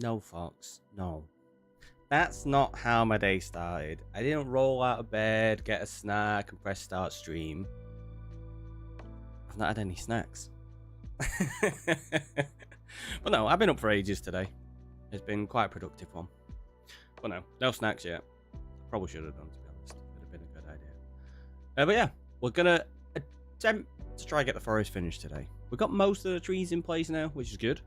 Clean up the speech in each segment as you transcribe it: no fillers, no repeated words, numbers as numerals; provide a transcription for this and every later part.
No, Fox. No. That's not how my day started. I didn't roll out of bed, get a snack, and press start stream. I've not had any snacks. But no, I've been up for ages today. It's been quite a productive one. But no snacks yet. Probably should have done, to be honest. Would have been a good idea. But yeah, we're gonna attempt to try and get the forest finished today. We've got most of the trees in place now, which is good.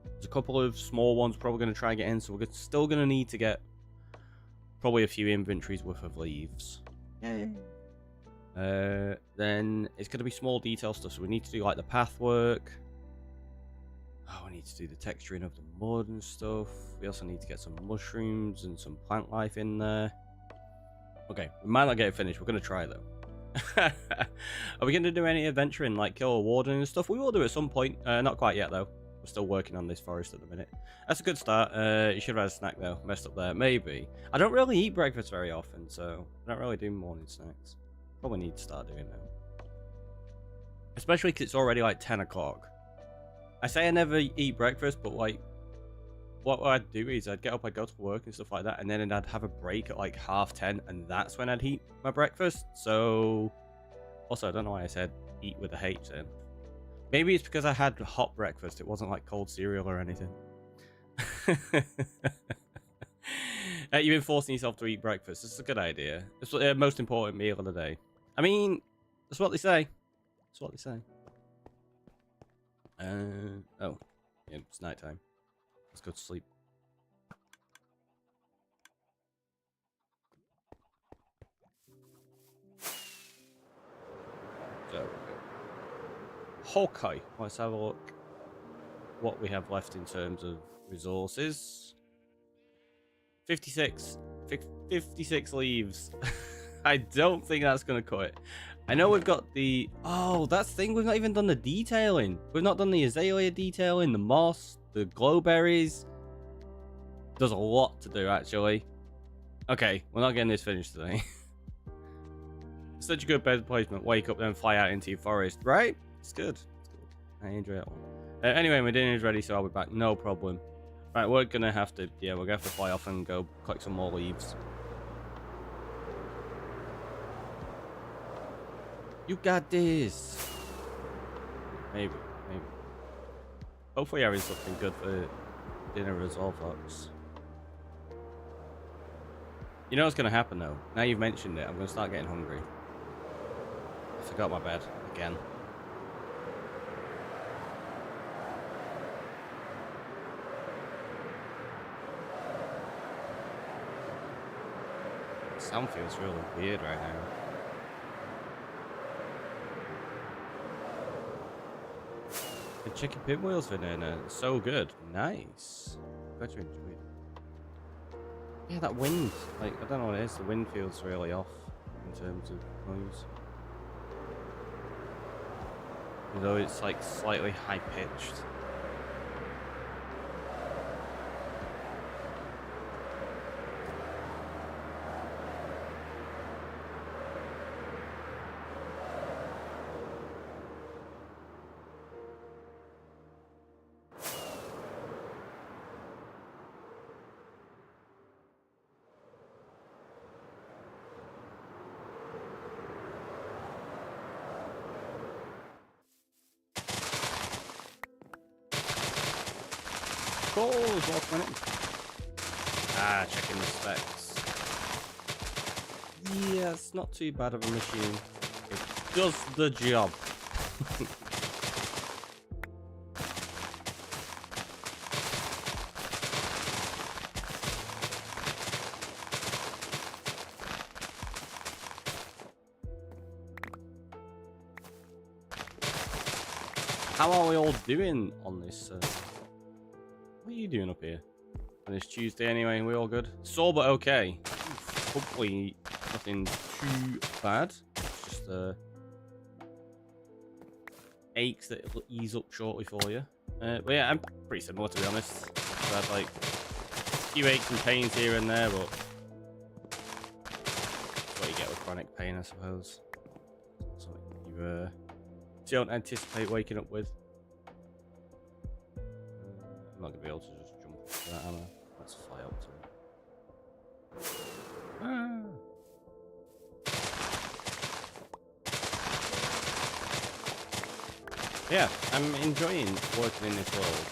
There's a couple of small ones probably going to try and get in, so we're still going to need to get probably a few inventories worth of leaves. Yay. Then it's going to be small detail stuff, so we need to do like the path work. Oh, we need to do the texturing of the mud and stuff. We also need to get some mushrooms and some plant life in there. Okay, we might not get it finished. We're going to try though. Are we going to do any adventuring, like kill a warden and stuff? We will do at some point. Not quite yet though. We're still working on this forest at the minute. That's a good start. You should have had a snack though. Messed up there. Maybe. I don't really eat breakfast very often, so I don't really do morning snacks. Probably need to start doing that. Especially because it's already like 10 o'clock. I say I never eat breakfast, but like, what I'd do is I'd get up, I'd go to work and stuff like that, and then I'd have a break at like 10:30, and that's when I'd eat my breakfast. So, also, I don't know why I said eat with a H then. Maybe it's because I had hot breakfast. It wasn't like cold cereal or anything. You've been forcing yourself to eat breakfast. This is a good idea. It's the most important meal of the day. I mean, that's what they say. That's what they say. Oh, yeah, it's nighttime. Let's go to sleep. So, okay, let's have a look what we have left in terms of resources. 56 leaves. I don't think that's gonna cut it. I know we've got the that's the thing, we've not even done the detailing. We've not done the azalea detailing, the moss, the glowberries. There's a lot to do actually. Okay, we're not getting this finished today. Such a good bed placement. Wake up then fly out into your forest, right? It's good. It's good. I enjoy that one. Anyway, my dinner is ready, so I'll be back. No problem. Right, we're gonna have to fly off and go collect some more leaves. You got this. Maybe. Hopefully having something good for dinner as well, folks. You know what's gonna happen though? Now you've mentioned it, I'm gonna start getting hungry. I forgot my bed again. Sound feels really weird right now. The chicken pinwheels vanilla, so good. Nice. Glad you enjoyed it. Yeah, that wind. Like, I don't know what it is. The wind feels really off in terms of noise. Although it's like slightly high pitched. Calls, last minute. Checking the specs. Yeah, it's not too bad of a machine. It does the job. How are we all doing on this? What are you doing up here? On this Tuesday anyway, we all good? Sore but okay. Hopefully nothing too bad. It's just aches that will ease up shortly for you. But yeah, I'm pretty similar to be honest. I've had like a few aches and pains here and there, but that's what you get with chronic pain, I suppose. That's what you don't anticipate waking up with. I'm not gonna be able to just jump to that, am I? Let's fly up to it. Ah. Yeah, I'm enjoying working in this world.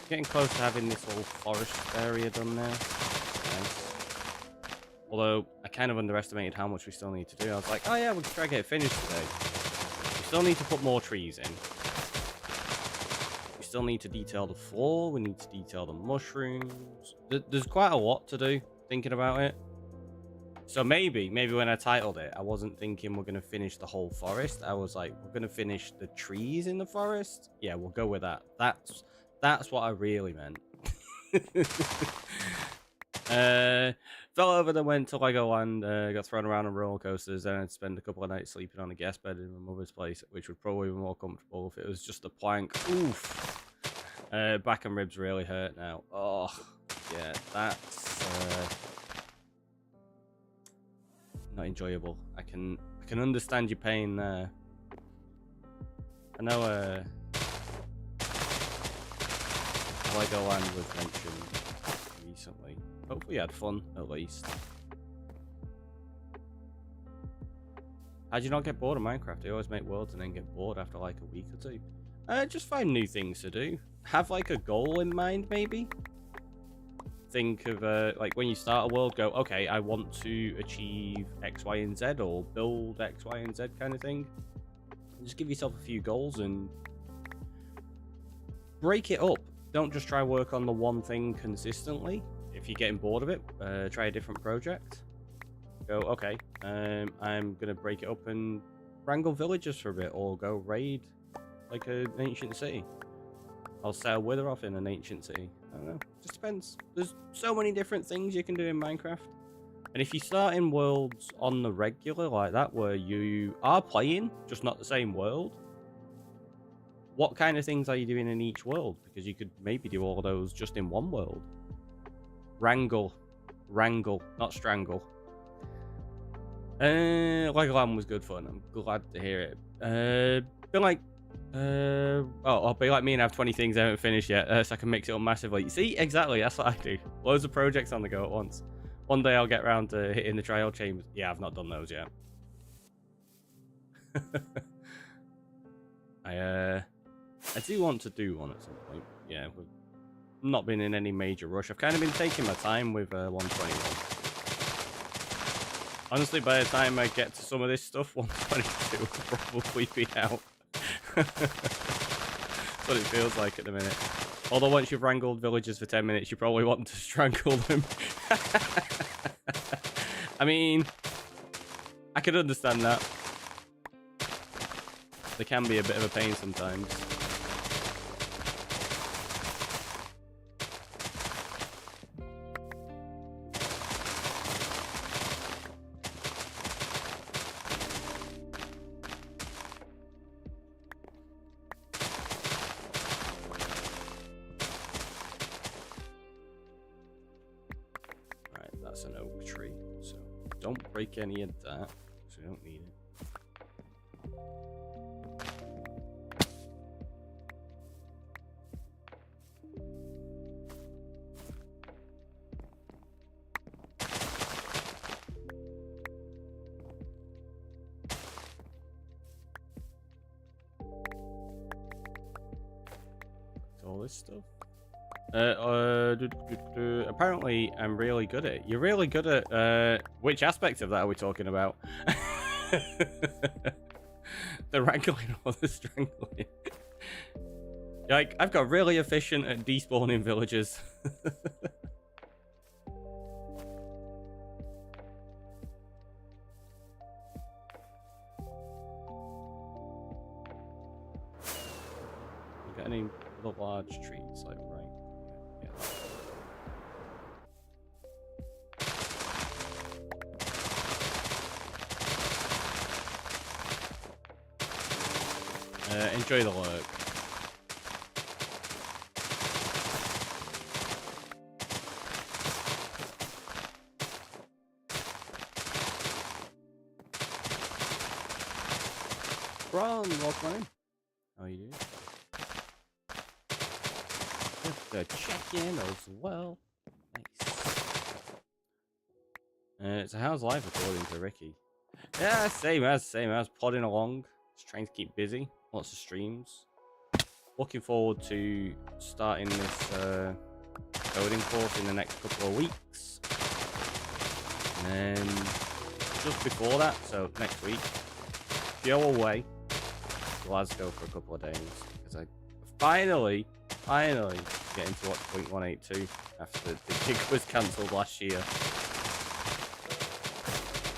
Getting close to having this whole forest area done now. Nice. Although I kind of underestimated how much we still need to do. I was like, oh yeah, we'll try to get it finished today. We still need to put more trees in. We still need to detail the floor. We need to detail the mushrooms. There's quite a lot to do, thinking about it. So maybe when I titled it, I wasn't thinking we're going to finish the whole forest. I was like, we're going to finish the trees in the forest. Yeah, we'll go with that. That's what I really meant. Fell over, then went to Legoland, got thrown around on roller coasters, then I'd spend a couple of nights sleeping on a guest bed in my mother's place, which would probably be more comfortable if it was just a plank. Oof. Back and ribs really hurt now. Oh, yeah, that's not enjoyable. I can understand your pain there. I know Legoland was mentioned recently. Hopefully you had fun, at least. How'd you not get bored of Minecraft? You always make worlds and then get bored after like a week or two. Just find new things to do. Have like a goal in mind, maybe. Think of like when you start a world, go, okay, I want to achieve X, Y, and Z, or build X, Y, and Z kind of thing. Just give yourself a few goals and break it up. Don't just try work on the one thing consistently. If you're getting bored of it, try a different project. Go, okay, I'm gonna break it up and wrangle villagers for a bit, or go raid like an ancient city. I'll set a wither off in an ancient city. I don't know. Just depends. There's so many different things you can do in Minecraft. And if you start in worlds on the regular like that, where you are playing, just not the same world, what kind of things are you doing in each world? Because you could maybe do all of those just in one world. Wrangle, not strangle. Legoland was good fun. I'm glad to hear it. Been like, I'll be like me and have 20 things I haven't finished yet, so I can mix it up massively. See, exactly, that's what I do. Loads of projects on the go at once. One day I'll get around to hitting the trial chambers. Yeah, I've not done those yet. I do want to do one at some point. Yeah, we've not been in any major rush. I've kind of been taking my time with 121. Honestly, by the time I get to some of this stuff, 122 will probably be out. That's what it feels like at the minute. Although once you've wrangled villagers for 10 minutes, you probably want to strangle them. I mean, I could understand that. They can be a bit of a pain sometimes. That's an oak tree, so don't break any of that, because we don't need it. All this stuff. Apparently I'm really good at it. You're really good at which aspect of that are we talking about? The wrangling or the strangling? Like, I've got really efficient at despawning villagers. You got any other large trees, like, right? Enjoy the lurk. Ron, welcome in. How are you doing? The check-in as well. Nice. So how's life according to Ricky? Yeah, same as plodding along. Just trying to keep busy. Lots of streams. Looking forward to starting this coding course in the next couple of weeks. And then just before that, so next week, go away to Glasgow for a couple of days because I finally get into watch Point 182 after the gig was cancelled last year.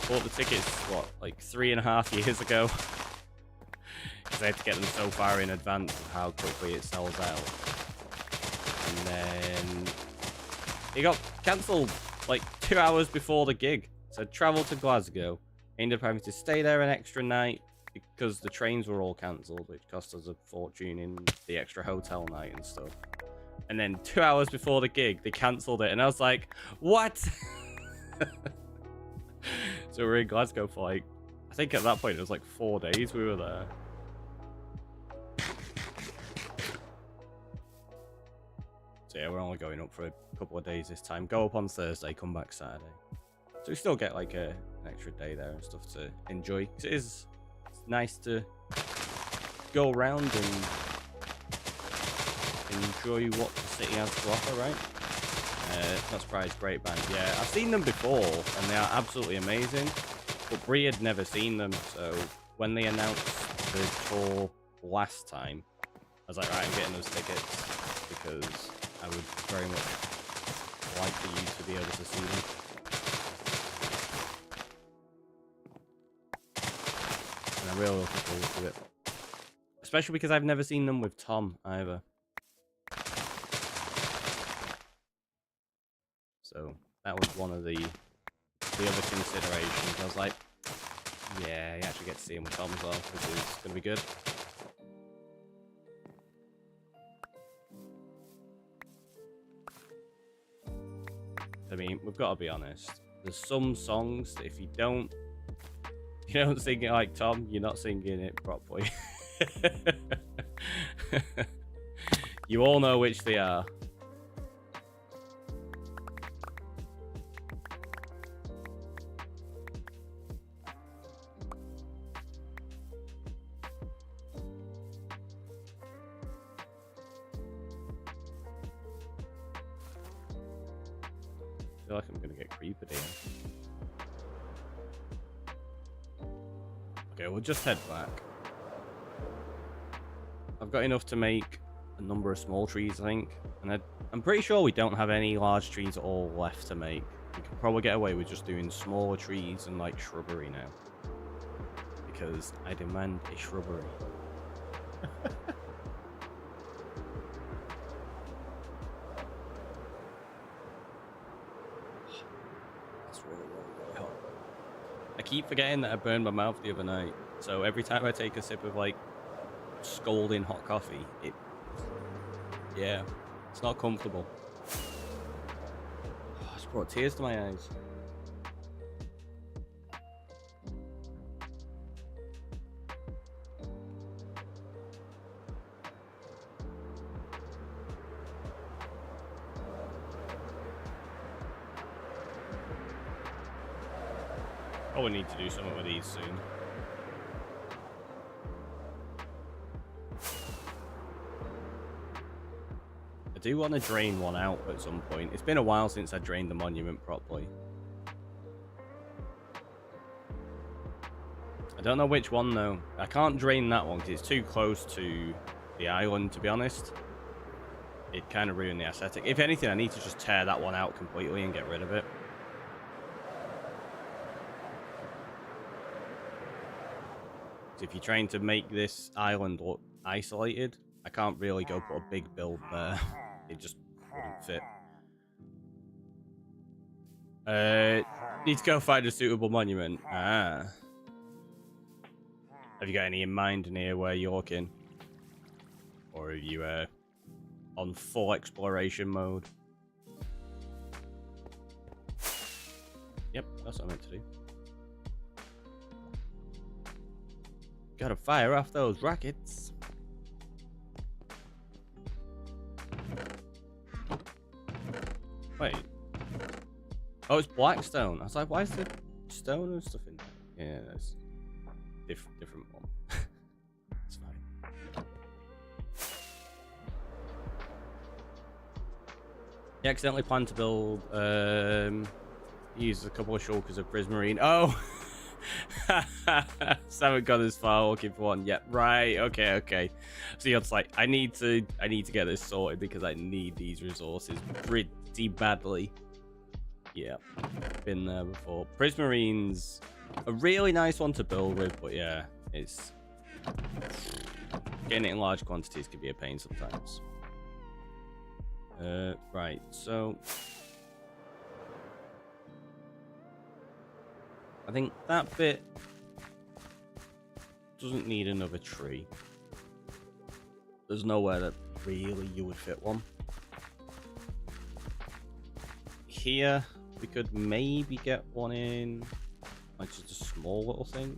Bought the tickets, what, like 3.5 years ago? Because I had to get them so far in advance of how quickly it sells out. And then it got cancelled like 2 hours before the gig. So I travelled to Glasgow, ended up having to stay there an extra night because the trains were all cancelled, which cost us a fortune in the extra hotel night and stuff. And then 2 hours before the gig, they cancelled it, and I was like, what? So we were in Glasgow for like, I think at that point it was like 4 days we were there. So yeah, we're only going up for a couple of days this time. Go up on Thursday, come back Saturday. So we still get like an extra day there and stuff to enjoy. It's nice to go around and enjoy what the city has to offer, right? Not surprised, great band. Yeah, I've seen them before and they are absolutely amazing. But Brie had never seen them, so when they announced the tour last time, I was like, right, I'm getting those tickets because I would very much like for you to be able to see them. And I'm really looking forward to it. Especially because I've never seen them with Tom either. So that was one of the other considerations. I was like, yeah, you actually get to see him with Tom as well, which is going to be good. I mean, we've got to be honest. There's some songs that if you don't sing it like Tom, you're not singing it properly. You all know which they are. I feel like I'm gonna get creeped here. Okay, we'll just head back. I've got enough to make a number of small trees, I think. And I'm pretty sure we don't have any large trees at all left to make. We can probably get away with just doing smaller trees and like shrubbery now. Because I demand a shrubbery. I keep forgetting that I burned my mouth the other night. So every time I take a sip of like scalding hot coffee, it's not comfortable. Oh, it's brought tears to my eyes. Oh, we need to do something with these soon. I do want to drain one out at some point. It's been a while since I drained the monument properly. I don't know which one though. I can't drain that one because it's too close to the island, to be honest. It kind of ruined the aesthetic. If anything, I need to just tear that one out completely and get rid of it. If you're trying to make this island look isolated, I can't really go put a big build there. It just wouldn't fit. Need to go find a suitable monument. Ah. Have you got any in mind near where you're looking? Or are you on full exploration mode? Yep, that's what I meant to do. Gotta fire off those rockets. Wait. Oh, it's Blackstone. I was like, why is there stone and stuff in there? Yeah, that's different one. It's fine. He accidentally planned to build, use a couple of shulkers of Prismarine. Oh! So I haven't got as far looking for one yet. Right, okay. So it's like, I need to get this sorted because I need these resources pretty badly. Yeah, been there before. Prismarine's a really nice one to build with, but yeah, it's getting it in large quantities can be a pain sometimes. Right, so I think that bit doesn't need another tree. There's nowhere that really you would fit one. Here, we could maybe get one in, like just a small little thing.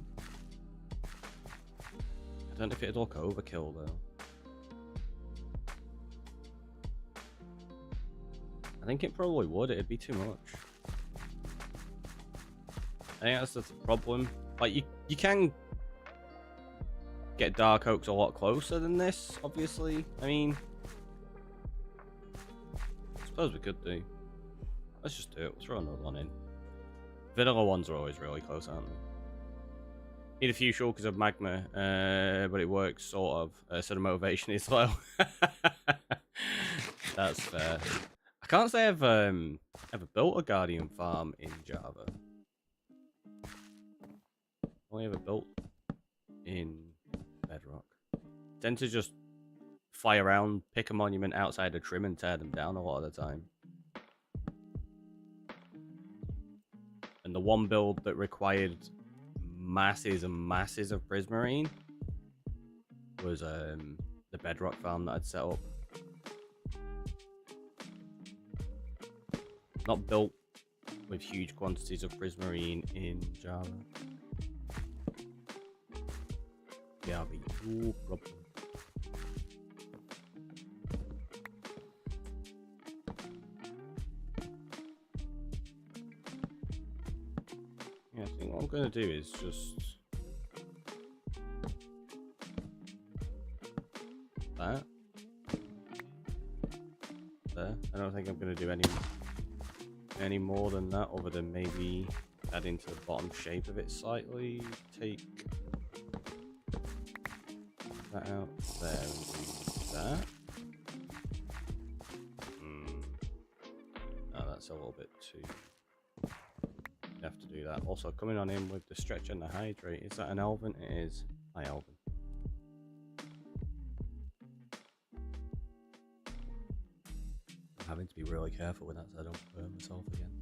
I don't know if it'd look overkill though. I think it probably would, it'd be too much. I think that's the problem. Like, you can get Dark Oaks a lot closer than this, obviously. I mean, I suppose we could do. Let's just do it. We'll throw another one in. Vanilla ones are always really close, aren't they? Need a few shulkers of magma, but it works sort of. So the motivation is low. That's fair. I can't say I've ever built a Guardian farm in Java. Only ever built in Bedrock. Tend to just fly around, pick a monument outside a trim, and tear them down a lot of the time. And the one build that required masses and masses of Prismarine was the Bedrock farm that I'd set up. Not built with huge quantities of Prismarine in Java. Yeah, no problem. Yeah, I think what I'm going to do is just that. There. I don't think I'm going to do any more than that, other than maybe add into the bottom shape of it slightly. Take that out there and do that. No, that's a little bit too. You have to do that. Also, coming on in with the stretch and the hydrate. Is that an Elven? It is. Hi, Elven. I'm having to be really careful with that so I don't burn myself again.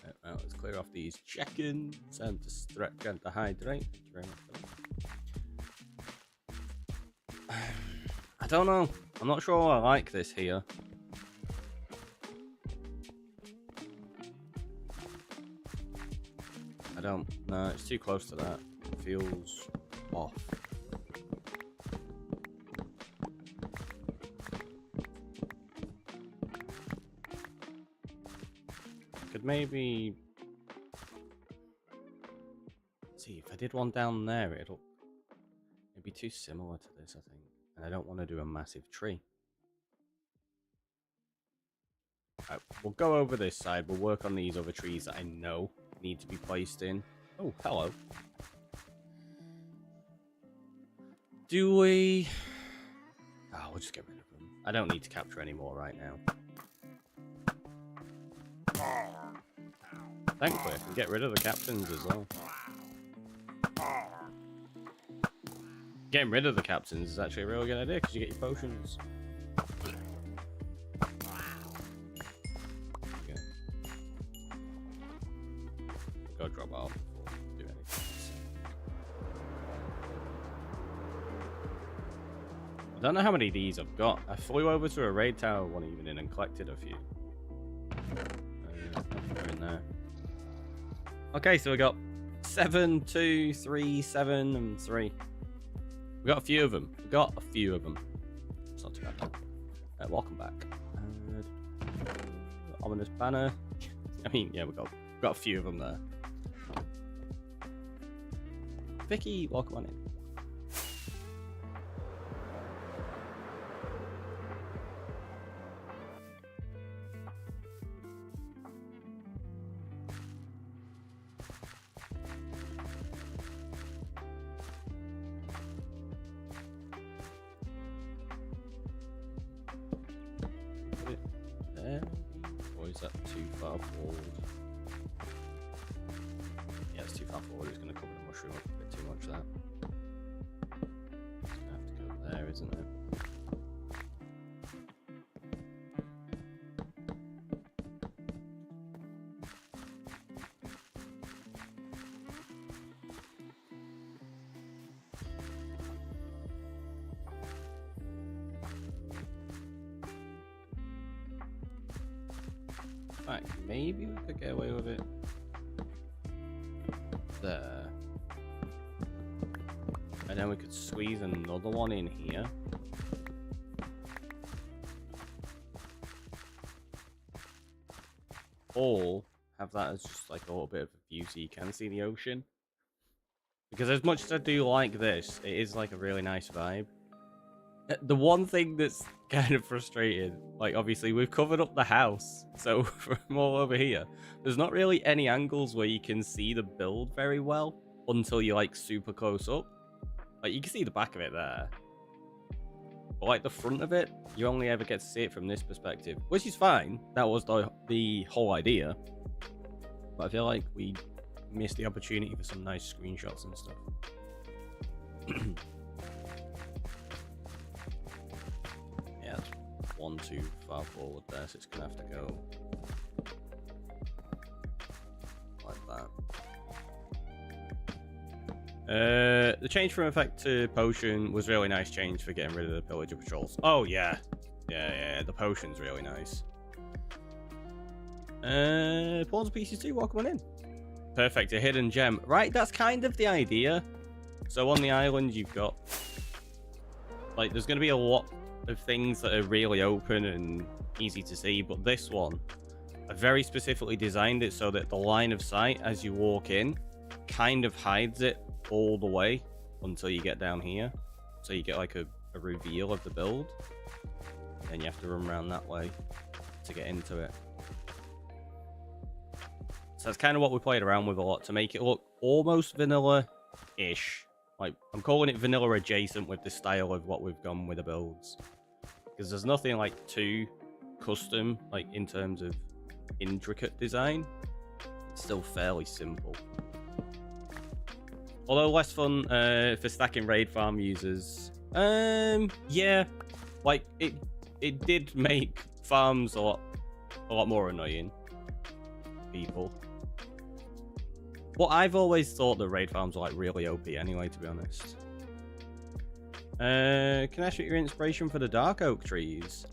Right, let's clear off these chickens and to stretch and to hydrate. Thank you very much for that. I don't know. I'm not sure I like this here. I don't. No, it's too close to that. It feels off. Could maybe see if I did one down there, it'd be too similar to this, I think. And I don't want to do a massive tree. Right, we'll go over this side. We'll work on these other trees that I know need to be placed in. Oh, hello. Do we... Oh, we'll just get rid of them. I don't need to capture any more right now. Thankfully, I can get rid of the captains as well. Getting rid of the captains is actually a really good idea because you get your potions. Okay. Go drop off before we do anything. I don't know how many of these I've got. I flew over to a raid tower one evening and collected a few. They're in there. Okay, so we got 7, 2, 3, 7, and 3. We got a few of them. It's not too bad. Welcome back. ominous banner. I mean, yeah, we've got a few of them there. Vicky, welcome on in. Or is that too far forward? Yeah, it's too far forward. It's going to cover the mushroom up a bit too much there. It's going to have to go there, isn't it? Right, maybe we could get away with it there. And then we could squeeze another one in here. Or have that as just like a little bit of a view so you can see the ocean. Because as much as I do like this, it is like a really nice vibe. The one thing that's kind of frustrating, like obviously we've covered up the house, so from all over here, there's not really any angles where you can see the build very well until you're like super close up. Like you can see the back of it there, but like the front of it, you only ever get to see it from this perspective, which is fine. That was the whole idea, but I feel like we missed the opportunity for some nice screenshots and stuff. Yeah, it's one too far forward there, so it's gonna have to go like that. The change from effect to potion was really nice change for getting rid of the pillager patrols. Oh yeah, the potion's really nice. Pawns and Pieces 2, welcome on in. Perfect, a hidden gem. Right, that's kind of the idea. So on the island, you've got like there's going to be a lot of things that are really open and easy to see, but this one, I very specifically designed it so that the line of sight as you walk in kind of hides it all the way until you get down here. So you get like a reveal of the build, and you have to run around that way to get into it. So that's kind of what we played around with a lot to make it look almost vanilla-ish. Like, I'm calling it vanilla adjacent with the style of what we've gone with the builds. Because there's nothing like too custom, like in terms of intricate design. It's still fairly simple. Although less fun for stacking raid farm users. Yeah, like it did make farms a lot more annoying. People. But I've always thought that raid farms are like really OP anyway, to be honest. Can I ask you your inspiration for the dark oak trees?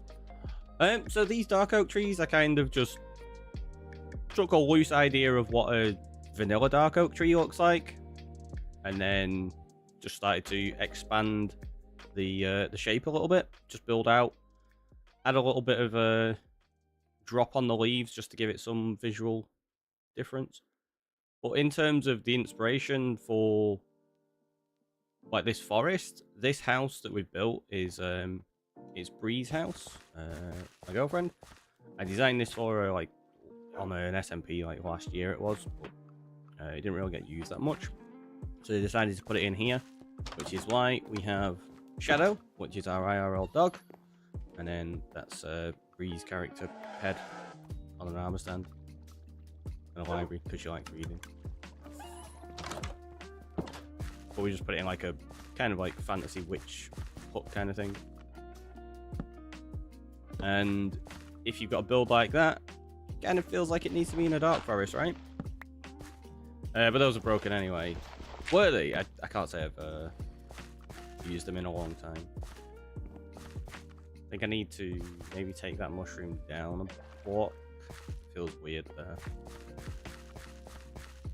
So these dark oak trees, I kind of just took a loose idea of what a vanilla dark oak tree looks like, and then just started to expand the shape a little bit, just build out, add a little bit of a drop on the leaves just to give it some visual difference. But in terms of the inspiration for like this forest, this house that we've built is Bree's house, my girlfriend. I designed this for her like on an SMP like last year it was, but it didn't really get used that much. So they decided to put it in here, which is why we have Shadow, which is our IRL dog, and then that's Bree's character head on an armor stand. In a library because she likes reading. But we just put it in like a kind of like fantasy witch hut kind of thing. And if you've got a build like that, it kind of feels like it needs to be in a dark forest, right? But those are broken anyway. Were they? I can't say I've used them in a long time. I think I need to maybe take that mushroom down a block. Feels weird there.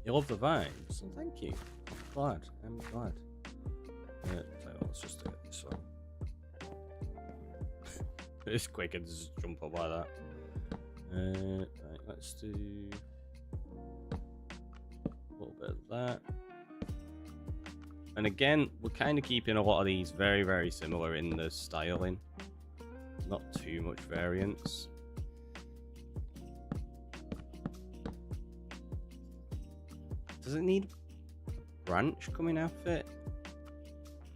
You love the vibes, so thank you. I'm glad. So let's just do it this way. It's quick and just jump up like that. Right, let's do a little bit of that. And again, we're kind of keeping a lot of these very, very similar in the styling. Not too much variance. Does it need a branch coming off it?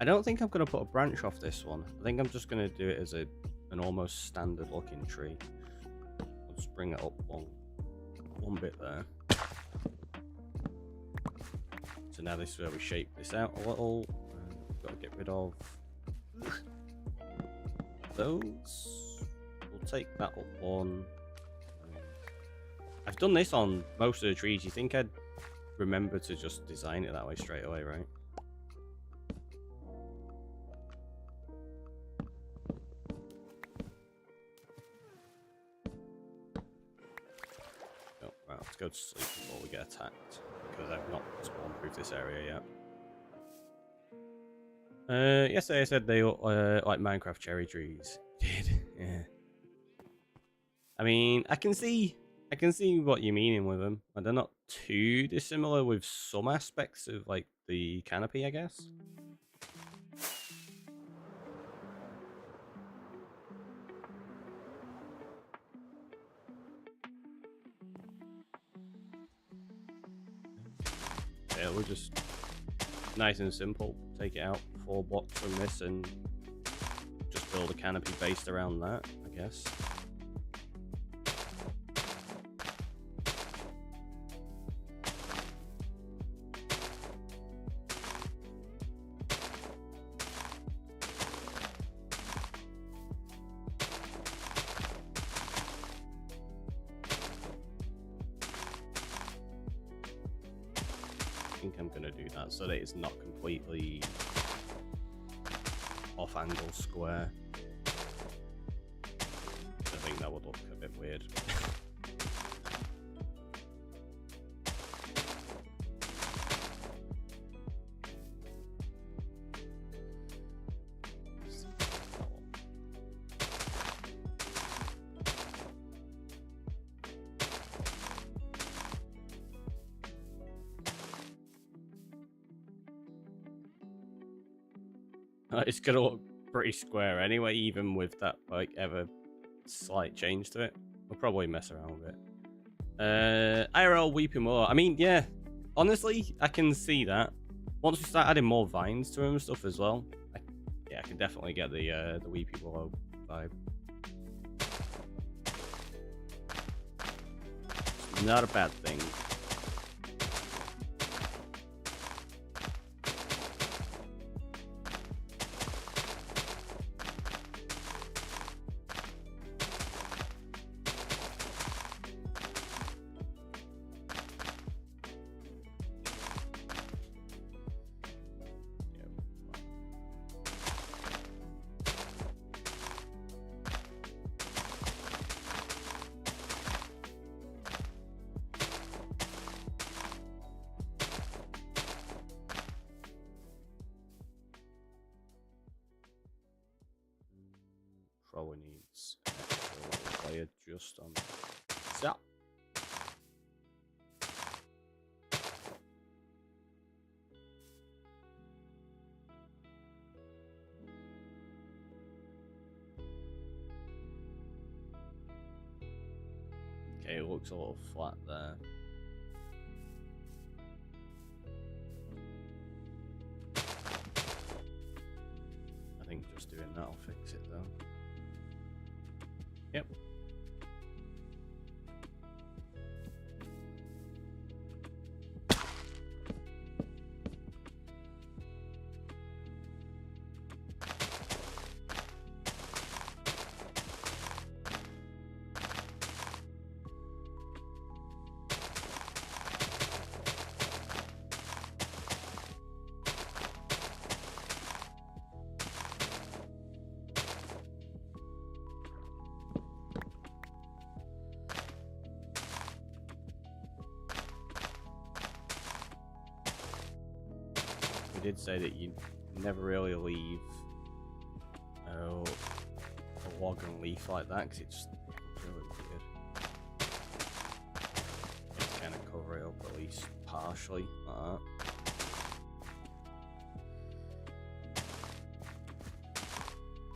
I don't think I'm going to put a branch off this one. I think I'm just going to do it as an almost standard looking tree. I'll just bring it up one bit there. So now this is where we shape this out a little. We've got to get rid of those. We'll take that up one. I've done this on most of the trees. You think I'd remember to just design it that way straight away, right? Oh, well, let's go to sleep before we get attacked, because I've not spawn-proofed this area yet. Yesterday I said they look like Minecraft cherry trees. Did, yeah. I mean, I can see what you're meaning with them. And they're not too dissimilar with some aspects of like the canopy, I guess. Yeah, we're just nice and simple. Take it out 4 blocks from this and just build a canopy based around that, I guess. I think I'm going to do that so that it's not completely off-angle square. I think that would look a bit weird. It's gonna look pretty square anyway, even with that like ever slight change to it. We'll probably mess around with it. IRL Weeping Willow. I mean, yeah, honestly, I can see that. Once we start adding more vines to him and stuff as well, I can definitely get the Weeping Willow vibe. Not a bad thing. Probably needs an extra layer just on that. Okay, it looks a little flat there. I think just doing that will fix it though. Yep. We did say that you never really leave a log and leaf like that because it just looks really weird. least partially, like that.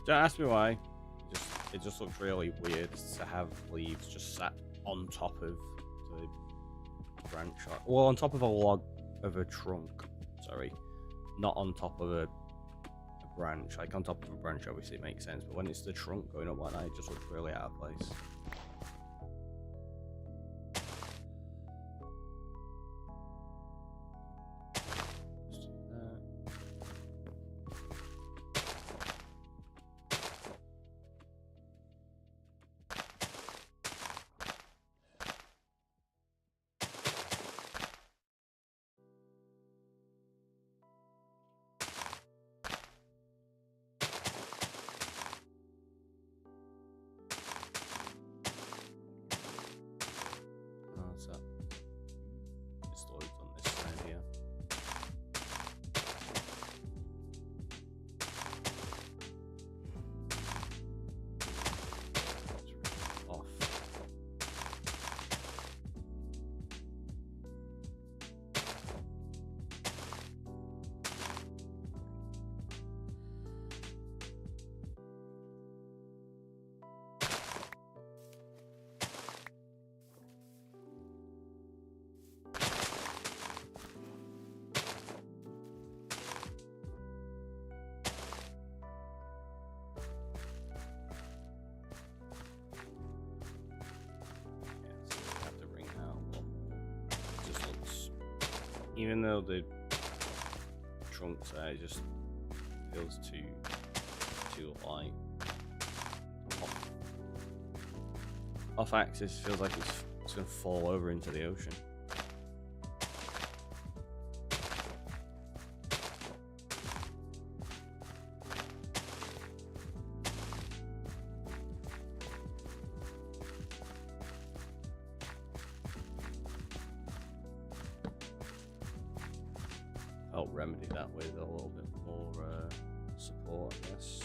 Don't ask me why. It just looks really weird to have leaves just sat on top of the branch. Well, on top of a log of a trunk. Sorry, not on top of a branch. Like on top of a branch, obviously it makes sense, but when it's the trunk going up like that, it just looks really out of place. Even though the trunk size just feels too light. Off axis feels like it's gonna fall over into the ocean. I'll remedy that with a little bit more support, I guess.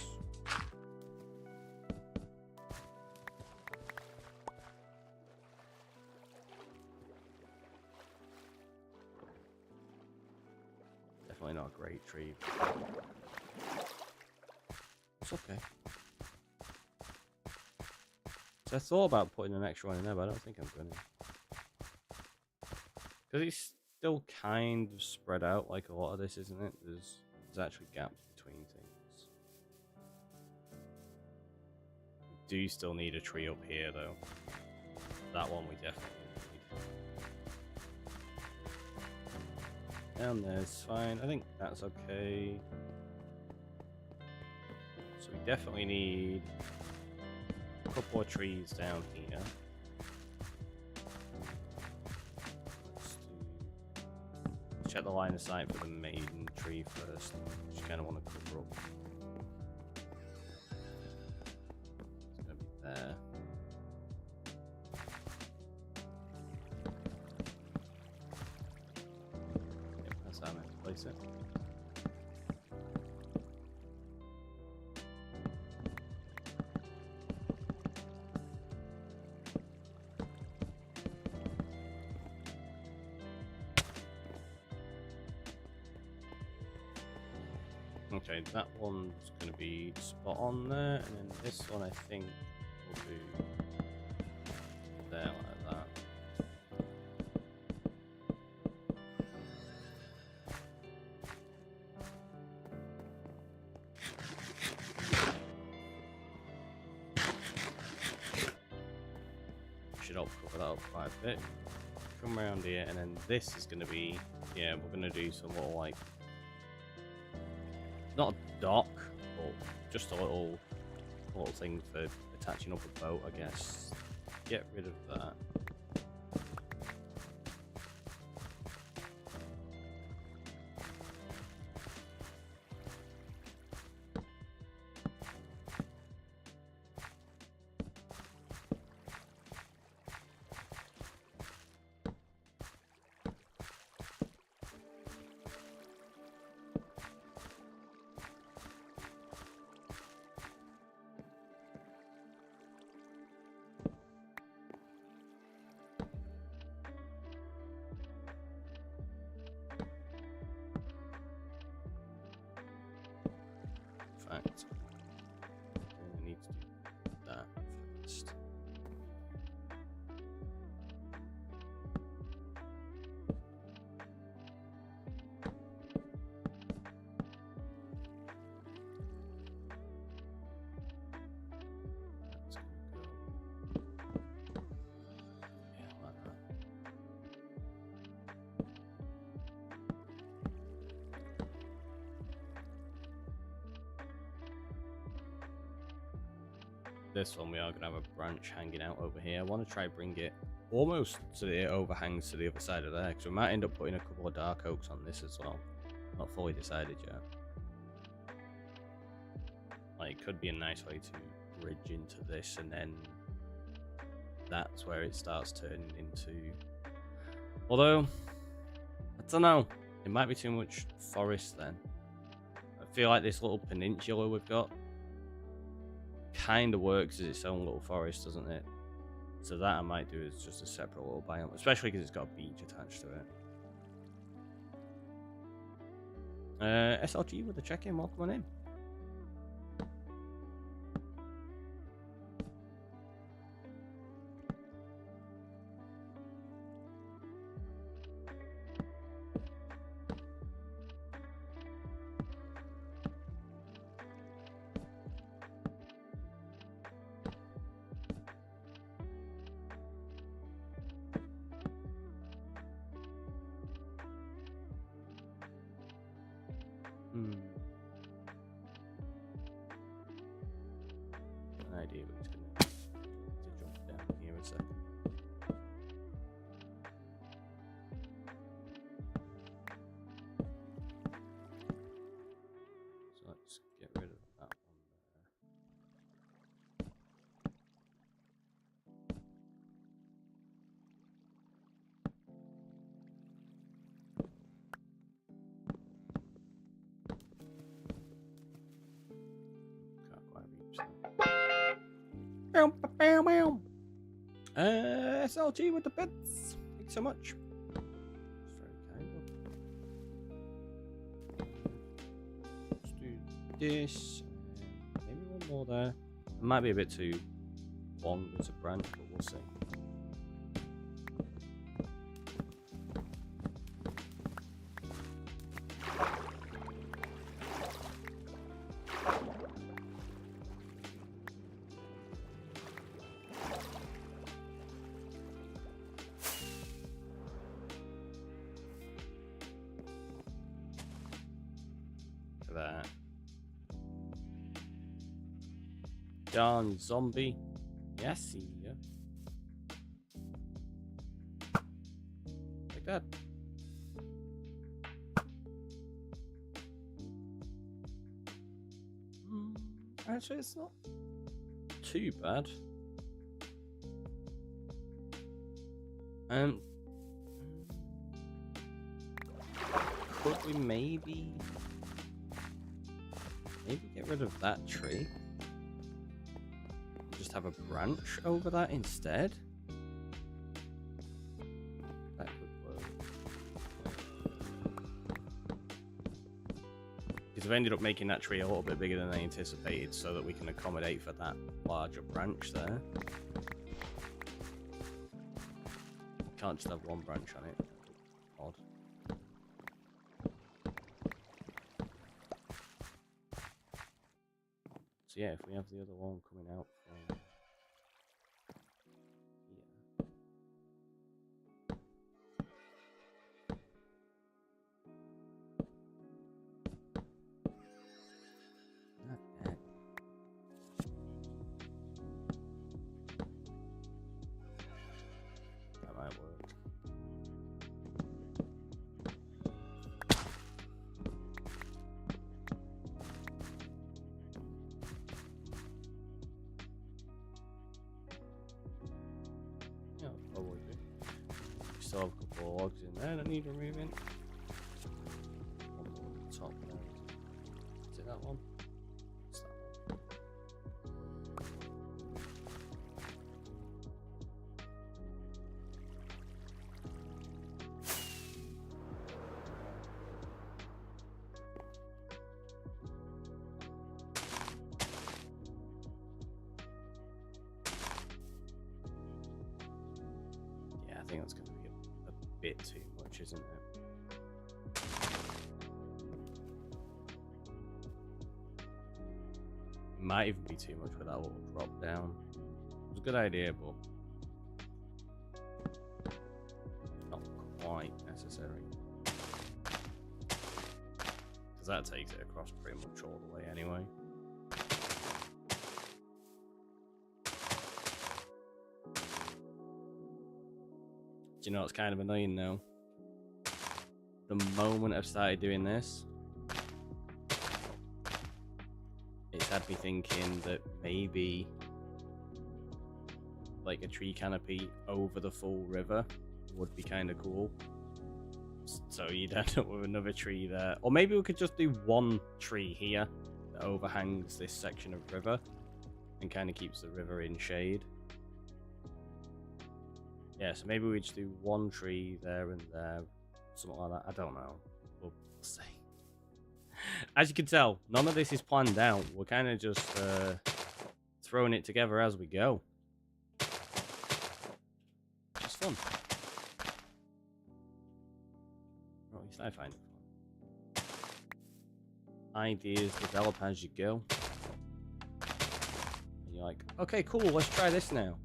Definitely not a great tree. It's okay. So I thought about putting an extra one in there, but I don't think I'm going to. Because it's still kind of spread out like a lot of this, isn't it? There's actually gaps between things. We do still need a tree up here, though. That one we definitely need. Down there's fine. I think that's okay. So we definitely need a couple of trees down here. Check the line of sight for the main tree first. Just kind of want to cover up. It's going to be there. Yep, that's how I'm going to place it. Okay, that one's going to be spot on there, and then this one I think will do there like that. Should help cover that up quite a bit. Come around here, and then this is going to be, yeah, we're going to do some little like, not a dock, but just a little thing for attaching up a boat, I guess. Get rid of that. fact, I need to do that first. That's gonna go. Yeah, like that. This one we are going to have a branch hanging out over here. I want to try bring it almost so that it overhangs to the other side of there, because we might end up putting a couple of dark oaks on this as well. Not fully decided yet. Like, it could be a nice way to bridge into this, and then that's where it starts turning into... Although, I don't know, it might be too much forest then. I feel like this little peninsula we've got kind of works as its own little forest, doesn't it? So that I might do as just a separate little biome, especially because it's got a beach attached to it. SLG with the check-in, welcome on in. An idea, but it's gonna jump down here a second. So let's get rid of that one there. Can't quite reach that. SLG with the bits. Thanks so much. That's very kind of. Let's do this. Maybe one more there. It might be a bit too long as a branch, but we'll see. That John Zombie, yeah, see ya. Like that. Actually, it's not too bad. Could we maybe get rid of that tree? Just have a branch over that instead? That could work. Because I've ended up making that tree a little bit bigger than I anticipated so that we can accommodate for that larger branch there. Can't just have one branch on it. Odd. So yeah, if we have the other one coming out from here. Not bad. That might work. Still have a couple of logs in there that need removing. One more at the top there. Is it that one? It's that one. I think that's going to be a bit too much, isn't it? Might even be too much with that little drop down. It was a good idea, but not quite necessary. Because that takes it across pretty much all the way anyway. Do you know what's kind of annoying though? The moment I've started doing this, it's had me thinking that maybe like a tree canopy over the full river would be kind of cool. So you'd end up with another tree there. Or maybe we could just do one tree here that overhangs this section of river and kind of keeps the river in shade. Yeah, so maybe we just do one tree there and there, something like that. I don't know. We'll see. As you can tell, none of this is planned out. We're kind of just throwing it together as we go. It's fun. Or at least I find it fun. Ideas develop as you go. And you're like, okay, cool, let's try this now.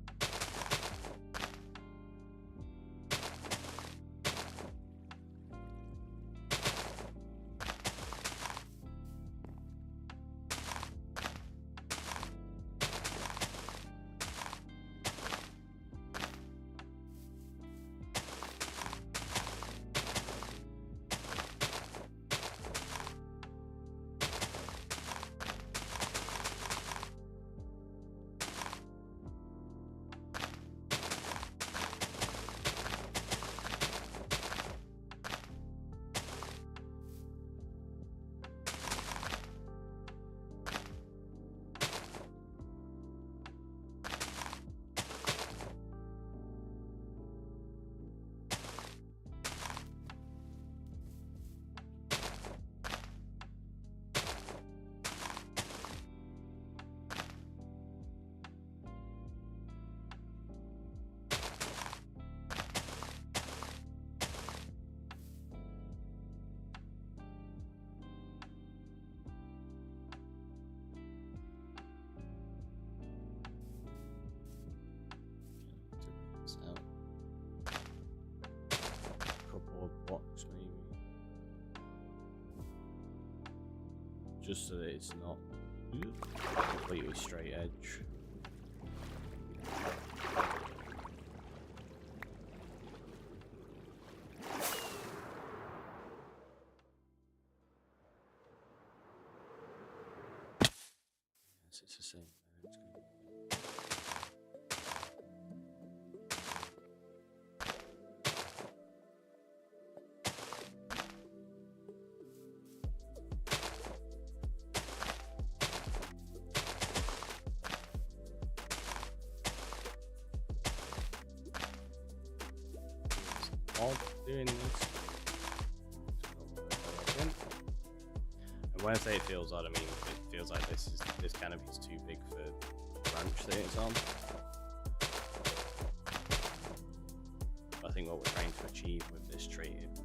Blocks maybe, just so that it's not completely straight edge. Yes, it's the same. Doing this. And when I say it feels odd, I mean it feels like this canopy is too big for the branch that it's on. I think what we're trying to achieve with this tree is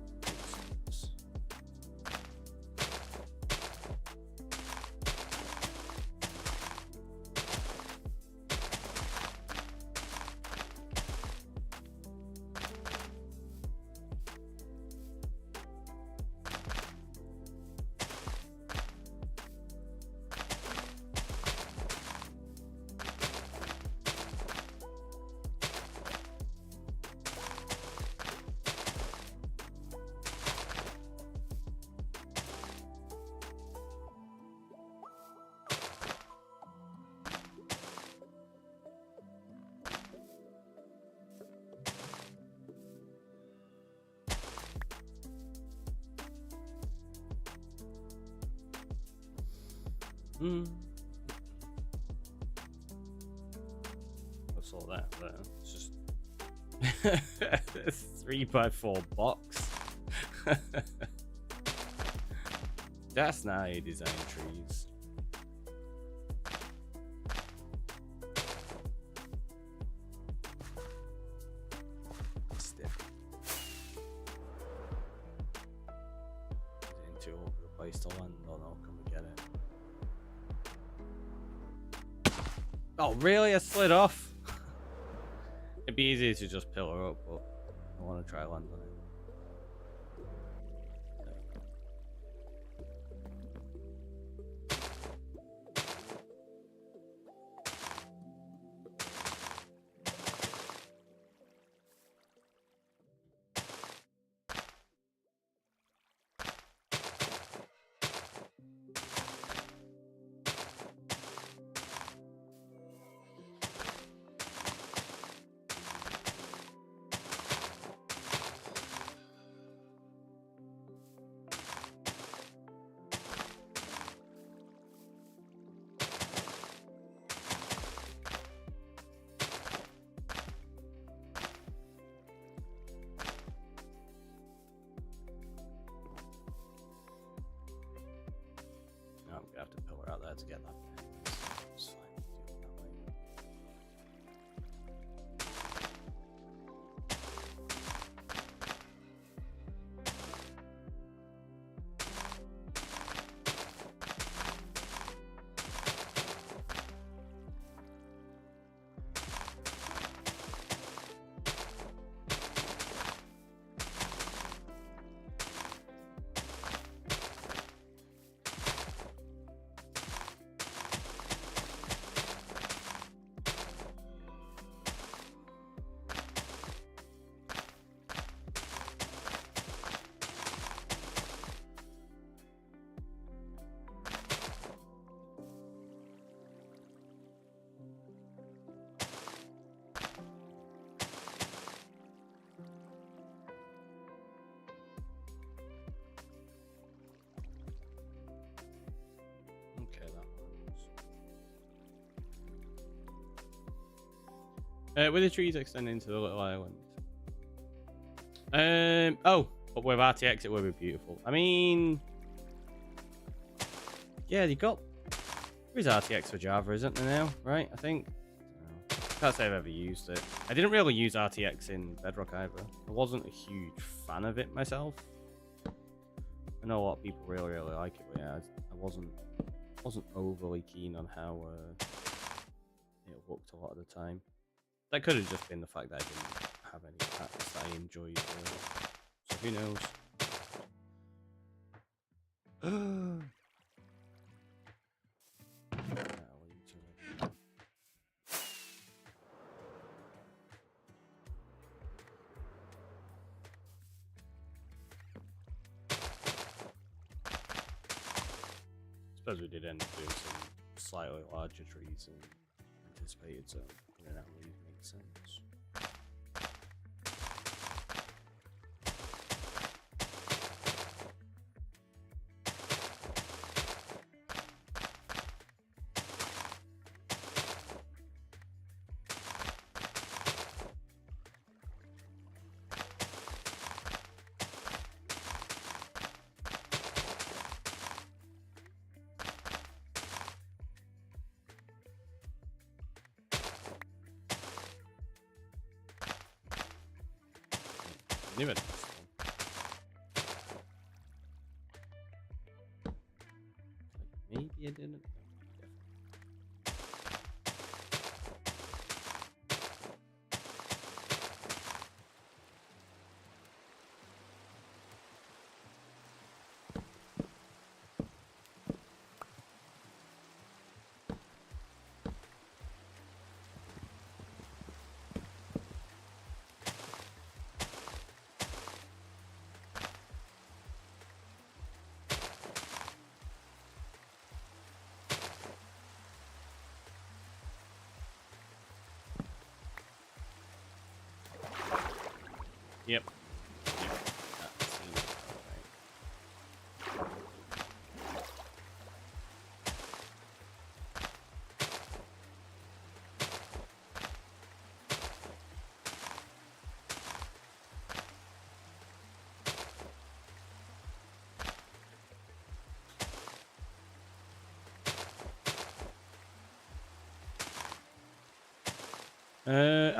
What's all that there? It's just 3x4 box. That's not how you design trees. place to land on, or can we get it? Oh, really? I slid off? It'd be easier to just pillar up, but I want to try land on it. I'm gonna have to pillar out there to get that. It's fine. Do it that way. Okay, that works. With the trees extending to the little island. Oh, but with RTX it would be beautiful. I mean, yeah, you got. There is RTX for Java, isn't there now? Right? I think. Can't say I've ever used it. I didn't really use RTX in Bedrock either. I wasn't a huge fan of it myself. I know a lot of people really like it, but yeah, I wasn't overly keen on how it looked a lot of the time. That could have just been the fact that I didn't have any packs that I enjoyed. So who knows? I suppose we did end up doing some slightly larger trees than anticipated, so that really makes sense. Knew it. Maybe I didn't. Yep. That seems about right.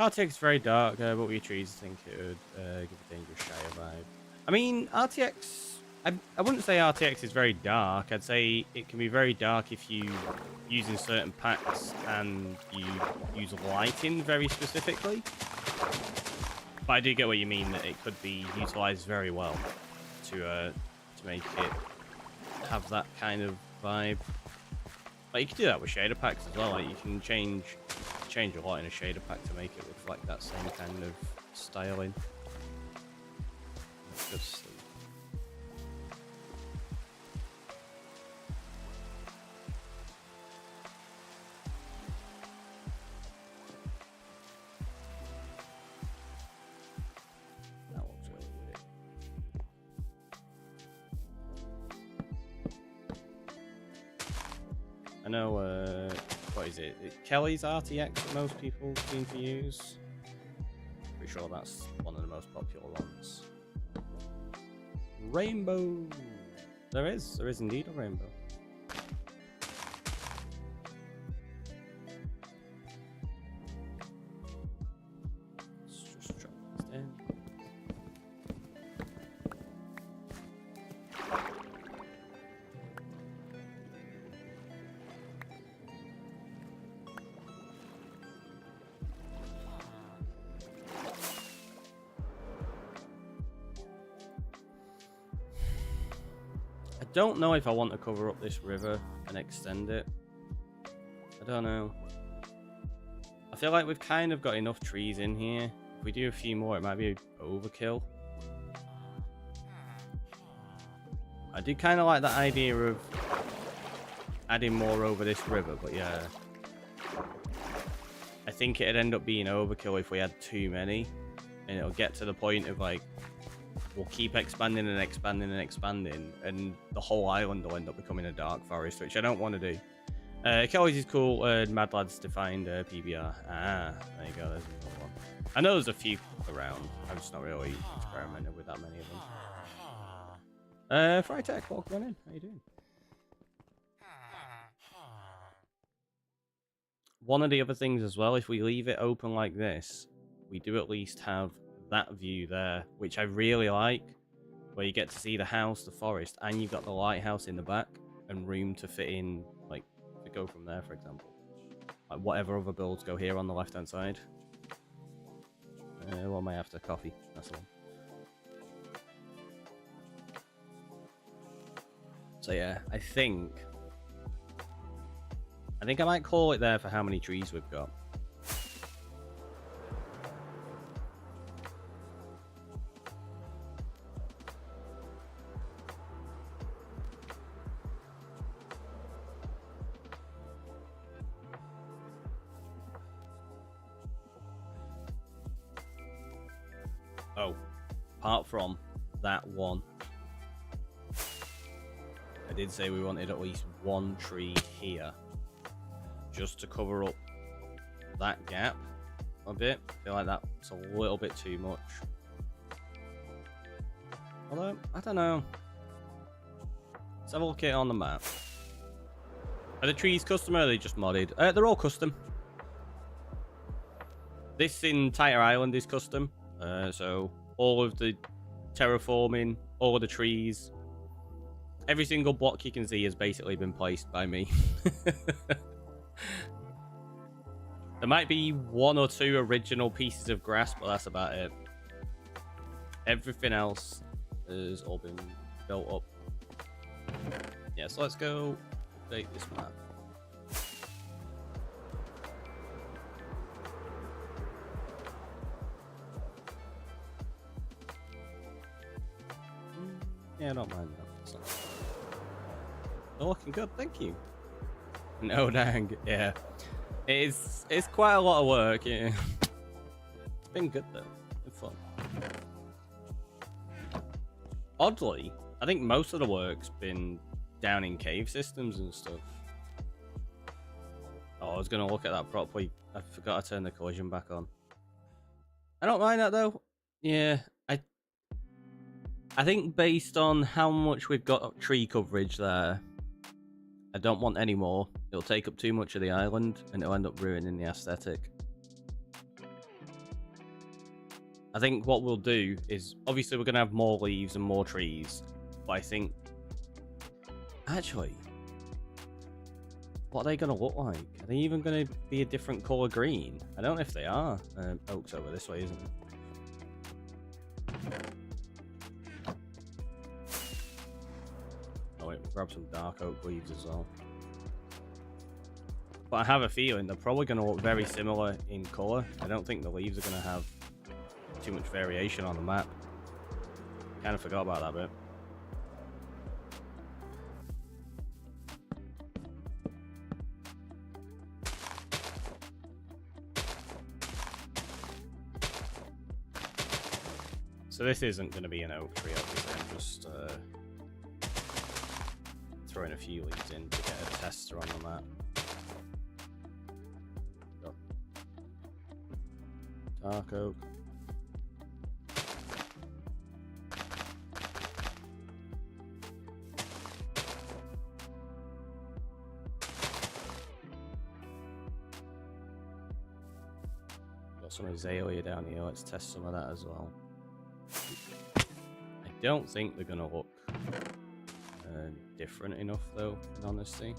RTX is very dark, but with your trees, I think it would give a dangerous Shire vibe. I mean, RTX I wouldn't say RTX is very dark. I'd say it can be very dark if you using certain packs and you use lighting very specifically. But I do get what you mean, that it could be utilized very well to make it have that kind of vibe. Like you can do that with shader packs as well. Like you can change a lot in a shader pack to make it reflect that same kind of styling. Just that looks really weird. I know, what is it? Kelly's RTX that most people seem to use. Pretty sure that's one of the most popular ones. Rainbow! There is indeed a rainbow. Let's just drop this down. I don't know if I want to cover up this river and extend it. I don't know. I feel like we've kind of got enough trees in here. If we do a few more, it might be overkill. I do kind of like the idea of adding more over this river, but yeah. I think it'd end up being overkill if we had too many. And it'll get to the point of like, we'll keep expanding and expanding and expanding, and the whole island will end up becoming a dark forest, which I don't want to do. Kelly's is cool. Mad Lads defined PBR. Ah, there you go. There's another one. I know there's a few around. I'm just not really experimenting with that many of them. Frytech, welcome on in. How you doing? One of the other things as well, if we leave it open like this, we do at least have that view there, which I really like, where you get to see the house, the forest, and you've got the lighthouse in the back and room to fit in, like, to go from there, for example. Like, whatever other builds go here on the left-hand side. What am I after? Coffee. That's the one. So yeah, I think I might call it there for how many trees we've got. Oh, apart from that one, I did say we wanted at least one tree here, just to cover up that gap a bit. I feel like that's a little bit too much. Although, I don't know. Let's have a look at it on the map. Are the trees custom or are they just modded? They're all custom. This entire island is custom. So all of the terraforming, all of the trees, every single block you can see has basically been placed by me. There might be one or two original pieces of grass, but that's about it. Everything else has all been built up. Yeah, so let's go update this map. Yeah, I don't mind that. They're looking good, thank you. No dang, yeah. It's quite a lot of work, yeah. It's been good though. It's fun. Oddly, I think most of the work's been down in cave systems and stuff. Oh, I was gonna look at that properly. I forgot to turn the collision back on. I don't mind that though. Yeah, I think based on how much we've got tree coverage there, I don't want any more. It'll take up too much of the island and it'll end up ruining the aesthetic. I think what we'll do is, obviously we're going to have more leaves and more trees, but I think actually, what are they going to look like? Are they even going to be a different color green? I don't know if they are. Oak's over this way, isn't it? Oh wait, we'll grab some dark oak leaves as well. But I have a feeling they're probably going to look very similar in color. I don't think the leaves are going to have too much variation on the map. Kind of forgot about that bit. So this isn't going to be an oak tree, obviously. I'm just throwing a few leaves in to get a tester on the map. Dark oak. Got some azalea down here. Let's test some of that as well. I don't think they're gonna look different enough, though, in honesty.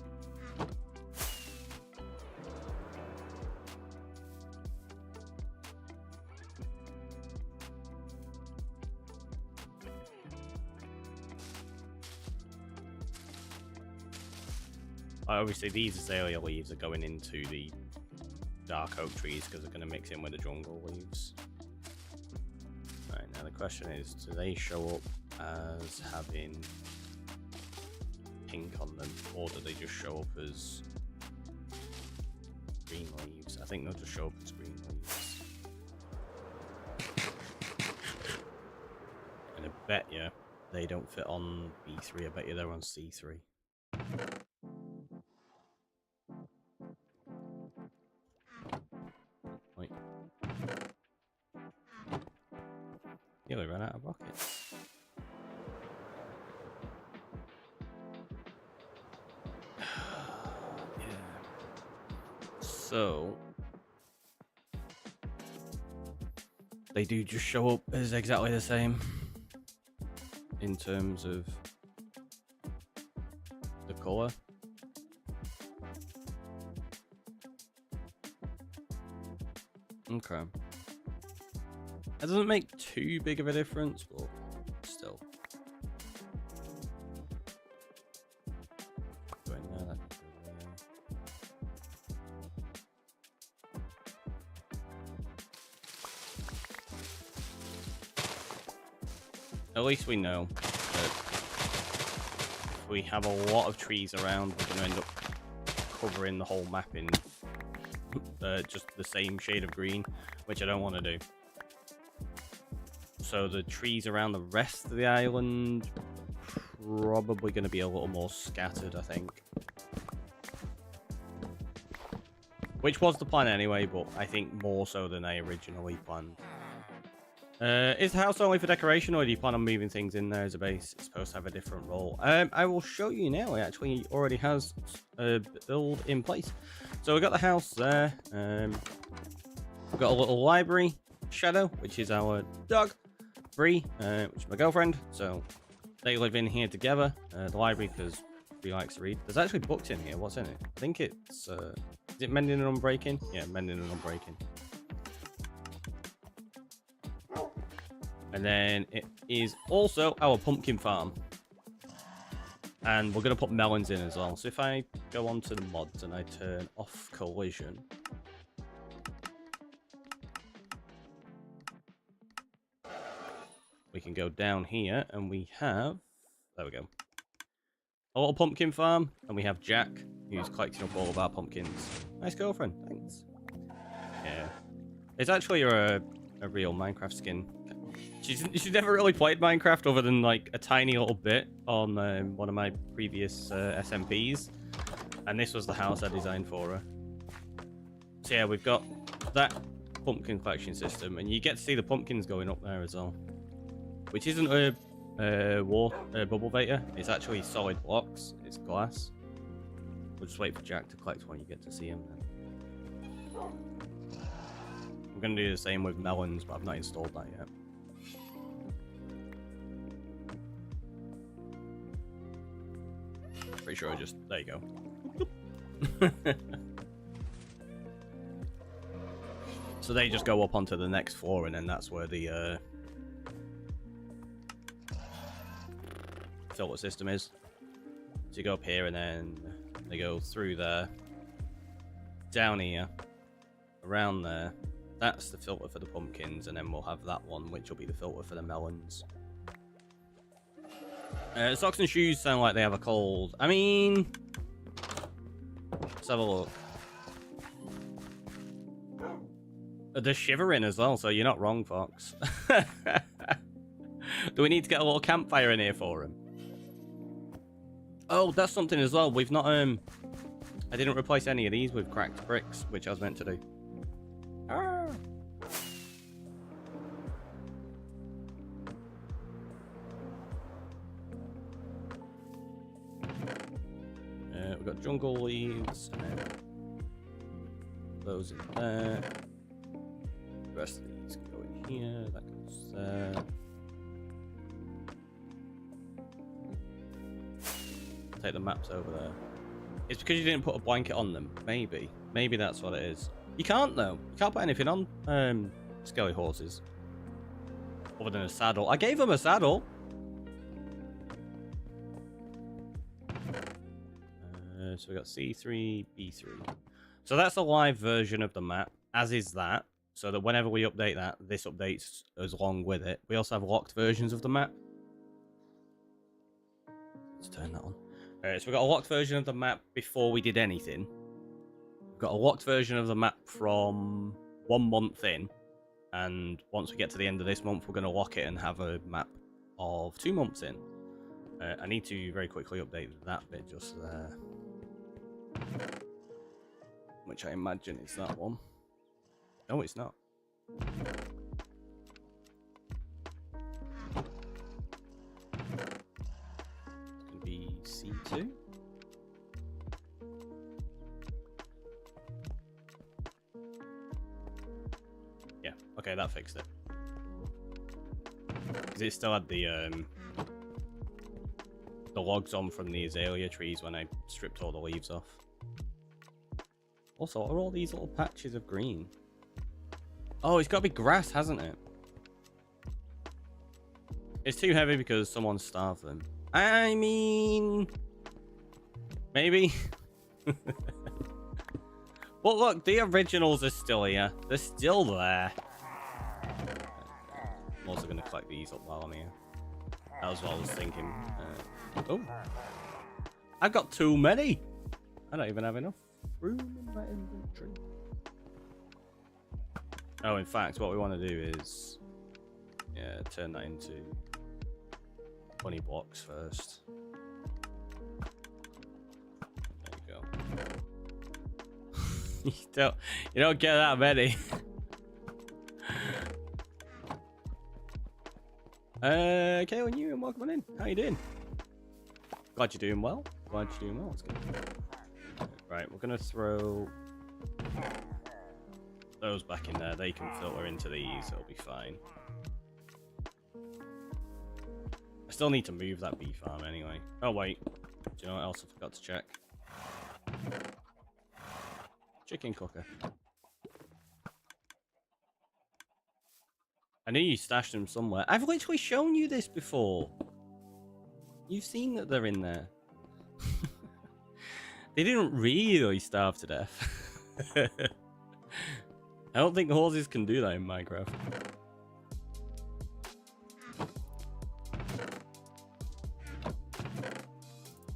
Obviously, these azalea leaves are going into the dark oak trees because they're going to mix in with the jungle leaves. Right, now the question is, do they show up as having pink on them, or do they just show up as green leaves? I think they'll just show up as green leaves. And I bet you they don't fit on B3, I bet you they're on C3. Yeah, we ran out of rockets. Yeah. So they do just show up as exactly the same in terms of the color. Okay. That doesn't make too big of a difference, but still. Go in there, that can go there. At least we know that if we have a lot of trees around, we're going to end up covering the whole map in just the same shade of green, which I don't want to do. So the trees around the rest of the island probably going to be a little more scattered, I think. Which was the plan anyway, but I think more so than I originally planned. Is the house only for decoration, or do you plan on moving things in there as a base? It's supposed to have a different role. I will show you now. It actually already has a build in place. So we've got the house there. We've got a little library, Shadow, which is our dog. Bree, which is my girlfriend, so they live in here together. The library, because Bree likes to read. There's actually books in here. What's in it? I think it's is it Mending and Unbreaking? Yeah, Mending and Unbreaking. And then it is also our pumpkin farm, and we're gonna put melons in as well. So if I go onto the mods and I turn off collision, we can go down here and we have, there we go, a little pumpkin farm, and we have Jack, who's collecting up all of our pumpkins. Nice girlfriend, thanks. Yeah, it's actually a real Minecraft skin. She's never really played Minecraft other than like a tiny little bit on one of my previous SMPs, and this was the house I designed for her. So yeah, we've got that pumpkin collection system, and you get to see the pumpkins going up there as well. Which isn't a bubble vector, it's actually solid blocks, it's glass. We'll just wait for Jack to collect one, you get to see him then. I'm going to do the same with melons, but I've not installed that yet. pretty sure just there you go. So they just go up onto the next floor, and then that's where the filter system is. So you go up here, and then they go through there, down here, around there. That's the filter for the pumpkins, and then we'll have that one, which will be the filter for the melons. Socks and shoes sound like they have a cold. I mean, let's have a look. They're shivering as well, so you're not wrong, Fox. Do we need to get a little campfire in here for him? Oh, that's something as well. We've not, I didn't replace any of these with cracked bricks, which I was meant to do. Ah. We've got jungle leaves, and then those in there. The rest of these can go in here, that goes there. Take the maps over there. It's because you didn't put a blanket on them. Maybe. Maybe that's what it is. You can't, though. You can't put anything on skelly horses. Other than a saddle. I gave them a saddle. So we got C3, B3. So that's a live version of the map, as is that. So that whenever we update that, this updates as along with it. We also have locked versions of the map. Let's turn that on. So we've got a locked version of the map before we did anything. We've got a locked version of the map from 1 month in. And once we get to the end of this month, we're going to lock it and have a map of 2 months in. I need to very quickly update that bit just there. Which I imagine is that one. No, it's not. It's going to be C2. Yeah, okay, that fixed it. Because it still had the logs on from the azalea trees when I stripped all the leaves off. Also, what are all these little patches of green? Oh, it's got to be grass, hasn't it? It's too heavy because someone starved them. I mean... maybe? But look, the originals are still here. They're still there. I'm also going to collect these up while I'm here. That was what I was thinking. Oh. I've got too many. I don't even have enough room in my inventory. Oh, in fact, what we want to do is... yeah, turn that into... 20 blocks first. There you go. you don't get that many. Kaylin, you and welcome on in. How you doing? Glad you're doing well. Glad you're doing well. Let's go. Right, we're gonna throw those back in there. They can filter into these. It'll be fine. I still need to move that bee farm anyway. Oh wait, do you know what else I forgot to check? Chicken cooker. I knew you stashed them somewhere. I've literally shown you this before. You've seen that they're in there. They didn't really starve to death. I don't think horses can do that in Minecraft.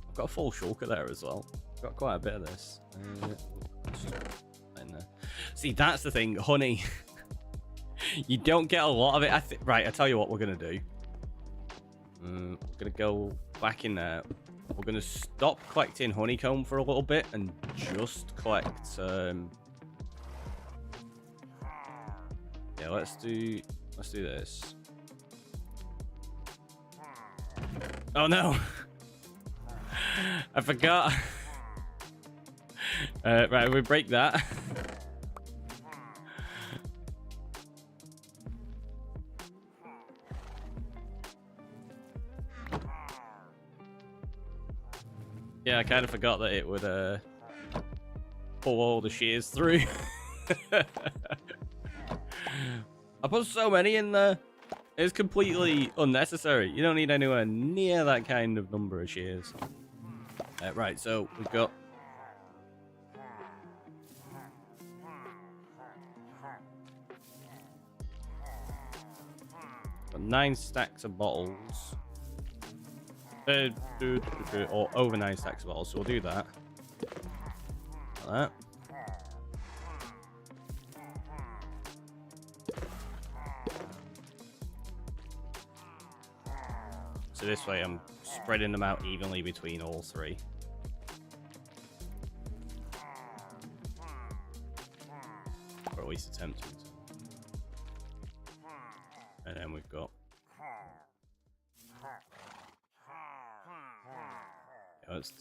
I've got a full shulker there as well. I've got quite a bit of this. In there. See, that's the thing, honey. You don't get a lot of it. Right, I tell you what we're gonna do. We're gonna go back in there. We're gonna stop collecting honeycomb for a little bit and just collect. Yeah, let's do this. Oh no! I forgot. Right, we break that. Yeah, I kind of forgot that it would pull all the shears through. I put so many in there. It's completely unnecessary. You don't need anywhere near that kind of number of shears. Right, so we've got... got 9 stacks of bottles. Or over 9 stacks of bottles, so we'll do that. Like that. So this way I'm spreading them out evenly between all 3. Or at least attempting to. And then we've got... yeah, let's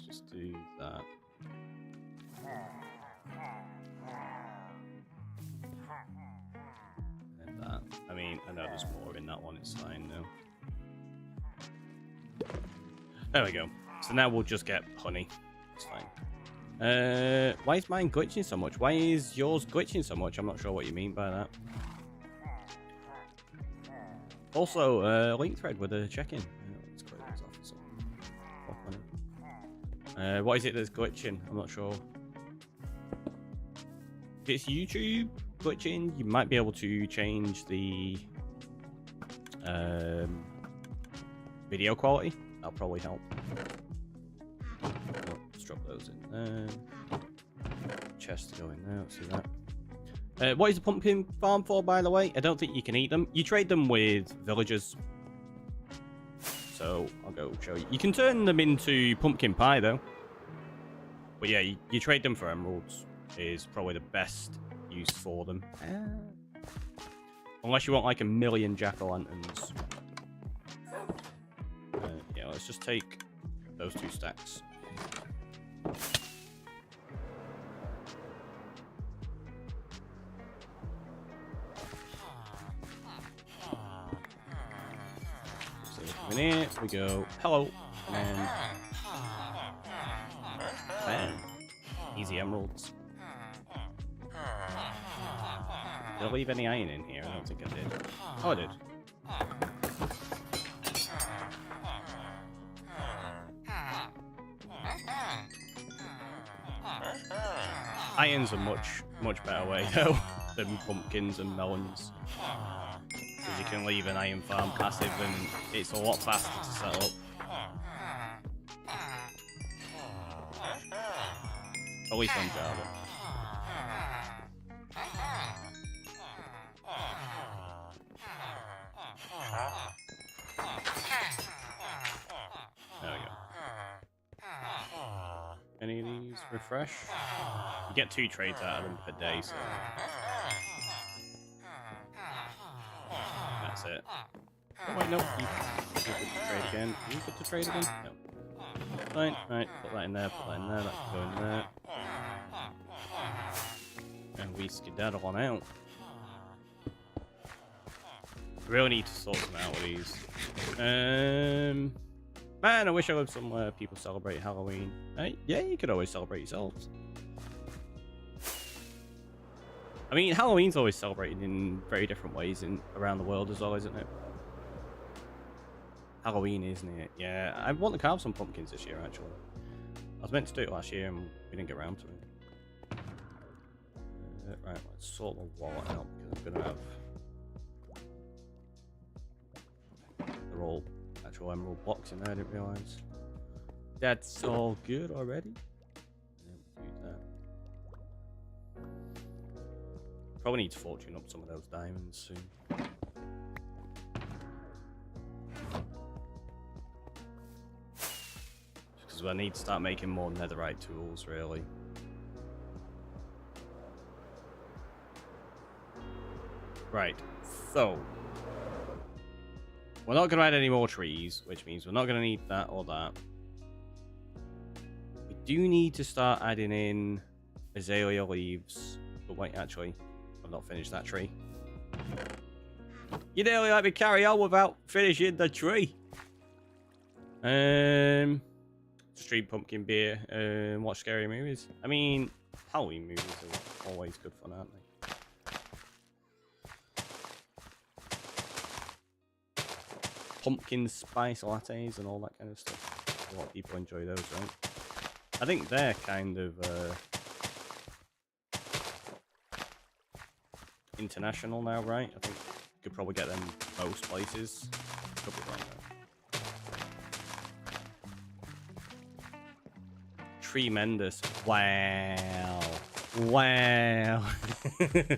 just do that. And that. I mean, I know there's more in that one, it's fine now. There we go. So now we'll just get honey. It's fine. Why is mine glitching so much? Why is yours glitching so much? I'm not sure what you mean by that. Also, link thread with a check-in. Let's close this off. What is it that's glitching? I'm not sure. If it's YouTube glitching, you might be able to change the video quality. That'll probably help. Let's drop those in there. Chest to go in there. Let's see that. What is the pumpkin farm for, by the way? I don't think you can eat them. You trade them with villagers. So I'll go show you. You can turn them into pumpkin pie, though. But yeah, you trade them for emeralds. Is probably the best use for them. Unless you want like 1,000,000 jack-o'-lanterns. Yeah, let's just take those 2 stacks. So in here we go. Hello. And bam. Easy emeralds. Did I leave any iron in here? I don't think I did. Oh, I did. Iron's a much better way, though, than pumpkins and melons. Because you can leave an iron farm passive and it's a lot faster to set up. At least on Java. There we go. Any of these refresh? You get 2 trades out of them per day, so that's it. Oh wait, no. You get to trade again. You get to trade again? No. Fine. Right, put that in there, put that in there, that can go in there. And we skedaddle on out. We really need to sort them out with these. Man, I wish I lived somewhere people celebrate Halloween. Yeah, you could always celebrate yourselves. I mean, Halloween's always celebrated in very different ways around the world as well, isn't it? Halloween, isn't it? Yeah, I want to carve some pumpkins this year, actually. I was meant to do it last year, and we didn't get around to it. Right, let's sort the wallet out, because I'm going to have... They're all actual emerald blocks in there, I didn't realise. That's all good already. Yeah, we'll do that. Probably need to fortune up some of those diamonds soon. Because I need to start making more netherite tools, really. Right, so we're not going to add any more trees, which means we're not going to need that or that. We do need to start adding in azalea leaves. But wait, actually, I've not finished that tree. You nearly let me carry on without finishing the tree. Street pumpkin beer and watch scary movies. I mean, Halloween movies are always good fun, aren't they? Pumpkin spice lattes and all that kind of stuff. A lot of people enjoy those, right? I think they're kind of international now, right? I think you could probably get them most places. Could be wrong though. Tremendous. Wow. Wow. Let's do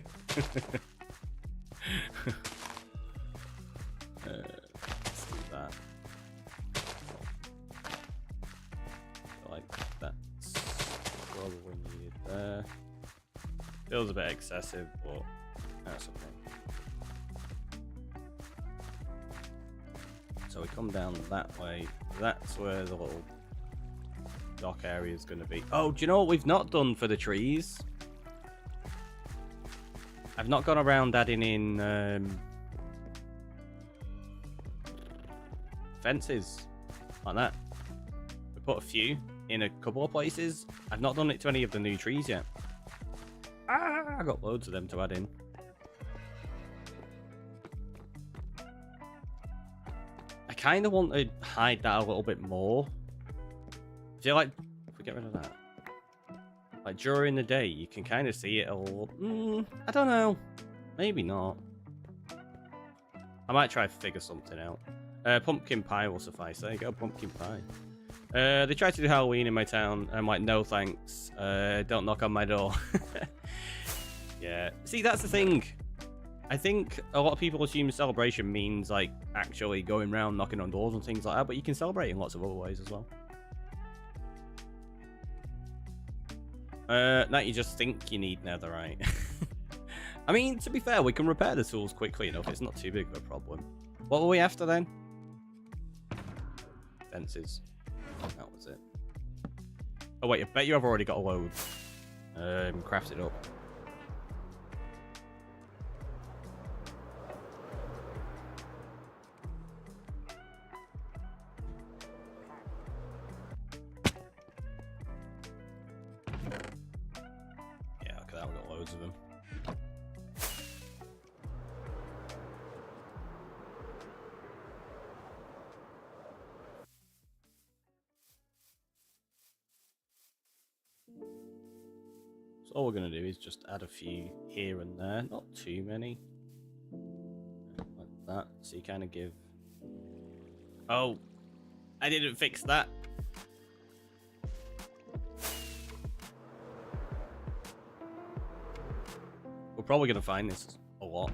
that. Like that's probably needed there. Feels a bit excessive, but that's okay. So we come down that way. That's where the little dock area is going to be. Oh, do you know what we've not done for the trees? I've not gone around adding in fences like that. We put a few in a couple of places. I've not done it to any of the new trees yet. I got loads of them to add in. I kind of want to hide that a little bit more. I feel like if we get rid of that, like during the day, you can kind of see it a little. I don't know. Maybe not. I might try to figure something out. Pumpkin pie will suffice. There you go, pumpkin pie. They tried to do Halloween in my town. I'm like, no thanks. Don't knock on my door. Yeah. See, that's the thing. I think a lot of people assume celebration means like actually going around knocking on doors and things like that, but you can celebrate in lots of other ways as well. That you just think you need netherite. I mean, to be fair, we can repair the tools quickly enough. It's not too big of a problem. What were we after then? Fences. That was it. Oh wait, I bet you have already got a load. Craft it up. Yeah, look at that, we've got loads of them. So all we're going to do is just add a few here and there, not too many. Like that, so you kind of give... Oh, I didn't fix that. We're probably going to find this a lot.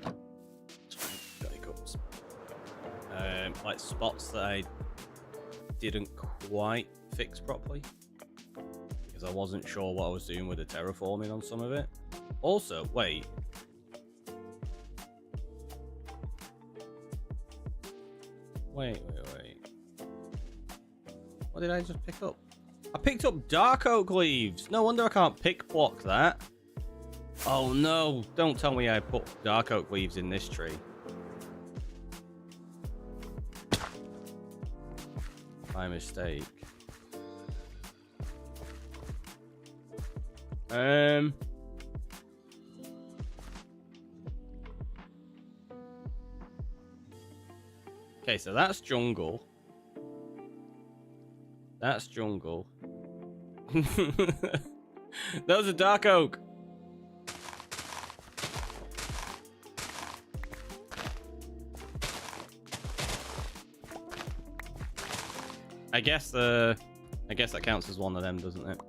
Got hiccups. Like spots that I didn't quite fix properly. I wasn't sure what I was doing with the terraforming on some of it. Also, wait. Wait. What did I just pick up? I picked up dark oak leaves. No wonder I can't pick block that. Oh no, don't tell me I put dark oak leaves in this tree. My mistake. Okay, so that's jungle. That's jungle. That was a dark oak. I guess that counts as one of them, doesn't it?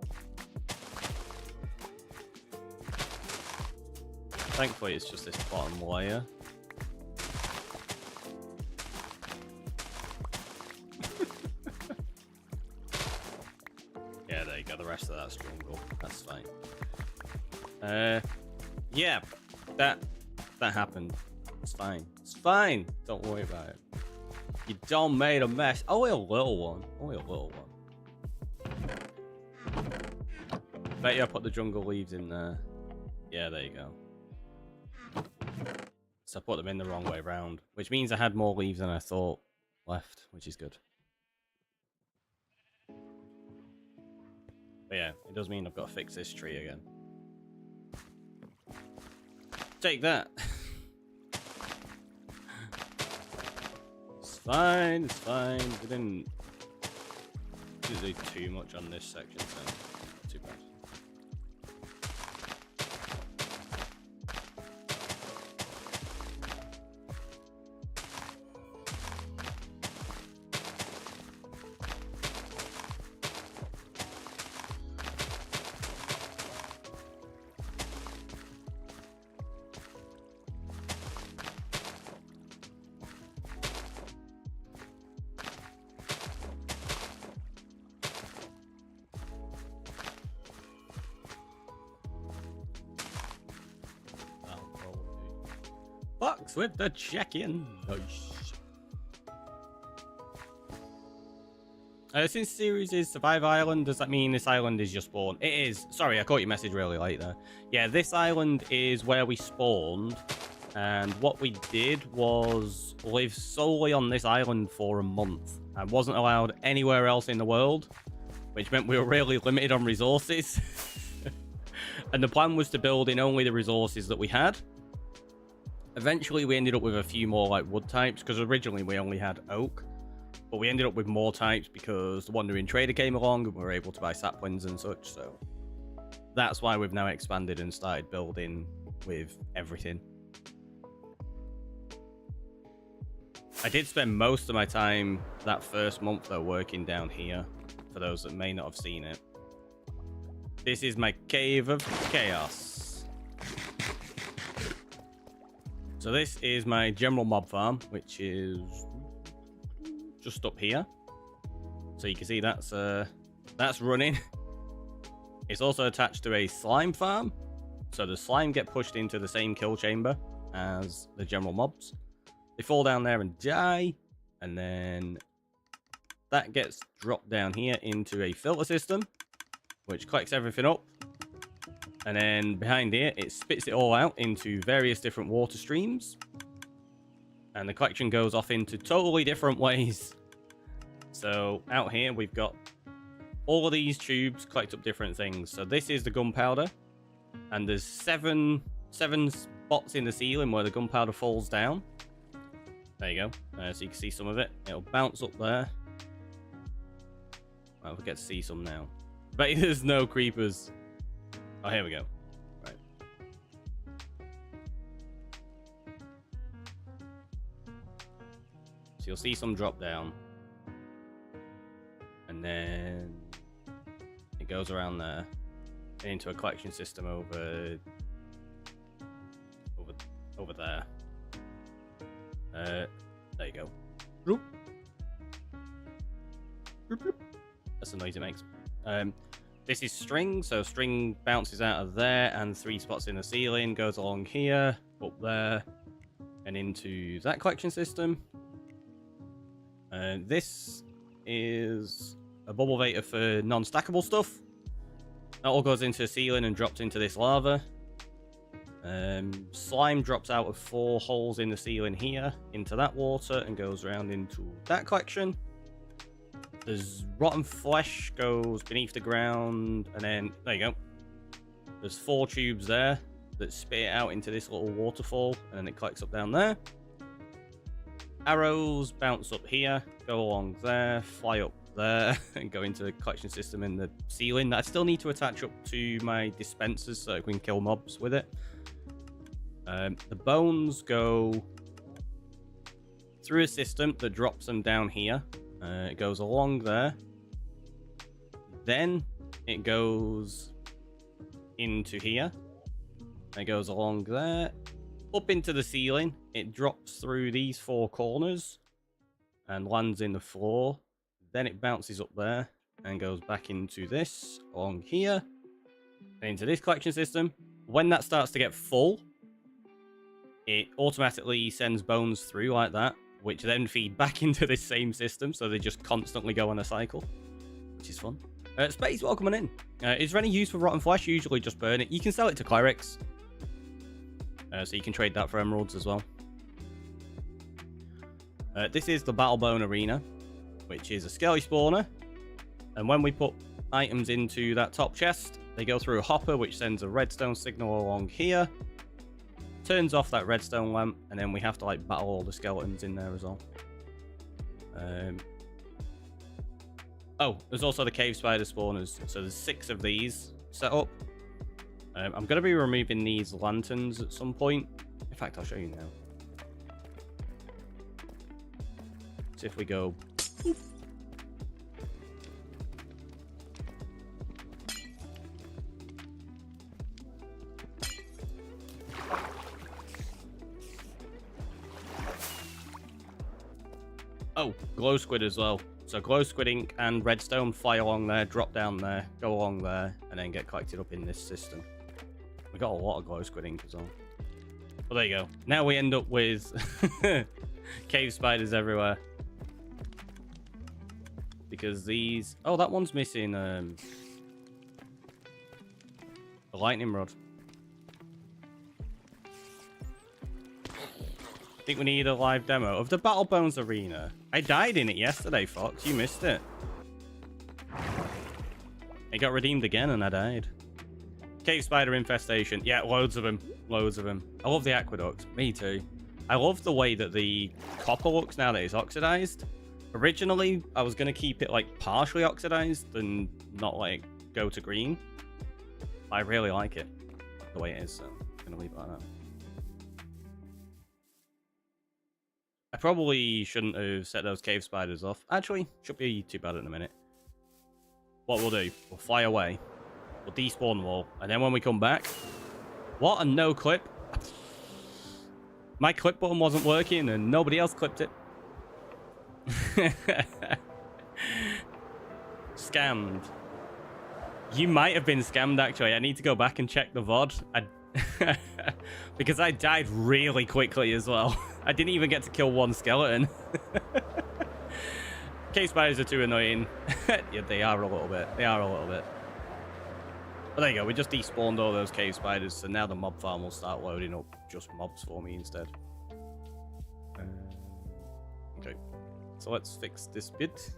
Thankfully, it's just this bottom layer. Yeah, there you go. The rest of that's jungle. That's fine. Yeah, that happened. It's fine. It's fine. Don't worry about it. You done made a mess. Only a little one. Only a little one. Bet you I put the jungle leaves in there. Yeah, there you go. So I put them in the wrong way round, which means I had more leaves than I thought left, which is good. But yeah, it does mean I've got to fix this tree again. Take that. It's fine, it's fine. We didn't do too much on this section, so too bad. Box with the check-in. Nice. Since series is Survive Island, does that mean this island is your spawn? It is. Sorry, I caught your message really late there. Yeah, this island is where we spawned. And what we did was live solely on this island for a month. I wasn't allowed anywhere else in the world, which meant we were really limited on resources. And the plan was to build in only the resources that we had. Eventually, we ended up with a few more like wood types, because originally we only had oak. But we ended up with more types because the Wandering Trader came along and we were able to buy saplings and such. So that's why we've now expanded and started building with everything. I did spend most of my time that first month though working down here, for those that may not have seen it. This is my Cave of Chaos. So this is my general mob farm, which is just up here. So you can see that's running. It's also attached to a slime farm. So the slime get pushed into the same kill chamber as the general mobs. They fall down there and die. And then that gets dropped down here into a filter system, which collects everything up. And then behind here, it spits it all out into various different water streams. And the collection goes off into totally different ways. So out here, we've got all of these tubes collect up different things. So this is the gunpowder. And there's seven spots in the ceiling where the gunpowder falls down. There you go. So you can see some of it. It'll bounce up there. Well, we get to see some now. But there's no creepers. Oh, here we go. Right. So you'll see some drop down. And then it goes around there and into a collection system over there. There you go. That's the noise it makes. This is string, so string bounces out of there and 3 spots in the ceiling, goes along here, up there, and into that collection system. This is a bubble vator for non-stackable stuff. That all goes into the ceiling and drops into this lava. Slime drops out of 4 holes in the ceiling here into that water and goes around into that collection. There's rotten flesh goes beneath the ground, and then there you go. There's 4 tubes there that spit it out into this little waterfall, and then it collects up down there. Arrows bounce up here, go along there, fly up there, and go into the collection system in the ceiling that I still need to attach up to my dispensers so I can kill mobs with it. The bones go through a system that drops them down here. It goes along there. Then it goes into here. It goes along there. Up into the ceiling. It drops through these 4 corners and lands in the floor. Then it bounces up there and goes back into this, along here, and into this collection system. When that starts to get full, it automatically sends bones through like that, which then feed back into this same system, so they just constantly go on a cycle, which is fun. Space, welcome in. Is there any use for rotten flesh? Usually just burn it. You can sell it to clerics, so you can trade that for emeralds as well. This is the Battlebone Arena, which is a skelly spawner, and when we put items into that top chest. They go through a hopper, which sends a redstone signal along here. Turns off that redstone lamp, and then we have to like battle all the skeletons in there as well. Oh, there's also the cave spider spawners. So there's 6 of these set up. I'm going to be removing these lanterns at some point. In fact, I'll show you now. So if we go... Oh, glow squid as well. So glow squid ink and redstone fly along there, drop down there, go along there, and then get collected up in this system. We got a lot of glow squid ink as well. Well, there you go. Now we end up with cave spiders everywhere. Because these... Oh, that one's missing a lightning rod. I think we need a live demo of the Battle Bones Arena. I died in it yesterday, Fox. You missed it. It got redeemed again and I died. Cave spider infestation. Yeah, loads of them. Loads of them. I love the aqueduct. Me too. I love the way that the copper looks now that it's oxidized. Originally, I was going to keep it like partially oxidized and not like go to green. I really like it the way it is, so I'm going to leave it like that. I probably shouldn't have set those cave spiders off. Actually, should be too bad in a minute. What we'll do, we'll fly away. We'll despawn them all. And then when we come back... What a no clip. My clip button wasn't working and nobody else clipped it. Scammed. You might have been scammed, actually. I need to go back and check the VOD. Because I died really quickly as well. I didn't even get to kill one skeleton. Cave spiders are too annoying. Yeah, they are a little bit. They are a little bit. But there you go. We just despawned all those cave spiders, so now the mob farm will start loading up just mobs for me instead. Okay. So let's fix this bit.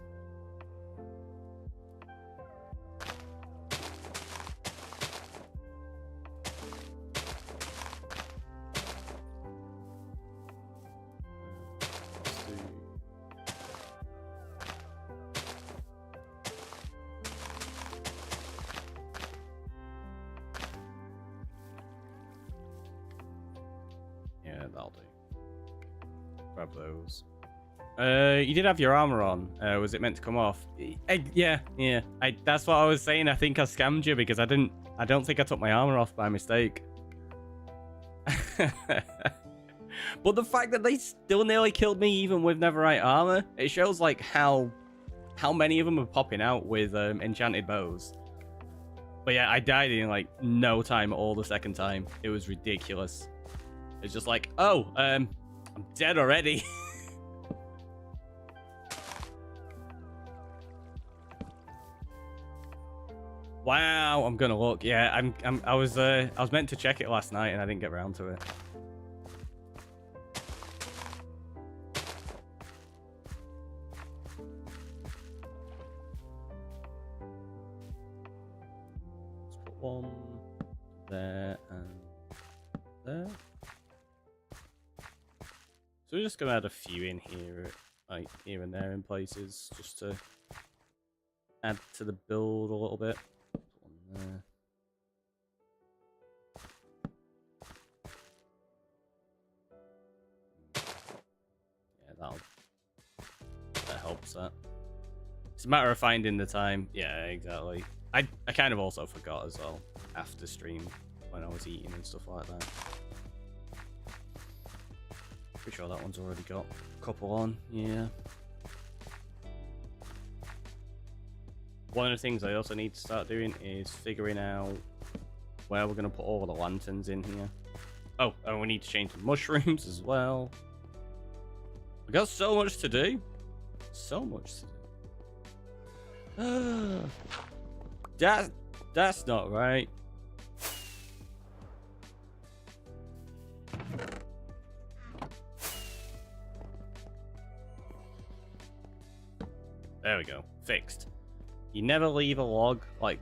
That'll do. Grab those. You did have your armor on. Was it meant to come off? Yeah. That's what I was saying. I think I scammed you because I don't think I took my armor off by mistake. But the fact that they still nearly killed me even with Netherite armor, it shows like how many of them are popping out with enchanted bows. But yeah, I died in like no time at all the second time. It was ridiculous. It's just like, oh, I'm dead already. Wow, I'm gonna look. Yeah, I was meant to check it last night and I didn't get around to it. Let's put one there and there. So we're just gonna add a few in here, like here and there in places, just to add to the build a little bit. Put one there. Yeah, that helps that. It's a matter of finding the time. Yeah, exactly. I kind of also forgot as well after stream when I was eating and stuff like that. Pretty sure that one's already got a couple on, yeah. One of the things I also need to start doing is figuring out where we're going to put all the lanterns in here. Oh, and we need to change the mushrooms as well. We got so much to do. So much to do. That's not right. There we go. Fixed. You never leave a log like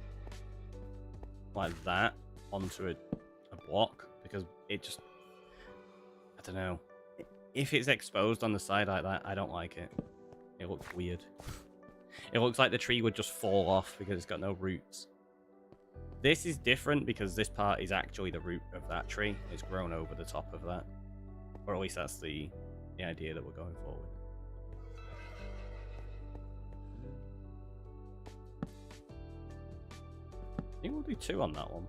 that onto a block, because it just, I don't know. If it's exposed on the side like that, I don't like it. It looks weird. It looks like the tree would just fall off because it's got no roots. This is different because this part is actually the root of that tree. It's grown over the top of that. Or at least that's the idea that we're going for with. I think we'll do 2 on that one.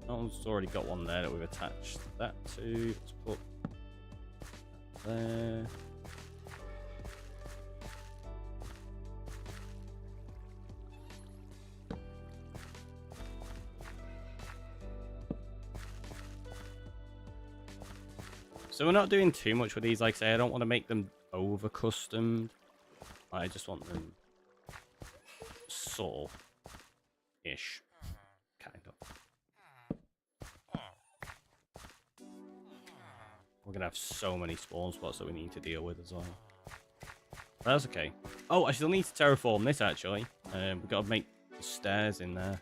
That one's already got one there that we've attached that to. Let's put that there. So we're not doing too much with these. Like I say, I don't want to make them over customed. I just want them sort ish, kind of. We're gonna have so many spawn spots that we need to deal with as well. But that's okay. Oh, I still need to terraform this actually. We've got to make the stairs in there.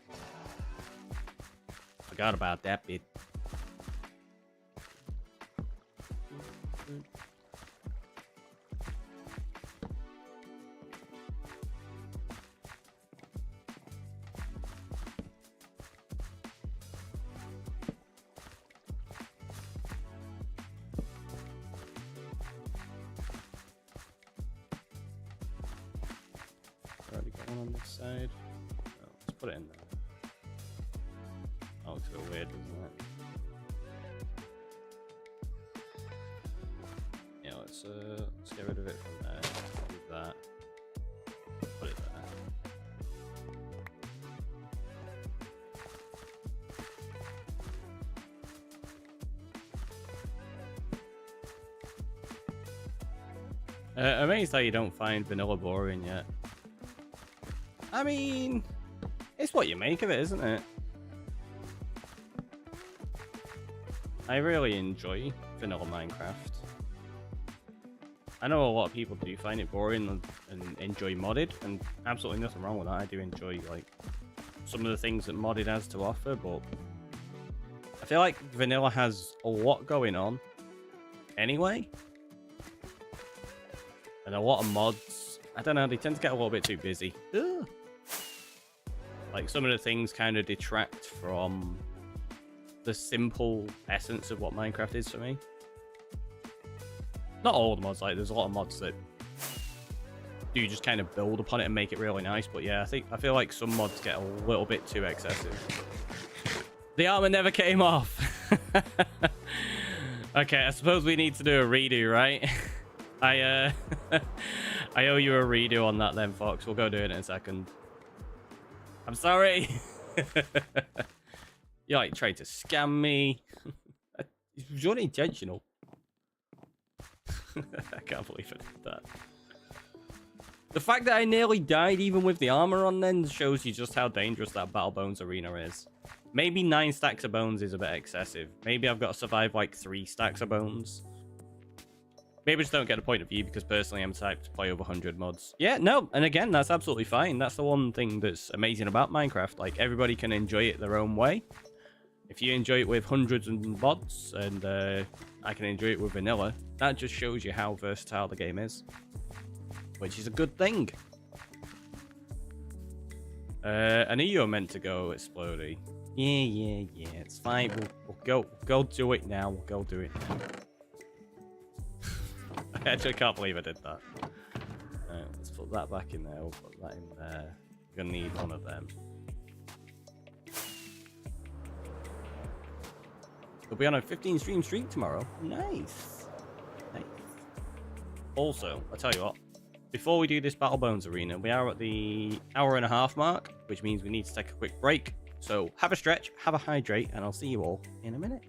Forgot about that bit. Already got one on this side. Oh, let's put it in there. Oh, looks a bit weird, doesn't it? Yeah, let's get rid of it from there. Do that. Put it there. Amazed how you don't find vanilla boring yet. I mean, it's what you make of it, isn't it? I really enjoy vanilla Minecraft. I know a lot of people do find it boring and enjoy modded, and absolutely nothing wrong with that. I do enjoy like some of the things that modded has to offer, but I feel like vanilla has a lot going on anyway. And a lot of mods, I don't know, they tend to get a little bit too busy. Ugh. Like, some of the things kind of detract from the simple essence of what Minecraft is for me. Not all the mods, like, there's a lot of mods that do just kind of build upon it and make it really nice. But yeah, I feel like some mods get a little bit too excessive. The armor never came off. Okay, I suppose we need to do a redo, right? I owe you a redo on that then, Fox. We'll go do it in a second. I'm sorry. You like tried to scam me. It was unintentional. I can't believe I did that. The fact that I nearly died even with the armor on then shows you just how dangerous that Battle Bones arena is. Maybe 9 stacks of bones is a bit excessive. Maybe I've got to survive like 3 stacks of bones. Maybe I just don't get a point of view because personally I'm typed to play over 100 mods. Yeah, no, and again, that's absolutely fine. That's the one thing that's amazing about Minecraft. Like, everybody can enjoy it their own way. If you enjoy it with hundreds of mods, and I can enjoy it with vanilla, that just shows you how versatile the game is. Which is a good thing. I knew you were meant to go, Explodey. Yeah, it's fine. We'll go do it now. We'll go do it now. I actually can't believe I did that. Let's put that back in there. We'll put that in there. We're gonna need one of them. We'll be on a 15 stream streak tomorrow. Nice. Nice. Also, I'll tell you what. Before we do this Battle Bones arena, we are at the hour-and-a-half mark, which means we need to take a quick break. So have a stretch, have a hydrate, and I'll see you all in a minute.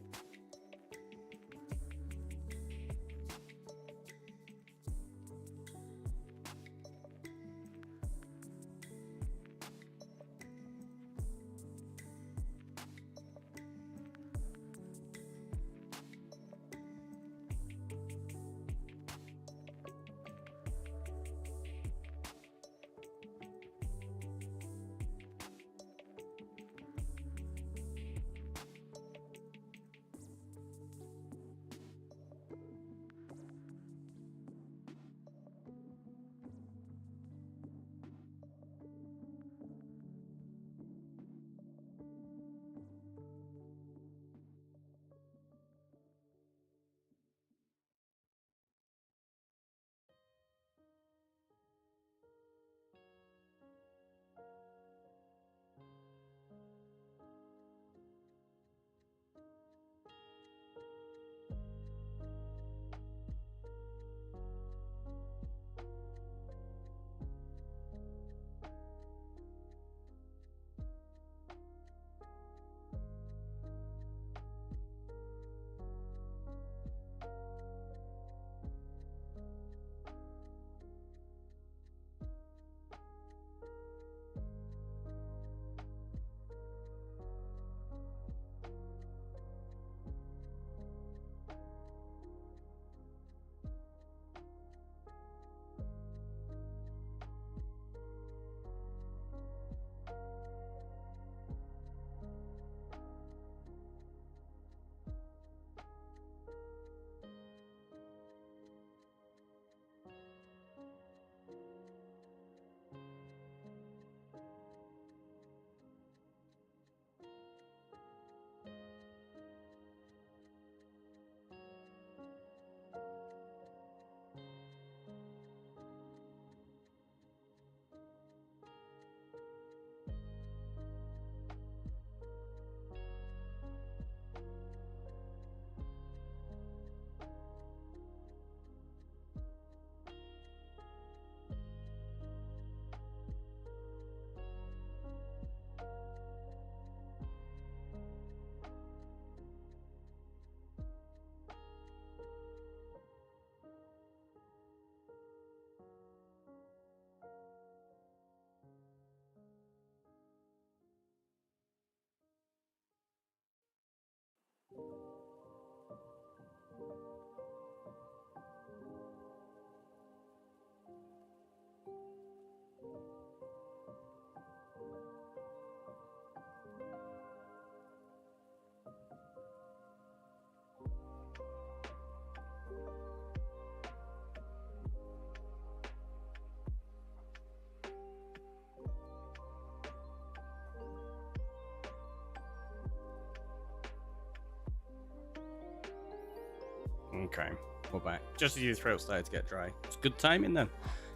Okay, we're back. Just as your throat started to get dry. It's good timing then.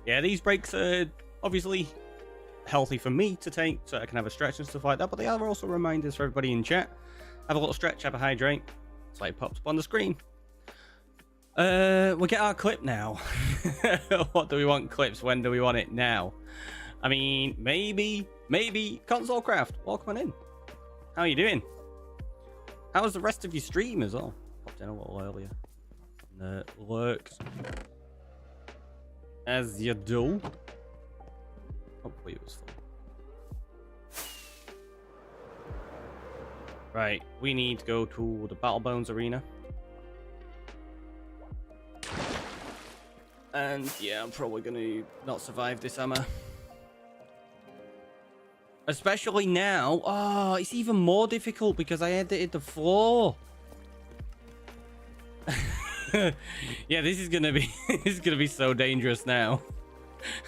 Yeah, these breaks are obviously healthy for me to take so I can have a stretch and stuff like that, but they are also reminders for everybody in chat. Have a little stretch, have a hydrate. It's like it pops up on the screen. We'll get our clip now. What do we want clips? When do we want it? Now. I mean, maybe Console Craft. Welcome on in. How are you doing? How was the rest of your stream as well? Popped in a little earlier. And, lurked. As you do. Hopefully it was fun. Right, we need to go to the Battle Bones Arena. And yeah, I'm probably gonna not survive this hammer. Especially now. Oh, it's even more difficult because I edited the floor. Yeah, this is gonna be this is gonna be so dangerous now.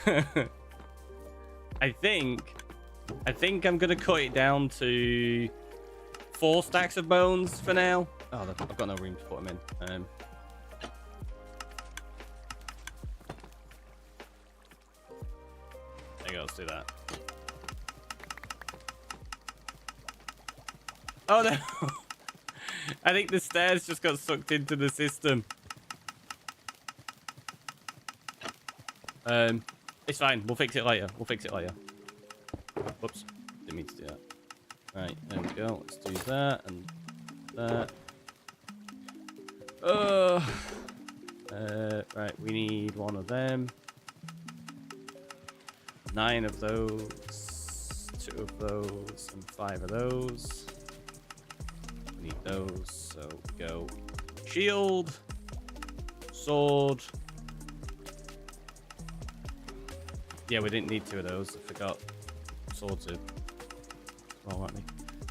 I think I'm gonna cut it down to 4 stacks of bones for now. Oh, I've got no room to put them in. There you go, let's do that. Oh no! I think the stairs just got sucked into the system. It's fine. We'll fix it later. Whoops. Didn't mean to do that. Right, there we go. Let's do that and that. Right, we need 1 of them. 9 of those. 2 of those. And 5 of those. We need those. So we go shield. Sword. Yeah, we didn't need 2 of those. I forgot. Swords are... Won't let me.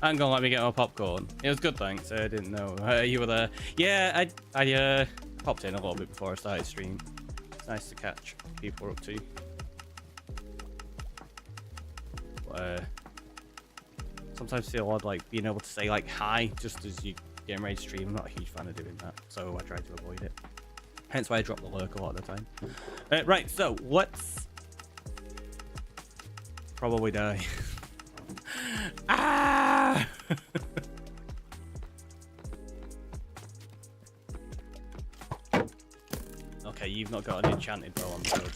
And gonna let me get my popcorn. It was good, thanks. I didn't know you were there. Yeah, I popped in a little bit before I started stream. It's nice to catch what people are up to. Sometimes feel odd like being able to say like hi just as you getting ready to stream. I'm not a huge fan of doing that, so I try to avoid it. Hence why I drop the lurk a lot of the time. Right, so let's probably die. Ah! Okay, you've not got an enchanted bow on the good.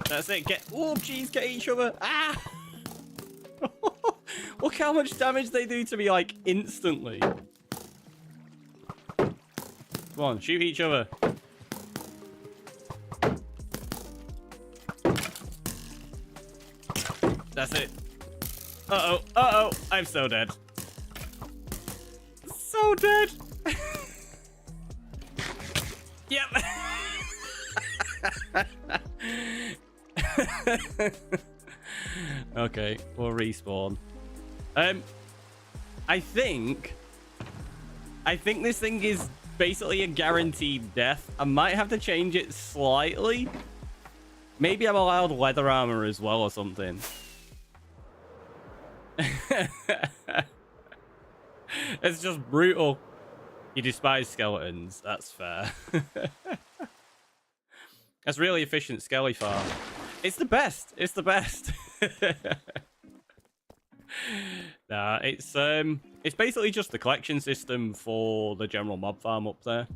That's it, oh jeez, get each other. Ah! Look how much damage they do to me, like, instantly. Come on, shoot each other. That's it. Uh-oh, I'm so dead. So dead. Yep. Okay, we'll respawn. I think this thing is basically a guaranteed death. I might have to change it slightly. Maybe I'm allowed leather armor as well or something. It's just brutal. You despise skeletons. That's fair. That's really efficient skelly farm. It's the best. It's the best. Nah, it's basically just the collection system for the general mob farm up there.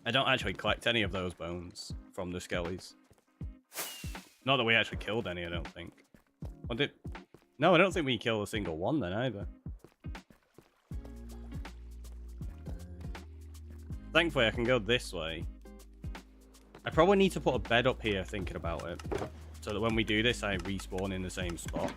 I don't actually collect any of those bones from the skellies. Not that we actually killed any, I don't think. Or did... No, I don't think we killed a single one then either. Thankfully, I can go this way. I probably need to put a bed up here thinking about it. So that when we do this, I respawn in the same spot.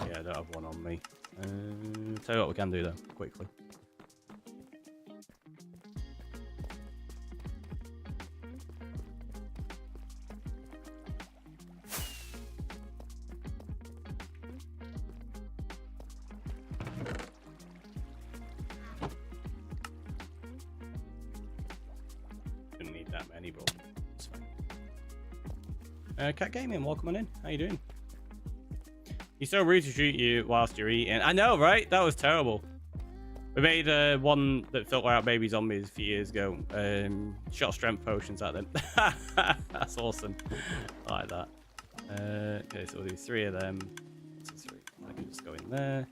Yeah, I don't have one on me. Tell you what we can do though, quickly. Cat Gaming, welcome on in. How you doing? He's so rude to shoot you whilst you're eating. I know, right? That was terrible. We made one that filtered out baby zombies a few years ago. Shot strength potions at them. That's awesome. I like that. Okay, so we'll do 3 of them. 3. I can just go in there.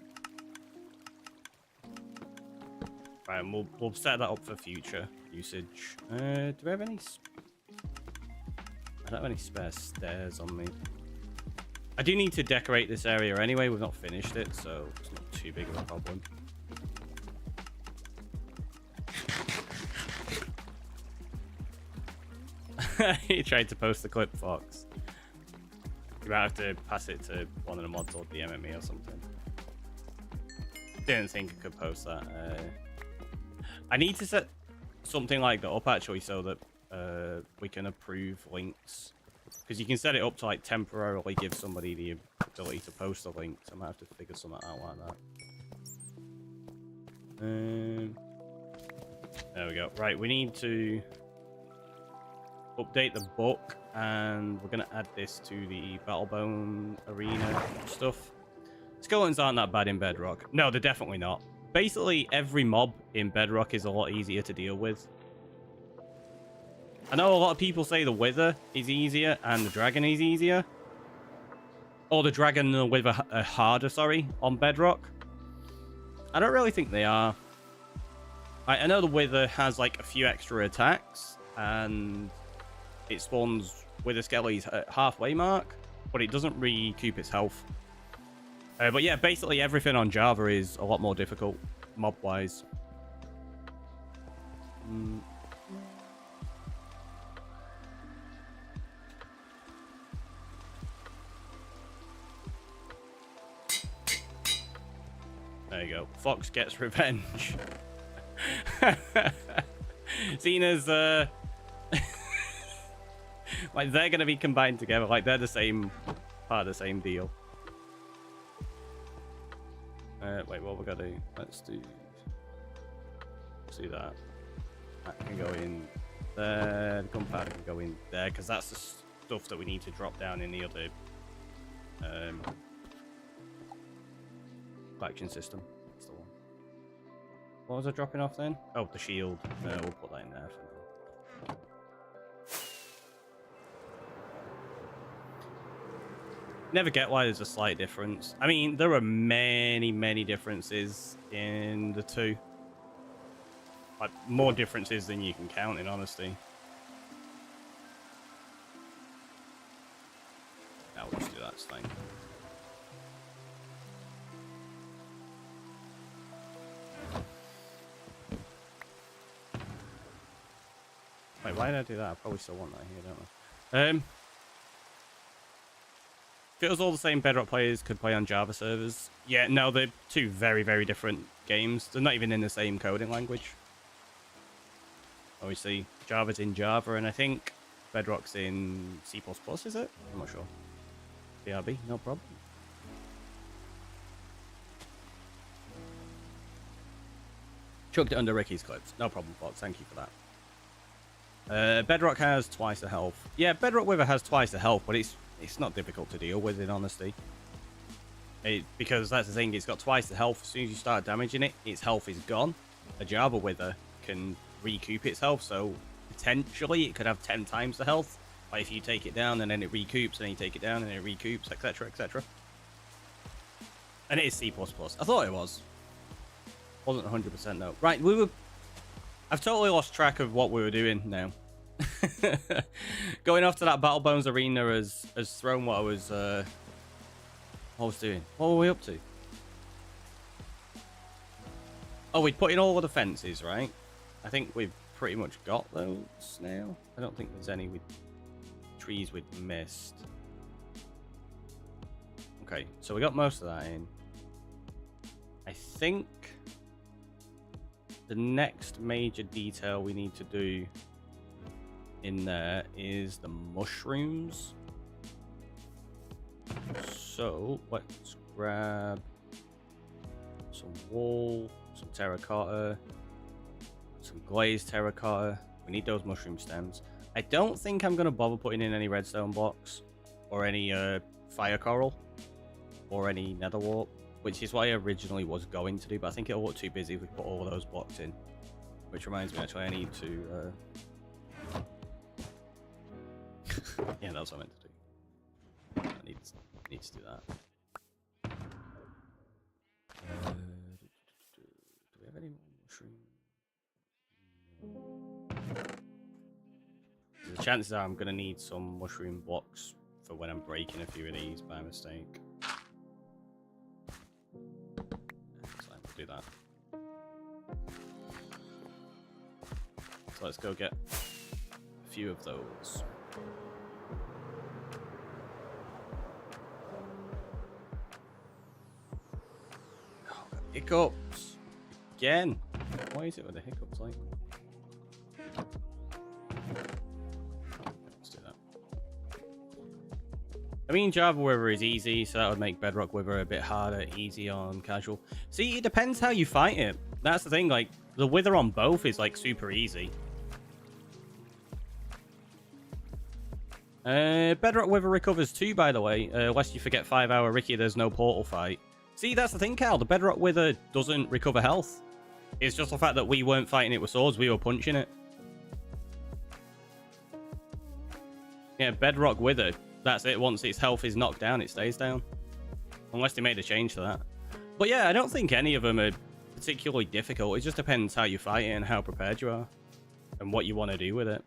Right, and we'll set that up for future usage. Do we have any? I don't have any spare stairs on me. I do need to decorate this area anyway. We've not finished it, so it's not too big of a problem. He tried to post the clip, Fox. You might have to pass it to one of the mods or DM me or something. Didn't think I could post that. I need to set something like that up actually so that we can approve links. Because you can set it up to like temporarily give somebody the ability to post a link. So I might have to figure something out like that. There we go. Right, we need to update the book, and we're going to add this to the Battlebone arena stuff. Skeletons aren't that bad in Bedrock. No, they're definitely not. Basically, every mob in Bedrock is a lot easier to deal with. I know a lot of people say the Wither is easier and the Dragon is easier. Or the Dragon and the Wither are harder, sorry, on Bedrock. I don't really think they are. I know the Wither has like a few extra attacks, and it spawns Wither Skellies at halfway mark, but it doesn't recoup its health. But yeah, basically everything on Java is a lot more difficult, mob-wise. There you go. Fox gets revenge. Xena's, like, they're going to be combined together. Like, they're the same, part of the same deal. Wait, what we got to do? Let's do that. That can go in there. The gunpowder can go in there, because that's the stuff that we need to drop down in the other collection system. That's the one. What was I dropping off then? Oh, the shield. We'll put that in there for now. Never get why there's a slight difference. I mean, there are many differences in the two. Like, more differences than you can count, in honesty. Now we'll just do that thing. Wait, why did I do that? I probably still want that here, don't I? If it was all the same, Bedrock players could play on Java servers. Yeah, no, they're two very different games. They're not even in the same coding language. Obviously, Java's in Java, and I think Bedrock's in C++, is it? I'm not sure. BRB, no problem. Chucked it under Ricky's clips. No problem, Fox. Thank you for that. Bedrock has twice the health. Yeah, Bedrock Wither has twice the health, but it's not difficult to deal with, in honesty. Because that's the thing, it's got twice the health. As soon as you start damaging it, its health is gone. A Java Wither can recoup its health, so potentially it could have 10 times the health. Like if you take it down and then it recoups, and then you take it down and it recoups, etc, etc. And it is C++. I thought it was. Wasn't 100% no. Right, I've totally lost track of what we were doing now. Going off to that Battlebones arena has thrown what I was doing. What were we up to? Oh, we'd put in all of the fences, right? I think we've pretty much got those now. I don't think there's any with trees we'd missed. Okay, so we got most of that in. I think the next major detail we need to do in there is the mushrooms. So let's grab some wool, some terracotta, some glazed terracotta. We need those mushroom stems. I don't think I'm going to bother putting in any redstone blocks. or any fire coral, or any nether wart, which is what I originally was going to do, but I think it'll look too busy if we put all of those blocks in. Which reminds me, actually, I need to... yeah, that's what I meant to do. I need to do that. Do we have any more mushrooms? The chances are I'm going to need some mushroom blocks for when I'm breaking a few of these by mistake. So I'll do that. So let's go get a few of those. Oh, hiccups! Again! Why is it with the hiccups like? Let's do that. I mean, Java Wither is easy, so that would make Bedrock Wither a bit harder, easy on casual. See, it depends how you fight it. That's the thing, like, the Wither on both is, like, super easy. Bedrock Wither recovers too, by the way, lest you forget 5-hour Ricky, there's no portal fight. See, that's the thing, Cal, the Bedrock Wither doesn't recover health. It's just the fact that we weren't fighting it with swords, we were punching it. Yeah, Bedrock Wither, that's it. Once its health is knocked down, it stays down. Unless they made a change to that. But yeah, I don't think any of them are particularly difficult. It just depends how you fight it and how prepared you are. And what you want to do with it.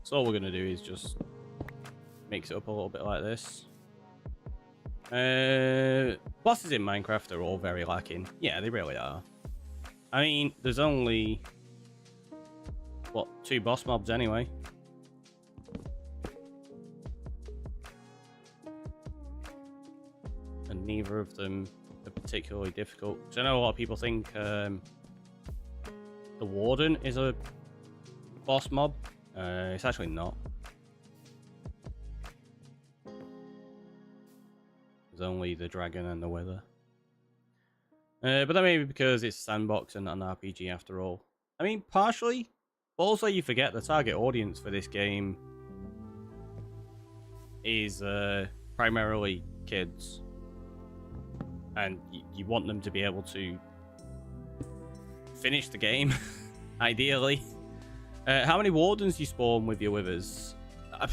So all we're going to do is just mix it up a little bit like this. Bosses in Minecraft are all very lacking. Yeah, they really are. I mean, there's only, what, 2 boss mobs anyway. And neither of them are particularly difficult. So I know a lot of people think the Warden is a boss mob. It's actually not. There's only the dragon and the Wither. But that may be because it's a sandbox and not an RPG after all. I mean, partially. But also you forget the target audience for this game is primarily kids. And you want them to be able to finish the game, ideally. How many Wardens you spawn with your Withers? I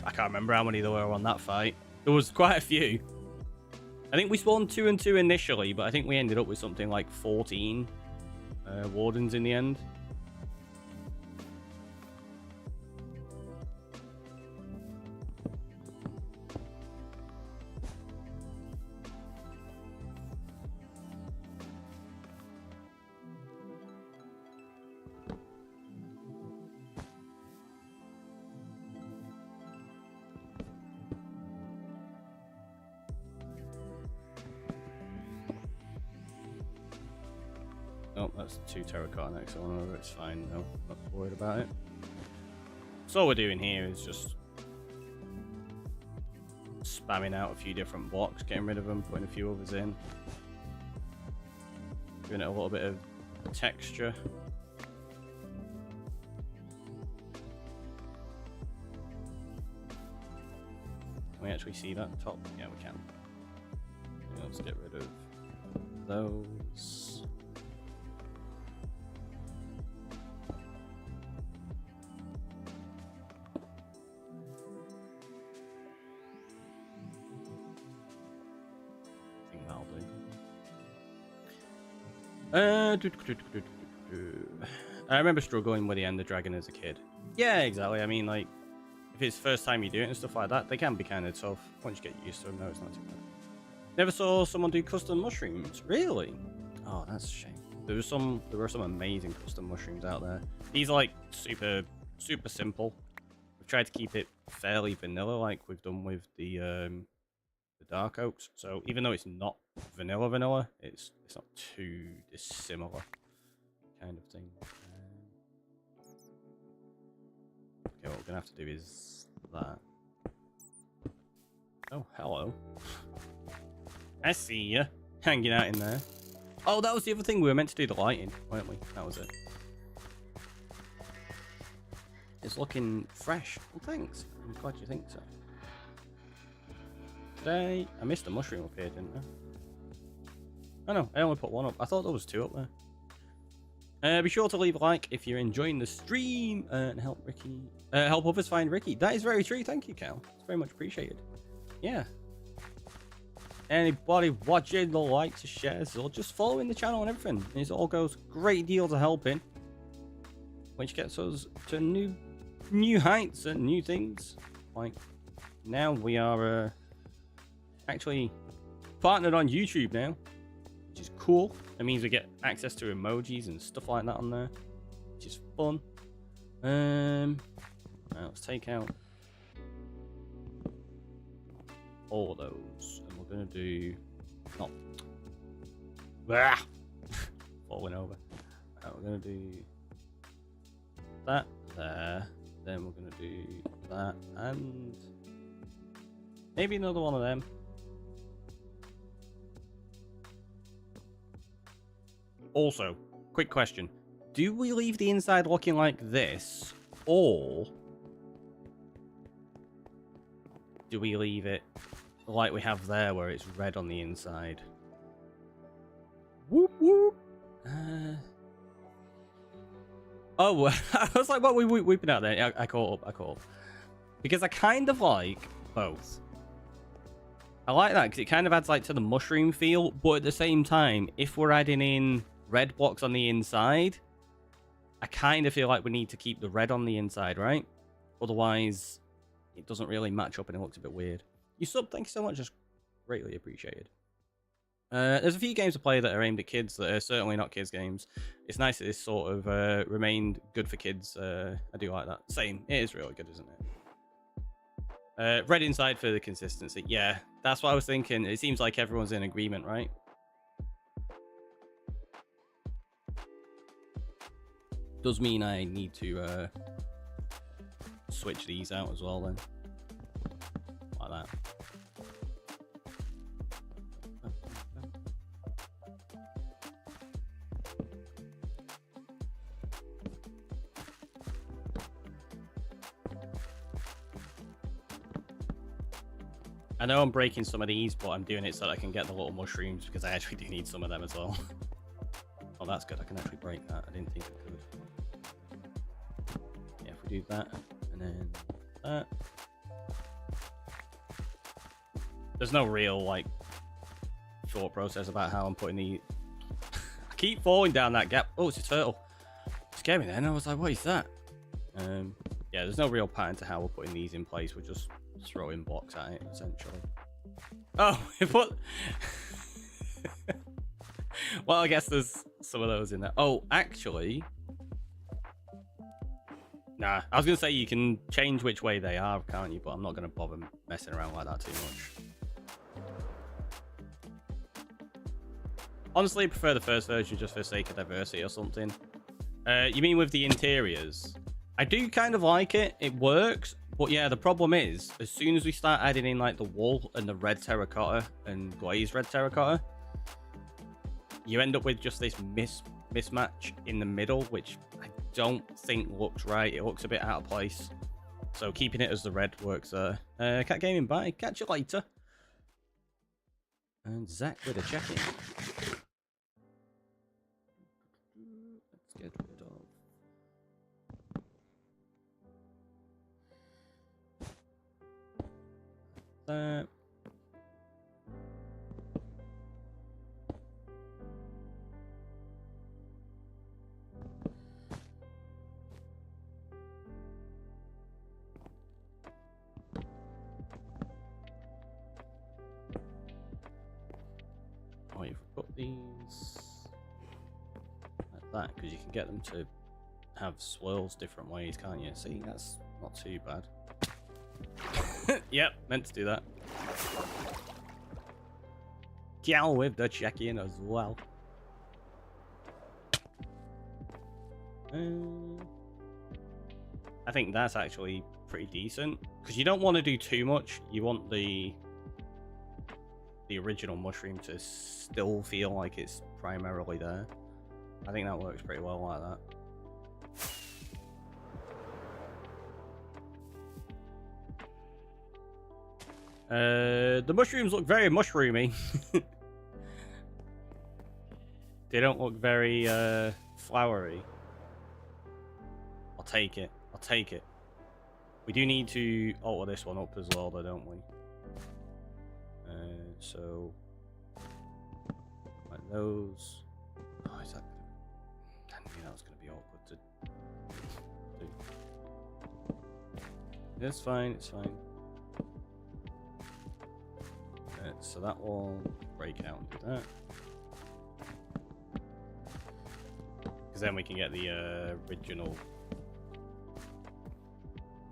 can't remember how many there were on that fight. There was quite a few. I think we spawned 2 and 2 initially, but I think we ended up with something like 14 Wardens in the end. Oh, that's 2 terracotta next to one another. It's fine. No, not worried about it. So all we're doing here is just spamming out a few different blocks, getting rid of them, putting a few others in. Giving it a little bit of texture. Can we actually see that top? Yeah, we can. Let's get rid of those. I remember struggling with the Ender Dragon as a kid. Yeah, exactly. I mean, like, if it's the first time you do it and stuff like that, they can be kind of tough. Once you get used to them, no, it's not too bad. Never saw someone do custom mushrooms. Really? Oh, that's a shame. There were some amazing custom mushrooms out there. These are like super simple. We've tried to keep it fairly vanilla, like we've done with the Dark Oaks. So even though it's not vanilla, it's not too dissimilar kind of thing. Okay, what we're gonna have to do is that. Oh, hello. I see ya. Hanging out in there. Oh, that was the other thing. We were meant to do the lighting, weren't we? That was it. It's looking fresh. Well, thanks. I'm glad you think so. Today, I missed a mushroom up here, didn't I? Oh no, I only put one up. I thought there was two up there. Be sure to leave a like if you're enjoying the stream and help Ricky, help others find Ricky. That is very true. Thank you, Cal. It's very much appreciated. Yeah. Anybody watching, the likes, the shares, or just following the channel and everything. It all goes great deal to helping, which gets us to new heights and new things. Like now we are actually partnered on YouTube now, which is cool. It means we get access to emojis and stuff like that on there, which is fun. Let's take out all of those, and we're gonna do not falling over. We're gonna do that there. Then we're gonna do that, and maybe another one of them. Also, quick question. Do we leave the inside looking like this, or do we leave it like we have there, where it's red on the inside? Whoop, whoop. Oh, I was like, what were we whipping out there? I caught up. Because I kind of like both. I like that, because it kind of adds like to the mushroom feel, but at the same time, if we're adding in red blocks on the inside, I kind of feel like we need to keep the red on the inside, right? Otherwise, it doesn't really match up and it looks a bit weird. You sub, thank you so much, just greatly appreciated. There's a few games to play that are aimed at kids that are certainly not kids games. It's nice that this sort of remained good for kids. I do like that. Same, it is really good, isn't it? Red inside for the consistency. Yeah, that's what I was thinking. It seems like everyone's in agreement, right? Does mean I need to switch these out as well then. Like that. I know I'm breaking some of these, but I'm doing it so that I can get the little mushrooms, because I actually do need some of them as well. Oh, that's good. I can actually break that. I didn't think I could. Yeah, if we do that, and then that. There's no real, like, thought process about how I'm putting the... I keep falling down that gap. Oh, it's a turtle. It scared me then. I was like, what is that? Yeah, there's no real pattern to how we're putting these in place. We're just throwing blocks at it, essentially. Oh, we put... Well, I guess there's some of those in there. Oh, actually... Nah, I was going to say you can change which way they are, can't you? But I'm not going to bother messing around like that too much. Honestly, I prefer the first version just for the sake of diversity or something. You mean with the interiors? I do kind of like it. It works. But yeah, the problem is, as soon as we start adding in like the wool and the red terracotta and glazed red terracotta, you end up with just this mismatch in the middle, which I don't think looks right. It looks a bit out of place. So keeping it as the red works there. Cat Gaming, bye. Catch you later. And Zach with a check-in. Let's get rid of... that. Oh, you've got these like that, because you can get them to have swirls different ways, can't you? See, that's not too bad. Yep, meant to do that. Gal with the check-in as well. I think that's actually pretty decent because you don't want to do too much. You want the original mushroom to still feel like it's primarily there. I think that works pretty well like that. The mushrooms look very mushroomy. They don't look very flowery. I'll take it. I'll take it. We do need to alter this one up as well, though, don't we? So, like those. Oh, is that gonna... I knew that was going to be awkward to do. It's fine, it's fine. So that will break out and do that. Because then we can get the original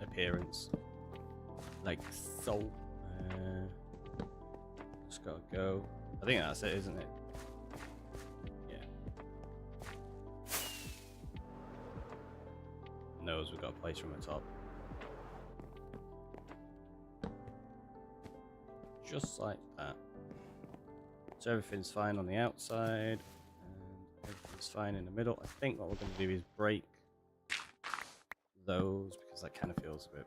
appearance. Like so. Just gotta go. I think that's it, isn't it? Yeah. Nose we've got a place from the top. Just like that. So everything's fine on the outside. And everything's fine in the middle. I think what we're going to do is break those because that kind of feels a bit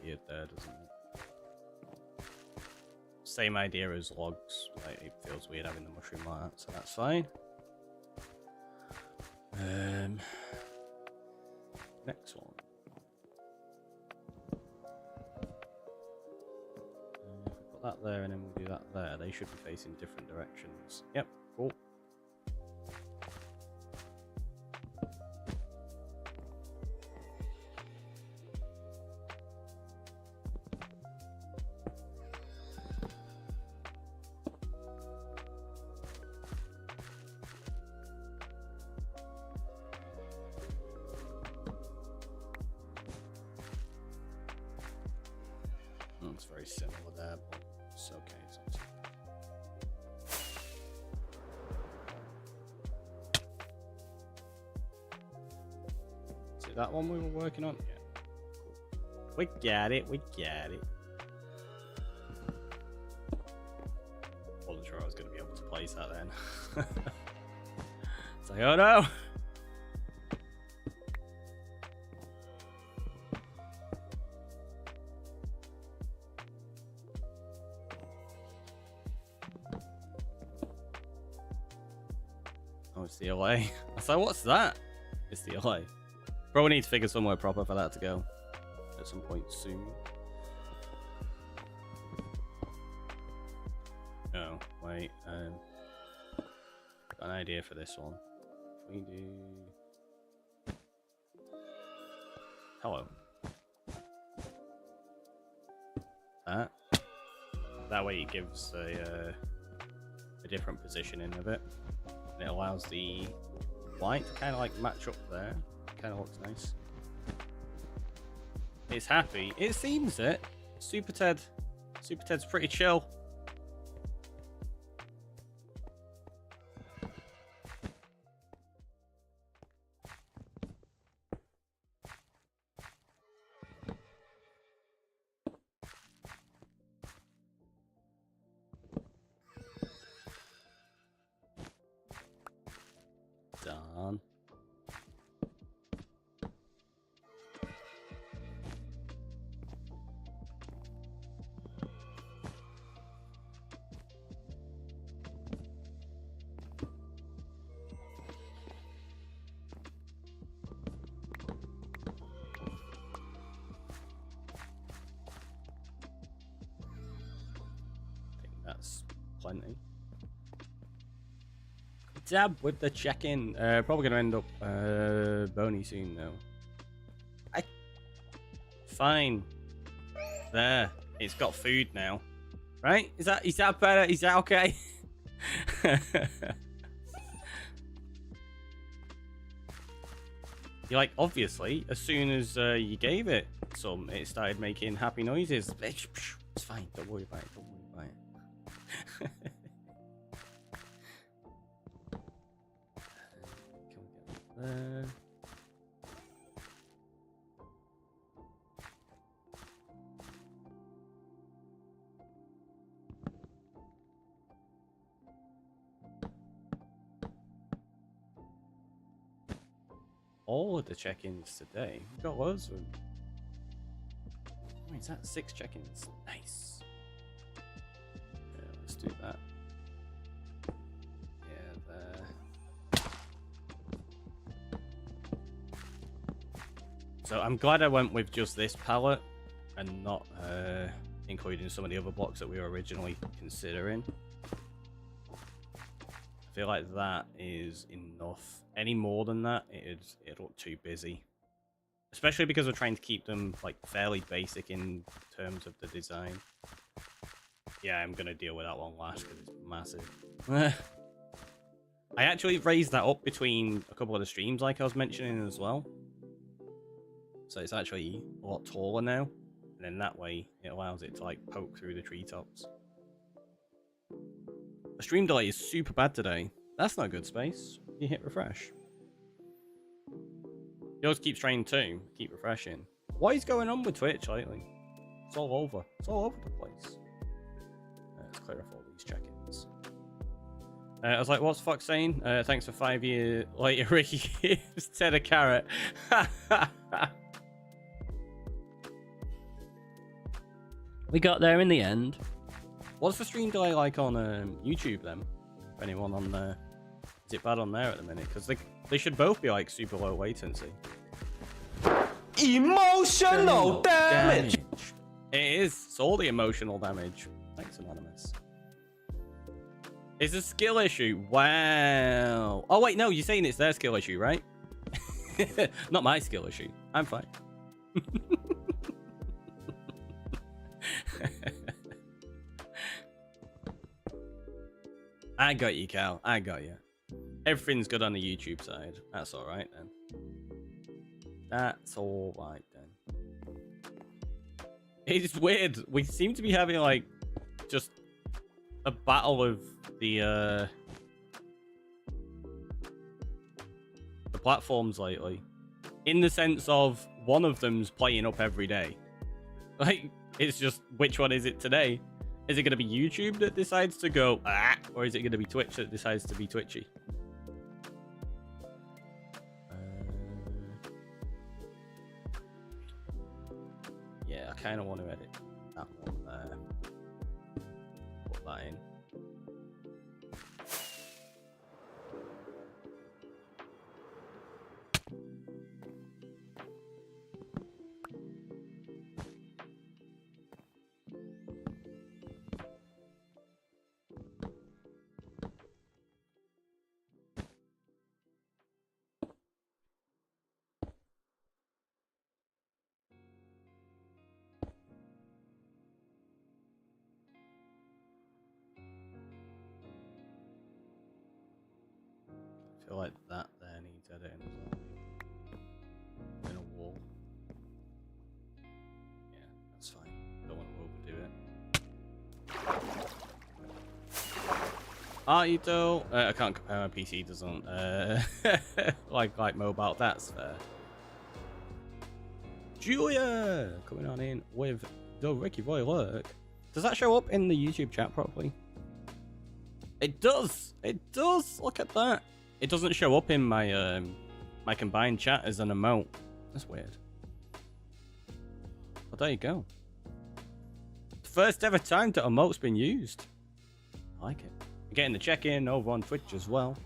weird there, doesn't it? Same idea as logs. Like, it feels weird having the mushroom like that, so that's fine. Next one. If we put that there and then we'll do that there, they should be facing different directions. Yep, cool. It's very similar there, but it's okay. It's okay. Is it that one we were working on? Yeah. Cool. We got it. We got it. Wasn't sure I was going to be able to place that then. It's like, oh no! Oh, it's the LA. I was like, what's that? It's the LA. Probably need to figure somewhere proper for that to go at some point soon. Oh, wait. Got an idea for this one. We do... Hello. That way it gives a different positioning of it. It allows the white to kind of like match up there. Kind of looks nice. It's happy. It seems it. Super Ted's pretty chill. Done. I think that's plenty. Dab with the check-in. Probably gonna end up bony soon though. Fine. There. It's got food now. Right? Is that better? Is that okay? You're like, obviously, as soon as you gave it some, it started making happy noises. It's fine. Don't worry about it. Don't worry about it. Can we get there? all of the check-ins today. We've got loads of them. Oh, is that 6 check-ins? Nice. Yeah, let's do that. Yeah, there. So I'm glad I went with just this palette and not including some of the other blocks that we were originally considering. I feel like that is enough. Any more than that, it'd look too busy. Especially because we're trying to keep them like fairly basic in terms of the design. Yeah, I'm gonna deal with that one last because it's massive. I actually raised that up between a couple of the streams like I was mentioning as well. So it's actually a lot taller now. And then that way it allows it to like poke through the treetops. The stream delay is super bad today. That's not good, Space. You hit refresh. Yours keeps trying to keep refreshing. What is going on with Twitch lately? It's all over. It's all over the place. Let's clear off all these check-ins. I was like, what's Fox saying? Thanks for 5 years later, Ricky gives Ted a carrot. We got there in the end. What's the stream delay like on YouTube then? If anyone on there, is it bad on there at the minute? Because they should both be like super low latency. Emotional damage. It is. It's all the emotional damage. Thanks, Anonymous. It's a skill issue. Wow. Oh wait, no, you're saying it's their skill issue, right? Not my skill issue. I'm fine. I got you, Cal. I got you. Everything's good on the YouTube side. That's all right then. That's all right then. It's weird. We seem to be having like just a battle of the platforms lately, in the sense of one of them's playing up every day. Like, it's just, which one is it today? Is it going to be YouTube that decides to go, ah, or is it going to be Twitch that decides to be twitchy? Yeah, I kind of want to edit that one there. Put that in. I feel like that there needs editing as well. In a wall. Yeah, that's fine. Don't want to overdo it. Ito, I can't compare, my PC doesn't like mobile. That's fair. Julia coming on in with the Ricky Boy Lurk. Does that show up in the YouTube chat properly? It does. It does. Look at that. It doesn't show up in my my combined chat as an emote. That's weird. Well, there you go. First ever time that emote's been used. I like it. I'm getting the check-in over on Twitch as well.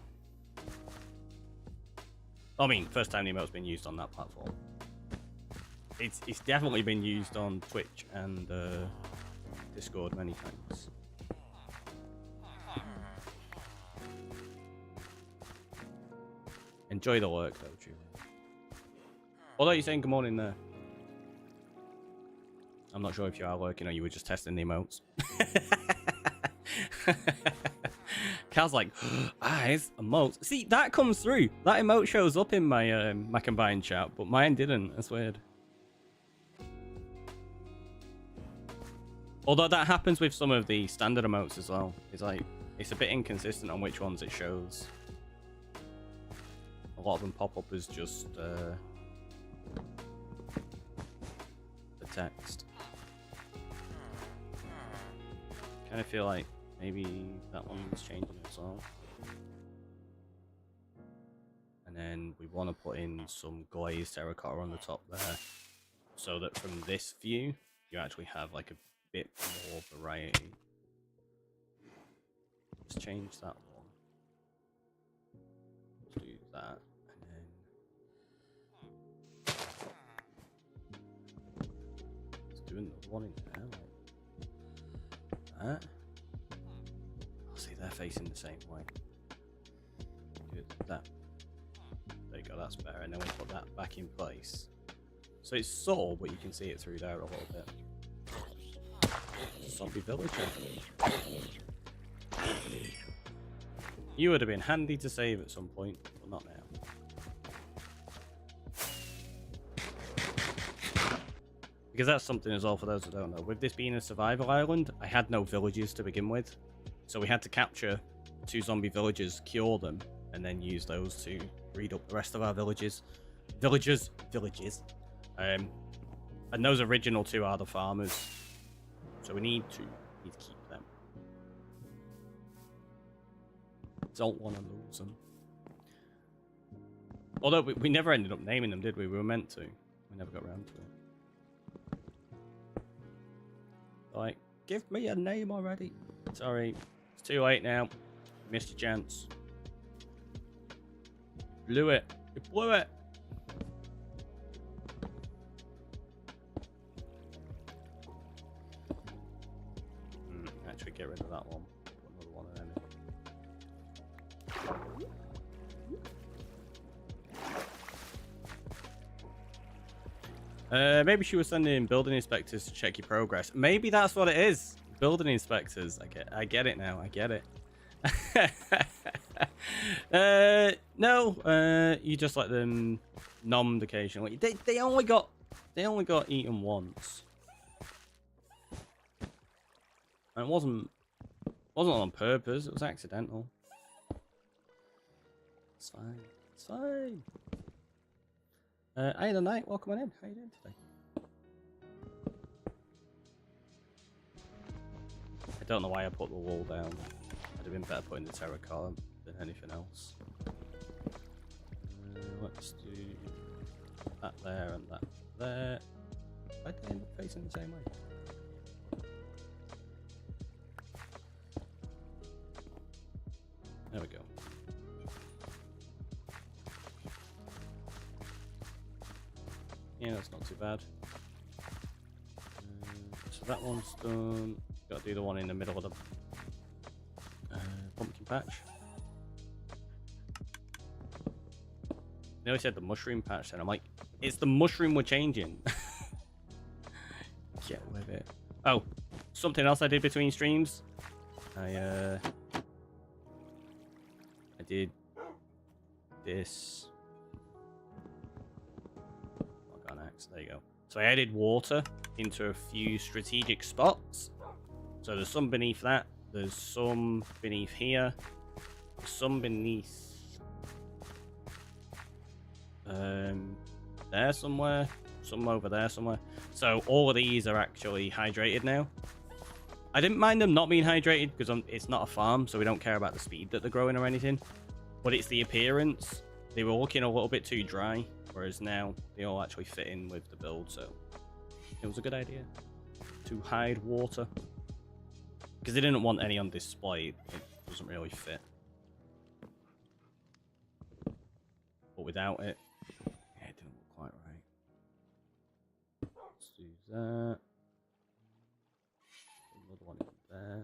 I mean, first time the emote's been used on that platform. It's definitely been used on Twitch and Discord many times. Enjoy the work though, Julie. Although you're saying good morning there. I'm not sure if you are lurking or you were just testing the emotes. Cal's like, eyes, emotes. See, that comes through. That emote shows up in my my combined chat, but mine didn't. That's weird. Although that happens with some of the standard emotes as well. It's like, it's a bit inconsistent on which ones it shows. A lot of them pop up as just the text. Kind of feel like maybe that one's changing as well. And then we want to put in some glazed terracotta on the top there, so that from this view you actually have like a bit more variety. Let's change that one. Let's do that, and then let's do another one in there like that. Oh, see, they're facing the same way. Do it like that. There you go, that's better. And then we put that back in place. So it's subtle, but you can see it through there a little bit. Zombie villager. You would have been handy to save at some point, but not now. Because that's something as well for those who don't know. With this being a survival island, I had no villages to begin with. So we had to capture 2 zombie villagers, cure them, and then use those to breed up the rest of our villages. Villages. And those original 2 are the farmers. So we need to keep them. Don't want to lose them. Although we never ended up naming them, did we? We were meant to. We never got around to it. Like, give me a name already. Sorry, it's too late now. Missed your chance. Blew it. You blew it. Actually, get rid of that one. Put another one in. Maybe she was sending building inspectors to check your progress. Maybe that's what it is. Building inspectors. I get it now. I get it. No. You just let them nommed occasionally. They only got eaten once. And it wasn't on purpose. It was accidental. It's fine. It's fine. Hey, the night. Welcome on in. How you doing today? I don't know why I put the wall down. I'd have been better putting the terracotta than anything else. Let's do that there and that there. Why did they end up facing the same way? There we go. Yeah, that's not too bad. So that one's done. Got to do the one in the middle of the pumpkin patch. They always said the mushroom patch, and I'm like, it's the mushroom we're changing. Get with it. Oh, something else I did between streams. I did this. Log on X. There you go. So I added water into a few strategic spots. So there's some beneath that. There's some beneath here. Some beneath there somewhere. Some over there somewhere. So all of these are actually hydrated now. I didn't mind them not being hydrated because it's not a farm, so we don't care about the speed that they're growing or anything. But it's the appearance. They were looking a little bit too dry, whereas now they all actually fit in with the build, so it was a good idea to hide water. Because they didn't want any on display, it doesn't really fit. But without it, yeah, it didn't look quite right. Let's do that. Another one in there.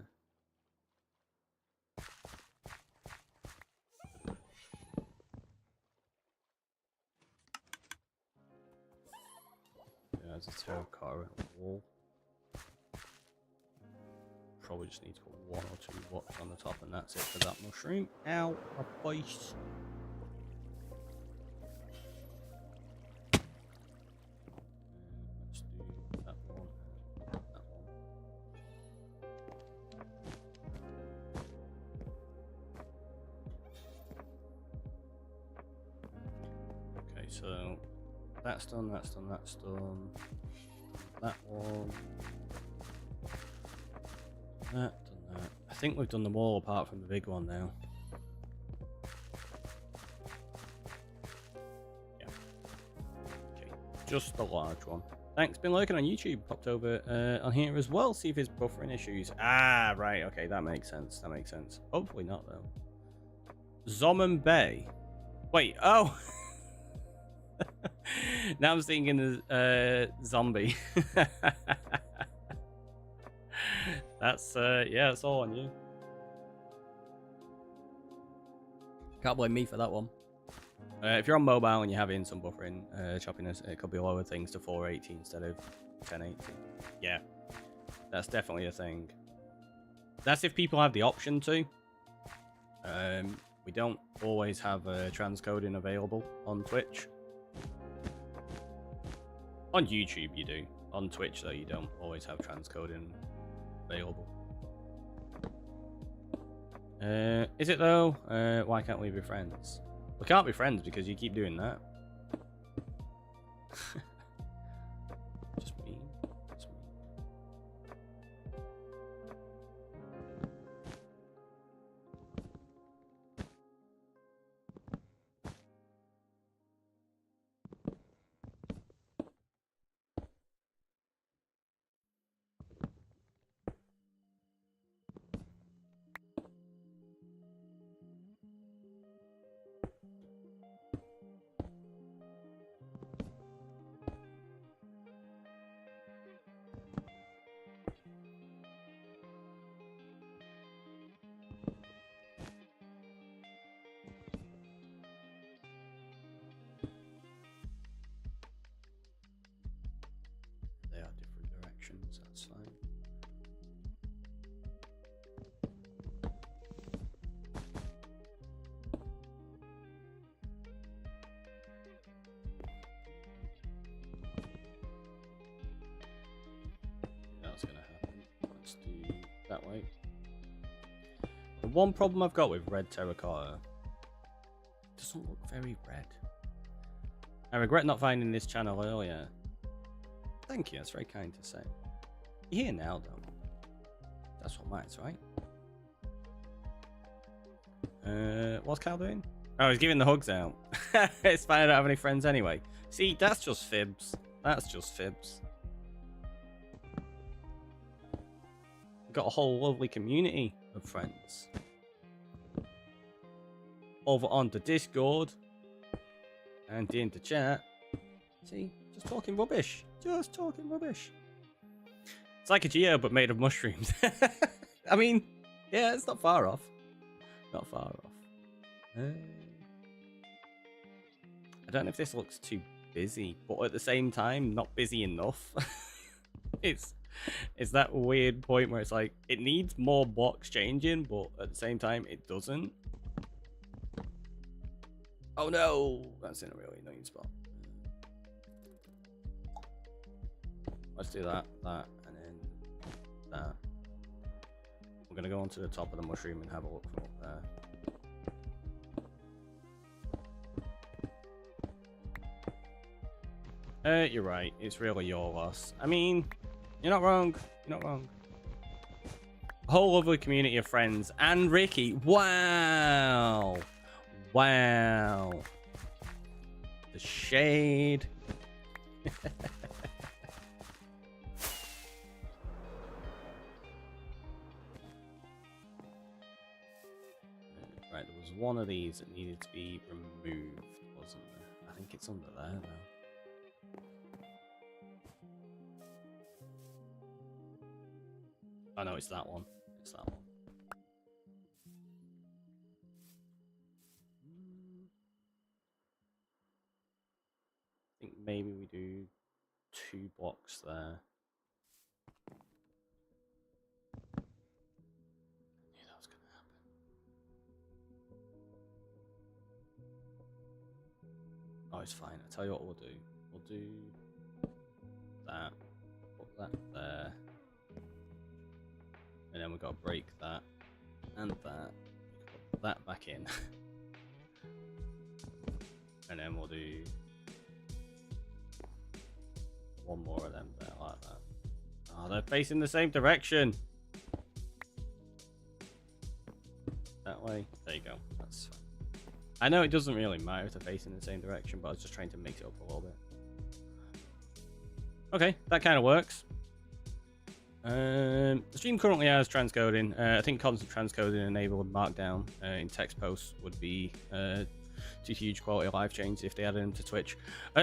Yeah, there's a terracotta wall. Probably just need to put 1 or 2 watts on the top, and that's it for that mushroom. Ow, my face. Let's do that one. That one. Okay, so that's done. That's done. That's done. That one. Done that. I think we've done them all apart from the big one now. Just the large one. Thanks, been lurking on YouTube. Popped over on here as well. See if it's buffering issues. Ah, right. Okay, that makes sense. That makes sense. Hopefully not, though. Zoman Bay. Wait, oh. Now I'm thinking zombie. That's, yeah, that's all on you. Can't blame me for that one. If you're on mobile and you're having some buffering choppiness, it could be lower things to 480 instead of 1080. Yeah, that's definitely a thing. That's if people have the option to. We don't always have transcoding available on Twitch. On YouTube you do. On Twitch though you don't always have transcoding available. Is it though? Why can't we be friends? We can't be friends because you keep doing that. Just me. Just me. They are different directions, that's fine. That's gonna happen. Let's do that way. The one problem I've got with red terracotta, it doesn't look very red. I regret not finding this channel earlier. Thank you, that's very kind to say. You're here now, though. That's what matters, right? What's Cal doing? Oh, he's giving the hugs out. It's fine, I don't have any friends anyway. See, that's just fibs. That's just fibs. Got a whole lovely community of friends. Over onto Discord. And into chat. See? Just talking rubbish. Just talking rubbish. It's like a Geo, but made of mushrooms. I mean, yeah, it's not far off. Not far off. I don't know if this looks too busy, but at the same time, not busy enough. It's that weird point where it's like, it needs more blocks changing, but at the same time, it doesn't. Oh no! That's in a really annoying spot. Let's do that, and then that. We're gonna go onto the top of the mushroom and have a look from up there. You're right. It's really your loss. I mean, you're not wrong. You're not wrong. A whole lovely community of friends. And Ricky. Wow. Wow. The shade. Right, there was one of these that needed to be removed, wasn't there? I think it's under there, though. Oh no, it's that one. It's that one. I think maybe we do 2 blocks there. I knew that was gonna happen. Oh, it's fine. I'll tell you what we'll do. We'll do that. Put that there. And then we've got to break that and that. Put that back in. And then we'll do one more of them there, like that. Oh, they're facing the same direction. That way. There you go. That's fine. I know it doesn't really matter if they're facing the same direction, but I was just trying to mix it up a little bit. Okay, that kind of works. The stream currently has transcoding. I think constant transcoding enabled Markdown in text posts would be two huge quality of life changes if they added them to Twitch.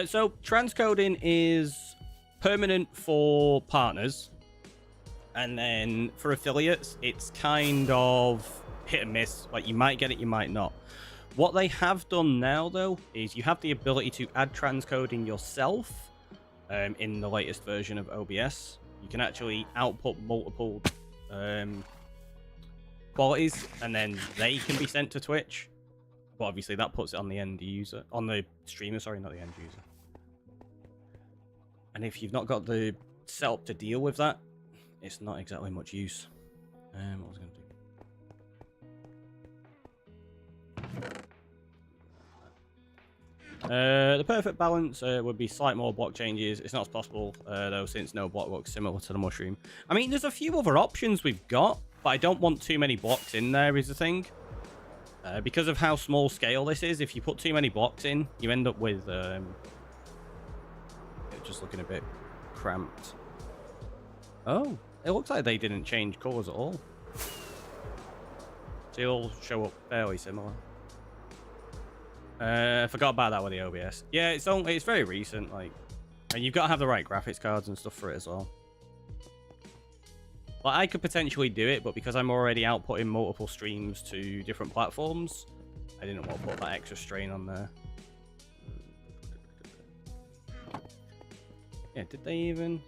So transcoding is permanent for partners, and then for affiliates, it's kind of hit and miss. Like, you might get it, you might not. What they have done now, though, is you have the ability to add transcoding yourself in the latest version of OBS. You can actually output multiple qualities, and then they can be sent to Twitch. But obviously that puts it on the end user, on the streamer, sorry, not the end user. And if you've not got the setup to deal with that, it's not exactly much use. What was I going to do? The perfect balance would be slight more block changes. It's not as possible, though, since no block looks similar to the mushroom. I mean, there's a few other options we've got, but I don't want too many blocks in there is the thing. Because of how small scale this is, if you put too many blocks in, you end up with it just looking a bit cramped. Oh, it looks like they didn't change colours at all. They all show up fairly similar. I forgot about that with the OBS. Yeah, it's very recent, like, and you've got to have the right graphics cards and stuff for it as well. Like, I could potentially do it, but because I'm already outputting multiple streams to different platforms, I didn't want to put that extra strain on there. Yeah, did they even...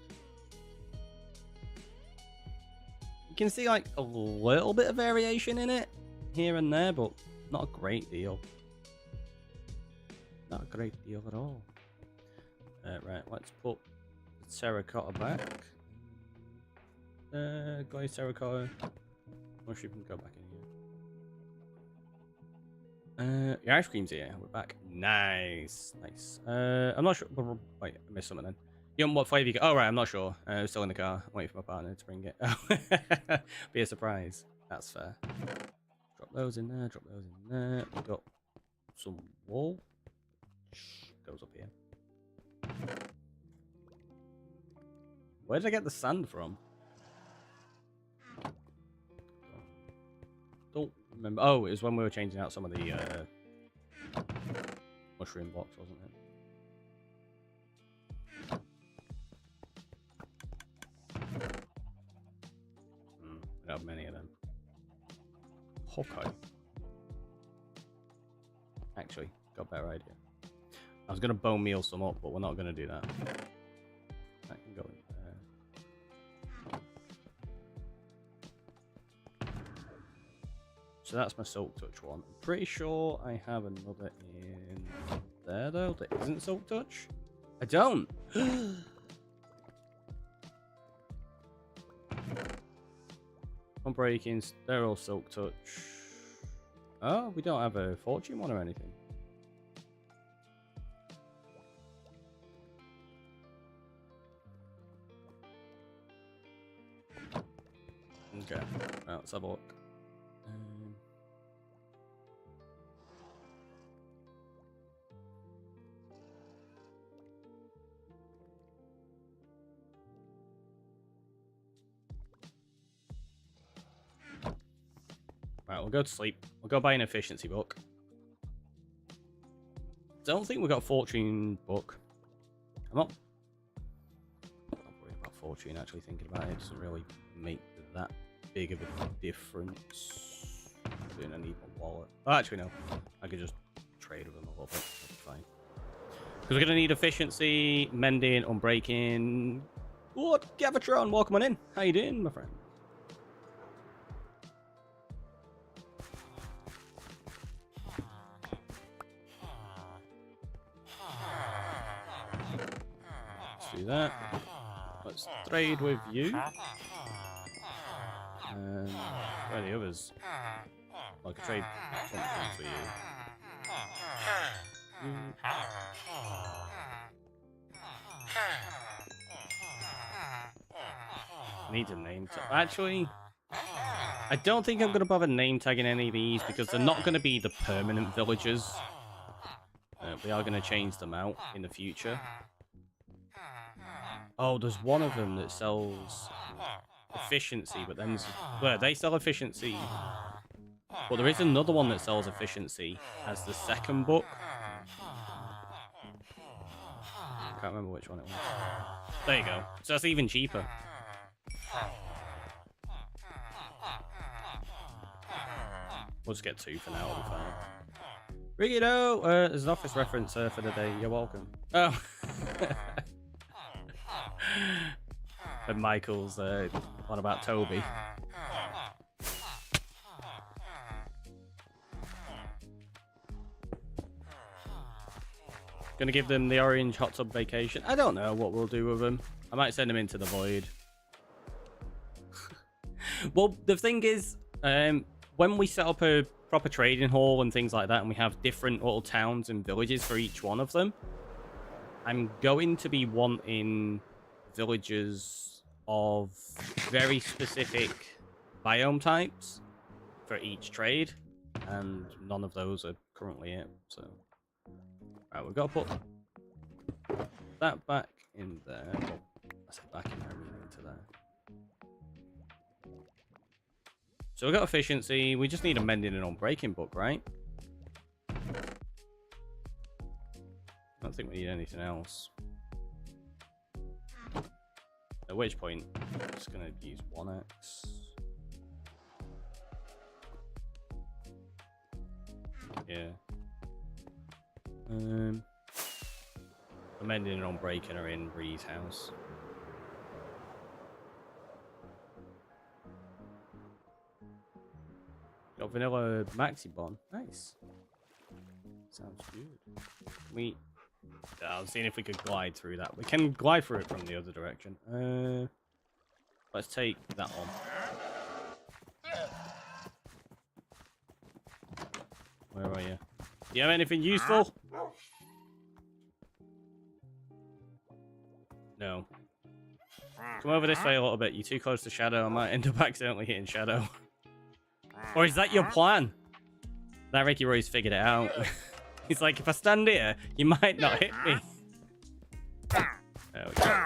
You can see, like, a little bit of variation in it here and there, but not a great deal. Not a great deal at all. Right, let's put the terracotta back. Glazed terracotta. Mushroom can go back in here. Your ice cream's here. We're back. Nice. Nice. I'm not sure. Wait, I missed something then. You know what flavor you got? Oh, right, I'm not sure. I'm still in the car. Waiting for my partner to bring it. Be a surprise. That's fair. Drop those in there. Drop those in there. We've got some wool. Goes up here. Where did I get the sand from? Don't remember. Oh, it was when we were changing out some of the mushroom blocks, wasn't it? I don't have many of them. Okay. Actually, got a better idea. I was going to bone meal some up, but we're not going to do that. That can go in there. So that's my Silk Touch one. I'm pretty sure I have another in there, though, that isn't Silk Touch. I don't! Unbreakings, they're all Silk Touch. Oh, we don't have a Fortune one or anything. Okay, right, let's have a look. Right, we'll go to sleep. We'll go buy an efficiency book. Don't think we've got a fortune book. I'm not worried about fortune, actually thinking about it. It doesn't really make that big of a difference. I need my wallet. Oh, actually, no. I could just trade with them a little bit. That'll be fine. Because we're going to need efficiency, mending, unbreaking. What? Gavatron, welcome on in. How you doing, my friend? Do that. Let's trade with you. And where are the others? Well, I could trade something for you. I need a name tag. Actually, I don't think I'm going to bother name tagging any of these because they're not going to be the permanent villagers. We are going to change them out in the future. Oh, there's one of them that sells efficiency, but then well, they sell efficiency. But there is another one that sells efficiency as the second book. I can't remember which one it was. There you go. So that's even cheaper. We'll just get 2 for now, it'll be fine. Rigido! There's an office reference for the day. You're welcome. Oh. And Michael's one about Toby. Gonna give them the orange hot tub vacation. I don't know what we'll do with them. I might send them into the void. Well, the thing is, when we set up a proper trading hall and things like that, and we have different little towns and villages for each one of them, I'm going to be wanting villages of very specific biome types for each trade, and none of those are currently it. So, right, we've got to put that back in there. I said back in there, I mean into there. So we've got efficiency. We just need a mending and unbreaking book, right? I don't think we need anything else. At which point, I'm just going to use 1x. Yeah. Amending and unbreaking are in Bree's house. Got vanilla maxi bond. Nice. Sounds good. I was seeing if we could glide through that. We can glide through it from the other direction. Let's take that one. Where are you? Do you have anything useful? No. Come over this way a little bit. You're too close to Shadow. I might end up accidentally hitting Shadow. Or is that your plan? That Ricky Roy's figured it out. He's like, if I stand here, you might not hit me. There we go.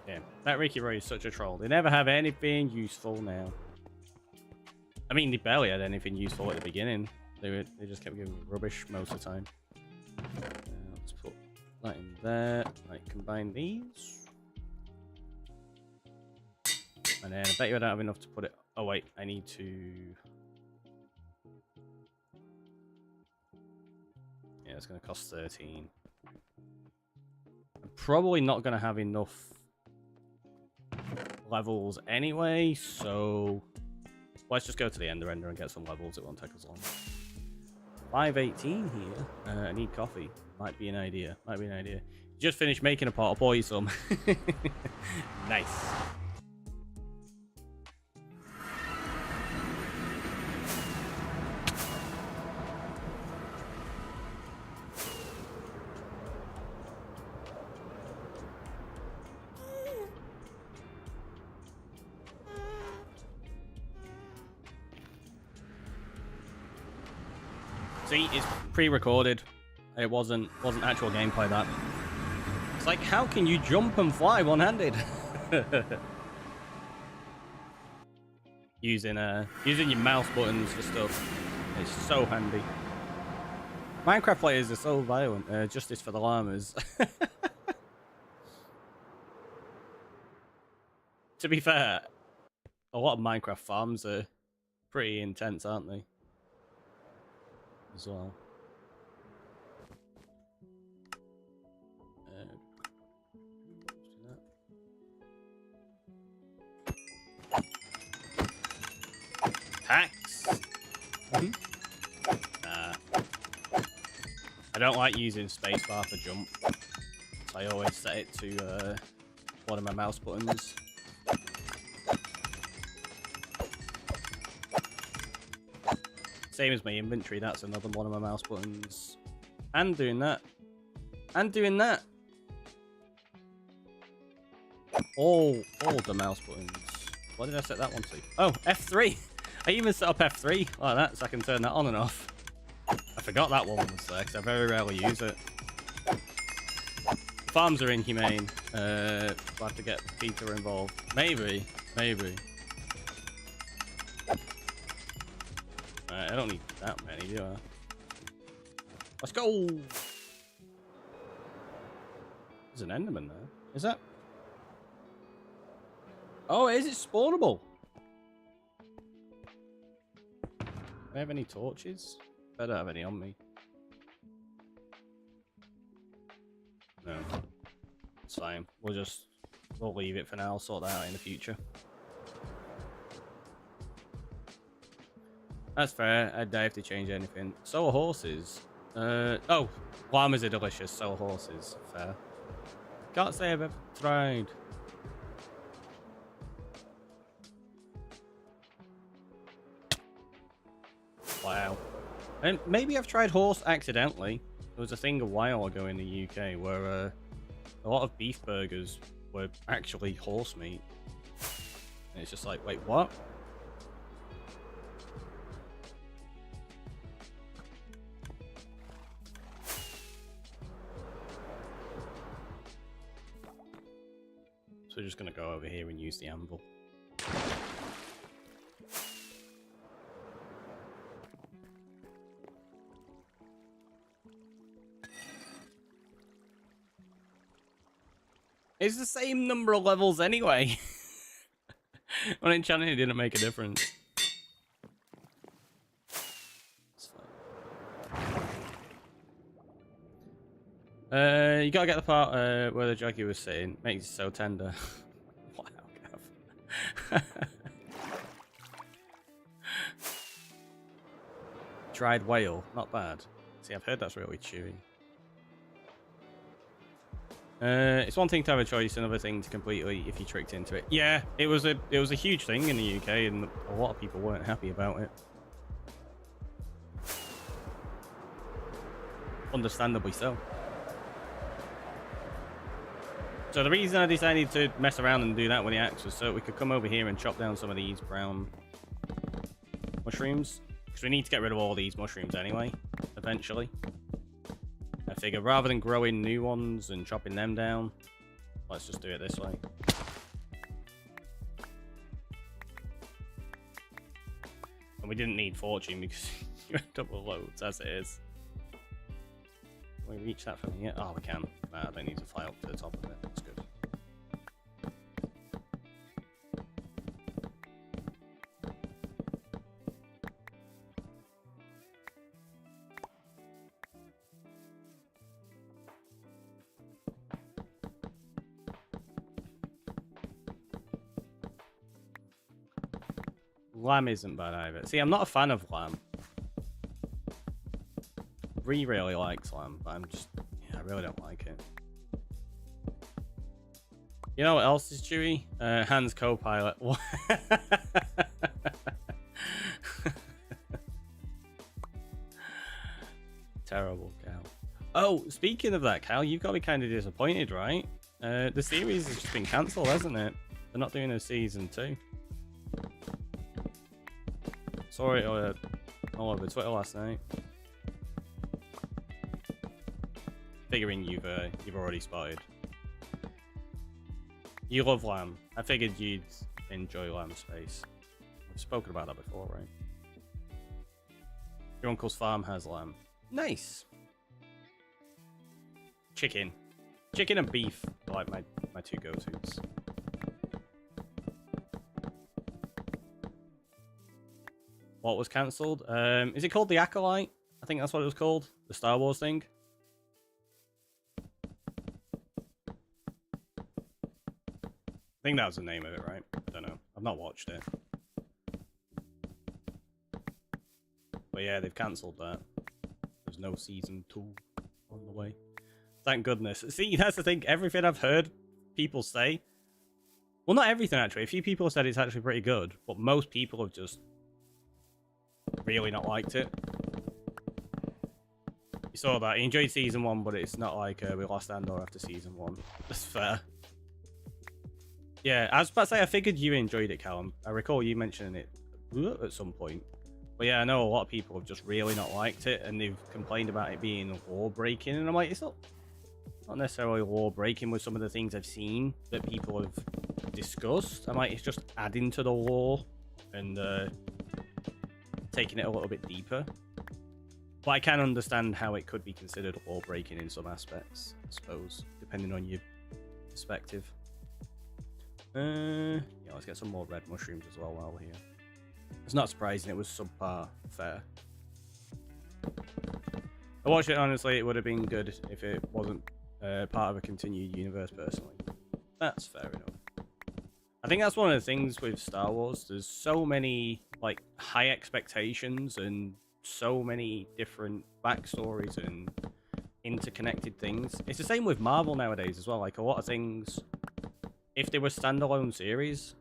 Yeah, that Ricky Roy is such a troll. They never have anything useful now. I mean, they barely had anything useful at the beginning. They just kept giving me rubbish most of the time. Let's put that in there. Right, combine these. And then I bet you I don't have enough to put it... Oh, wait, I need to... Yeah, it's going to cost 13. I'm probably not going to have enough levels anyway, so... Let's just go to the Ender and get some levels. It won't take us long. 5:18 here. I need coffee. Might be an idea. Might be an idea. Just finished making a pot. I'll pour you some. Nice. See, it's pre-recorded. It wasn't actual gameplay. That it's like, how can you jump and fly one-handed? using your mouse buttons for stuff. It's so handy. Minecraft players are so violent. Justice for the llamas. To be fair, a lot of Minecraft farms are pretty intense, aren't they? As well. Hacks. I don't like using spacebar for jump, so I always set it to one of my mouse buttons. Same as my inventory, that's another one of my mouse buttons. And doing that. And doing that. all the mouse buttons. What did I set that one to? Oh, F3. I even set up F3 like that, so I can turn that on and off. I forgot that one was there, because I very rarely use it. Farms are inhumane. We'll have to get Peter involved. Maybe. Alright, I don't need that many, do I? Let's go! There's an Enderman there. Is that? Oh, is it spawnable? Do I have any torches? I don't have any on me. No. It's fine. We'll leave it for now. I'll sort that out in the future. That's fair. I doubt if they change anything. So are horses. Oh, llamas are delicious. So are horses. Fair. Can't say I've ever tried. Wow. And maybe I've tried horse accidentally. There was a thing a while ago in the UK where a lot of beef burgers were actually horse meat. And it's just like, wait, what? So we're just going to go over here and use the anvil. It's the same number of levels anyway. When enchanting, it didn't make a difference. You gotta get the part where the jockey was sitting. Makes it so tender. Wow, Gav. Dried whale, not bad. See, I've heard that's really chewy. It's one thing to have a choice, another thing to completely if you tricked into it. Yeah, it was a huge thing in the UK, and a lot of people weren't happy about it. Understandably so. So the reason I decided to mess around and do that with the axe was so we could come over here and chop down some of these brown mushrooms, because we need to get rid of all these mushrooms anyway, eventually. I figure rather than growing new ones and chopping them down, let's just do it this way. And we didn't need fortune because you end up with loads as it is. Can we reach that from here? Oh, we can. Nah, I don't need to fly up to the top of it. That's good. Lamb isn't bad either. See, I'm not a fan of lamb. Bree really likes lamb, but I really don't like it. You know what else is chewy? Hans co-pilot. Terrible, Cal. Oh, speaking of that, Cal, you've got to be kind of disappointed, right? The series has just been cancelled, hasn't it? They're not doing a season 2. Saw it all over Twitter last night. Figuring you've already spotted. You love lamb. I figured you'd enjoy lamb space. We've spoken about that before, right? Your uncle's farm has lamb. Nice. Chicken and beef are like my two go-tos. What was cancelled? Is it called The Acolyte? I think that's what it was called. The Star Wars thing. I think that was the name of it, right? I don't know. I've not watched it. But yeah, they've cancelled that. There's no season 2 on the way. Thank goodness. See, that's the thing. Everything I've heard people say... Well, not everything, actually. A few people said it's actually pretty good. But most people have just... really not liked it. You saw that. He enjoyed season 1, but it's not like we lost Andor after season 1. That's fair. Yeah, I was about to say, I figured you enjoyed it, Callum. I recall you mentioning it at some point. But yeah, I know a lot of people have just really not liked it, and they've complained about it being law breaking. And I'm like, it's not necessarily law breaking with some of the things I've seen that people have discussed. I'm like, it's just adding to the law and taking it a little bit deeper. But I can understand how it could be considered law breaking in some aspects, I suppose, depending on your perspective. Yeah, let's get some more red mushrooms as well while we're here. It's not surprising it was subpar fare. I watched it, honestly, it would have been good if it wasn't part of a continued universe, personally. That's fair enough. I think that's one of the things with Star Wars. There's so many, like, high expectations and so many different backstories and interconnected things. It's the same with Marvel nowadays as well. Like, a lot of things, if they were standalone series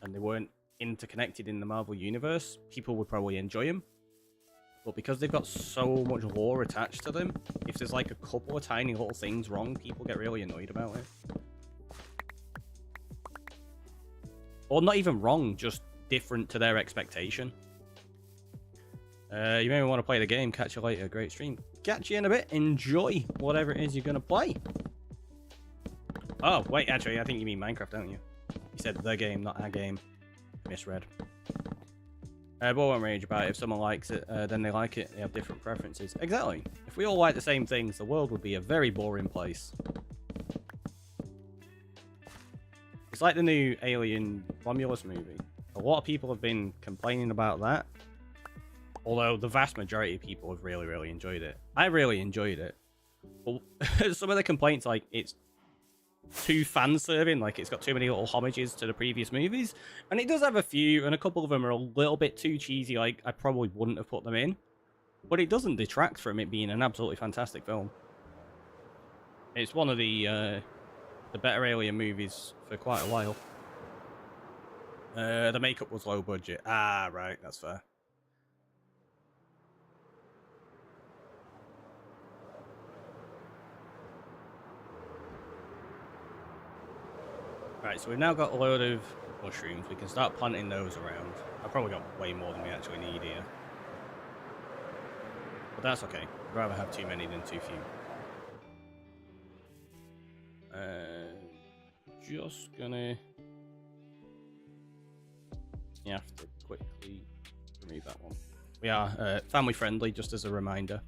and they weren't interconnected in the Marvel universe, people would probably enjoy them. But because they've got so much lore attached to them, if there's like a couple of tiny little things wrong, people get really annoyed about it. Or not even wrong, just different to their expectation. You may want to play the game. Catch you later. Great stream. Catch you in a bit. Enjoy whatever it is you're going to play. Oh, wait, actually, I think you mean Minecraft, don't you? You said the game, not our game. Misread. But I won't rage about it. If someone likes it, then they like it. They have different preferences. Exactly. If we all like the same things, the world would be a very boring place. It's like the new Alien Romulus movie. A lot of people have been complaining about that. Although the vast majority of people have really, really enjoyed it. I really enjoyed it. But some of the complaints, like, it's too fan-serving, like it's got too many little homages to the previous movies. And it does have a few, and a couple of them are a little bit too cheesy, like I probably wouldn't have put them in. But it doesn't detract from it being an absolutely fantastic film. It's one of the better Alien movies for quite a while. The makeup was low budget. Ah, right, that's fair. Right, so we've now got a load of mushrooms. We can start planting those around. I've probably got way more than we actually need here. But that's okay. I'd rather have too many than too few. Just gonna... You have to quickly remove that one. We are family friendly, just as a reminder.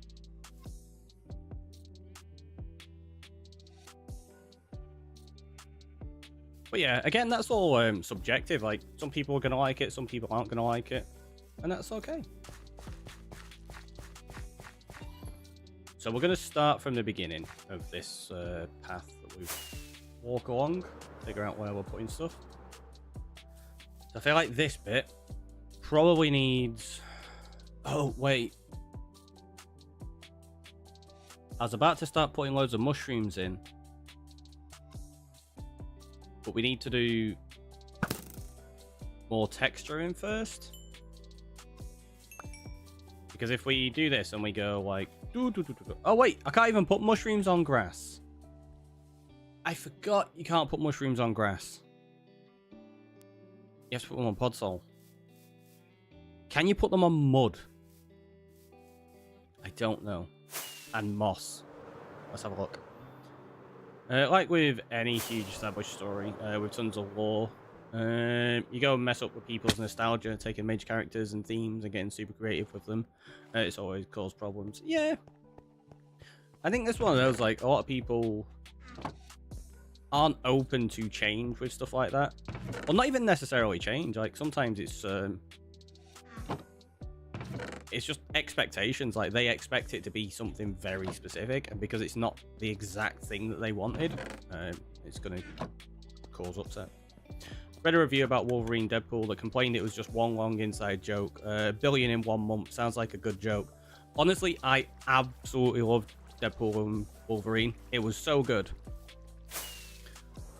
But yeah, again, that's all subjective. Like, some people are going to like it, some people aren't going to like it. And that's okay. So we're going to start from the beginning of this path that we walk along. Figure out where we're putting stuff. So I feel like this bit probably needs... Oh, wait. I was about to start putting loads of mushrooms in. But we need to do more texture in first. Because if we do this and we go like... Oh wait, I can't even put mushrooms on grass. I forgot you can't put mushrooms on grass. You have to put them on podzol. Can you put them on mud? I don't know. And moss. Let's have a look. Like with any huge established story, with tons of lore, you go and mess up with people's nostalgia, taking major characters and themes and getting super creative with them. It's always caused problems. Yeah. I think this one of those, like, a lot of people aren't open to change with stuff like that. Well, not even necessarily change. Like, sometimes it's just expectations. Like, they expect it to be something very specific, and because it's not the exact thing that they wanted, it's going to cause upset. Read a review about Wolverine Deadpool that complained it was just one long inside joke. $1 billion in 1 month sounds like a good joke. Honestly, I absolutely loved Deadpool and Wolverine. It was so good.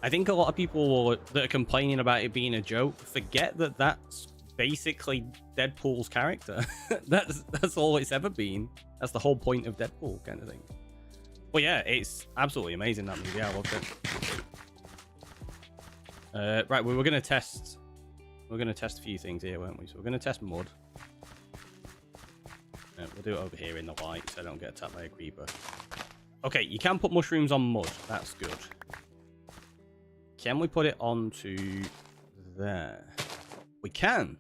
I think a lot of people that are complaining about it being a joke forget that that's basically Deadpool's character. that's all it's ever been. That's the whole point of Deadpool, kind of thing. But yeah, it's absolutely amazing, that movie. I loved it. Right, we were going to test... We're going to test a few things here, weren't we? So we're going to test mud. We'll do it over here in the light so I don't get attacked by a creeper. Okay, you can put mushrooms on mud. That's good. Can we put it onto there? We can.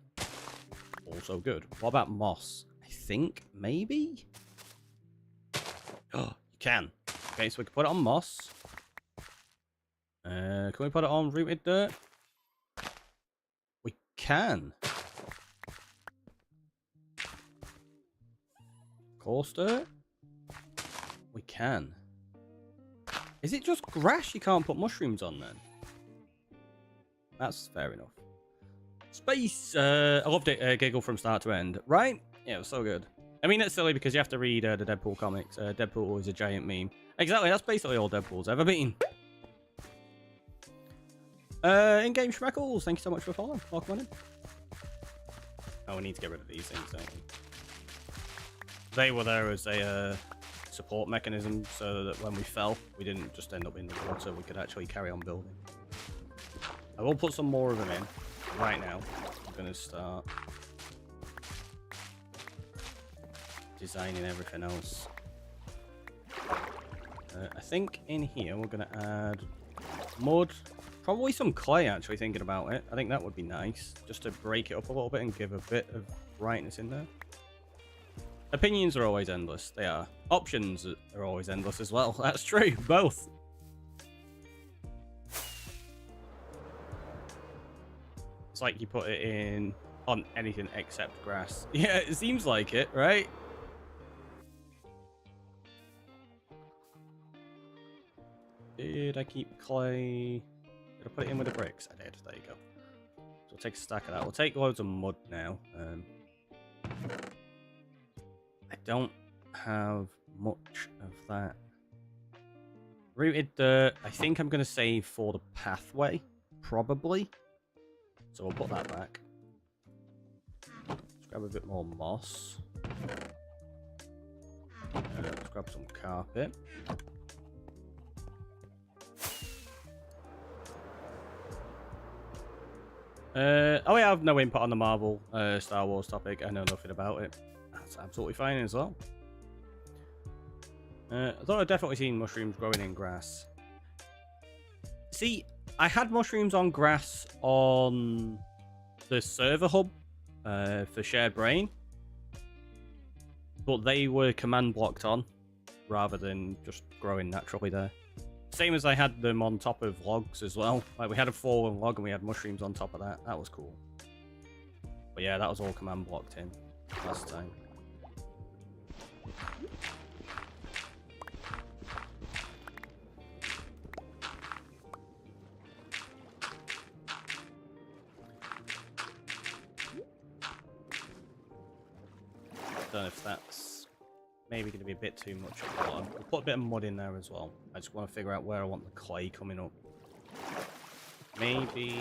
Also good. What about moss? I think maybe? Oh, you can. Okay, so we can put it on moss. Can we put it on rooted dirt? We can. Coarse dirt? We can. Is it just grass you can't put mushrooms on then? That's fair enough. Space! I loved it, giggle from start to end. Right? Yeah, it was so good. I mean, it's silly because you have to read the Deadpool comics. Deadpool is a giant meme. Exactly, that's basically all Deadpool's ever been. In-game Schmeckles, thank you so much for following. Welcome on in. Oh, we need to get rid of these things, don't we? They were there as a support mechanism so that when we fell, we didn't just end up in the water. We could actually carry on building. I will put some more of them in right now. I'm going to start designing everything else. I think in here we're going to add mud. Probably some clay, actually, thinking about it. I think that would be nice, just to break it up a little bit and give a bit of brightness in there. Opinions are always endless. They are. Options are always endless as well. That's true. Both. It's like you put it in on anything except grass. Yeah, it seems like it, right? Did I keep clay? Did I put it in with the bricks? I did. There you go. So we'll take a stack of that. We'll take loads of mud now. I don't have much of that. Rooted dirt, I think I'm going to save for the pathway, probably. So we'll put that back. Let's grab a bit more moss. Let's grab some carpet. Oh yeah, I have no input on the Marvel Star Wars topic. I know nothing about it. That's absolutely fine as well. I thought I'd definitely seen mushrooms growing in grass. See, I had mushrooms on grass on the server hub for Shared Brain, but they were command blocked on rather than just growing naturally there. Same as I had them on top of logs as well. Like we had a fallen log and we had mushrooms on top of that. That was cool. But yeah, that was all command blocked in last time. Don't know if that's maybe going to be a bit too much at the bottom. We'll put a bit of mud in there as well. I just want to figure out where I want the clay coming up. Maybe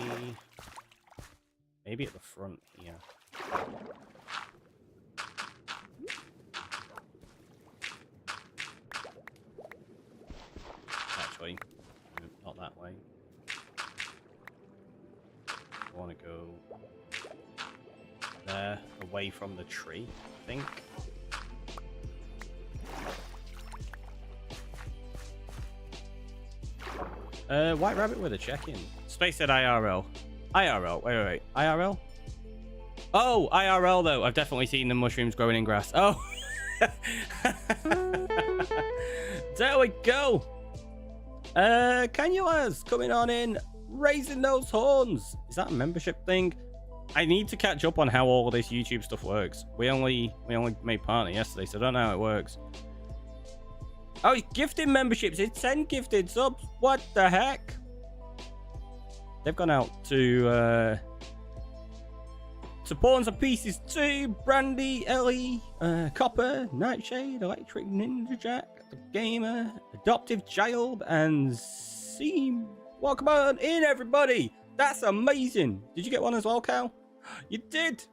at the front here. Actually, not that way. I want to go there, away from the tree, I think. White Rabbit with a check-in. Space said IRL. IRL. Wait. IRL? Oh, IRL though. I've definitely seen the mushrooms growing in grass. Oh. There we go. Canulas coming on in, raising those horns. Is that a membership thing? I need to catch up on how all of this YouTube stuff works. We only made partner yesterday, so I don't know how it works. Oh, it's gifting memberships. It's 10 gifted subs. What the heck? They've gone out to Pawns and Pieces 2, Brandy, Ellie, Copper, Nightshade, Electric Ninja Jack, The Gamer, Adoptive Child, and Seam. Welcome on in, everybody. That's amazing. Did you get one as well, Cal? You did.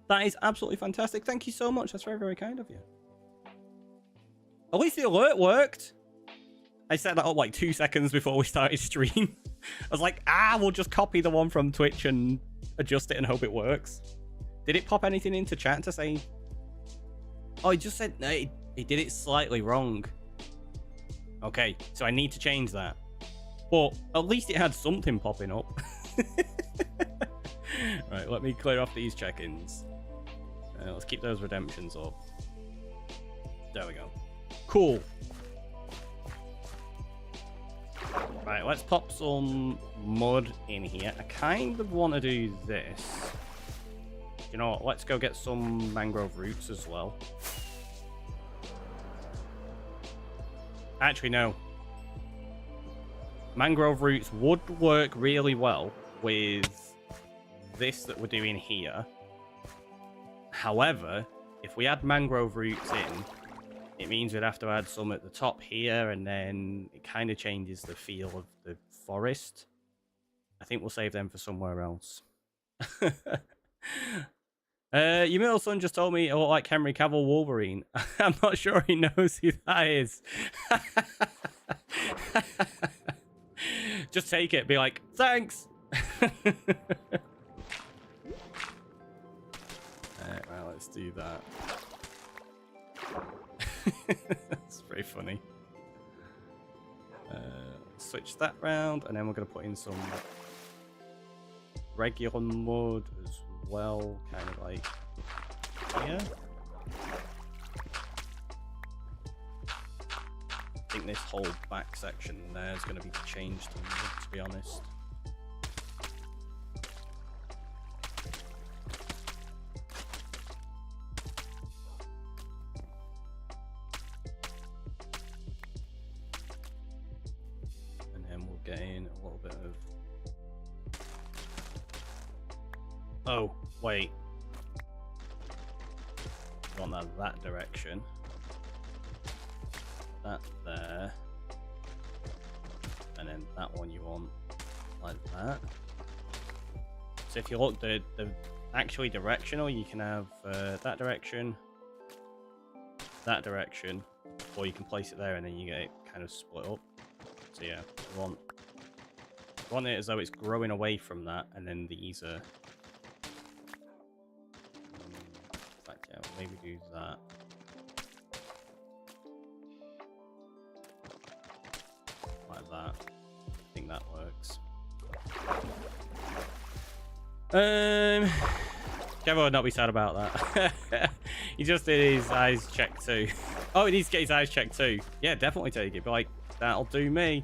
That is absolutely fantastic. Thank you so much. That's very, very kind of you. At least the alert worked. I set that up like 2 seconds before we started stream. was like, we'll just copy the one from Twitch and adjust it and hope it works. Did it pop anything into chat to say? Oh, it just said, no, it did it slightly wrong. Okay, so I need to change that. But at least it had something popping up. Right, let me clear off these check-ins. Let's keep those redemptions up. There we go. Cool. Right, let's pop some mud in here. I kind of want to do this. You know what? Let's go get some mangrove roots as well. Actually, no. Mangrove roots would work really well with this that we're doing here. However, if we add mangrove roots in, it means we'd have to add some at the top here, and then it kind of changes the feel of the forest. I think we'll save them for somewhere else. Your middle son just told me I look like Henry Cavill Wolverine. I'm not sure he knows who that is. Just take it. Be like, thanks. Well, let's do that. That's very funny. Switch that round, and then we're going to put in some regular mud as well, kind of like here. I think this whole back section there is going to be changed to mud, to be honest. Gain a little bit of... Oh, wait. I want that direction. That there. And then that one you want like that. So if you look, the actually directional, you can have that direction, or you can place it there and then you get it kind of split up. So yeah, we want it as though it's growing away from that, and then these are... In fact, yeah, maybe do that. Like that. I think that works. Kevin would not be sad about that. He just did his eyes checked too. Oh, he needs to get his eyes checked too. Yeah, definitely take it. But like, that'll do me.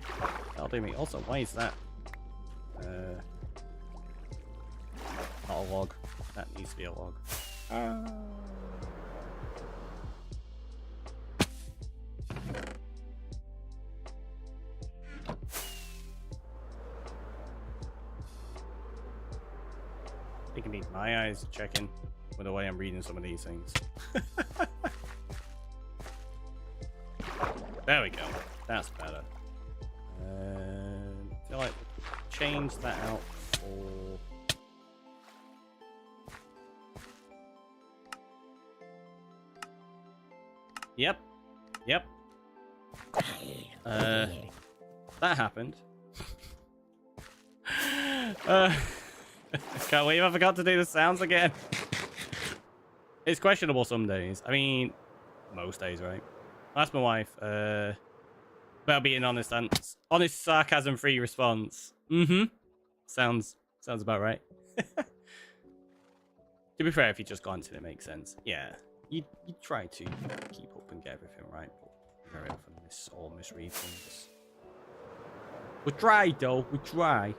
That'll do me. Also, why is that? Not a log. That needs to be a log. I think I need my eyes checking with the way I'm reading some of these things. There we go. That's better. I feel like change that out for... Yep. That happened. Can't believe I forgot to do the sounds again. It's questionable some days. I mean, most days, right? That's my wife. That'll be an honest sarcasm-free response. Sounds about right. To be fair, if you just glance at it, it makes sense. Yeah, you try to keep up and get everything right, but very often miss or misread things. We try, though. We try.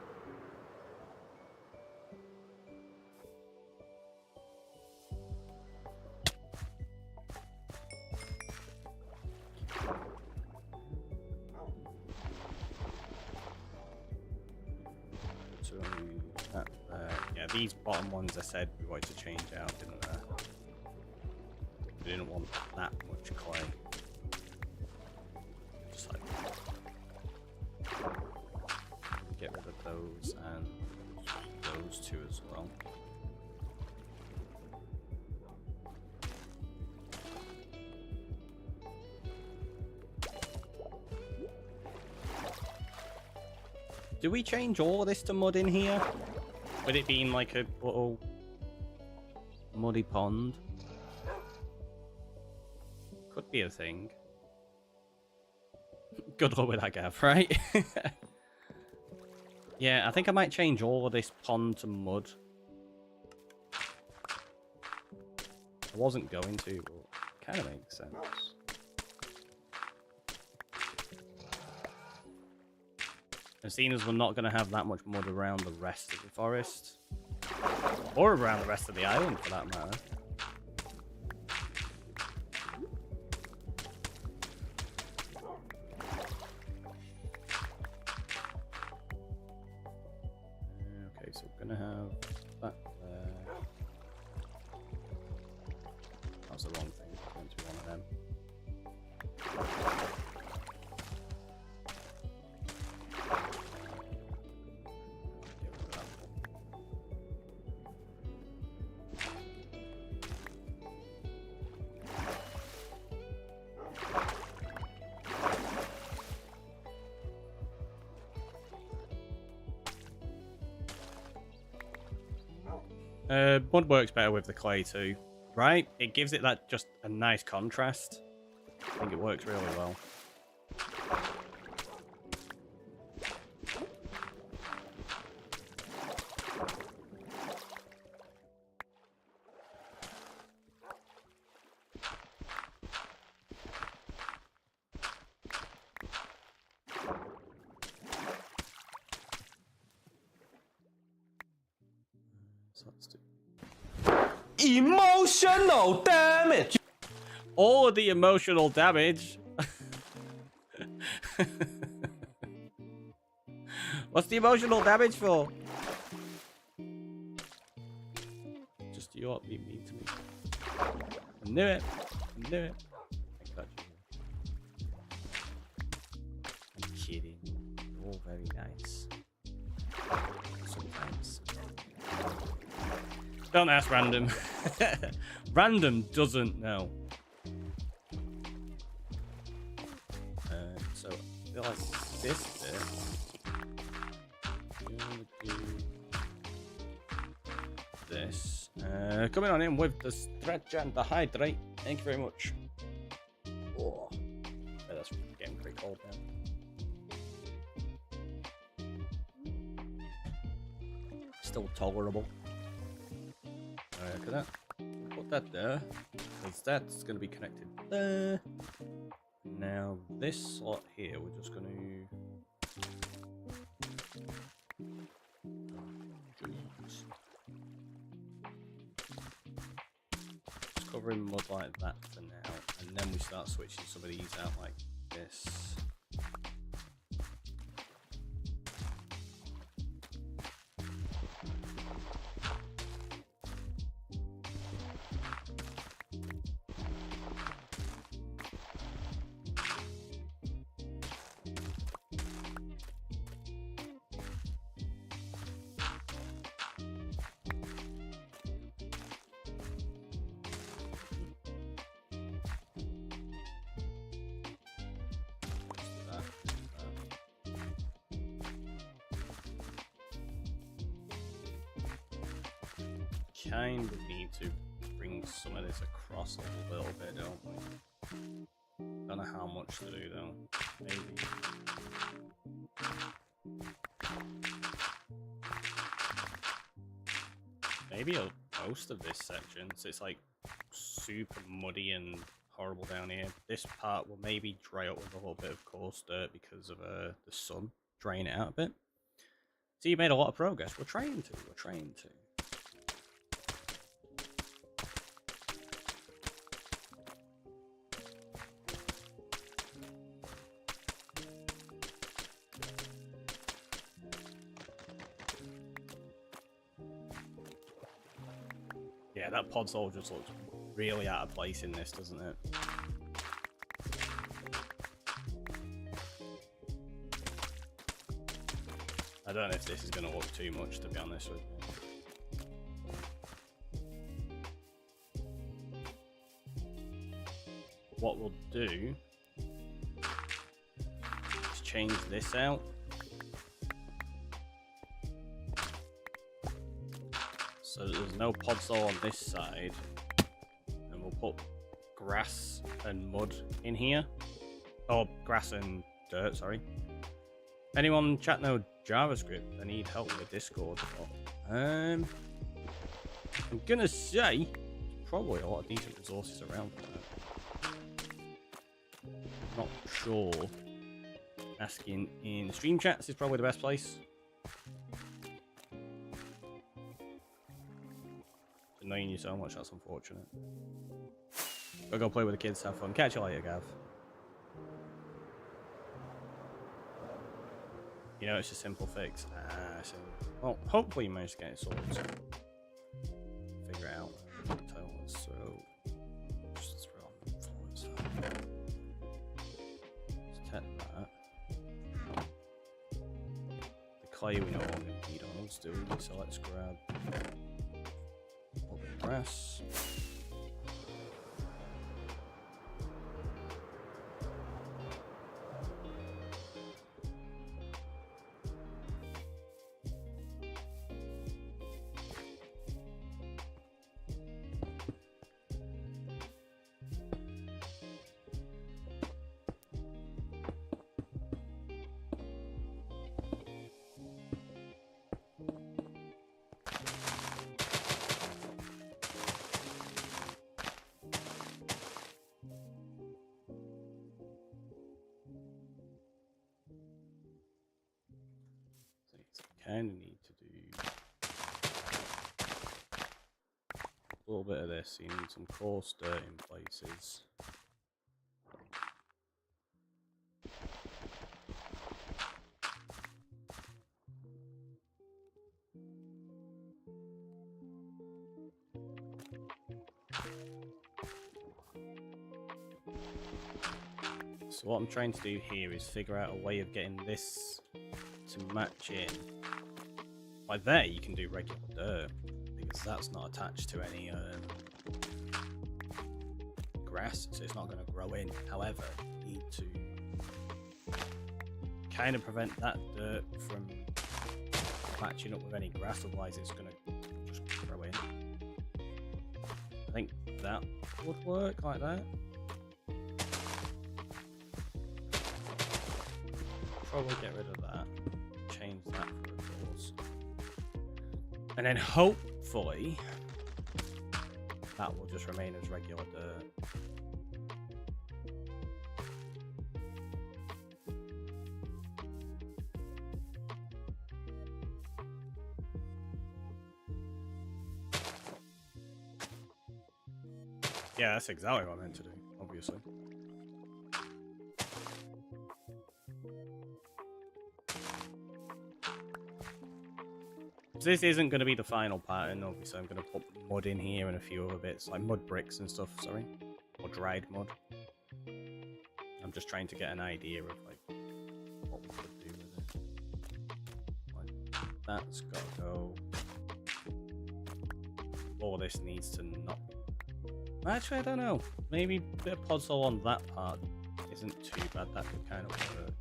Yeah, these bottom ones I said we wanted to change out, didn't I? We didn't want that much clay. Just like get rid of those and those two as well. do we change all of this to mud in here? With it being like a little muddy pond? Could be a thing. Good luck with that, Gav, right? Yeah, I think I might change all of this pond to mud. I wasn't going to, but it kind of makes sense. And seeing as we're not going to have that much mud around the rest of the forest, or around the rest of the island for that matter. Okay, so we're going to have that there. That was the wrong thing. It's meant to be one of them. Mud works better with the clay too, right? It gives it that just a nice contrast. I think it works really well. So let's do Emotional damage. all of the emotional damage. What's the emotional damage for? Just you ought to be mean to me. I knew it. I knew it. I got you. I'm kidding. You're all very nice. Sometimes. Don't ask Random. Random doesn't know. So I feel like this bit. I'm gonna do this. Coming on in with the stretch and the hydrate. Thank you very much. Oh, yeah, that's getting pretty cold now. Still tolerable. Look at that. Put that there, because that's going to be connected there. Now this slot here, we're just going to. Just covering mud like that for now, and then we start switching some of these out like this. Kind of need to bring some of this across a little bit, don't we? Don't know how much to do though. Maybe. Maybe most of this section, so it's like super muddy and horrible down here. This part will maybe dry up with a little bit of coarse dirt because of the sun, drain it out a bit. So you made a lot of progress. We're trying to. Yeah, that podzol just looks really out of place in this, doesn't it? I don't know if this is going to look too much, to be honest with you. What we'll do is change this out. no podzol on this side, and we'll put grass and mud in here. Oh, grass and dirt, sorry. Anyone chat know JavaScript? I need help with Discord. I'm gonna say probably a lot of decent resources around there. Not sure. Asking in the stream chats is probably the best place. It's annoying you so much, that's unfortunate. Gotta go play with the kids, have fun. Catch you later, Gav. You know, it's a simple fix. So, well, hopefully you managed to get it sorted. Figure it out. So, just throw on the floor. Let's tap that. The clay we know what we need on us, do we? So let's grab all the grass. Kind of need to do a little bit of this. You need some coarse dirt in places. So what I'm trying to do here is figure out a way of getting this to match in. Like there you can do regular dirt because that's not attached to any grass, so it's not going to grow in. However, you need to kind of prevent that dirt from matching up with any grass, otherwise it's going to just grow in. I think that would work like that. Probably get rid of that. Change that for a course. And then hopefully that will just remain as regular dirt. Yeah, that's exactly what I meant to do, obviously. So this isn't going to be the final pattern, obviously. I'm going to put mud in here and a few other bits, like mud bricks and stuff, sorry. Or dried mud. I'm just trying to get an idea of like what we could do with it. Like, that's got to go. All this needs to not... Actually, I don't know. Maybe a bit of podzol on that part isn't too bad. That could kind of work.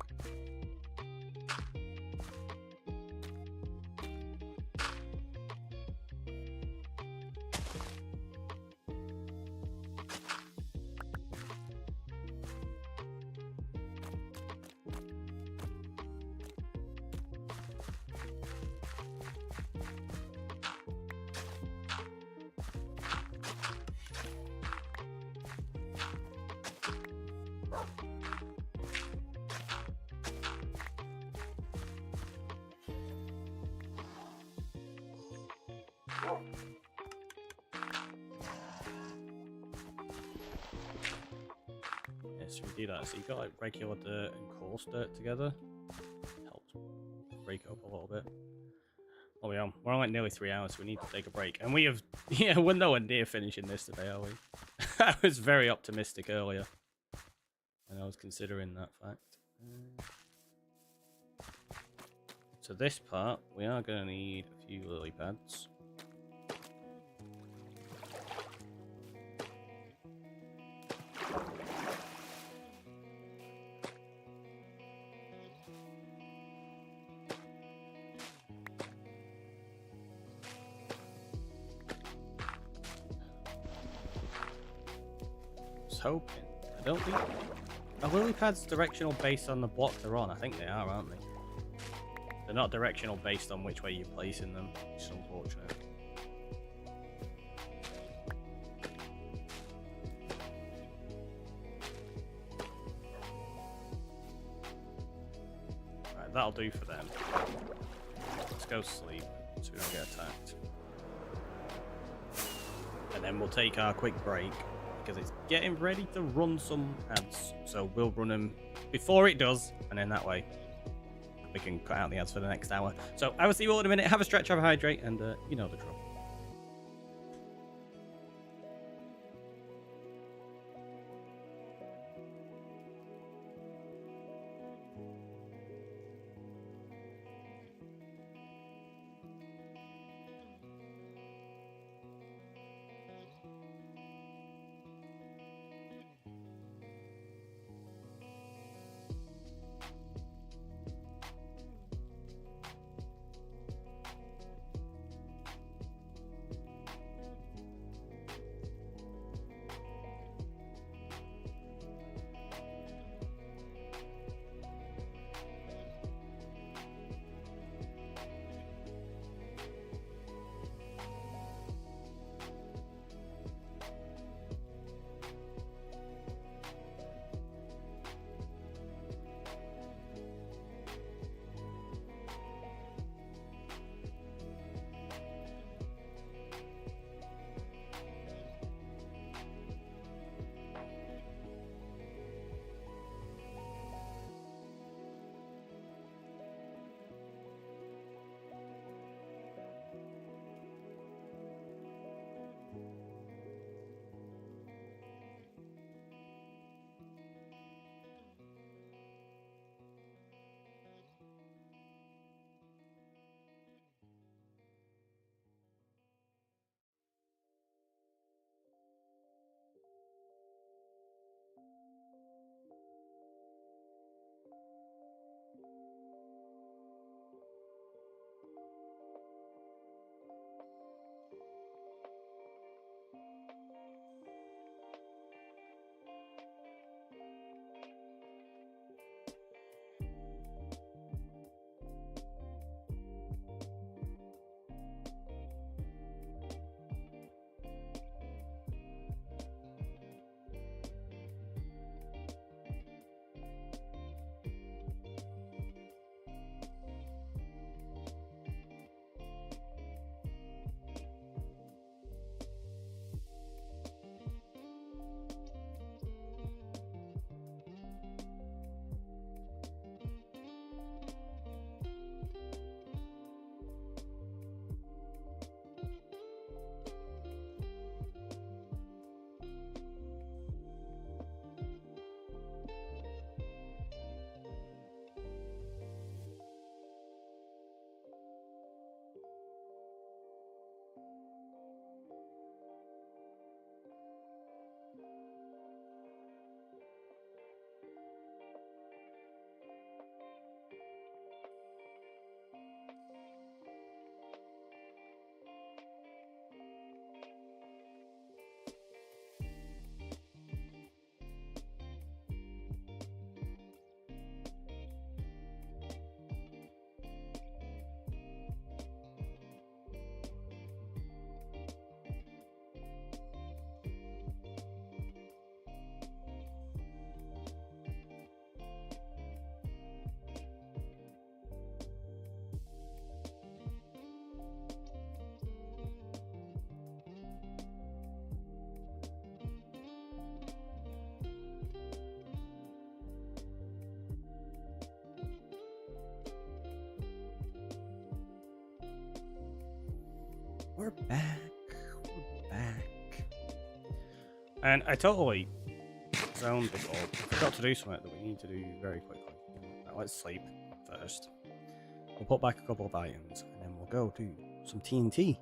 So we do that. So you got like regular dirt and coarse dirt together. Helps break it up a little bit. Oh, we are. We're on like nearly 3 hours, so we need to take a break. And we have, yeah, we're nowhere near finishing this today, are we? I was very optimistic earlier, and I was considering that fact. So this part, we are going to need a few lily pads. hoping. I don't think... Are lily pads directional based on the block they're on? I think they are, aren't they? They're not directional based on which way you're placing them, which is unfortunate. Right, that'll do for them. Let's go sleep so we don't get attacked. And then we'll take our quick break because it's getting ready to run some ads. So we'll run them before it does, and then that way we can cut out the ads for the next hour. So I will see you all in a minute. Have a stretch, have a hydrate, and you know the drill. We're back. We're back. And I totally zoned before. Forgot to do something that we need to do very quickly. Now let's sleep first. We'll put back a couple of items and then we'll go do some TNT.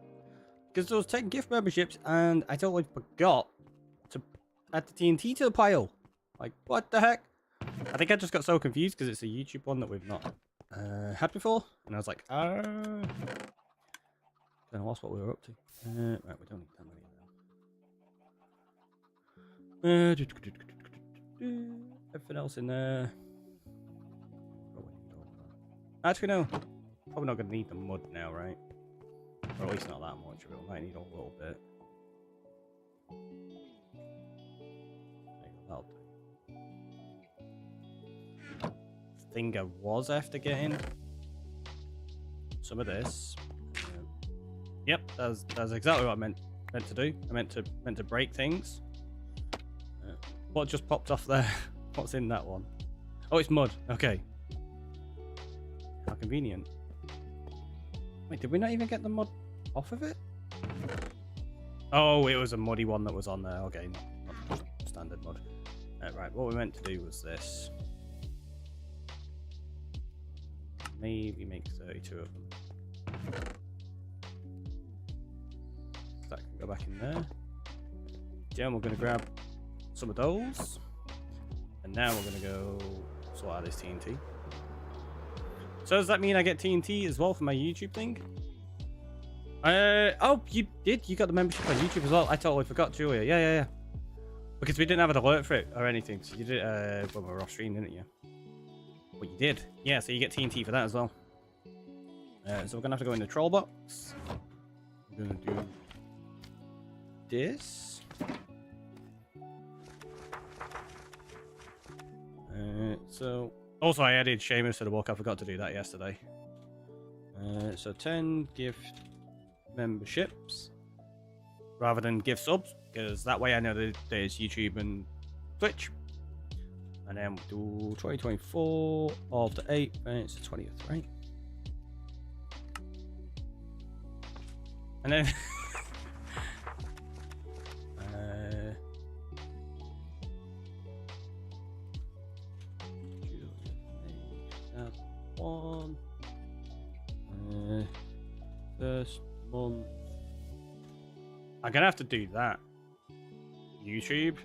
Because those 10 gift memberships and I totally forgot to add the TNT to the pile. Like, what the heck? I think I just got so confused because it's a YouTube one that we've not had before. And I was like, Then I lost what we were up to. Right, we don't need that many Everything else in there. Actually, no. Probably not going to need the mud now, right? Or at least not that much. We might need a little bit. That'll do. I think I was after getting some of this. Yep, that's exactly what I meant to do. I meant to break things. What just popped off there? What's in that one? Oh, it's mud. Okay. How convenient. Wait, did we not even get the mud off of it? Oh, it was a muddy one that was on there. Okay, not just standard mud. Right, what we meant to do was this. Maybe make 32 of them. That can go back in there. Then we're going to grab some of those. And now we're going to go sort out this TNT. So does that mean I get TNT as well for my YouTube thing? Oh, you did? You got the membership on YouTube as well? I totally forgot, Julia. Yeah. Because we didn't have an alert for it or anything. So you did it when we were off stream, didn't you? Well, you did. Yeah, so you get TNT for that as well. So we're going to have to go in the troll box. We're going to do this. So also I added Seamus to the book. I forgot to do that yesterday. So 10 gift memberships rather than gift subs, because that way I know that there's YouTube and Twitch. And then we'll do 2024 of the 8th, and it's the 20th, right? And then one first month. I'm gonna have to do that. YouTube,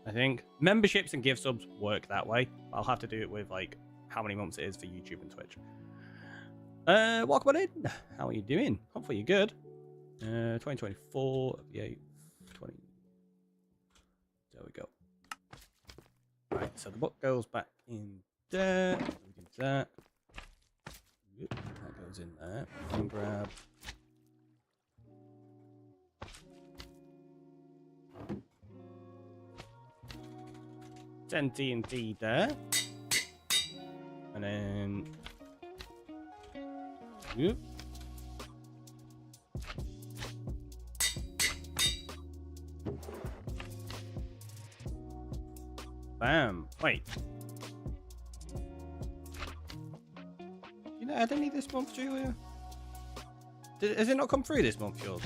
I think memberships and gift subs work that way. I'll have to do it with like how many months it is for YouTube and Twitch. Welcome on in. How are you doing? Hopefully you're good. 2024, yeah, 20. There we go. Right, so the book goes back in there. We do that. Yep, that goes in there. And grab. TNT there. And then. Yep. Bam. Wait. You know, I didn't need this month, Julia. Has it not come through this month, yours?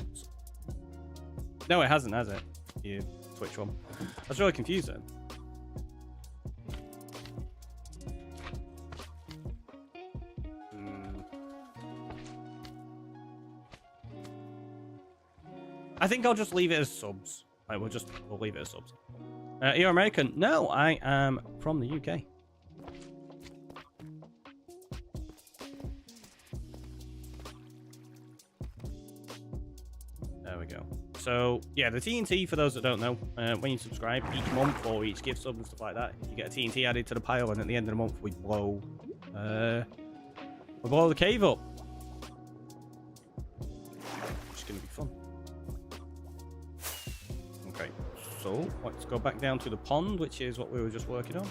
No, it hasn't, has it? You Twitch one. I was really confused then. I think I'll just leave it as subs. Like, we'll leave it as subs. You're American? No, I am from the UK. There we go. So, yeah, the TNT, for those that don't know, when you subscribe each month or each gift sub and stuff like that, you get a TNT added to the pile, and at the end of the month, we blow the cave up. It's going to be fun. Okay, so let's go back down to the pond, which is what we were just working on.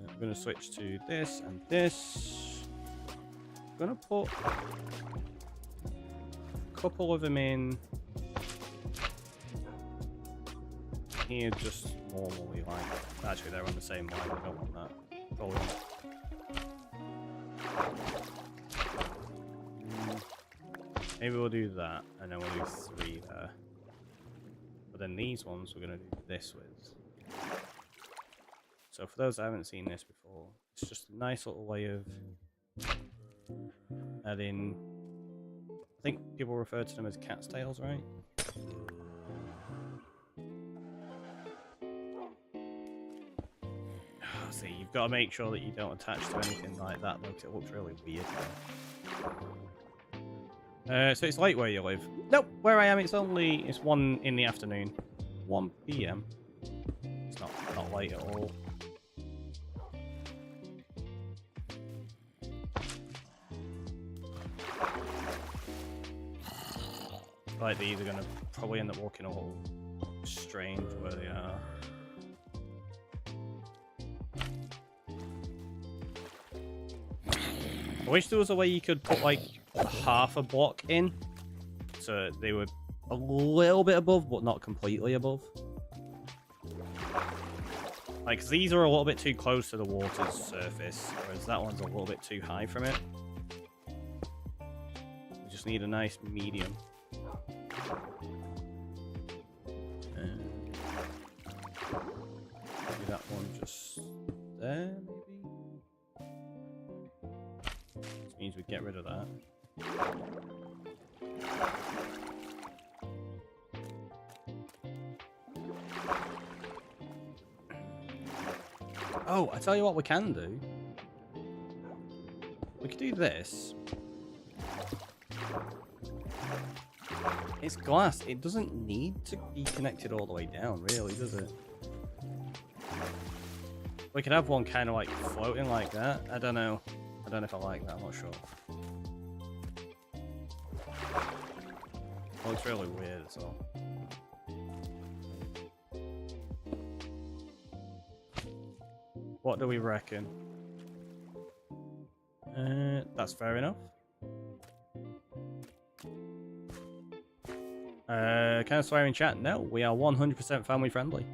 I'm going to switch to this and this. I'm going to put a couple of them in here just normally, like, actually they're on the same line, I don't want that. Probably not. Maybe we'll do that, and then we'll do 3 there. But then these ones we're going to do this with. So for those that haven't seen this before, it's just a nice little way of adding... I think people refer to them as cat's tails, right? See, you've got to make sure that you don't attach to anything like that, though, because it looks really weird. So it's late where you live. Nope, where I am it's 1 in the afternoon. 1 PM. It's not late at all. Like these are gonna probably end up looking all strange where they are. I wish there was a way you could put like half a block in, so they were a little bit above, but not completely above. Like, 'cause these are a little bit too close to the water's surface, whereas that one's a little bit too high from it. We just need a nice medium. And maybe that one just there, maybe? This means we get rid of that. Oh, I tell you what we can do. We could do this. It's glass. It doesn't need to be connected all the way down, really, does it? We could have one kind of like floating like that. I don't know. I don't know if I like that. I'm not sure. Looks really weird, so. What do we reckon? That's fair enough. Can I swear in chat? No, we are 100% family friendly.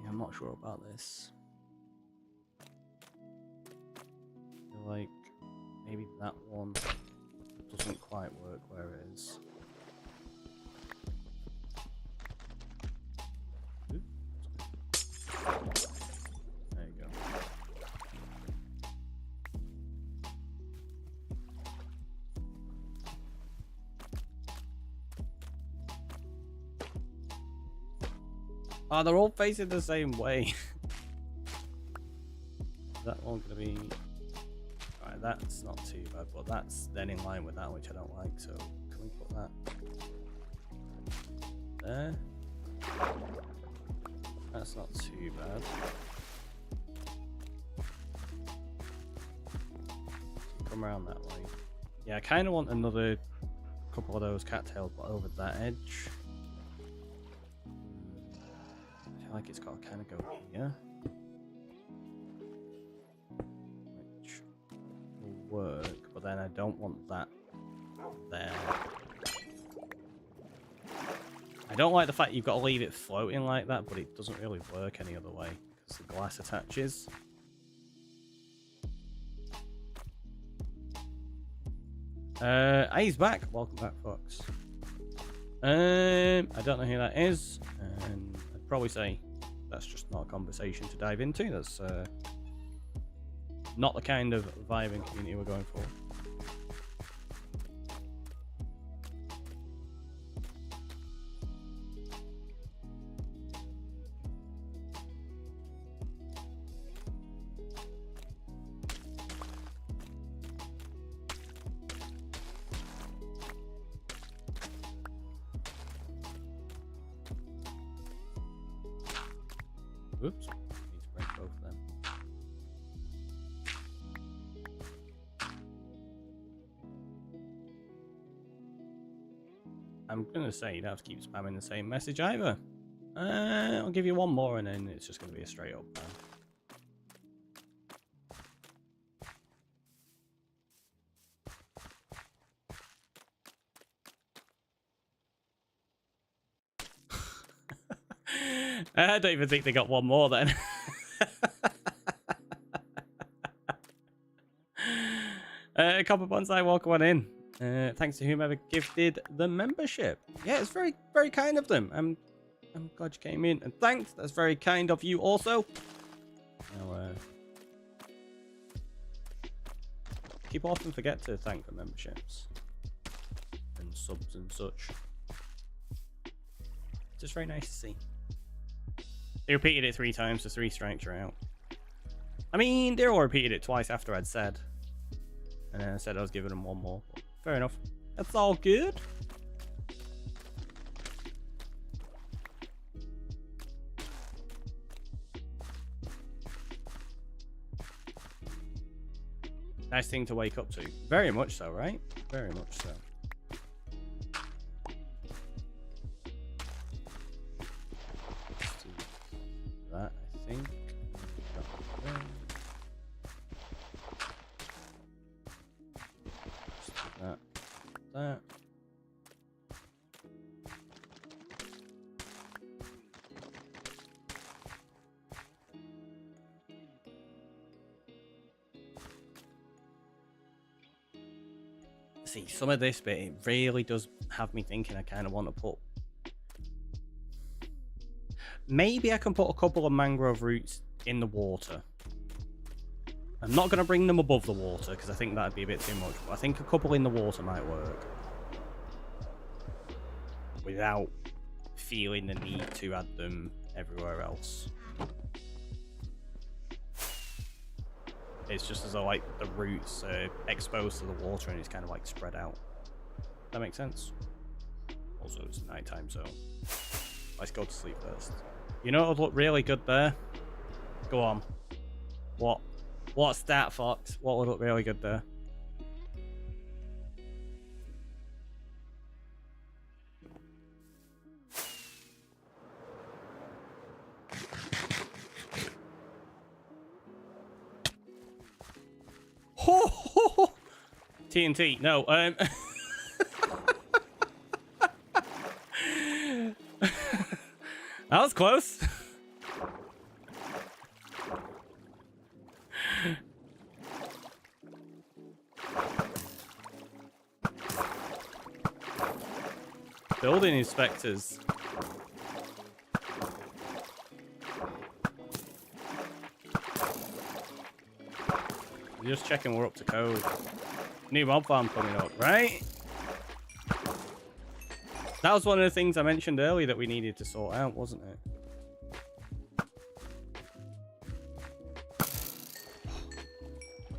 Yeah, I'm not sure about this. I feel like maybe that one doesn't quite work where it is. Oops. There you go. Oh, they're all facing the same way. Is that one gonna be... Alright, that's not too bad, but that's then in line with that, which I don't like, so can we put that there? That's not too bad. Come around that way. Yeah, I kind of want another couple of those cattails, but over that edge. I feel like it's got to kind of go here. Which will work, but then I don't want that there. I don't like the fact you've got to leave it floating like that, but it doesn't really work any other way because the glass attaches. He's back. Welcome back, Fox. I don't know who that is, and I'd probably say that's just not a conversation to dive into. That's not the kind of vibe and community we're going for. Oops, need to break both of them. I'm gonna say you don't have to keep spamming the same message either. I'll give you one more and then it's just gonna be a straight up ban. I don't even think they got one more then. Copper Bonsai, welcome on in. Thanks to whomever gifted the membership. Yeah, it's very, very kind of them. I'm glad you came in, and thanks. That's very kind of you also. Now, people often forget to thank for memberships. and subs and such. Just very nice to see. They repeated it 3 times, so 3 strikes are out. I mean, they all repeated it twice after I'd said. And then I said I was giving them 1 more. Fair enough. That's all good. Nice thing to wake up to. Very much so, right? Very much so. Let's do that, I think. Let's do that. That. See, some of this bit, it really does have me thinking I kind of want to put... Maybe I can put a couple of mangrove roots in the water. I'm not going to bring them above the water because I think that'd be a bit too much. But I think a couple in the water might work. Without feeling the need to add them everywhere else. It's just as though like the roots are exposed to the water and it's kind of like spread out. That makes sense. Also, it's nighttime, so let's go to sleep first. You know what would look really good there? Go on. What? What's that, Fox? What would look really good there? TNT, no. That was close. Building inspectors. Just checking we're up to code. New mob farm coming up, right? That was one of the things I mentioned earlier that we needed to sort out, wasn't it?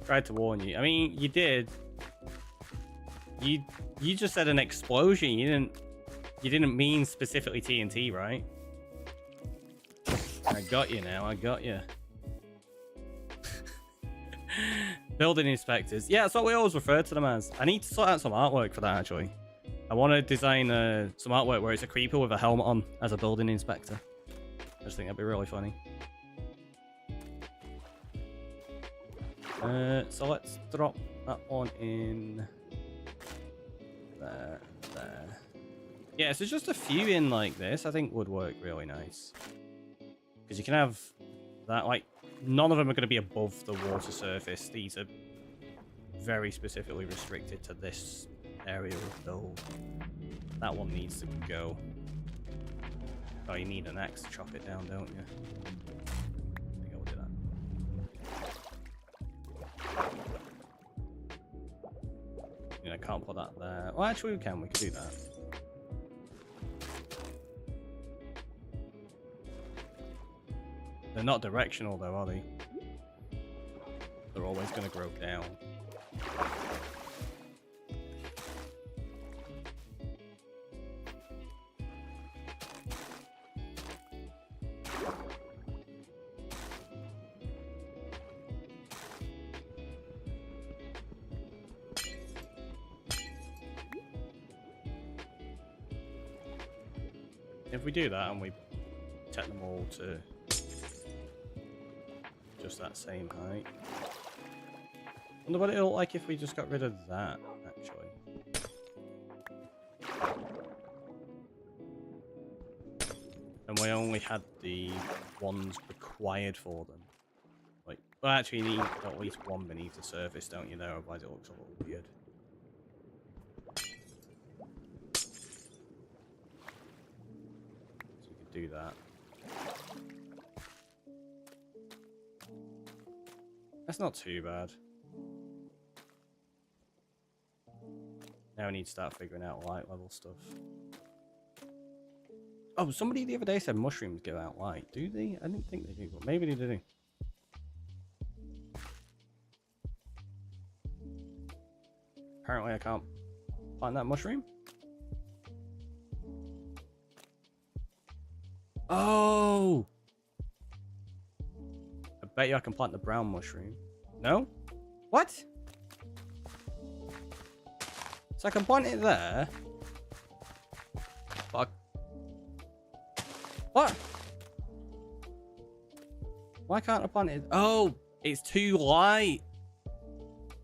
Tried to warn you. I mean, you did. You just said an explosion. You didn't mean specifically TNT, right? I got you now. I got you. Building inspectors. Yeah, that's what we always refer to them as. I need to sort out some artwork for that, actually. I want to design some artwork where it's a creeper with a helmet on as a building inspector. I just think that'd be really funny. So let's drop that one in there, there. Yeah, so just a few in like this I think would work really nice. Because you can have that, like, none of them are going to be above the water surface. These are very specifically restricted to this area of build. That one needs to go. Oh, you need an axe to chop it down, don't you? I think I'll do that. Yeah, I can't put that there. Well, actually, we can. We can do that. They're not directional, though, are they? They're always going to grow down. If we do that and we set them all to just that same height. I wonder what it'll look like if we just got rid of that, actually. And we only had the ones required for them. Like, well, actually, you need at least one beneath the surface, don't you, there? Otherwise it looks a little weird. So you could do that. That's not too bad. Now we need to start figuring out light level stuff. Oh, somebody the other day said mushrooms give out light. Do they? I didn't think they do, but maybe they do. Apparently I can't plant that mushroom. Oh! I bet you I can plant the brown mushroom. No? What? So I can plant it there. But what? Why can't I plant it? Oh, it's too light.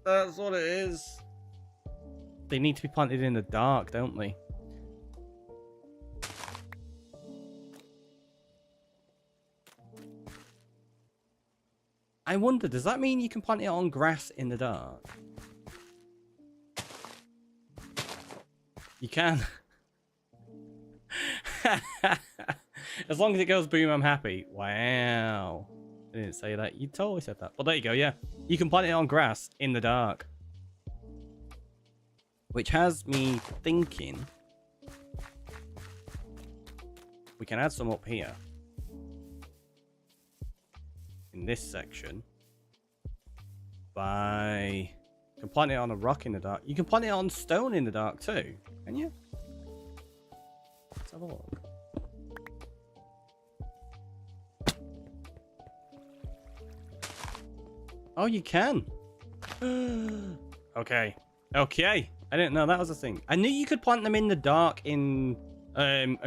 That's what it is. They need to be planted in the dark, don't they? I wonder, does that mean you can plant it on grass in the dark? You can. As long as it goes boom, I'm happy. Wow. I didn't say that. You totally said that. But there you go, yeah. You can plant it on grass in the dark. Which has me thinking we can add some up here. In this section. You can plant it on a rock in the dark. You can plant it on stone in the dark too. Can you? Let's have a look. Oh, you can. Okay. Okay. I didn't know that was a thing. I knew you could plant them in the dark and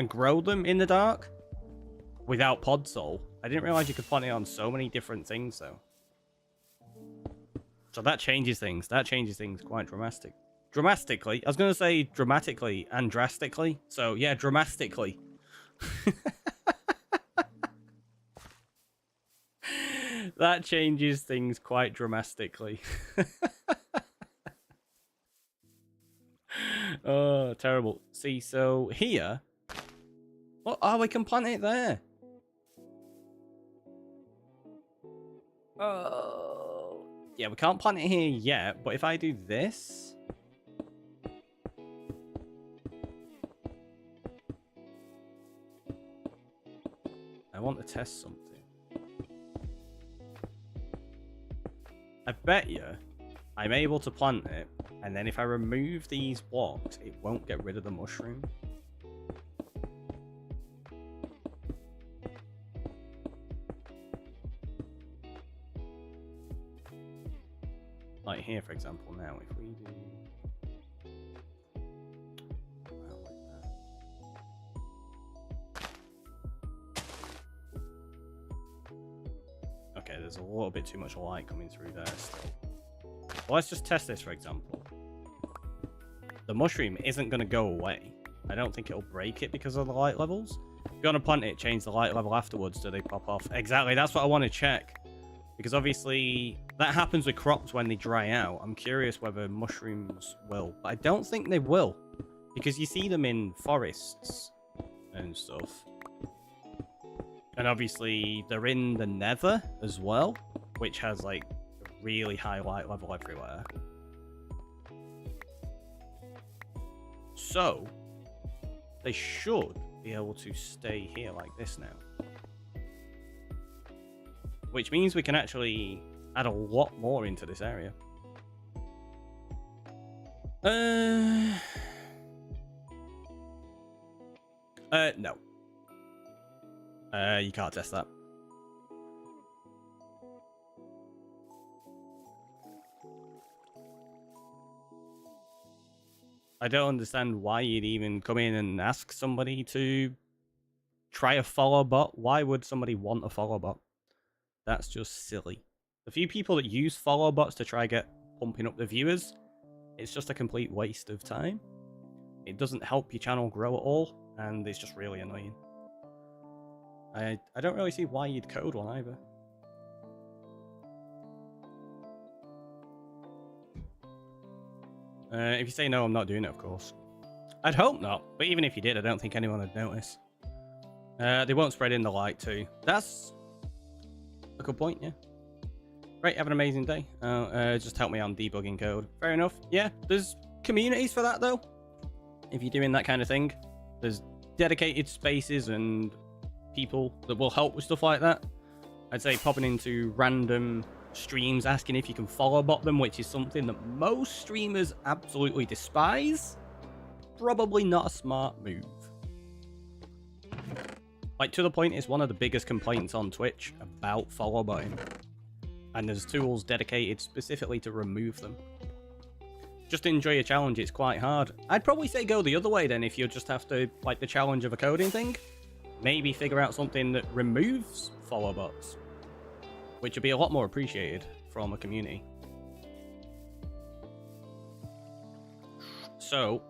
grow them in the dark without Podzol. I didn't realize you could plant it on so many different things though. So that changes things. That changes things quite dramatically. I was going to say dramatically and drastically. So yeah, dramatically. That changes things quite dramatically. Oh, terrible. See, so here. Oh, we can plant it there. Oh. Yeah, we can't plant it here yet, but if I do this. I want to test something. I bet you I'm able to plant it, and then if I remove these blocks, it won't get rid of the mushroom. Like here, for example, now, if we do... Well, like that. Okay, there's a little bit too much light coming through there still. Well, let's just test this, for example. The mushroom isn't going to go away. I don't think it'll break it because of the light levels. If you want to plant it, change the light level afterwards. Do they pop off? Exactly, that's what I want to check. Because obviously, that happens with crops when they dry out. I'm curious whether mushrooms will. But I don't think they will. Because you see them in forests and stuff. And obviously, they're in the nether as well. Which has, like, a really high light level everywhere. So, they should be able to stay here like this now. Which means we can actually add a lot more into this area. No. You can't test that. I don't understand why you'd even come in and ask somebody to try a follow bot. Why would somebody want a follow bot? That's just silly. The few people that use follow bots to try get pumping up the viewers, it's just a complete waste of time. It doesn't help your channel grow at all, and it's just really annoying. I don't really see why you'd code one either. If you say no, I'm not doing it, of course. I'd hope not, but even if you did, I don't think anyone would notice. They won't spread in the light too. That's a good point, yeah. Right, have an amazing day. Just help me on debugging code. Fair enough. Yeah, there's communities for that though. If you're doing that kind of thing, there's dedicated spaces and people that will help with stuff like that. I'd say popping into random streams asking if you can follow bot them, which is something that most streamers absolutely despise. Probably not a smart move. Like, to the point, it's one of the biggest complaints on Twitch about follow botting. And there's tools dedicated specifically to remove them. Just to enjoy a challenge, it's quite hard. I'd probably say go the other way then if you just have to, like, the challenge of a coding thing. Maybe figure out something that removes follow bots, which would be a lot more appreciated from a community. So,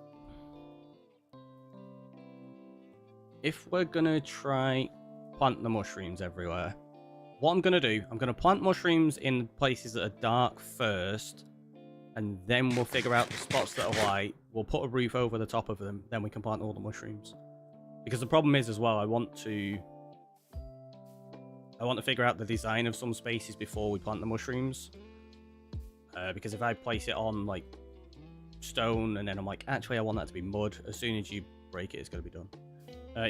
if we're gonna try plant the mushrooms everywhere, what I'm gonna do, I'm gonna plant mushrooms in places that are dark first, and then we'll figure out the spots that are light. We'll put a roof over the top of them, then we can plant all the mushrooms. Because the problem is as well, I want to figure out the design of some spaces before we plant the mushrooms. Because if I place it on like stone and then I'm like, actually I want that to be mud, as soon as you break it, it's going to be done.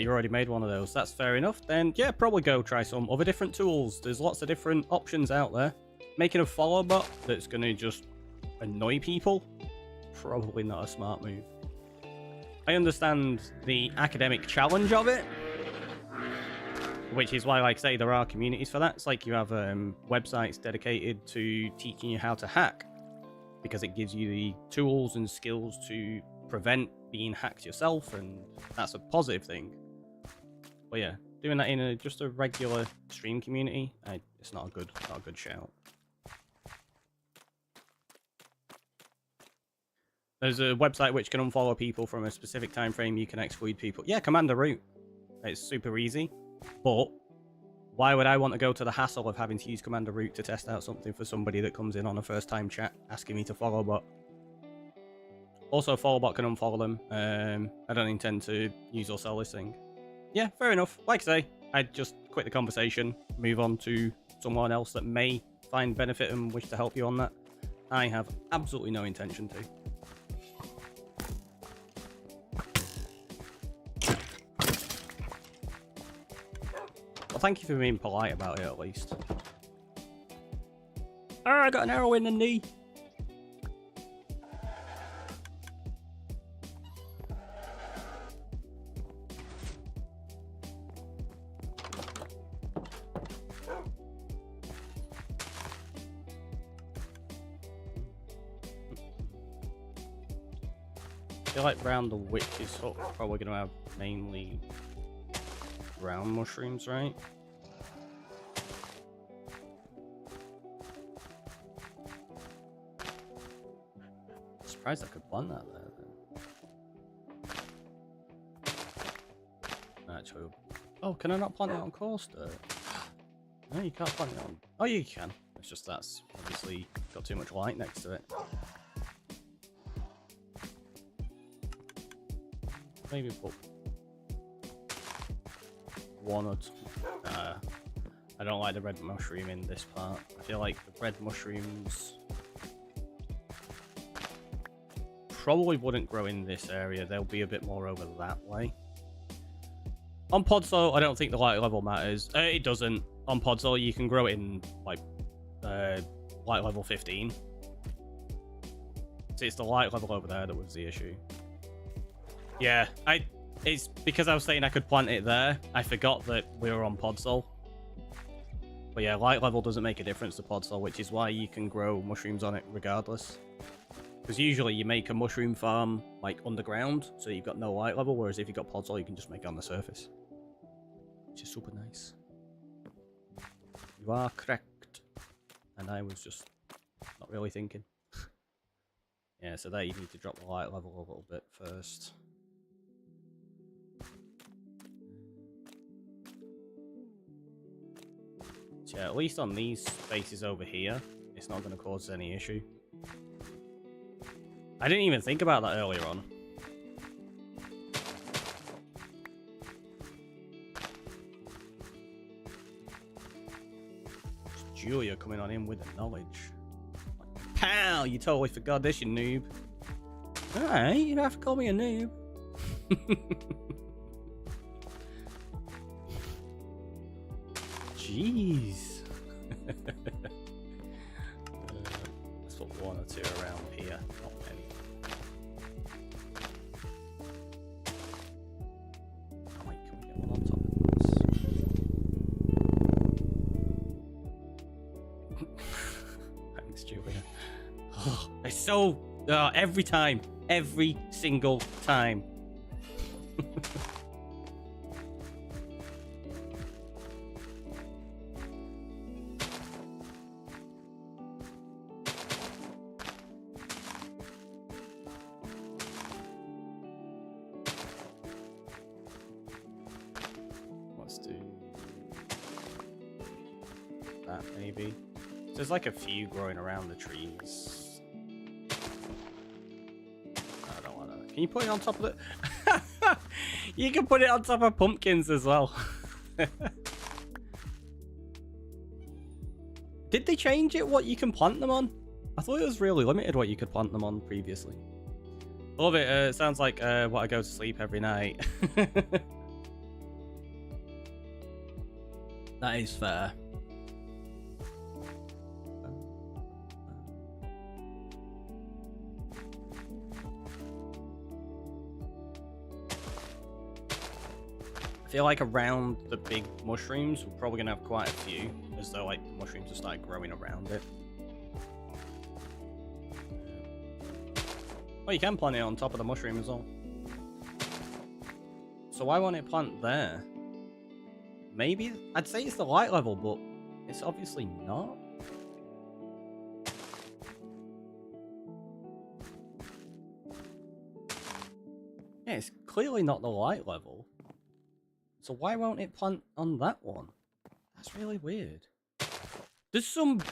You already made one of those, that's fair enough. Then yeah, probably go try some other different tools. There's lots of different options out there. Making a follow bot that's going to just annoy people, probably not a smart move. I understand the academic challenge of it, which is why, like I say, there are communities for that. It's like you have websites dedicated to teaching you how to hack, because it gives you the tools and skills to prevent being hacked yourself, and that's a positive thing. But yeah, doing that in just a regular stream community, it's not a good shout. There's a website which can unfollow people from a specific time frame. You can exclude people. Yeah, Commander Root. It's super easy. But why would I want to go to the hassle of having to use Commander Root to test out something for somebody that comes in on a first time chat asking me to follow bot? Also, follow bot can unfollow them. I don't intend to use or sell this thing. Yeah, fair enough. Like I say, I'd just quit the conversation, move on to someone else that may find benefit and wish to help you on that. I have absolutely no intention to. Well, thank you for being polite about it, at least. Oh, I got an arrow in the knee. I feel like round the witch's hut, probably going to have mainly ground mushrooms, right? Surprised I could plant that there then. Actually, oh, can I not plant it on coarse dirt? No, you can't plant it on. Oh, you can. It's just that's obviously got too much light next to it. Maybe put one or two. I don't like the red mushroom in this part. I feel like the red mushrooms probably wouldn't grow in this area. They'll be a bit more over that way. On Podzol, I don't think the light level matters. It doesn't. On Podzol, you can grow it in like light level 15. So it's the light level over there that was the issue. Yeah, it's because I was saying I could plant it there. I forgot that we were on Podzol. But yeah, light level doesn't make a difference to Podzol, which is why you can grow mushrooms on it regardless. Because usually you make a mushroom farm like underground, so you've got no light level, whereas if you've got Podzol, you can just make it on the surface. Which is super nice. You are correct. And I was just not really thinking. Yeah, so there you need to drop the light level a little bit first. Yeah, at least on these spaces over here, it's not going to cause any issue. I didn't even think about that earlier on. It's Julia coming on in with the knowledge. Like, pal, you totally forgot this, you noob. Alright, you don't have to call me a noob. Jeez. Let's put one or two around here, not many. Oh wait, can we get one on top of this? Thanks, Julia. Oh, it's so... every time. Every single time. Let's do that maybe. There's like a few growing around the trees. Can you put it on top of it? You can put it on top of pumpkins as well. Did they change it what you can plant them on? I thought it was really limited what you could plant them on previously. Love it. It sounds like what I go to sleep every night. That is fair. I feel like around the big mushrooms, we're probably going to have quite a few, as though like the mushrooms have started growing around it. Oh, you can plant it on top of the mushroom as well. So why won't it plant there? Maybe, I'd say it's the light level, but it's obviously not. Yeah, it's clearly not the light level. So why won't it plant on that one? That's really weird. There's some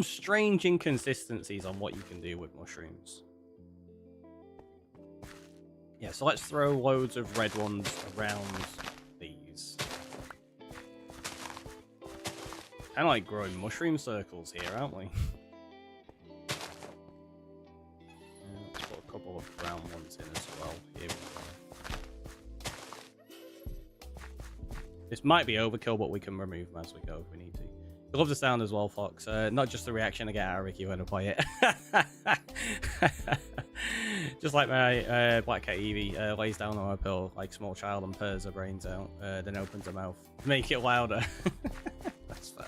strange inconsistencies on what you can do with mushrooms. Yeah, so let's throw loads of red ones around these. Kind of like growing mushroom circles here, aren't we? Let's put a couple of brown ones in as well. Here we go. This might be overkill, but we can remove them as we go if we need to. I love the sound as well, Fox. Not just the reaction I get out of Ricky when I play it. Just like my Black Cat Eevee lays down on a pillow like small child and purrs her brains out, then opens her mouth to make it louder. That's fair.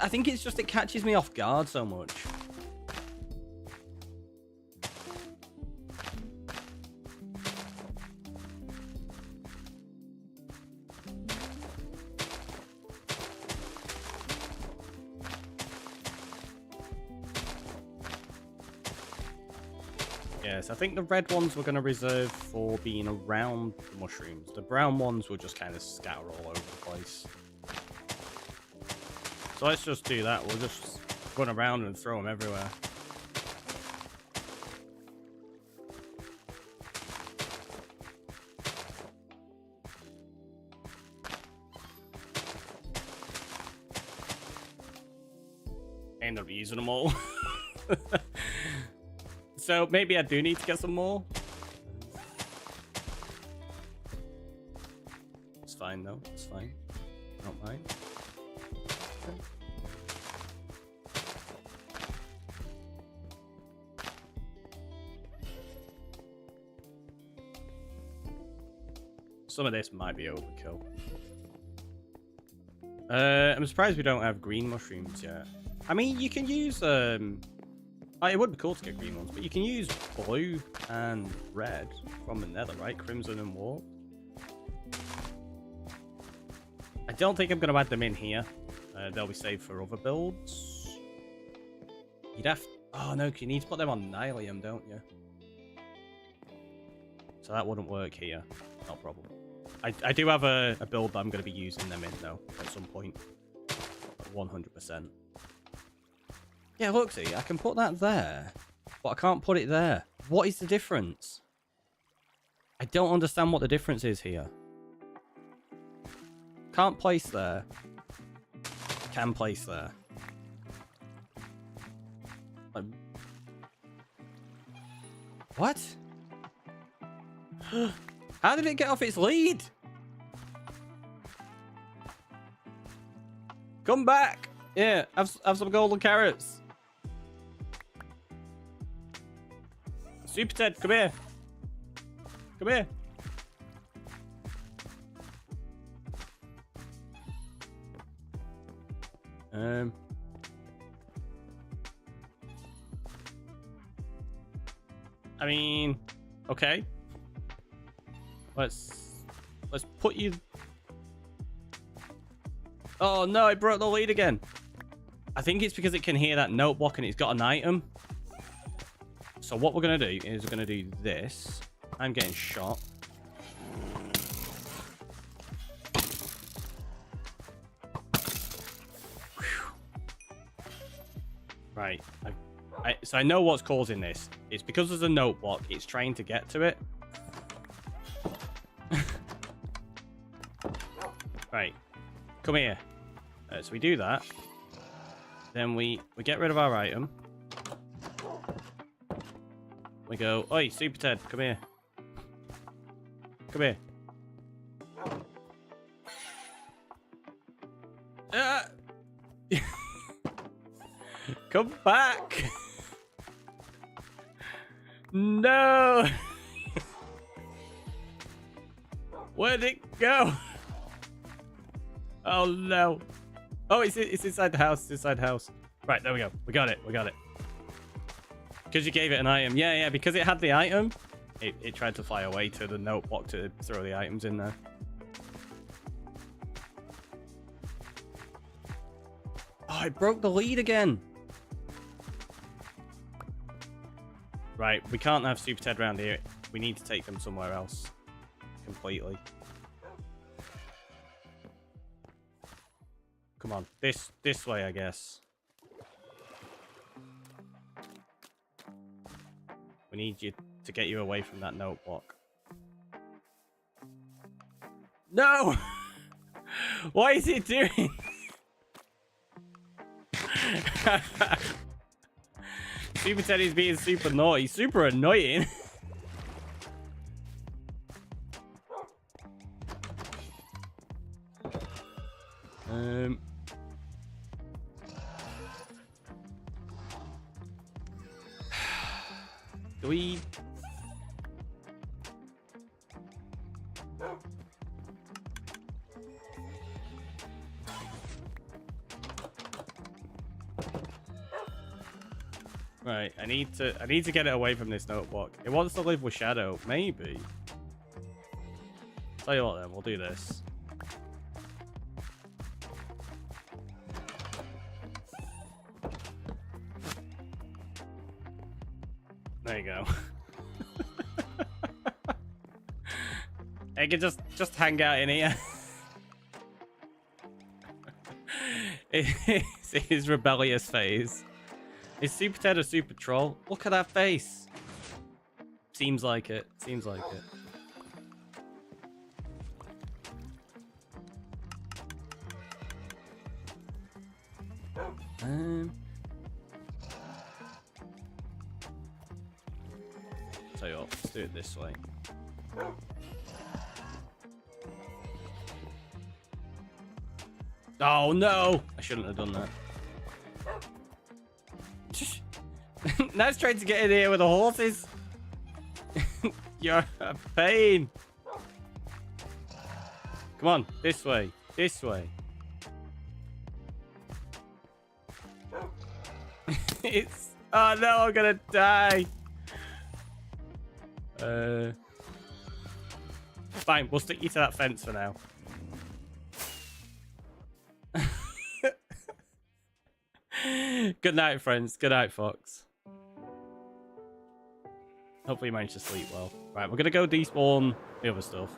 I think it's just it catches me off guard so much. Yes, I think the red ones we're going to reserve for being around the mushrooms. The brown ones will just kind of scatter all over the place. So let's just do that. We'll just run around and throw them everywhere. End up using them all. So maybe I do need to get some more. It's fine though, it's fine. I don't mind. Okay. Some of this might be overkill. I'm surprised we don't have green mushrooms yet. I mean, you can use it would be cool to get green ones, but you can use blue and red from the nether, right? Crimson and warp. I don't think I'm going to add them in here. They'll be saved for other builds. You'd have... Oh, no, you need to put them on Nylium, don't you? So that wouldn't work here. No problem. I do have a build that I'm going to be using them in, though, at some point. 100%. Yeah, look, see, I can put that there, but I can't put it there. What is the difference? I don't understand what the difference is here. Can't place there. Can place there. What? How did it get off its lead? Come back. Yeah, have some golden carrots. Super Ted, come here. Come here. I mean, okay. Let's put you. Oh no, it broke the lead again. I think it's because it can hear that note block and it's got an item. So what we're gonna do is we're gonna do this. I'm getting shot. Right. So I know what's causing this. It's because there's a note block. It's trying to get to it. Right. Come here. So we do that. Then we get rid of our item. We go, oi, Super Ted, come here. Come here. Come back. No. Where'd it go? Oh no. Oh, it's inside the house. It's inside the house. Right, there we go. We got it. We got it. Because you gave it an item. Yeah, because it had the item, it tried to fly away to the note block to throw the items in there. Oh, it broke the lead again. Right, we can't have Super Ted around here. We need to take them somewhere else. Completely. Come on, this way, I guess. We need you to get you away from that note block. No! What is it doing? Super Teddy's being super naughty, super annoying. Do we... Right, I need to get it away from this note block. It wants to live with Shadow, maybe. Tell you what then, we'll do this. There you go. I can just hang out in here. It's his rebellious phase. Is Super Ted a super troll? Look at that face. Seems like it. Seems like it. Tell you what, let's do it this way. Oh no! I shouldn't have done that. Now it's trying to get in here with the horses. You're a pain. Come on, this way. This way. It's... Oh no, I'm gonna die. Fine, we'll stick you to that fence for now. Good night, friends. Good night, Fox. Hopefully you managed to sleep well. Right, we're gonna go despawn the other stuff.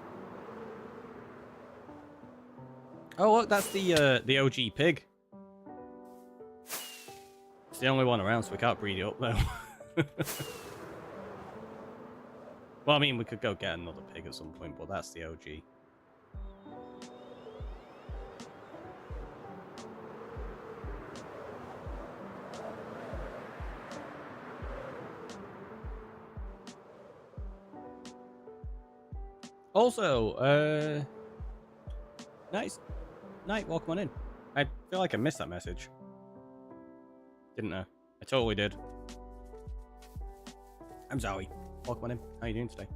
Oh look, that's the OG pig. It's the only one around, so we can't breed it up though. Well, I mean, we could go get another pig at some point, but that's the OG. Also, nice. Night, welcome on in. I feel like I missed that message. Didn't I? I totally did. I'm Zowie. Welcome on in. How you doing today?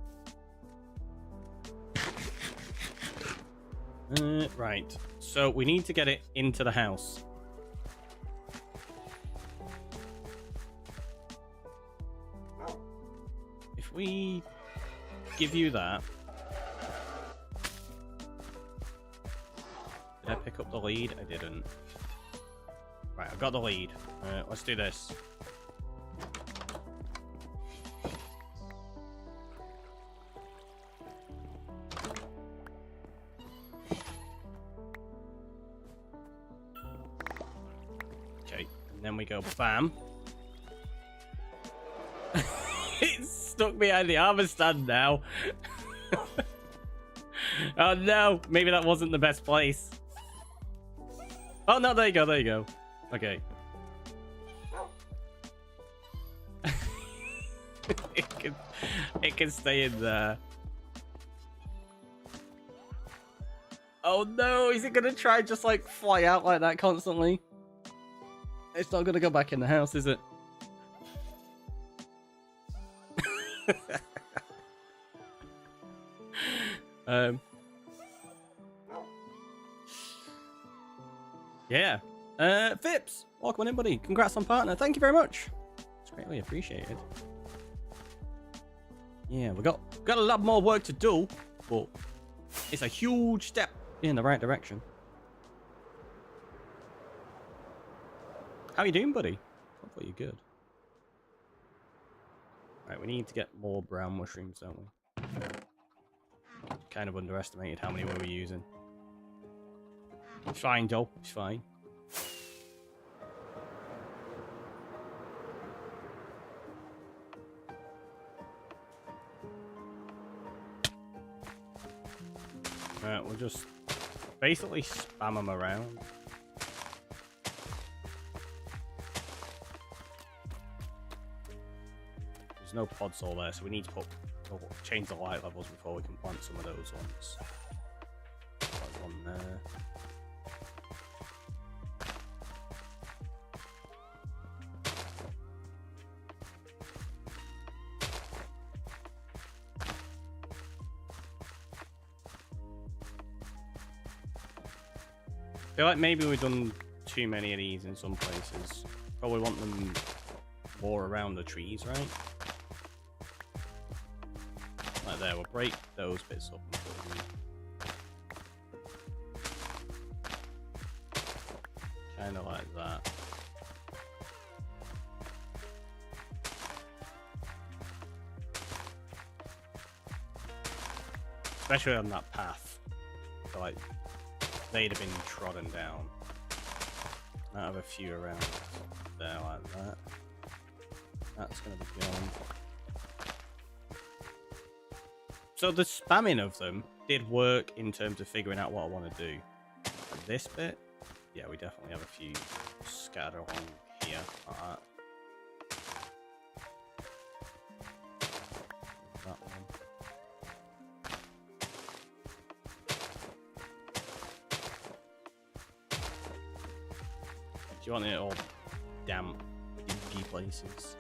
Right. So we need to get it into the house. If we give you that. Did I pick up the lead? I didn't. Right, I've got the lead. Let's do this. Okay, and then we go bam. It's stuck behind the armor stand now. Oh no, maybe that wasn't the best place. Oh no, there you go, there you go. Okay. it can stay in there. Oh no, is it gonna try just like fly out like that constantly? It's not gonna go back in the house, is it? Yeah. Phipps, welcome on in, buddy. Congrats on partner. Thank you very much. It's greatly appreciated. Yeah, we got a lot more work to do, but it's a huge step in the right direction. How you doing, buddy? Hopefully you're good. Right, we need to get more brown mushrooms, don't we? Kind of underestimated how many we were using. It's fine, Joel. It's fine. We'll just basically spam them around. There's no pod soul there, so we need to change the light levels before we can plant some of those ones. Got one there. I feel like maybe we've done too many of these in some places. Probably want them more around the trees, right? Like there, we'll break those bits up. Kind of like that. Especially on that path. So like, they'd have been trodden down. Might have a few around there like that. That's going to be gone. So the spamming of them did work in terms of figuring out what I want to do. But this bit, yeah, we definitely have a few scattered along here like that. That one. Do you want it all damp, dingy places?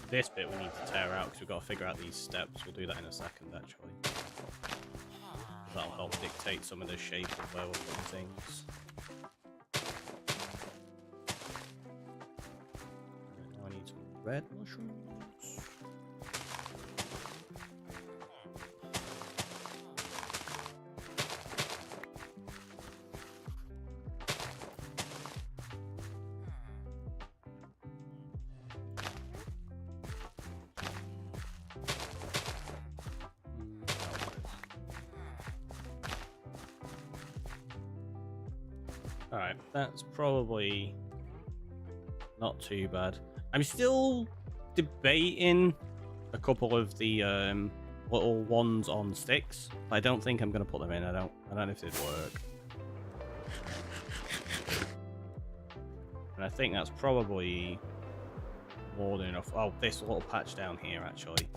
This bit we need to tear out because we've got to figure out these steps. We'll do that in a second, actually. That'll help dictate some of the shape of where we're putting things. Now I need some red mushrooms. Alright, that's probably not too bad. I'm still debating a couple of the little ones on sticks. I don't think I'm gonna put them in. I don't know if they'd work. And I think that's probably more than enough. Oh, this little patch down here actually.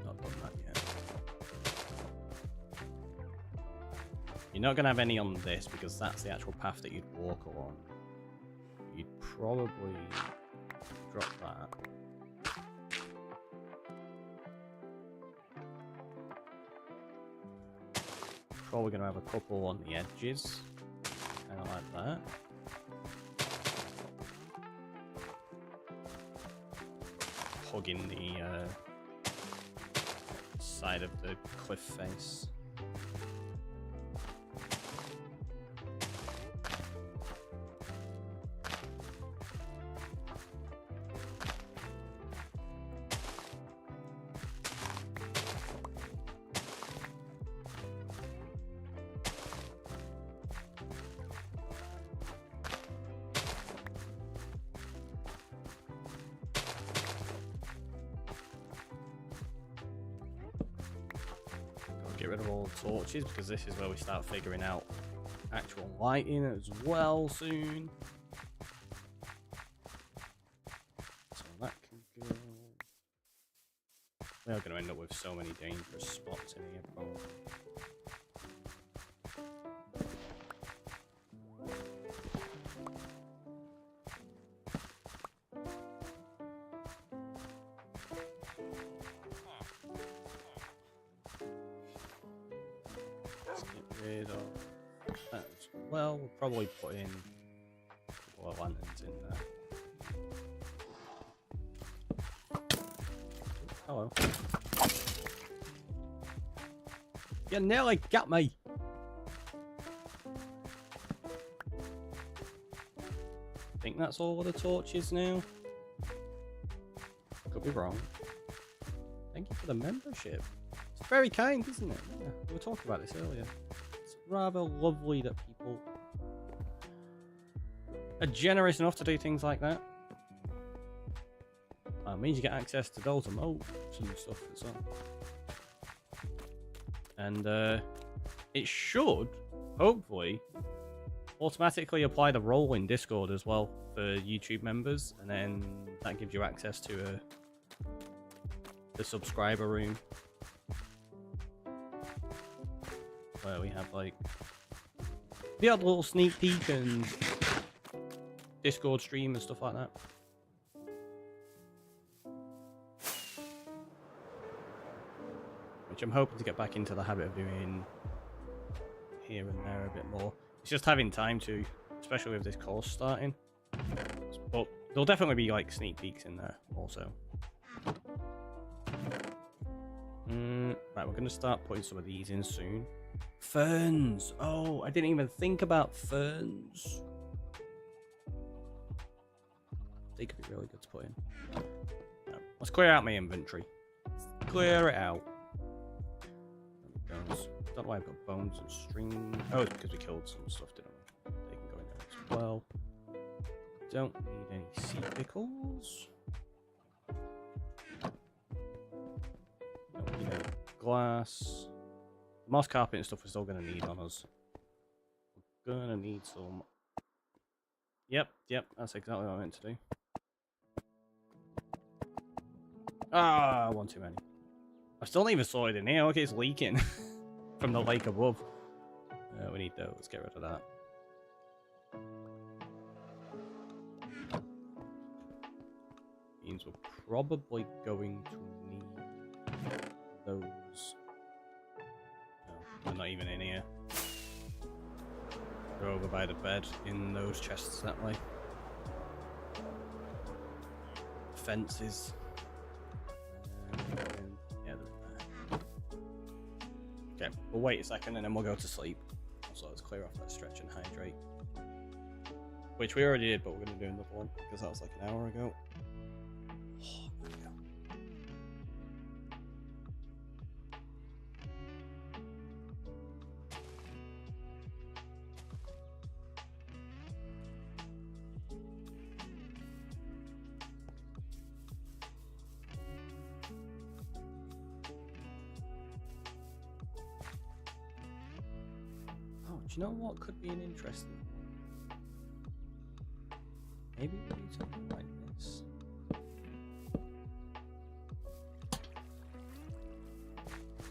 Not done that yet. You're not gonna have any on this because that's the actual path that you'd walk along. You'd probably drop that. Probably going to have a couple on the edges, kind of like that. Hugging the side of the cliff face. Get rid of all the torches because this is where we start figuring out actual lighting as well soon. So that can go. We are going to end up with so many dangerous spots in here, probably. Well, we'll probably put in a couple of lanterns in there. Hello. You nearly got me! I think that's all of the torches now. Could be wrong. Thank you for the membership. It's very kind, isn't it? Yeah, we were talking about this earlier. It's rather lovely that people are generous enough to do things like that. It means you get access to those emotes and stuff as well. And it should, hopefully, automatically apply the role in Discord as well for YouTube members, and then that gives you access to the subscriber room, where we have like the odd little sneak peek and Discord stream and stuff like that. Which I'm hoping to get back into the habit of doing here and there a bit more. It's just having time to, especially with this course starting. But there'll definitely be like sneak peeks in there also. Right, we're going to start putting some of these in soon. Ferns! Oh, I didn't even think about ferns. They could be really good to put in. No, let's clear out my inventory. Clear it out. Bones. Don't know why I've got bones and string. Oh, it's because we killed some stuff, didn't we? They can go in there as well. Don't need any sea pickles. Don't need any glass. Moss carpet and stuff we're still going to need on us. We're going to need some. Yep, that's exactly what I meant to do. Ah, one too many. I still not even sorted in here. Okay, it's leaking from the lake above. We need those. Let's get rid of that. Means we're probably going to need those. No, they're not even in here. They're over by the bed in those chests that way. Fences. Yeah, they're there. Okay, we'll wait a second and then we'll go to sleep. So let's clear off that stretch and hydrate. Which we already did, but we're going to do another one because that was like an hour ago. Oh, there we go. do you know what could be an interesting? Maybe we do something like this.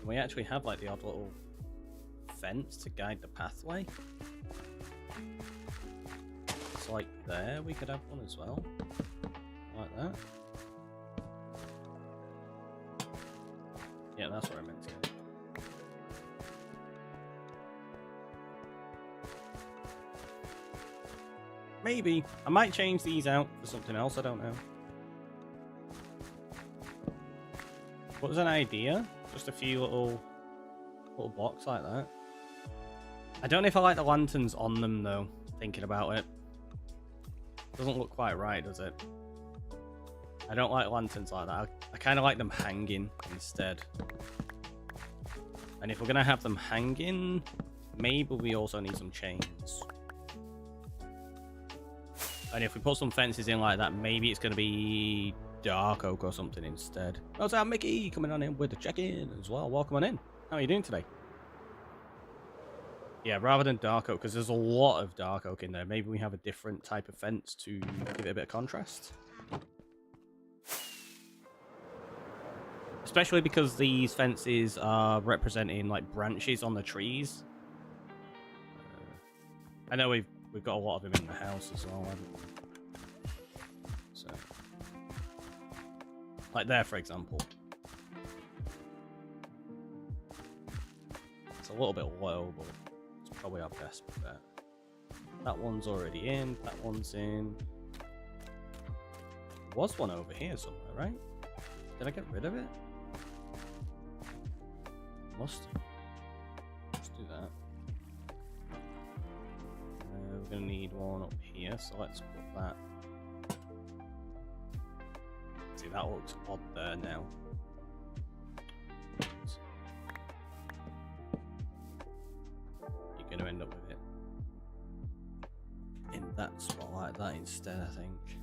We actually have like the odd little fence to guide the pathway. It's like there, we could have one as well. Like that. Yeah, that's what I meant to get. Maybe. I might change these out for something else, I don't know. What was an idea? Just a few little blocks like that. I don't know if I like the lanterns on them though, thinking about it. Doesn't look quite right, does it? I don't like lanterns like that. I kind of like them hanging instead. And if we're going to have them hanging, maybe we also need some chains. And if we put some fences in like that, maybe it's going to be dark oak or something instead. What's up, Mickey? Coming on in with the check-in as well. Welcome on in. How are you doing today? Yeah, rather than dark oak, because there's a lot of dark oak in there. Maybe we have a different type of fence to give it a bit of contrast. Especially because these fences are representing like branches on the trees. I know we've got a lot of them in the house as well, haven't we? So, like there, for example. It's a little bit low, but it's probably our best bet. That one's already in. That one's in. There was one over here somewhere, right? Did I get rid of it? Must. Let's do that. We're going to need one up here, so let's put that. See, that looks odd there now. You're going to end up with it in that spot like that instead, I think.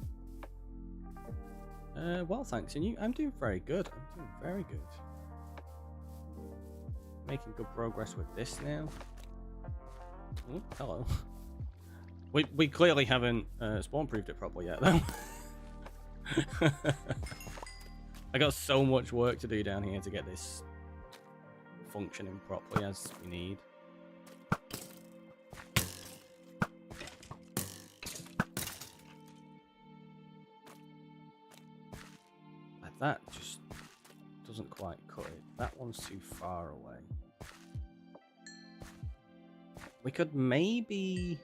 Well, thanks, and you. I'm doing very good. I'm doing very good. Making good progress with this now. Ooh, hello. We clearly haven't spawn-proofed it properly yet, though. I got so much work to do down here to get this functioning properly as we need. Like that just doesn't quite cut it. That one's too far away. We could maybe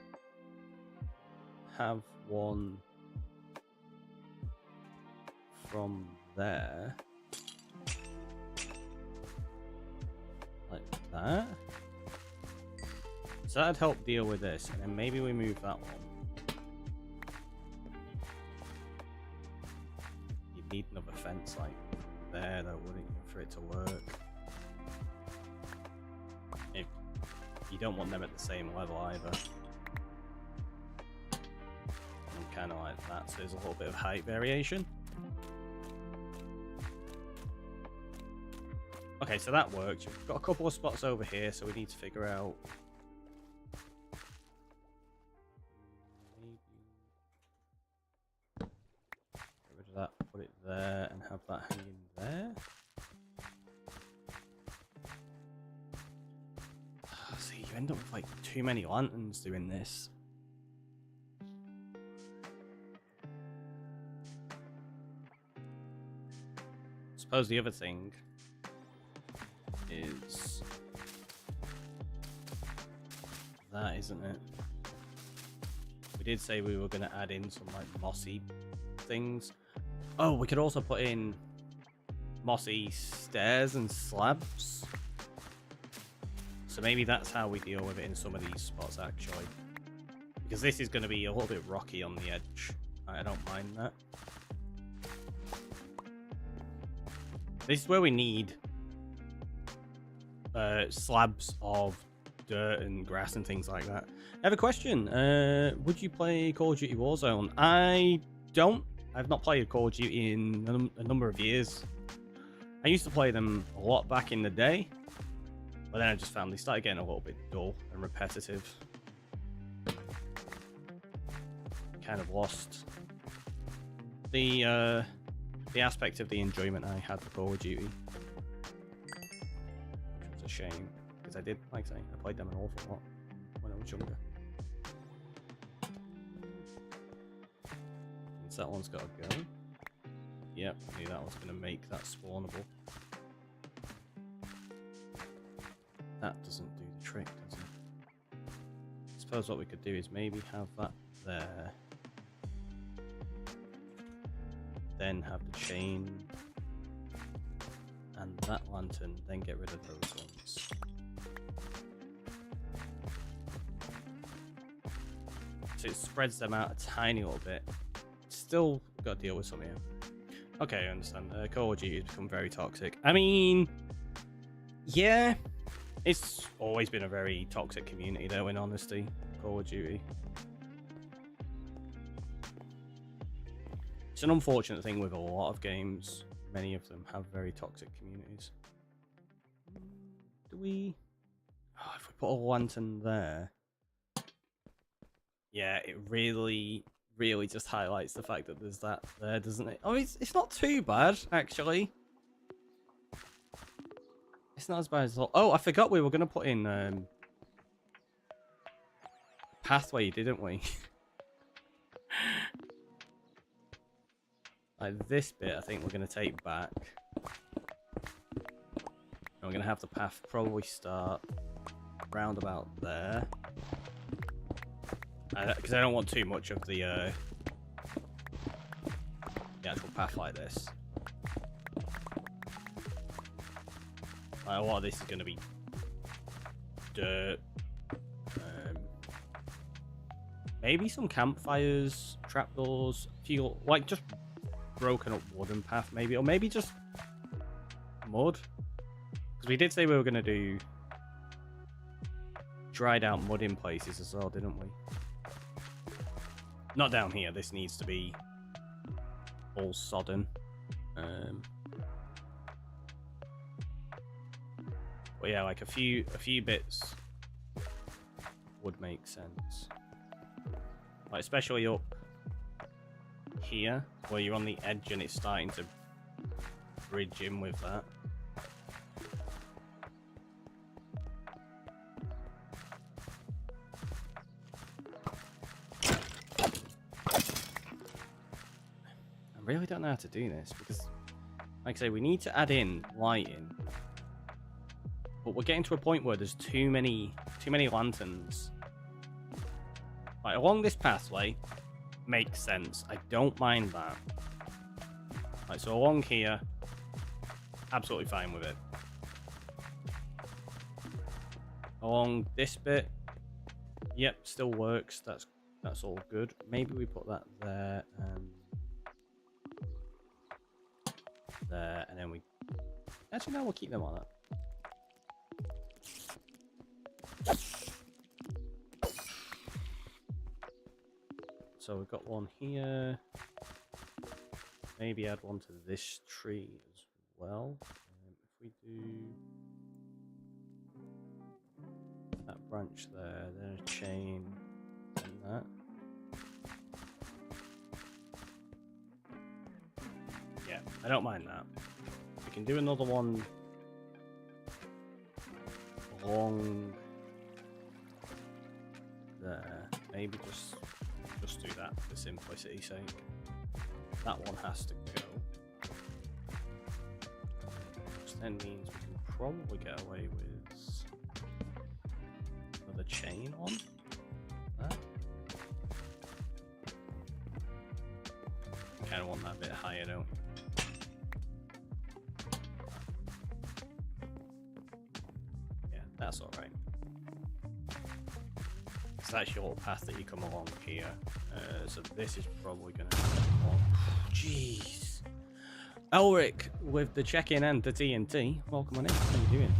have one from there. Like that. So that'd help deal with this, and then maybe we move that one. You'd need another fence like there though, wouldn't you, for it to work? If you don't want them at the same level either. And kind of like that, so there's a little bit of height variation. Okay, so that worked. We've got a couple of spots over here, so we need to figure out. Maybe get rid of that, put it there, and have that hanging there. See, you end up with like too many lanterns doing this. I suppose the other thing is that, isn't it? We did say we were going to add in some like mossy things. Oh, we could also put in mossy stairs and slabs. So maybe that's how we deal with it in some of these spots actually. Because this is going to be a little bit rocky on the edge. I don't mind that. This is where we need slabs of dirt and grass and things like that. I have a question. Would you play Call of Duty Warzone? I don't. I've not played Call of Duty in a number of years. I used to play them a lot back in the day, But then I just found they started getting a little bit dull and repetitive. Kind of lost the aspect of the enjoyment I had with Call of Duty. Which was a shame, because I did, like I say, I played them an awful lot when I was younger. So that one's got to go. Yep, I knew that was going to make that spawnable. That doesn't do the trick, does it? I suppose what we could do is maybe have that there. Then have the chain and that lantern, then get rid of those ones. So it spreads them out a tiny little bit. Still got to deal with some here. Okay, I understand. Call of Duty has become very toxic. I mean, yeah, it's always been a very toxic community though, in honesty, Call of Duty. It's an unfortunate thing with a lot of games. Many of them have very toxic communities. Do we... Oh, if we put a lantern there... Yeah, it really just highlights the fact that there's that there, doesn't it? Oh, it's not too bad, actually. It's not as bad as... Oh, I forgot we were going to put in... pathway, didn't we? Like this bit, I think we're going to take back. And we're going to have the path probably start round about there. Because I don't want too much of the actual path like this. Like, a lot of this is going to be dirt. Maybe some campfires, trapdoors, few, like just broken up wooden path maybe, or maybe just mud. Because we did say we were going to do dried out mud in places as well, didn't we? Not down here. This needs to be all sodden. But yeah, like a few bits would make sense. Like especially up here, where you're on the edge and it's starting to bridge in with that. I really don't know how to do this because, like I say, we need to add in lighting, but we're getting to a point where there's too many lanterns. Like along this pathway makes sense. I don't mind that. Like so along here, absolutely fine with it. Along this bit, yep, still works. That's all good. Maybe we put that there and there, and then we actually no, we'll keep them on that. So we've got one here. Maybe add one to this tree as well. If we do that branch there, then a chain and that. Yeah, I don't mind that. We can do another one along there. Maybe just do that for simplicity's sake. That one has to go. Which then means we can probably get away with another chain on that. Kind of want that a bit higher, don't we? Yeah, that's alright. So that's your little path that you come along here. So this is probably going to... Oh, jeez. Elric with the check-in and the TNT. Welcome on in. How are you doing?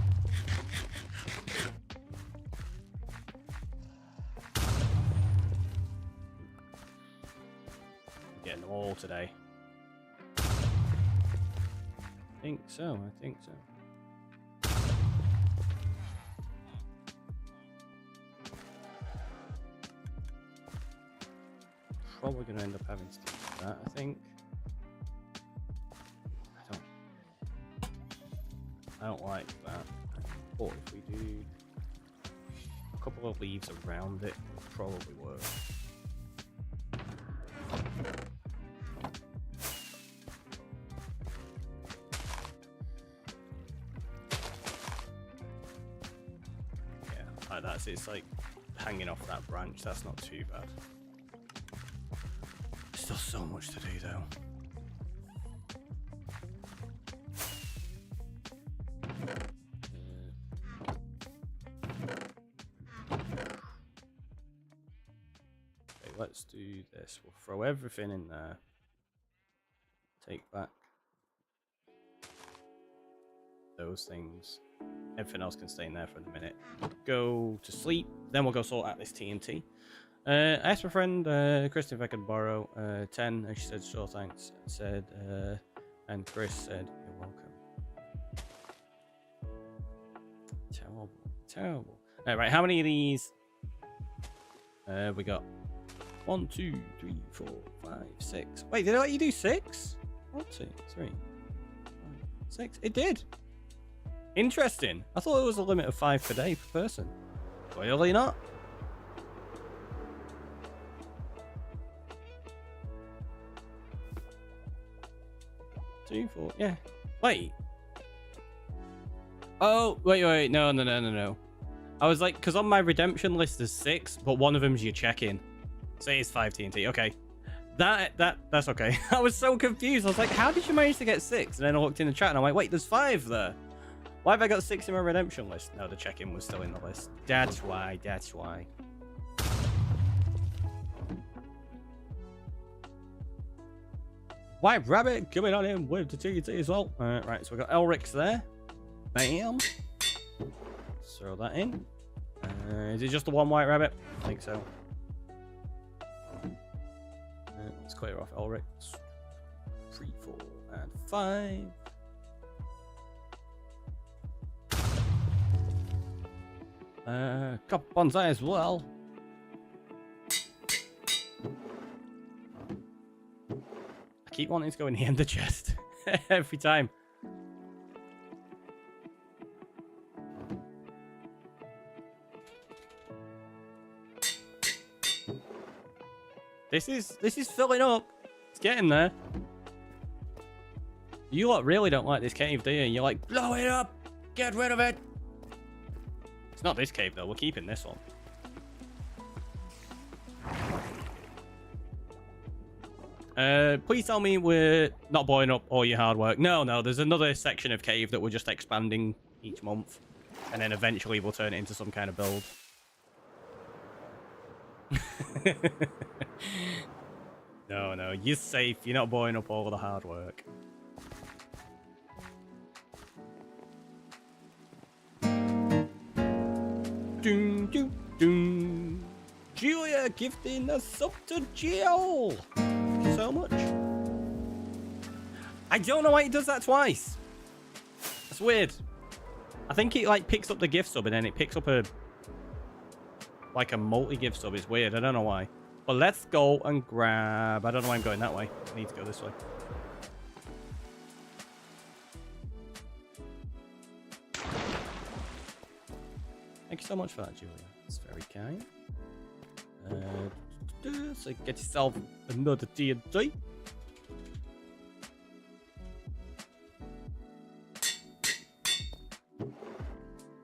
Getting them all today. I think so. probably going to end up having to do that, I think. I don't like that. But if we do a couple of leaves around it, it'll probably work. Yeah, like that's it's like hanging off that branch. That's not too bad. Still so much to do though. Let's do this. We'll throw everything in there. Take back those things. Everything else can stay in there for a minute. Go to sleep. Then we'll go sort out this TNT. I asked my friend Kristen if I could borrow 10, and she said sure, thanks. And Chris said you're welcome. Terrible. All right, how many of these we got? 1, 2, 3, 4, 5, 6. Wait, did I let you do 6? 1, 2, 3, 4, 5, 6. It did. Interesting. I thought there was a limit of 5 per day per person. Clearly not. Two, 4. Yeah. Wait. Oh, wait. No. I was like, because on my redemption list there's 6, but one of them's your check-in. So it is 5 TNT. Okay. That's okay. I was so confused. I was like, how did you manage to get 6? And then I looked in the chat and I'm like, wait, there's 5 there. Why have I got 6 in my redemption list? No, the check-in was still in the list. That's why. White Rabbit coming on in with the TNT as well. Right, so we got Elric's there. Bam. Throw that in. Is it just the one White Rabbit? I think so. Let's clear off Elric's. 3, 4, and 5. Couple bonsai as well. I keep wanting to go in the ender chest every time. This is filling up. It's getting there. You lot really don't like this cave, do you? You're like, blow it up! Get rid of it! It's not this cave, though. We're keeping this one. Please tell me we're not blowing up all your hard work. No. There's another section of cave that we're just expanding each month. And then eventually we'll turn it into some kind of build. No, you're safe. You're not blowing up all of the hard work. Doom, doom, doom. Julia gifting a sub to Jill. Thank you so much. I don't know why it does that twice. That's weird. I think it like picks up the gift sub and then it picks up a multi-gift sub. It's weird. I don't know why. But let's go and grab... I don't know why I'm going that way. I need to go this way. Thank you so much for that, Julia. It's very kind. So get yourself another TNT.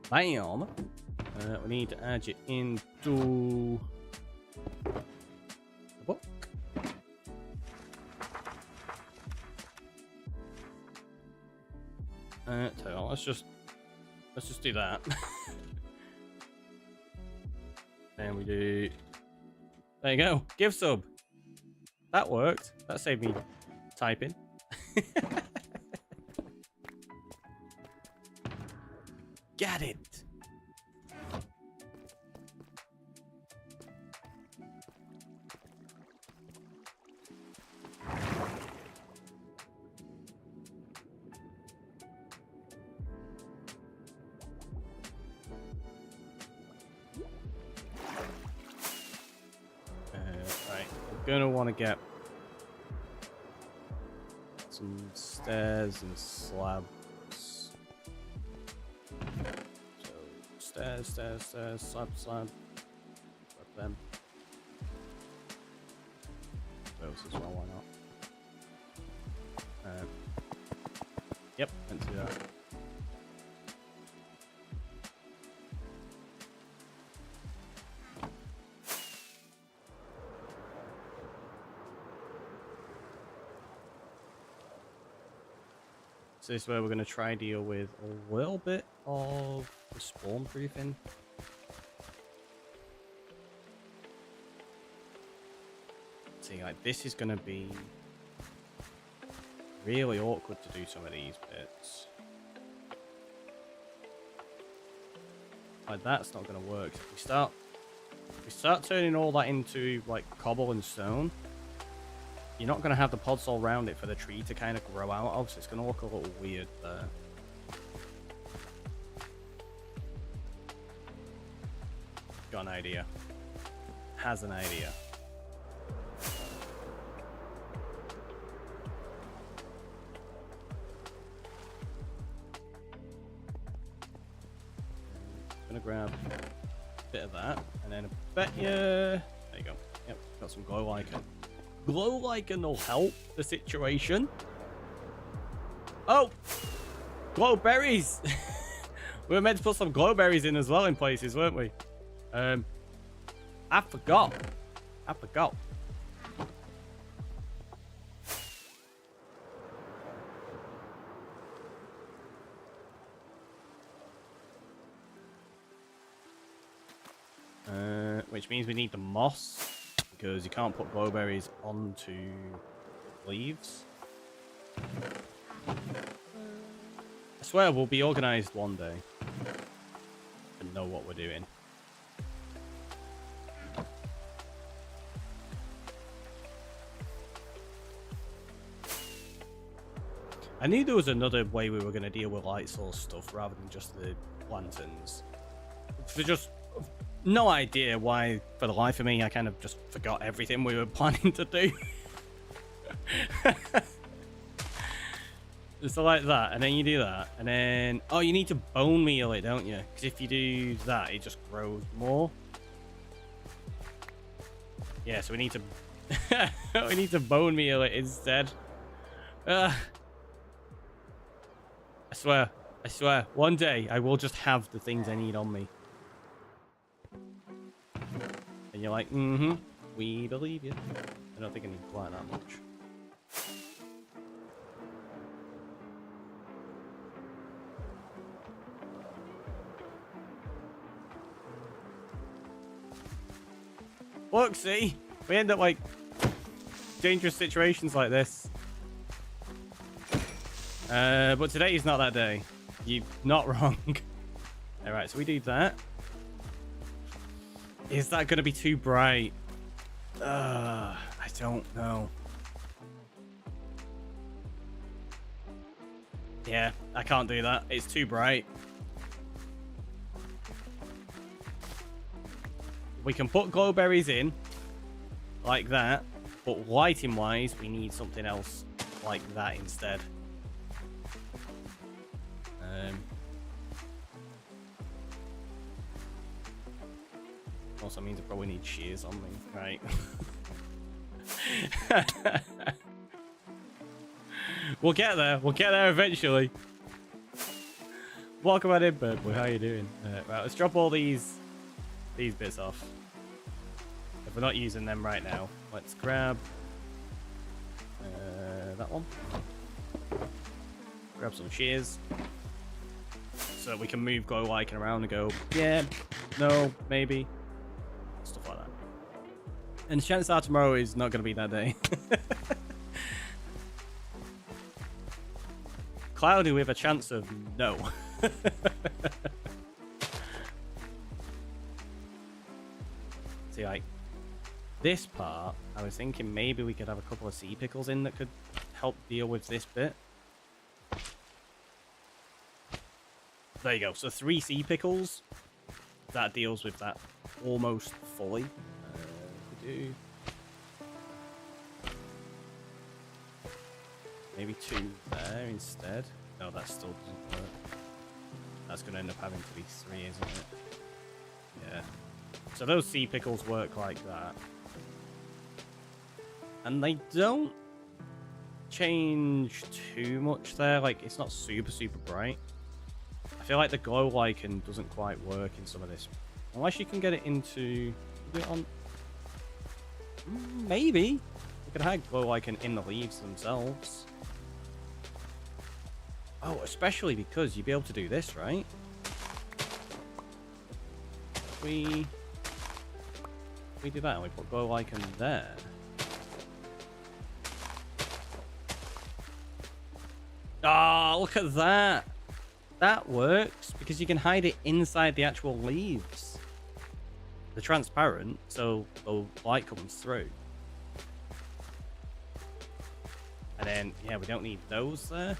Bam. We need to add you into the book. Tell you what, let's just do that. And we do. There you go. Give sub. That worked. That saved me typing. Got it. gonna want to get some stairs and slabs. So stairs, slab. Grab them. Those as well, why not? Yep, let's do that. So this is where we're going to try deal with a little bit of the spawn proofing. See, like this is going to be really awkward to do some of these bits. Like that's not going to work. If we start turning all that into like cobble and stone, you're not going to have the pods all around it for the tree to kind of grow out of, so it's going to look a little weird there. Got an idea. Has an idea. Gonna grab a bit of that, and then I bet you... There you go. Yep, got some glow lichen. Glow lichen will help the situation. Oh! Glow berries! We were meant to put some glow berries in as well in places, weren't we? I forgot. Which means we need the moss, because you can't put glowberries onto leaves. I swear we'll be organized one day and know what we're doing. I knew there was another way we were going to deal with light source stuff rather than just the lanterns. For just no idea why, for the life of me, I kind of just forgot everything we were planning to do. So like that, and then you do that, and then... Oh, you need to bone meal it, don't you? Because if you do that, it just grows more. Yeah, so we need to... we need to bone meal it instead. I swear, one day I will just have the things I need on me. And you're like, we believe you. I don't think I need quite that much. Look, see? We end up like dangerous situations like this. But today is not that day. You're not wrong. Alright, so we do that. Is that going to be too bright? I don't know. Yeah, I can't do that. It's too bright. We can put glowberries in, like that, but lighting-wise, we need something else like that instead. Also means I probably need shears on me, right? We'll get there. We'll get there eventually. Welcome on in, Birdboy. How you doing? Right, let's drop all these bits off. If we're not using them right now, let's grab that one. Grab some shears so that we can move glow lichen around and go, yeah, no, maybe. Stuff like that. And the chance that tomorrow is not going to be that day. Cloudy with a chance of no. See, like, this part, I was thinking maybe we could have a couple of sea pickles in that could help deal with this bit. There you go. So 3 sea pickles. That deals with that almost fully. We do Maybe 2 there instead. No, that still doesn't work. That's going to end up having to be 3, isn't it? Yeah. So those sea pickles work like that. And they don't change too much there. Like, it's not super, super bright. I feel like the glow lichen doesn't quite work in some of this. Unless you can get it into... Is it on... Maybe. You could have glow lichen in the leaves themselves. Oh, especially because you'd be able to do this, right? We do that and we put glow lichen there. Ah, look at that. That works because you can hide it inside the actual leaves. They're transparent, so the light comes through. And then, yeah, we don't need those there.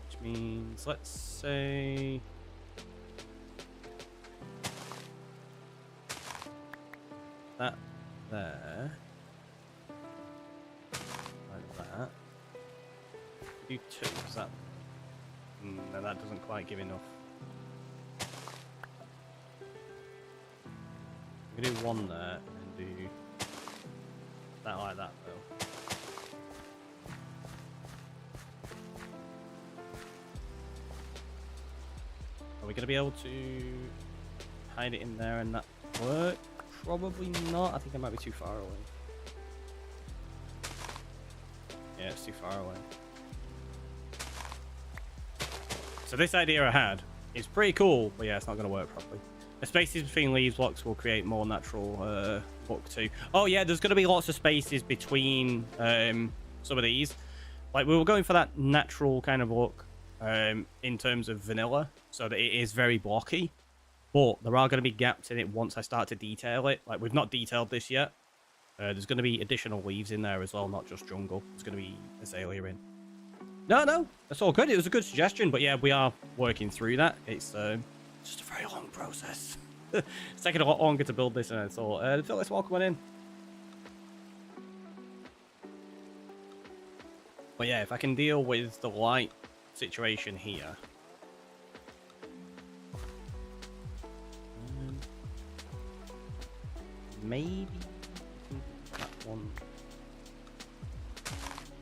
Which means, let's say... that there. Like that. Do 2, is that... No, that doesn't quite give enough. We can do 1 there and do that like that though. Are we going to be able to hide it in there and that work? Probably not. I think I might be too far away. Yeah, it's too far away. So this idea I had is pretty cool, but yeah, it's not going to work properly. The spaces between leaves blocks will create more natural look too. Oh yeah, there's going to be lots of spaces between some of these. Like we were going for that natural kind of look in terms of vanilla, so that it is very blocky. But there are going to be gaps in it once I start to detail it. Like we've not detailed this yet. There's going to be additional leaves in there as well, not just jungle. There's going to be azalea in. No, that's all good. It was a good suggestion, but yeah, we are working through that. It's just a very long process. It's taking a lot longer to build this than I thought. Phyllis, welcome on in. But yeah, if I can deal with the light situation here. Maybe that one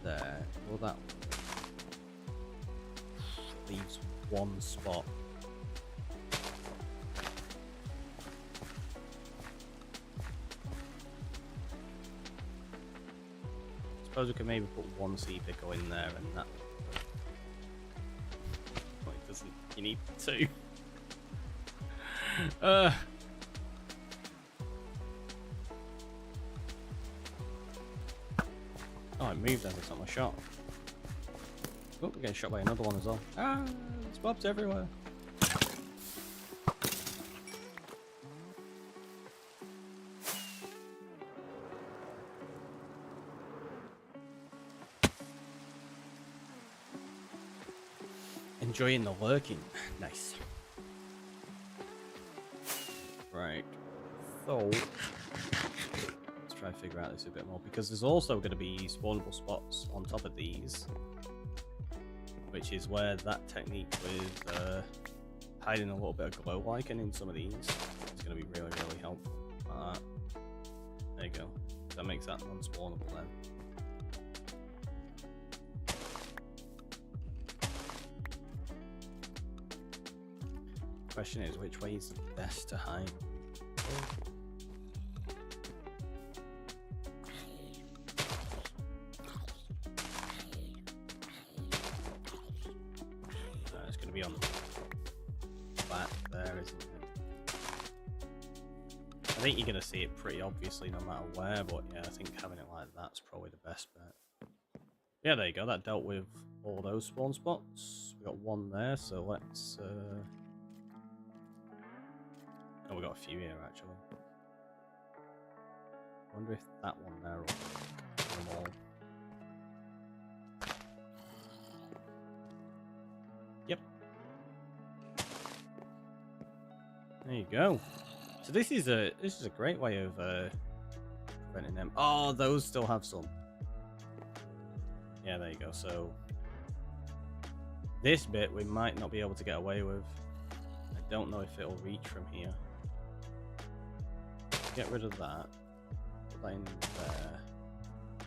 there. Will that leaves 1 spot? Suppose we could maybe put 1 sea pickle in there and that. Well, it doesn't. You need 2. Oh, it moved as I shot my shot. Oh, we're getting shot by another one as well. Ah, there's mobs everywhere. Enjoying the lurking. Nice. Right. So... let's try to figure out this a bit more, because there's also going to be spawnable spots on top of these, which is where that technique with hiding a little bit of glow lichen in some of these is going to be really, really helpful. There you go. That makes that non-spawnable then. Question is, which way is best to hide? It's going to be on the back there, isn't it? I think you're going to see it pretty obviously no matter where, but yeah, I think having it like that's probably the best bet. Yeah, there you go. That dealt with all those spawn spots. We got 1 there, so let's... oh, we got a few here actually. I wonder if that one there will work them all. Yep. There you go. So this is a great way of preventing them. Oh, those still have some. Yeah, there you go. So this bit we might not be able to get away with. I don't know if it'll reach from here. Get rid of that. Put that in there.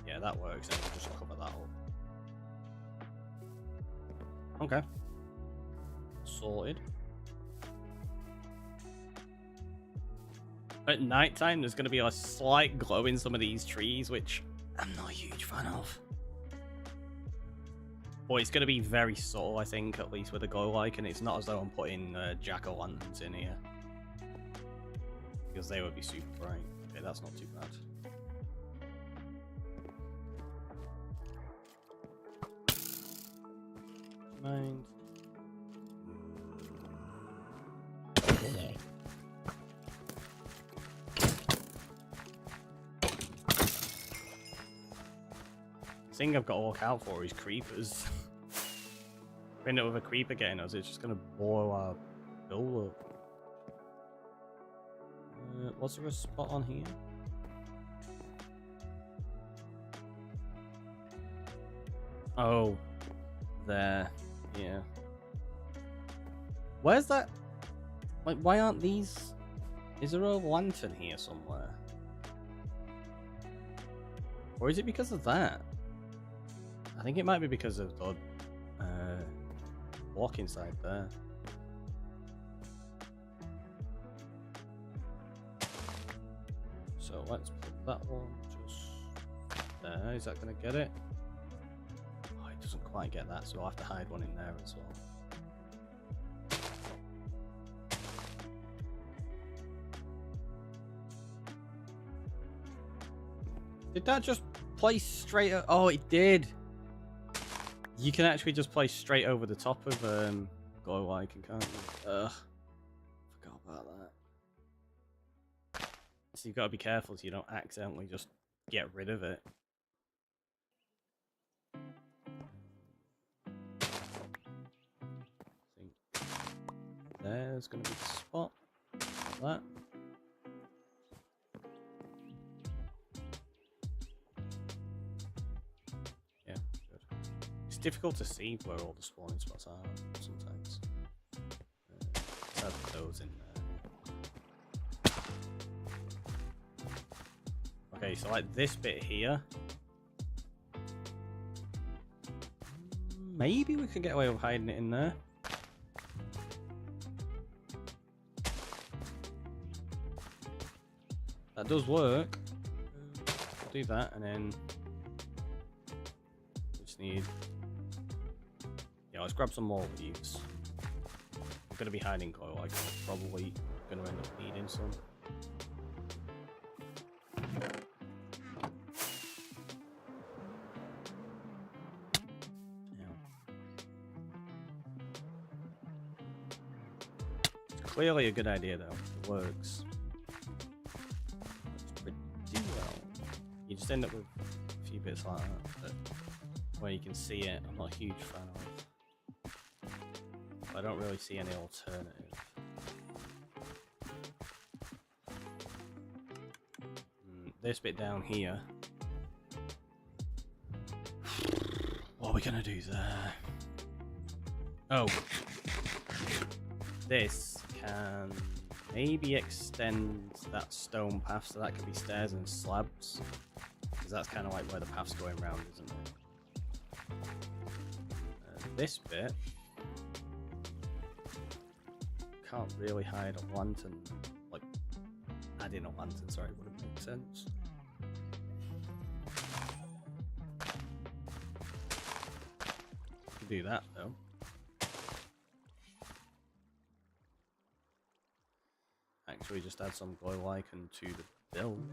Yeah, that works. And we'll just cover that up. Okay. Sorted. At night time, there's going to be a slight glow in some of these trees, which I'm not a huge fan of. But it's going to be very subtle, I think, at least with a glow like, and it's not as though I'm putting jack-o'-lanterns in here. Because they would be super bright. Okay, that's not too bad. Mind. The thing I've got to look out for is creepers. If we end up with a creeper getting us, it's just going to blow our build up. Was there a spot on here? Oh, there. Yeah. Where's that? Like, why aren't these? Is there a lantern here somewhere? Or is it because of that? I think it might be because of the block inside there. So let's put that one just there. Is that going to get it? Oh, it doesn't quite get that, so I'll have to hide one in there as well. Did that just place straight? Oh, it did. You can actually just place straight over the top of glow icon, can't you? Ugh, forgot about that. So you've got to be careful so you don't accidentally just get rid of it. I think there's going to be the spot like that. It's difficult to see where all the spawning spots are sometimes. Let's add those in there. Okay, so like this bit here. Maybe we could get away with hiding it in there. That does work. I'll do that and then we just need. Yeah, let's grab some more leaves. I'm gonna be hiding glow like I'm probably gonna end up needing some. Yeah. It's clearly a good idea though. It works. It's pretty well. You just end up with a few bits like that, where you can see it. I'm not a huge fan of. I don't really see any alternative. This bit down here. What are we gonna do there? Oh. This can maybe extend that stone path so that could be stairs and slabs. Because that's kind of like where the path's going round, isn't it? This bit can't really hide a lantern, like adding a lantern, sorry, wouldn't make sense. Can do that though. Actually just add some glow icon to the build.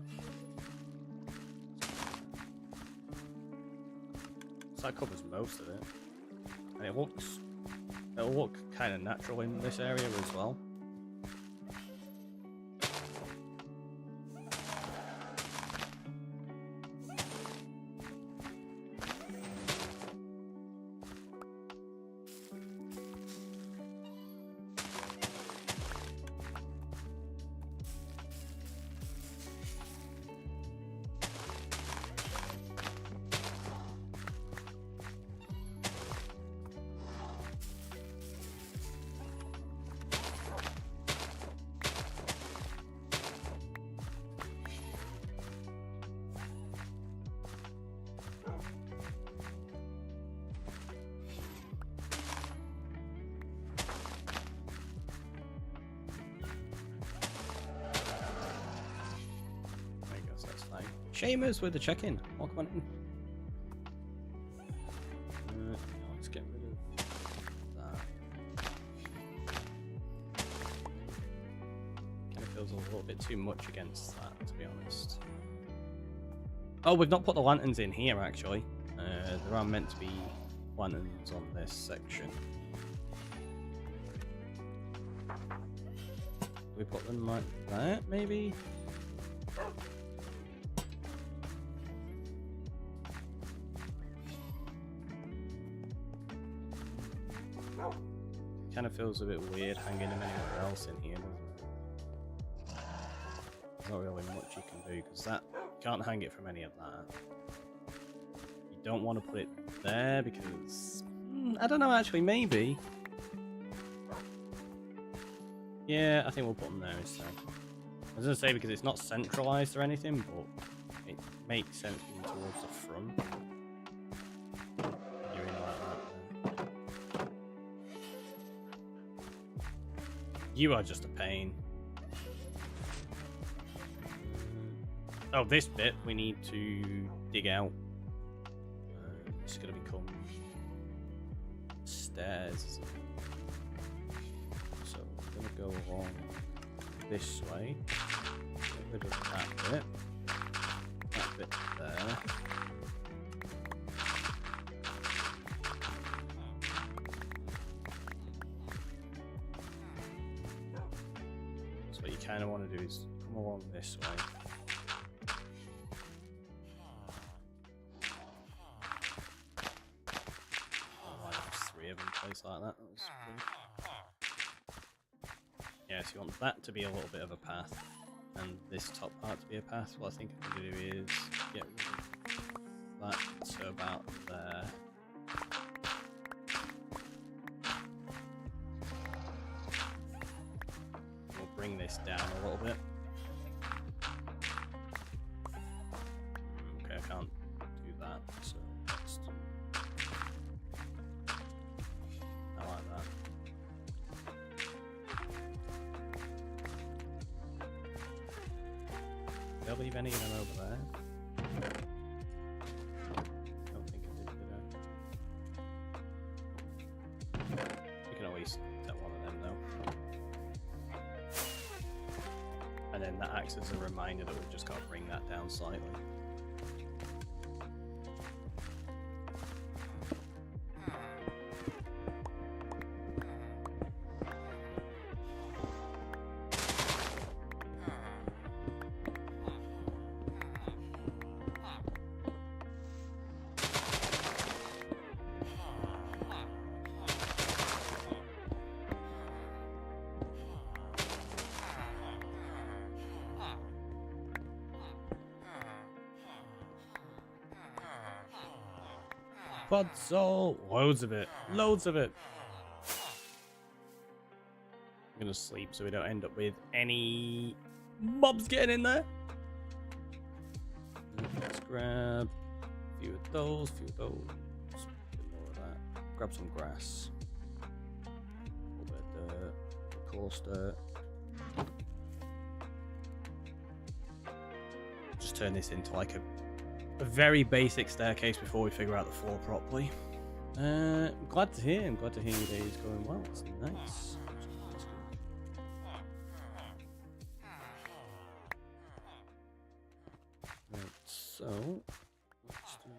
So that covers most of it. And it'll look kind of natural in this area as well. Shamers with the check-in. Welcome on in. Let's get rid of that. Kind of feels a little bit too much against that, to be honest. Oh, we've not put the lanterns in here, actually. There are meant to be lanterns on this section. We put them like that, maybe? Kind of feels a bit weird hanging them anywhere else in here, doesn't it? There's not really much you can do, because that, you can't hang it from any of that. You don't want to put it there, because... I don't know, actually, maybe. Yeah, I think we'll put them there instead. I was going to say because it's not centralized or anything, but it makes sense being towards the front. You're in like that. You are just a pain. Oh, this bit we need to dig out. It's going to become stairs. Go along this way, get rid of that bit there. So what you kind of want to do is come along this way. Oh, there's 3 of them placed like that. That was weird. Yeah, so you want that to be a little bit of a path, and this top part to be a path. What I think I'm going to do is get rid of that to about there. We'll bring this down a little bit. Okay, I can't do that, so let's do... I like that. Did I leave any of them over there? I don't think I did, did I? We can always set one of them though. And then that acts as a reminder that we've just got to bring that down slightly. Puzzle! Loads of it. Loads of it. I'm gonna sleep so we don't end up with any mobs getting in there. Let's grab a few of those, a bit more of that. Grab some grass. A little bit of dirt, of coarse dirt. Just turn this into like a very basic staircase before we figure out the floor properly. I'm glad to hear. I'm glad to hear your day is going well. It's nice. Right, so let's do...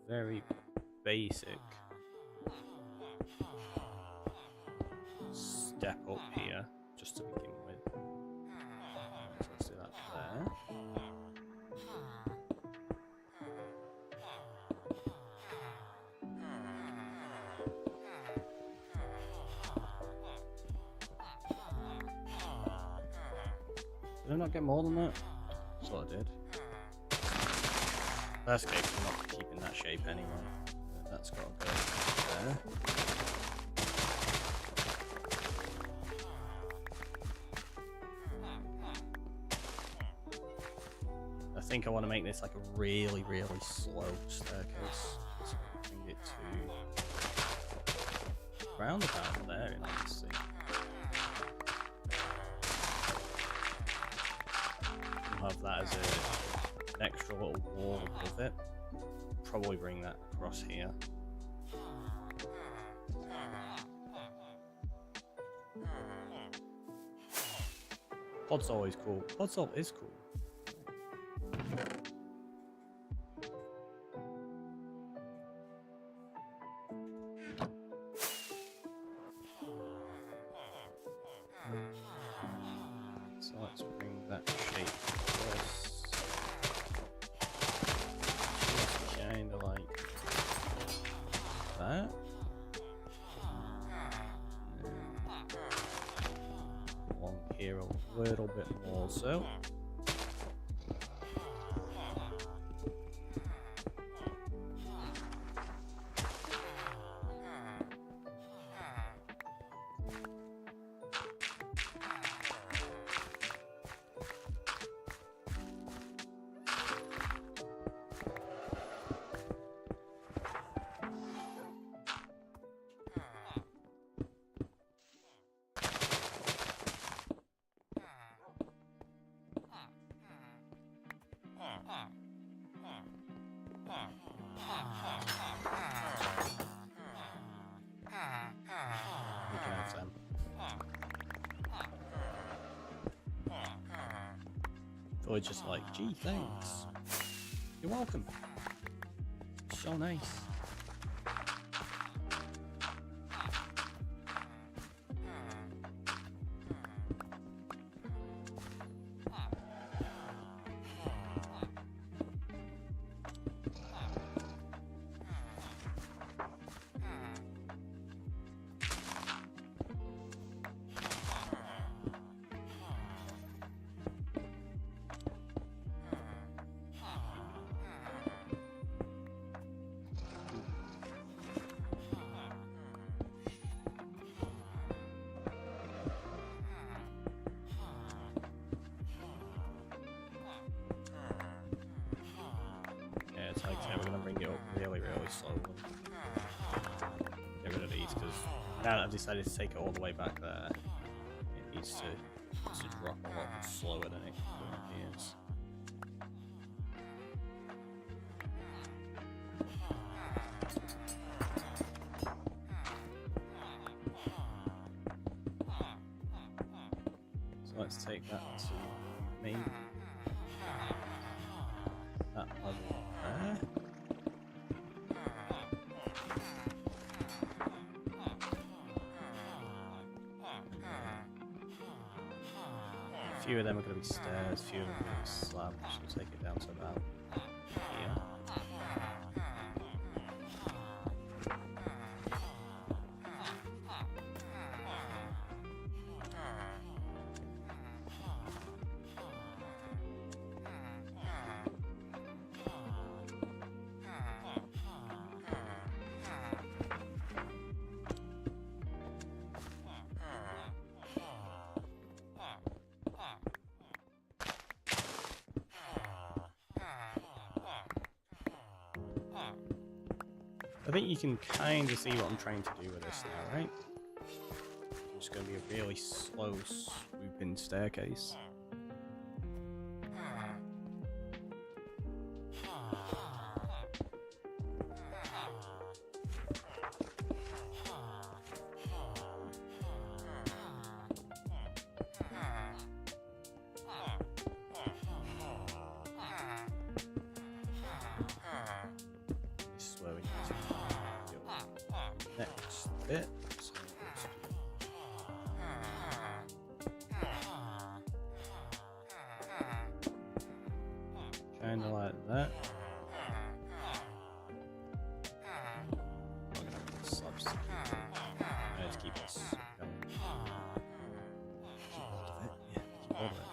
very basic step up here, just to begin with. So let's do that there. Did I not get more than that? That's what I did. Best case, I'm not keeping that shape anyway. That's got to go there. I think I want to make this like a really, really slow staircase. So bring it to roundabout there, let's see. We'll have that as an extra little wall above it. Probably bring that across here. Podzol is cool. Podzol is cool. So let's bring that shape across. Just kinda like that. Along here a little bit more so. Or just like, gee, thanks. You're welcome. So nice. Like I said, we're going to bring it up really, really slowly. Get rid of these, because now that I've decided to take it all the way back there, it needs to drop a lot slower than it currently is. So let's take that to maybe that level there. A few of them are going to be stairs, a few of them are going to be slabs. We'll take it down to about here. I think you can kind of see what I'm trying to do with this now, right? It's going to be a really slow swooping staircase. Next bit. Kind of like that. I'm gonna put slabs. Let's keep this going. Keep hold of it. Yeah, keep hold of it.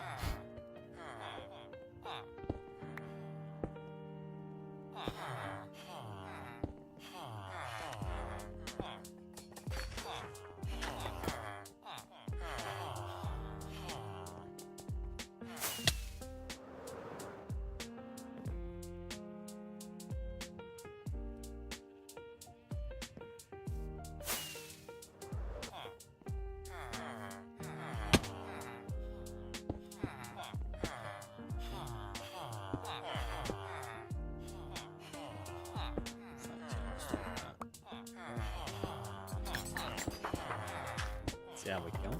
There we go.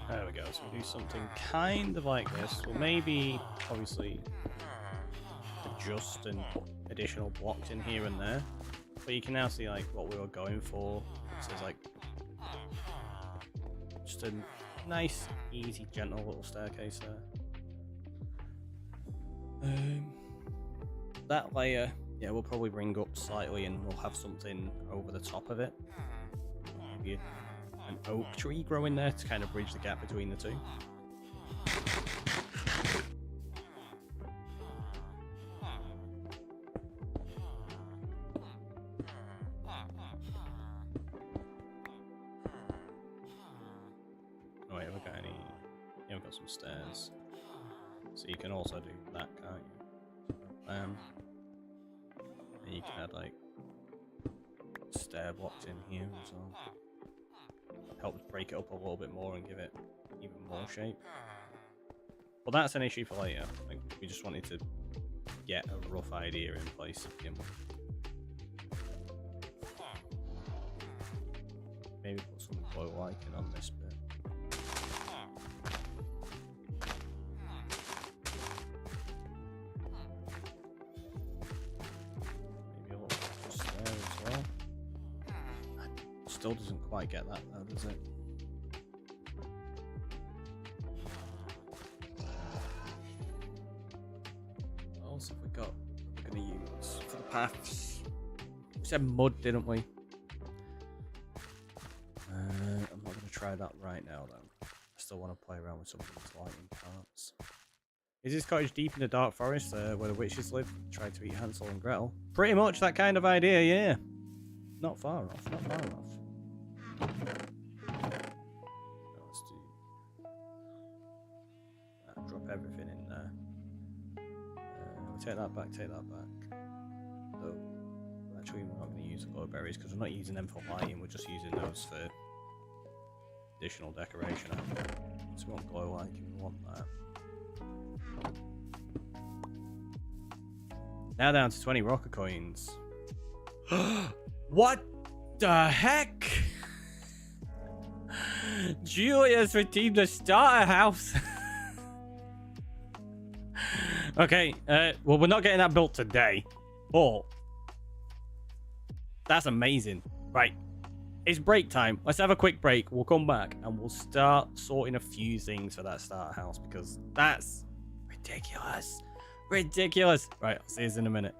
There we go, so we do something kind of like this. We'll maybe, obviously, adjust and put additional blocks in here and there. But you can now see like what we were going for. So there's like just a nice, easy, gentle little staircase there. That layer, yeah, we'll probably bring up slightly and we'll have something over the top of it. Maybe an oak tree growing there to kind of bridge the gap between the two. Oh wait, have we got any? Yeah, we've got some stairs. So you can also do that, can't you? And you can add like stair blocks in here as well. Helps break it up a little bit more and give it even more shape. Well, that's an issue for later. Like, we just wanted to get a rough idea in place to begin with. Maybe put some glow lighting on this bit. Maybe a little bit just there as well. Still doesn't quite get that though, does it? What else have we got we're going to use for the paths? We said mud, didn't we? I'm not going to try that right now though. I still want to play around with some of these lighting parts. Is this cottage deep in the dark forest where the witches live? Try to eat Hansel and Gretel. Pretty much that kind of idea, yeah. Not far off, not far off. Let's do that. Drop everything in there. We'll take that back, take that back. So, actually, we're not going to use the glow berries because we're not using them for lighting, we're just using those for additional decoration. So we want glow lighting, we want that. Now down to 20 rocker coins. What the heck? Julia's redeemed the starter house. Okay, well, we're not getting that built today, but that's amazing. Right, it's break time. Let's have a quick break. We'll come back and we'll start sorting a few things for that starter house because that's ridiculous. Ridiculous. Right, I'll see you in a minute.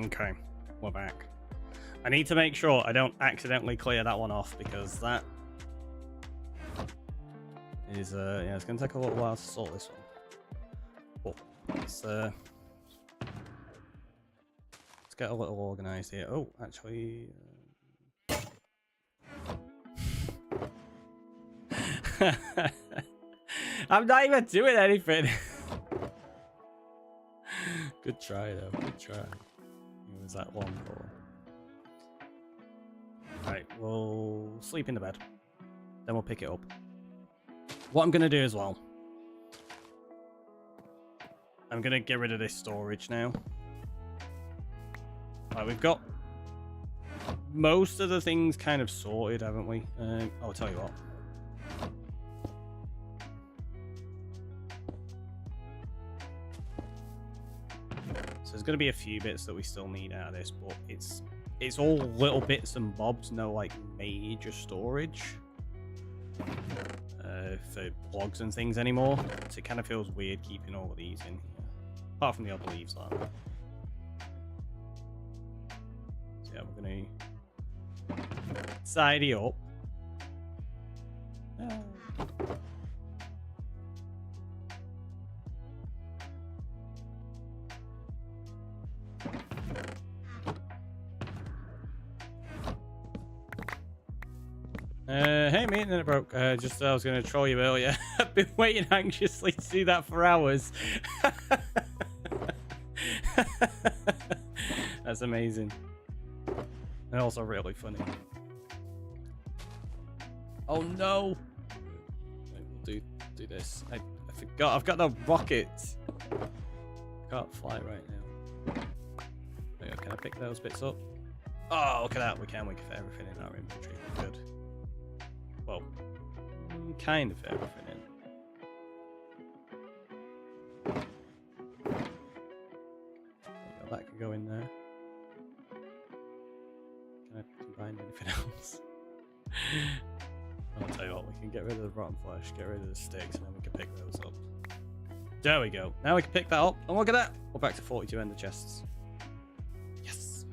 Okay, we're back. I need to make sure I don't accidentally clear that one off because that is yeah, it's gonna take a little while to sort this one. But let's get a little organized here. Oh, actually, I'm not even doing anything. Good try though. Good try. It was that long for. Right, we'll sleep in the bed. Then we'll pick it up. What I'm going to do as well, I'm going to get rid of this storage now. Right, we've got most of the things kind of sorted, haven't we? I'll tell you what. So there's going to be a few bits that we still need out of this, but it's all little bits and bobs, no like major storage for blogs and things anymore. So it kind of feels weird keeping all of these in here, apart from the other leaves like that. So yeah, we're gonna tidy up. Hey, mate, internet broke. Just I was going to troll you earlier. I've been waiting anxiously to do that for hours. That's amazing. And also really funny. Oh no! Wait, we'll do this. I forgot. I've got no rockets. Can't fly right now. There you go. Can I pick those bits up? Oh, look at that. We can fit everything in our inventory. Good. Well, kind of everything in. There you go, that can go in there. Can I combine anything else? I'll tell you what, we can get rid of the rotten flesh, get rid of the sticks, and then we can pick those up. There we go. Now we can pick that up, and look at that. We're back to 42 ender chests. Yes.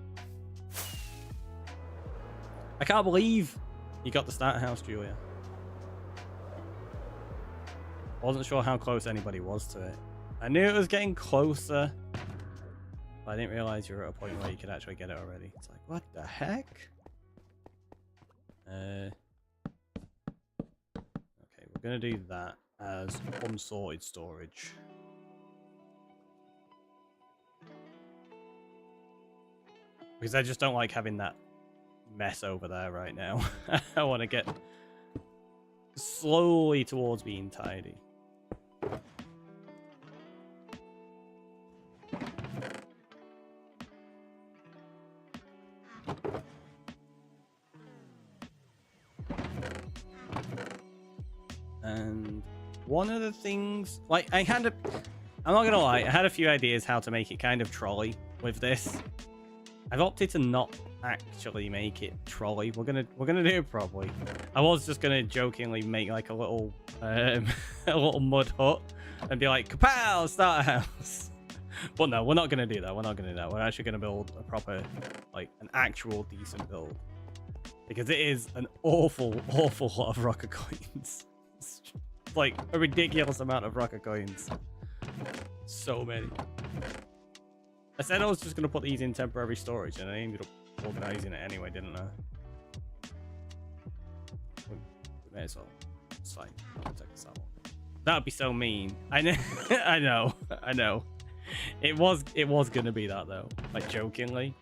I can't believe you got the starter house, Julia. Wasn't sure how close anybody was to it. I knew it was getting closer, but I didn't realize you were at a point where you could actually get it already. It's like, what the heck? Okay, we're gonna do that as unsorted storage. Because I just don't like having that mess over there right now. I want to get slowly towards being tidy. And one of the things, like, I'm not gonna lie, I had a few ideas how to make it kind of trolley with this. I've opted to not actually make it trolley. We're gonna do it properly. I was just gonna jokingly make like a little a little mud hut and be like, kapow, starter house. But no, we're not gonna do that. We're not gonna do that. We're actually gonna build a proper, like, an actual decent build, because it is an awful lot of rocket coins. It's like a ridiculous amount of rocket coins. So many. I said I was just going to put these in temporary storage, and I ended up organizing it anyway, didn't I? We may as well. It's fine. I'll take this out. That would be so mean. I know. I know. It was going to be that, though. Like, jokingly.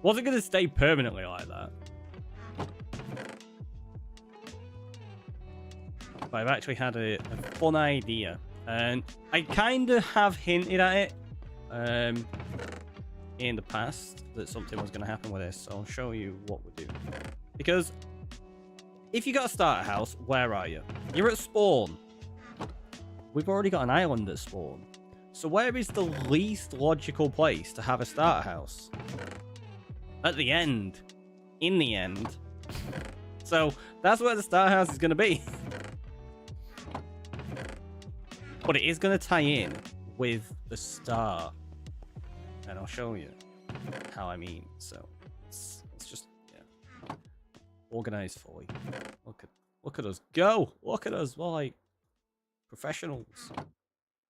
Wasn't going to stay permanently like that. But I've actually had a fun idea. And I kind of have hinted at it in the past that something was going to happen with this, so I'll show you what we're doing. Because if you got a starter house, where are you? You're at spawn. We've already got an island at spawn. So where is the least logical place to have a starter house? At the end. In the end. So that's where the starter house is going to be. But it is going to tie in with the star. And I'll show you. how I mean. So it's just organized fully. Look at us go. Look at us. We're like professionals,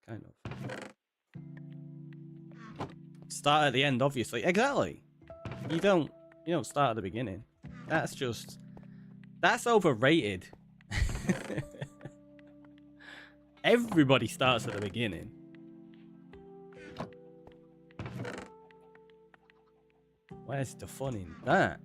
kind of. Start at the end, obviously. Exactly. You don't start at the beginning. That's overrated. Everybody starts at the beginning. Where's the fun in that?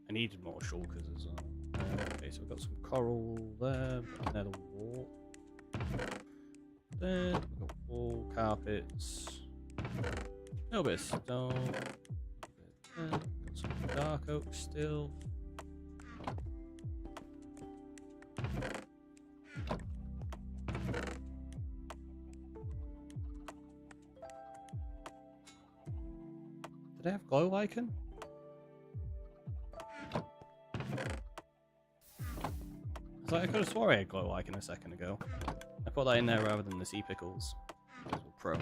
I needed more shulkers as well. Okay, so we've got some coral there, another wall. Then we've got wall carpets. A little bit of stone. Got some dark oak still. Did I have glow lichen? I could have swore I had glow lichen a second ago. I put that in there rather than the sea pickles. Because we're pro.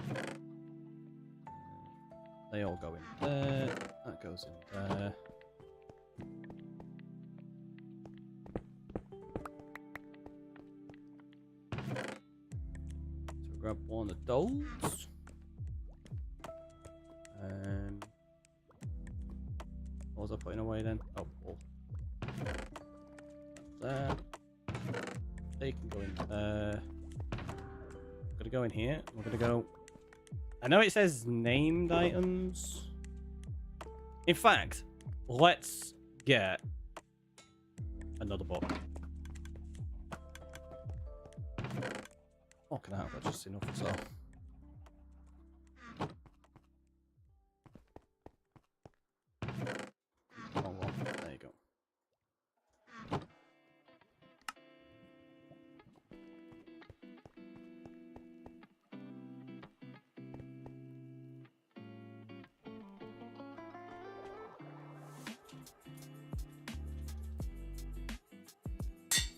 They all go in there. That goes in there. So grab one of those. What was I putting away then? Oh, wool. There. They can go in there. We're gonna go in here. We're gonna go. I know it says named items. In fact, let's get another book. Oh, can I have that just enough as well? Wrong one. There you go.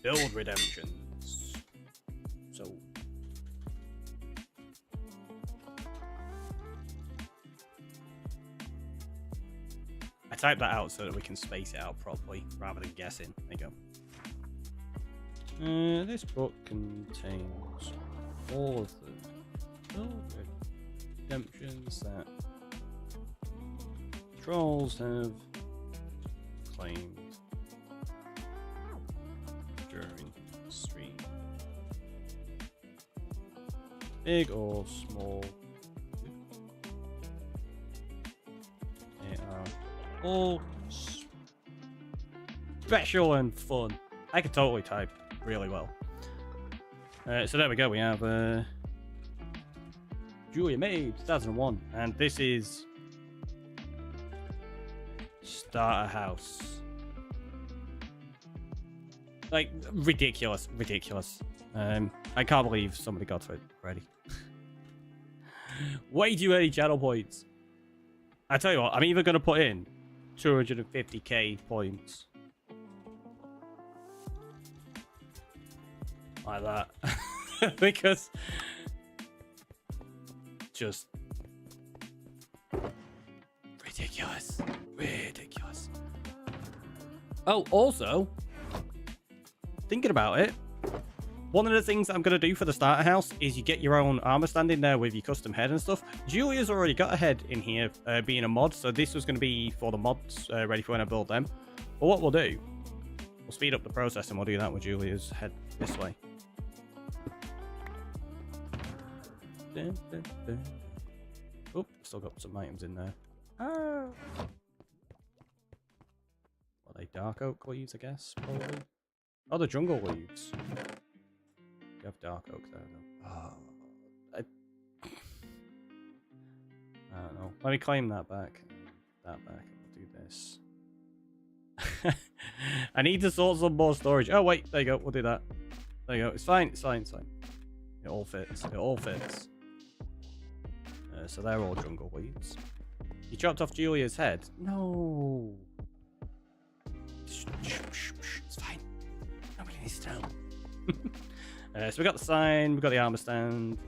Build redemptions. So I typed that out so that we can space it out properly rather than guessing. There you go. This book contains all of the build redemptions that trolls have claimed during the stream. Big or small, they are all special and fun. I can totally type really well. So there we go. We have Julia May 2001, and this is Starter House. Like ridiculous. I can't believe somebody got to it already. Way too many channel points. I tell you what, I'm either gonna put in 250k points like that because just ridiculous. Oh, also thinking about it, one of the things that I'm going to do for the starter house is you get your own armor stand in there with your custom head and stuff. Julia's already got a head in here being a mod, so this was going to be for the mods ready for when I build them. But what we'll do, we'll speed up the process and we'll do that with Julia's head this way. Oop, still got some items in there. Ah. What are they? Dark oak leaves, I guess, probably. Oh, the jungle leaves. You have dark oak there, though. Oh, I don't know. Let me claim that back. That back. We'll do Yes. I need to sort some more storage. Oh, wait. There you go. We'll do that. There you go. It's fine. It's fine. It's fine. It all fits. It all fits. So they're all jungle weeds. You chopped off Julia's head? No. Shh, it's fine. Nobody needs to know. So we got the sign. We got the armor stand.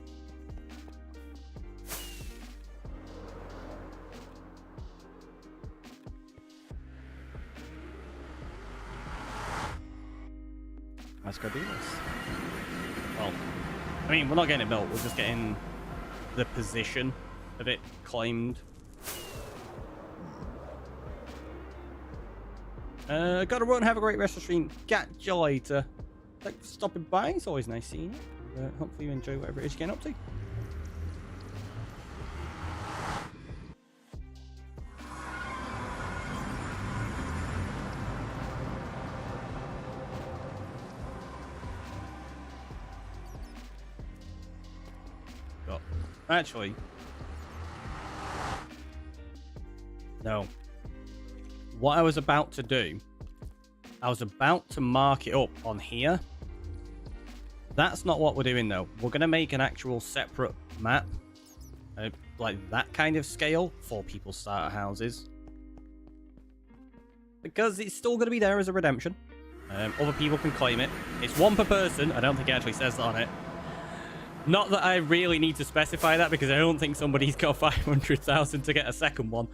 Let's go do this. Well, I mean, we're not getting it built. We're just getting the position of it claimed. Gotta run. Have a great rest of the stream. Catch you later. Thanks for stopping by. It's always nice seeing you. Hopefully you enjoy whatever it is you're getting up to. Actually, no. What I was about to do, I was about to mark it up on here. That's not what we're doing, though. We're going to make an actual separate map, like that kind of scale for people's starter houses. Because it's still going to be there as a redemption. Other people can claim it. It's one per person. I don't think it actually says that on it. Not that I really need to specify that, because I don't think somebody's got 500,000 to get a second one.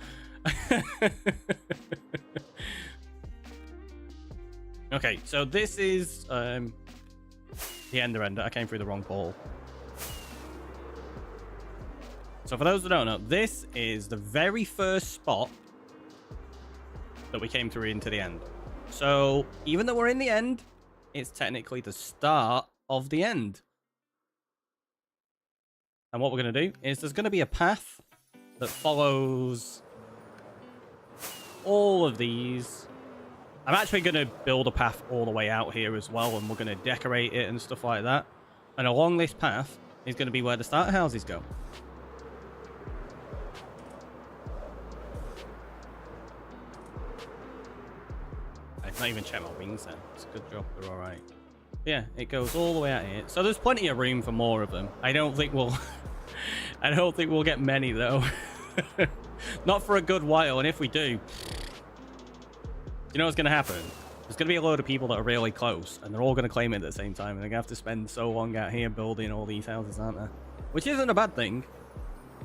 Okay, so this is the Ender. I came through the wrong portal. So for those that don't know, this is the very first spot that we came through into the end. So even though we're in the end, it's technically the start of the end. And what we're going to do is there's going to be a path that follows all of these. I'm actually going to build a path all the way out here as well, and we're going to decorate it and stuff like that. And along this path is going to be where the starter houses go. I've not even checked my wings then. It's a good job. They're all right. Yeah, it goes all the way out here. So there's plenty of room for more of them. I don't think we'll I don't think we'll get many though. Not for a good while, and if we do, you know what's going to happen? There's going to be a load of people that are really close, and they're all going to claim it at the same time, and they're going to have to spend so long out here building all these houses, aren't they? Which isn't a bad thing.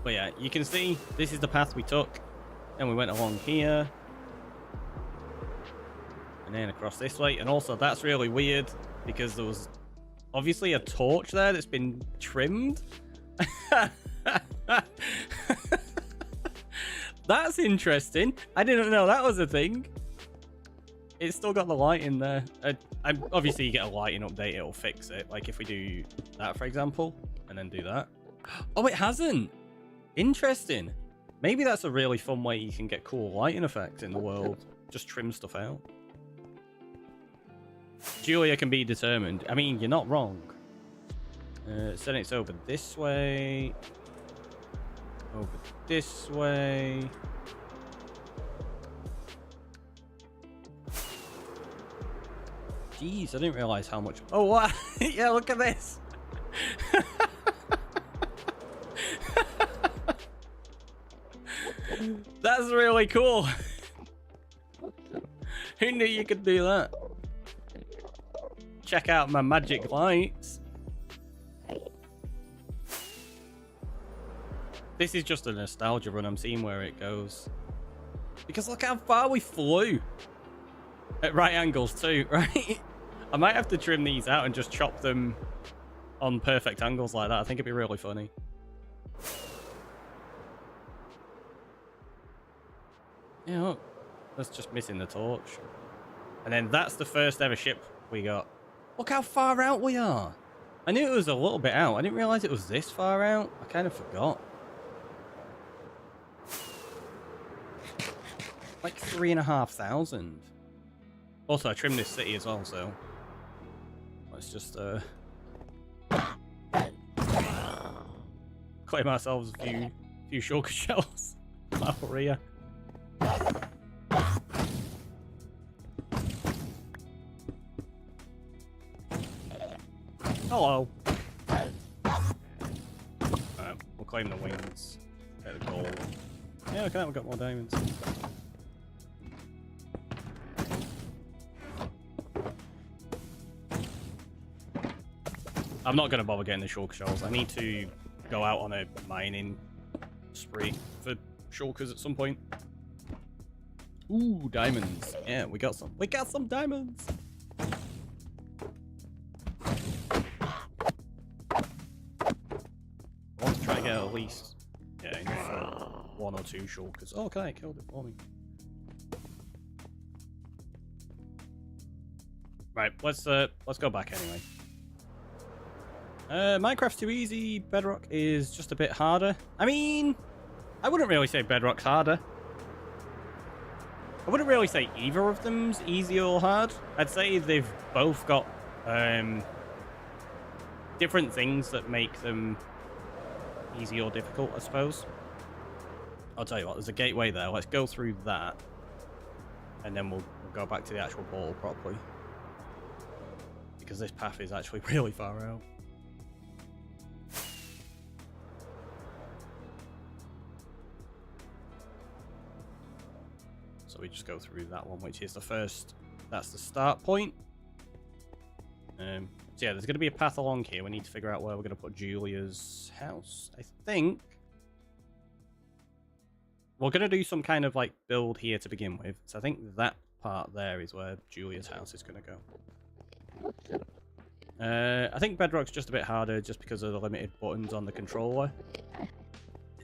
But yeah, you can see this is the path we took, and we went along here, and then across this way. And also that's really weird, because there was obviously a torch there that's been trimmed. That's interesting. I didn't know that was a thing. It's still got the light in there. Obviously, you get a lighting update, it'll fix it. Like if we do that, for example, and then do that. Oh, it hasn't. Interesting. Maybe that's a really fun way you can get cool lighting effects in the world. Just trim stuff out. Julia can be determined. I mean, you're not wrong. Then it's over this way. Over this way. Jeez, I didn't realize how much. Oh, what? Yeah, look at this. That's really cool. Who knew you could do that? Check out my magic lights. This is just a nostalgia run. I'm seeing where it goes. Because look how far we flew. At right angles too, right? I might have to trim these out and just chop them on perfect angles like that. I think it'd be really funny. Yeah, look. That's just missing the torch. And then that's the first ever ship we got. Look how far out we are. I knew it was a little bit out. I didn't realize it was this far out. I kind of forgot. Like 3,500. Also, I trimmed this city as well, so let's just claim ourselves a few shulker shells. Maria. Hello. We'll claim the wings. Get the gold. Yeah, okay, we've got more diamonds. I'm not going to bother getting the shulker shells. I need to go out on a mining spree for shulkers at some point. Ooh, diamonds. Yeah, we got some. We got some diamonds. I want to try and get at least one or two shulkers. Oh, okay, it killed it for me. Right, let's go back anyway. Minecraft's too easy. Bedrock is just a bit harder. I mean, I wouldn't really say Bedrock's harder. I wouldn't really say either of them's easy or hard. I'd say they've both got different things that make them easy or difficult, I suppose. I'll tell you what, there's a gateway there. Let's go through that. And then we'll go back to the actual portal properly. Because this path is actually really far out. So we just go through that one, which is the first, that's the start point. So yeah, there's going to be a path along here. We need to figure out where we're going to put Julia's house. I think we're going to do some kind of like build here to begin with. So I think that part there is where Julia's house is going to go. I think Bedrock's just a bit harder just because of the limited buttons on the controller.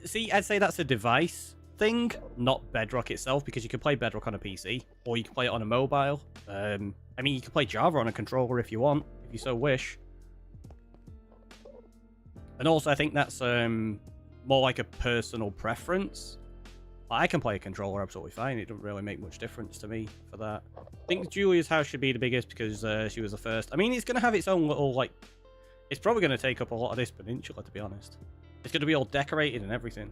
See, I'd say that's a device thing, not Bedrock itself, because you can play Bedrock on a PC or you can play it on a mobile. I mean, you can play Java on a controller if you want, if you so wish. And also, I think that's more like a personal preference. I can play a controller absolutely fine. It doesn't really make much difference to me for that. I think Julia's house should be the biggest because she was the first. I mean, it's going to have its own little, like... It's probably going to take up a lot of this peninsula, to be honest. It's going to be all decorated and everything.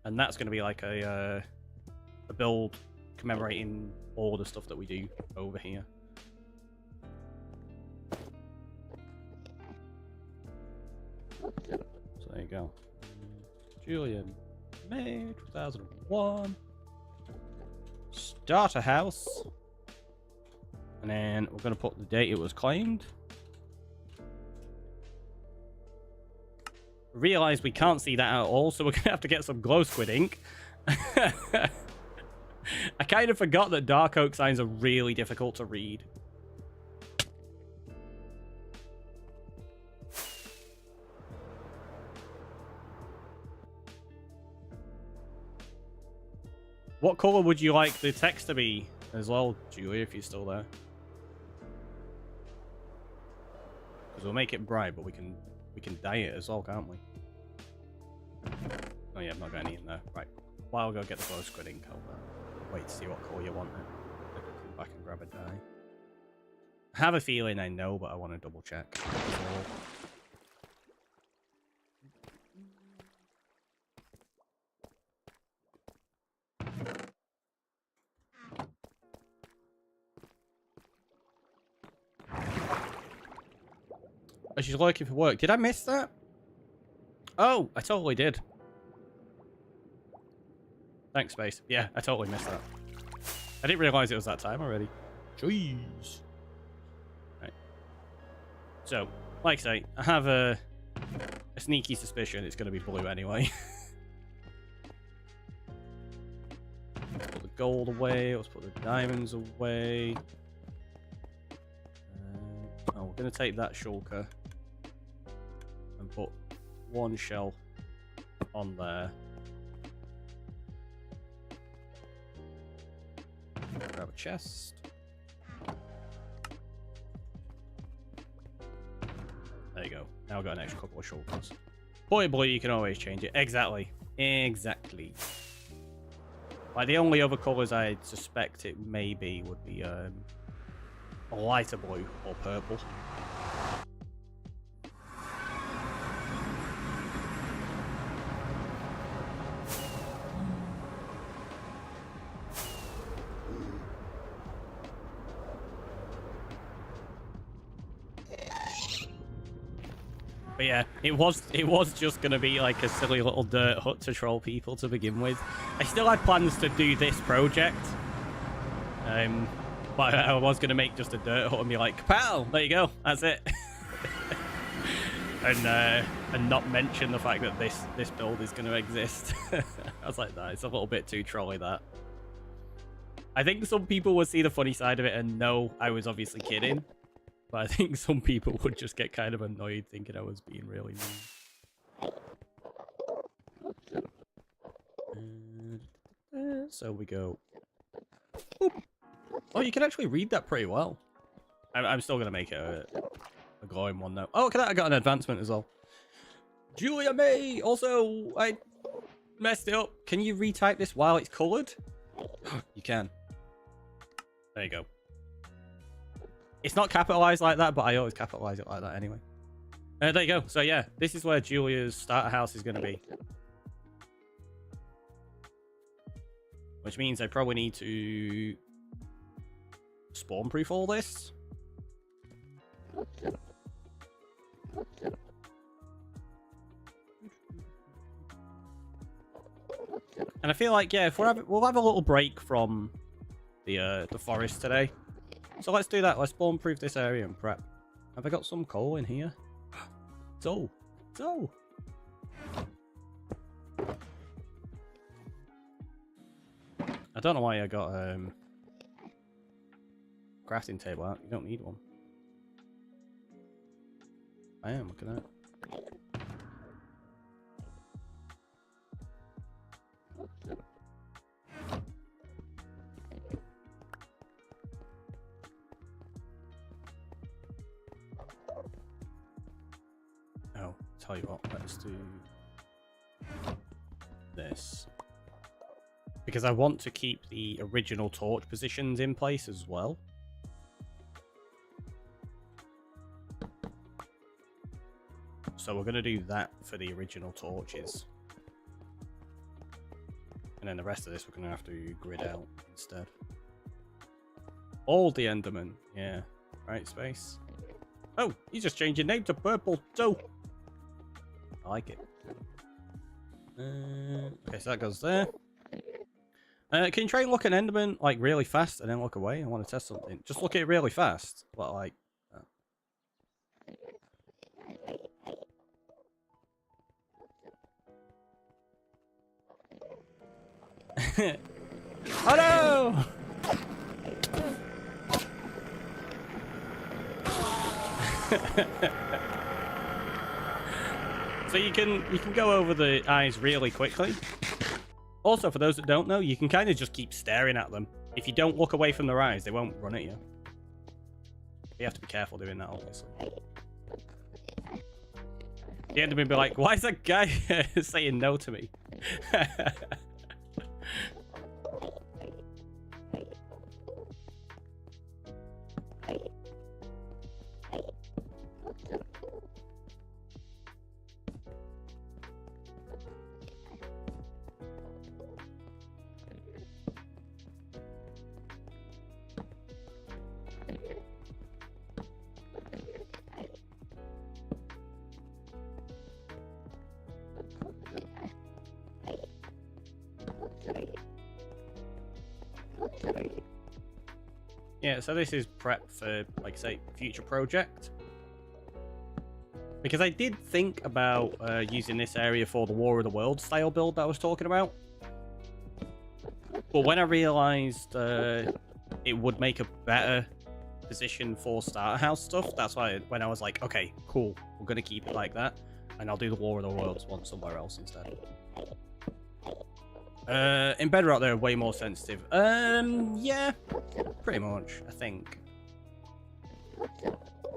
And that's going to be like a build commemorating all the stuff that we do over here. So there you go. Julia, May 2001. Starter house. And then we're going to put the date it was claimed. Realize we can't see that at all, so we're going to have to get some glow squid ink. I kind of forgot that dark oak signs are really difficult to read. What color would you like the text to be as well, Julia, if you're still there? Because we'll make it bright, but we can dye it as well, can't we? Oh yeah, I've not got any in there. Right. Well, I'll go get the glow squid ink. I'll wait to see what color you want. Then come back and grab a dye. I have a feeling I know, but I want to double check. Oh, she's looking for work. Did I miss that? Oh, I totally did. Thanks, Space. Yeah, I totally missed that. I didn't realize it was that time already. Jeez. Right. So, like I say, I have a sneaky suspicion it's going to be blue anyway. Let's put the gold away. Let's put the diamonds away. Oh, we're going to take that shulker and put one shell on there. Grab a chest. There you go. Now I've got an extra couple of shulkers. Boy, boy, you can always change it. Exactly. Exactly. Like, the only other colours I suspect it may be would be a lighter blue or purple. But yeah, it was just gonna be like a silly little dirt hut to troll people to begin with. I still had plans to do this project. But I was gonna make just a dirt hut and be like, pal, there you go, that's it. And not mention the fact that this build is gonna exist. I was like, that it's a little bit too trolly, that. I think some people would see the funny side of it and know I was obviously kidding. But I think some people would just get kind of annoyed thinking I was being really mean. So we go. Boop. Oh, you can actually read that pretty well. I'm still going to make it a glowing one now. Oh, look at that. I got an advancement as well. Julia May! Also, I messed it up. Can you retype this while it's coloured? You can. There you go. It's not capitalized like that, but I always capitalize it like that anyway. There you go. So yeah, this is where Julia's starter house is going to be. Which means I probably need to spawn-proof all this. And I feel like, yeah, if we'll have a little break from the forest today. So let's do that. Let's spawn-proof this area and prep. Have I got some coal in here? So. I don't know why I got crafting table out. You don't need one. I am. Look at that. Oh, tell you what, let's do this. Because I want to keep the original torch positions in place as well. So we're going to do that for the original torches. And then the rest of this we're going to have to grid out instead. All the Enderman. Yeah. Right, space. Oh, he's just changed your name to Purple too. I like it. Okay, so that goes there. Can you try and look at Enderman like really fast and then look away? I want to test something. Just look at it really fast. What, like... Oh no! So you can go over the eyes really quickly. Also, for those that don't know, you can kind of just keep staring at them. If you don't look away from their eyes, they won't run at you. You have to be careful doing that, obviously. The Enderman will be like, why is that guy saying no to me? Yeah, so this is prep for, like I say, future project. Because I did think about using this area for the War of the Worlds style build that I was talking about. But when I realised it would make a better position for starter house stuff, that's why when I was like, okay, cool, we're going to keep it like that. And I'll do the War of the Worlds one somewhere else instead. In Bedrock, they're way more sensitive. Yeah, pretty much, I think.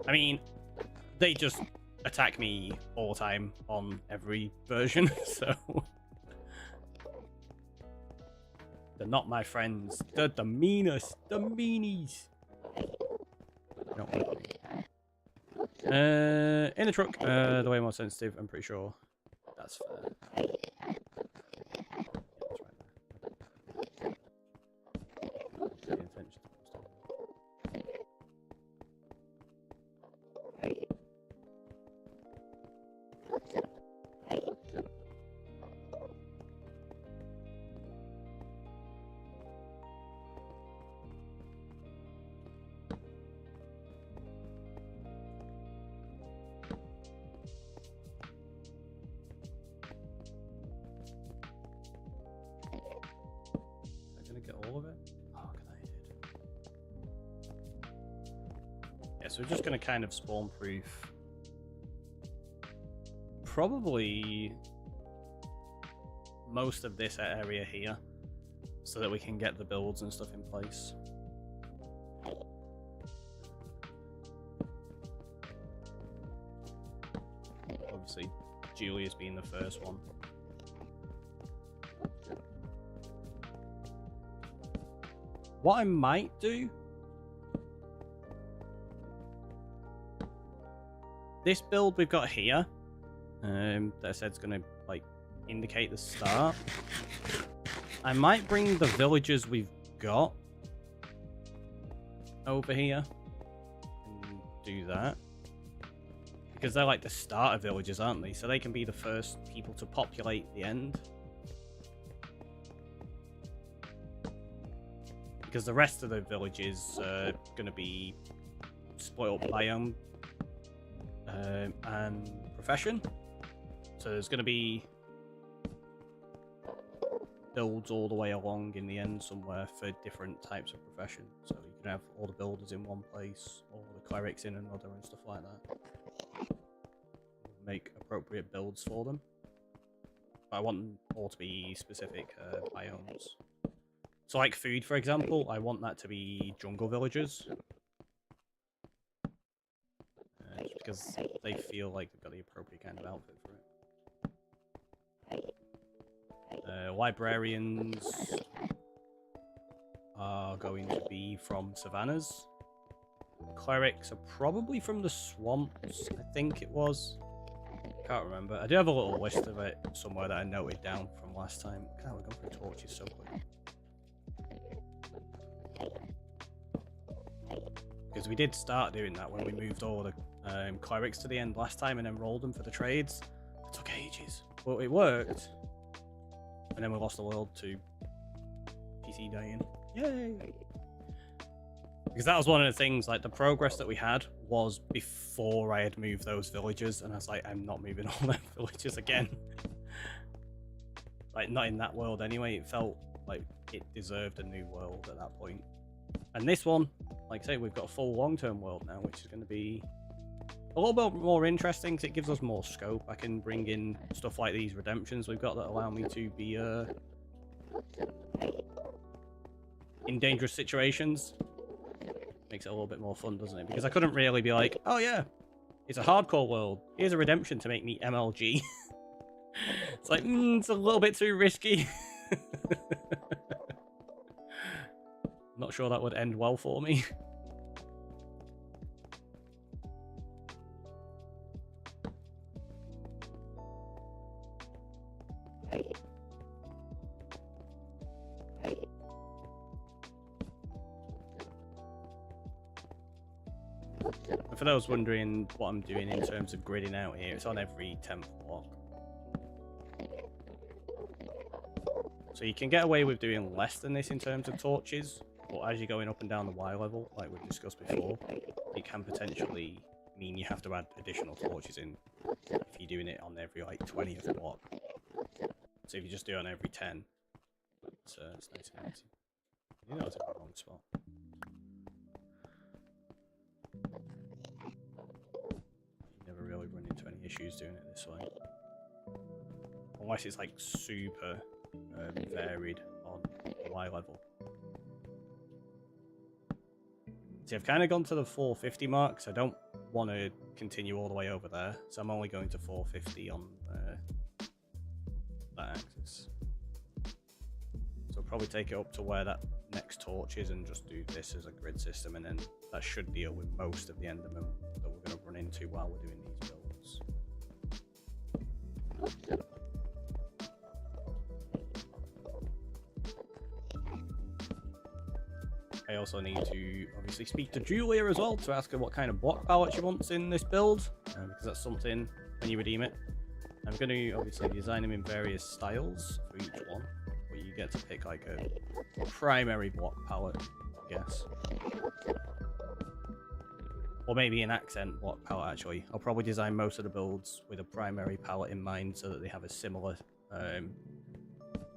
I mean, they just attack me all the time on every version, so... They're not my friends. They're the meanest. The meanies. No. In the truck, they're way more sensitive, I'm pretty sure. That's fair. so we're just going to kind of spawn proof probably most of this area here so that we can get the builds and stuff in place. Obviously, Julia's being the first one. What I might do, this build we've got here, that I said is going to like indicate the start. I might bring the villagers we've got over here and do that, because they're like the starter villagers, aren't they? So they can be the first people to populate the end. Because the rest of the villages are going to be spoiled biome and profession. So there's going to be builds all the way along in the end somewhere for different types of profession. So you can have all the builders in one place, or the clerics in another, and stuff like that. Make appropriate builds for them. But I want them all to be specific biomes. So like food, for example, I want that to be jungle villagers. Just because they feel like they've got the appropriate kind of outfit for it. Librarians are going to be from savannas. Clerics are probably from the swamps, I think it was. Can't remember. I do have a little list of it somewhere that I noted down from last time. God, we're going through torches so quick. Because we did start doing that when we moved all the clerics to the end last time and then rolled them for the trades. It took ages. But it worked. And then we lost the world to PC dying. Yay! Because that was one of the things, like the progress that we had was before I had moved those villagers, and I was like, I'm not moving all them villagers again. Like, not in that world anyway. It felt like it deserved a new world at that point. And this one, like I say, we've got a full long-term world now, which is going to be a little bit more interesting because it gives us more scope. I can bring in stuff like these redemptions we've got that allow me to be in dangerous situations. Makes it a little bit more fun, doesn't it? Because I couldn't really be like, oh yeah, it's a hardcore world. Here's a redemption to make me MLG. It's like, it's a little bit too risky. Not sure that would end well for me. And for those wondering what I'm doing in terms of gridding out here, it's on every 10th block. So you can get away with doing less than this in terms of torches, but as you're going up and down the Y level, like we've discussed before, it can potentially mean you have to add additional torches in if you're doing it on every like 20th block. So if you just do it on every 10, it's nice and empty. You know it's in the wrong spot. You never really run into any issues doing it this way. Unless it's like super varied on the Y level. See, I've kind of gone to the 450 mark, so I don't want to continue all the way over there. So I'm only going to 450 on that axis. So I'll probably take it up to where that next torch is and just do this as a grid system, and then that should deal with most of the endermen that we're going to run into while we're doing these builds. I also need to obviously speak to Julia as well to ask her what kind of block palette she wants in this build, because that's something when you redeem it. I'm going to obviously design them in various styles for each one, where you get to pick like a primary block palette, I guess. Or maybe an accent block palette, actually. I'll probably design most of the builds with a primary palette in mind so that they have a similar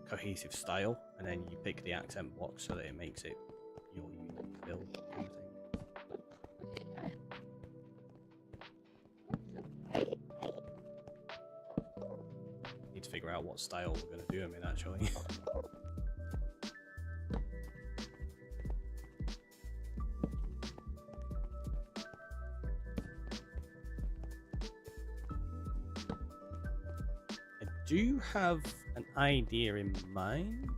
cohesive style, and then you pick the accent block so that it makes it your unique build kind of thing. to figure out what style we're going to do them in, actually. I do have an idea in mind.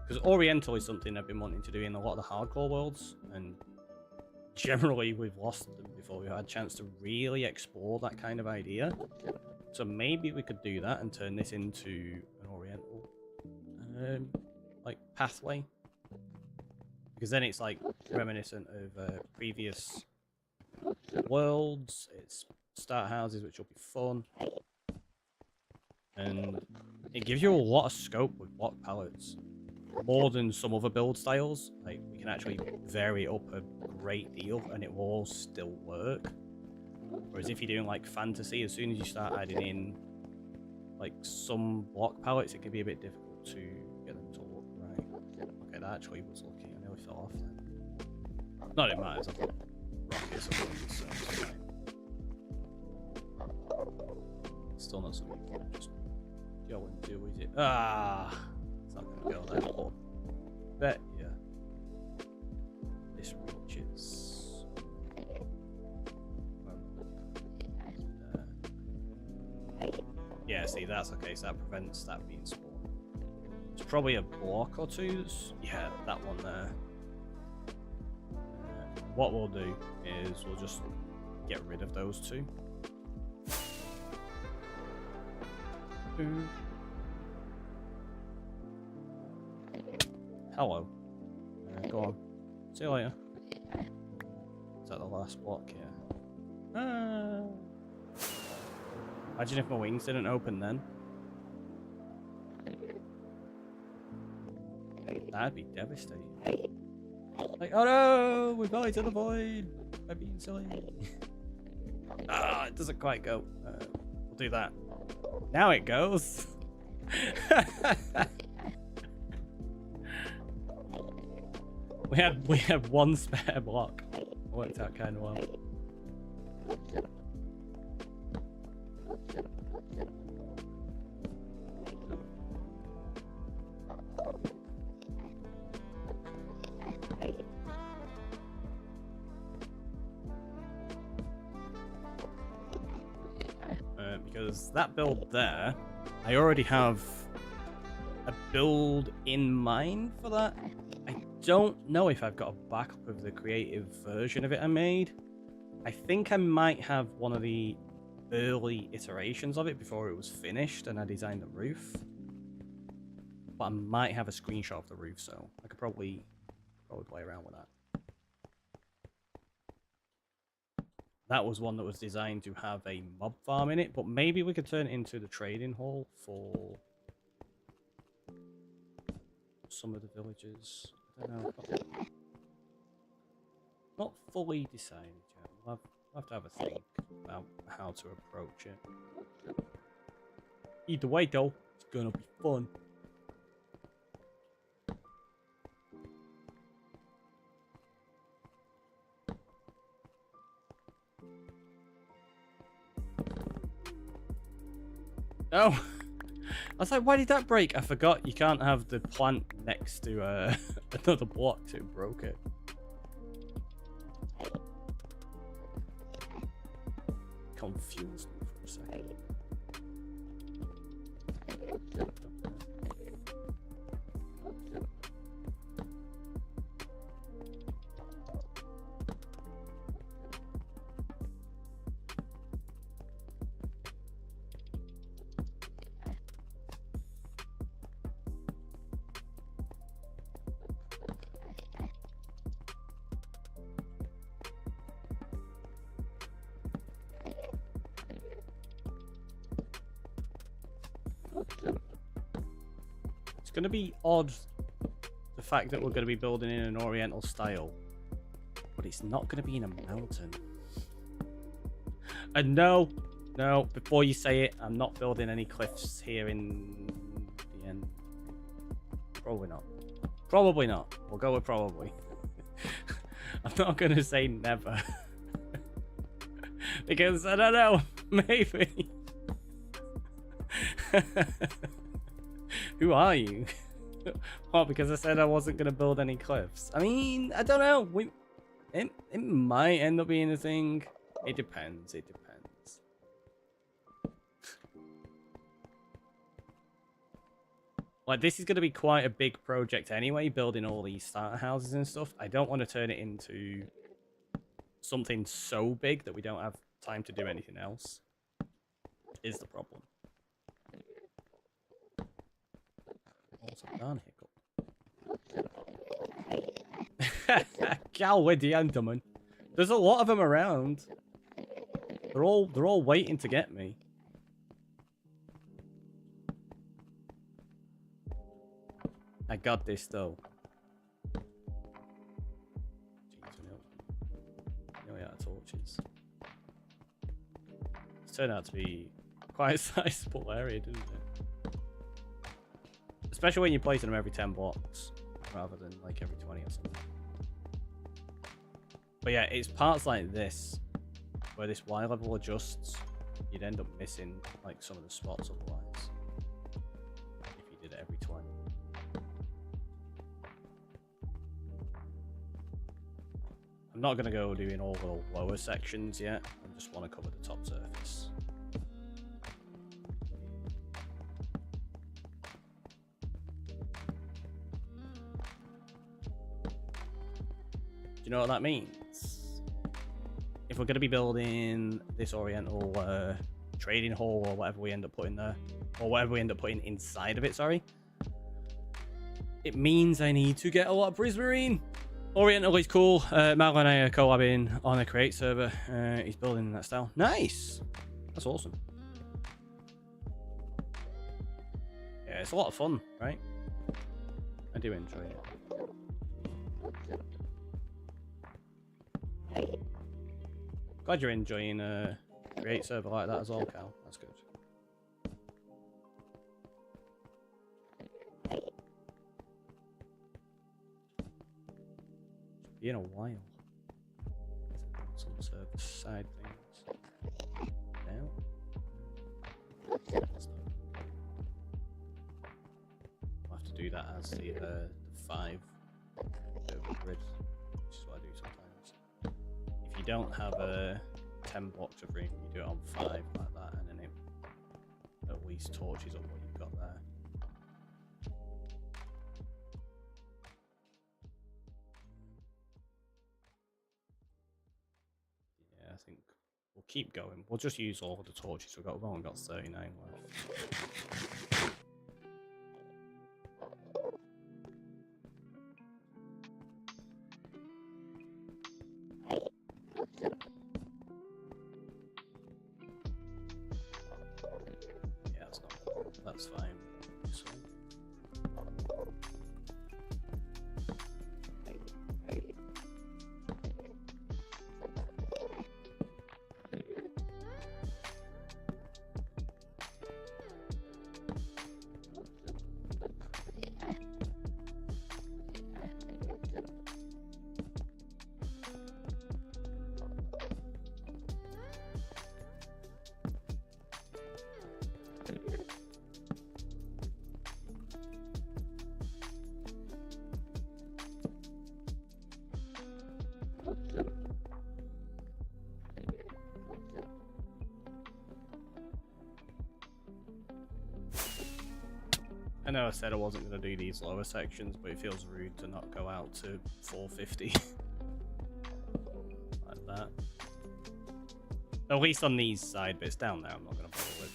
Because Oriental is something I've been wanting to do in a lot of the hardcore worlds, and generally we've lost them before we've had a chance to really explore that kind of idea. So maybe we could do that and turn this into an Oriental like pathway, because then it's like reminiscent of previous worlds. It's start houses, which will be fun, and it gives you a lot of scope with block palettes, more than some other build styles. Like, we can actually vary it up a great deal and it will all still work. Whereas if you're doing like fantasy, as soon as you start adding in like some block palettes, it can be a bit difficult to get them to look right. Okay, that actually was lucky. I nearly fell off then. Not it matters. I've got rockets or something, so it's fine. Still not something you can just go and do, is it? Ah! It's not going to go there. But bet yeah. This reaches. Yeah, see, that's okay, so that prevents that being spawned. It's probably a block or two. Yeah, that one there. What we'll do is we'll just get rid of those two. Hello. Go on. See you later. Is that the last block here? Imagine if my wings didn't open then. That'd be devastating. Like, oh no! We fell into the void! By being silly. Ah, it doesn't quite go. We'll do that. Now it goes. we had one spare block. Worked out kind of well. Because that build there, I already have a build in mind for that. I don't know if I've got a backup of the creative version of it I made. I think I might have one of the early iterations of it before it was finished and I designed the roof. But I might have a screenshot of the roof, so I could probably play around with that. That was one that was designed to have a mob farm in it, but maybe we could turn it into the trading hall for some of the villages. I don't know. Not fully decided yet. We'll have to have a think about how to approach it. Either way, though, it's gonna be fun. Oh, I was like, why did that break? I forgot you can't have the plant next to another block, so it broke it. Confused me for a second. It's going to be odd, the fact that we're going to be building in an Oriental style, but it's not going to be in a mountain. And no, before you say it, I'm not building any cliffs here in the end. Probably not. Probably not. We'll go with probably. I'm not going to say never. Because, I don't know, maybe. Who are you? Well, because I said I wasn't going to build any cliffs. I mean, I don't know. It might end up being a thing. It depends. It depends. Like, this is going to be quite a big project anyway, building all these starter houses and stuff. I don't want to turn it into something so big that we don't have time to do anything else. Is the problem. Also, darn hiccup. Gal with the Enderman. There's a lot of them around. They're all waiting to get me. I got this though. Jeez, we only out of torches. It's turned out to be quite a sizable area, didn't it? Especially when you're placing them every 10 blocks rather than like every 20 or something. But yeah, it's parts like this where this Y level adjusts. You'd end up missing like some of the spots otherwise if you did it every 20. I'm not going to go doing all the lower sections yet. I just want to cover the top surface. Do you know what that means? If we're going to be building this Oriental trading hall or whatever we end up putting there, or whatever we end up putting inside of it, sorry, it means I need to get a lot of Prismarine. Oriental is cool. Mal and I are collabing on a create server. He's building in that style. Nice. That's awesome. Yeah, it's a lot of fun, right? I do enjoy it. Glad you're enjoying a create server like that as well, Cal. That's good. In a while. Some server side things. Now. I'll have to do that as the 5 over grid, which is what I do sometimes. If you don't have 10 blocks of room, you do it on 5 like that, and then it at least torches up what you've got there. I think we'll keep going. We'll just use all of the torches we've only got 39 left. Yeah, that's fine. So. I know I said I wasn't going to do these lower sections, but it feels rude to not go out to 450. Like that. At least on these side bits. Down there I'm not going to bother with.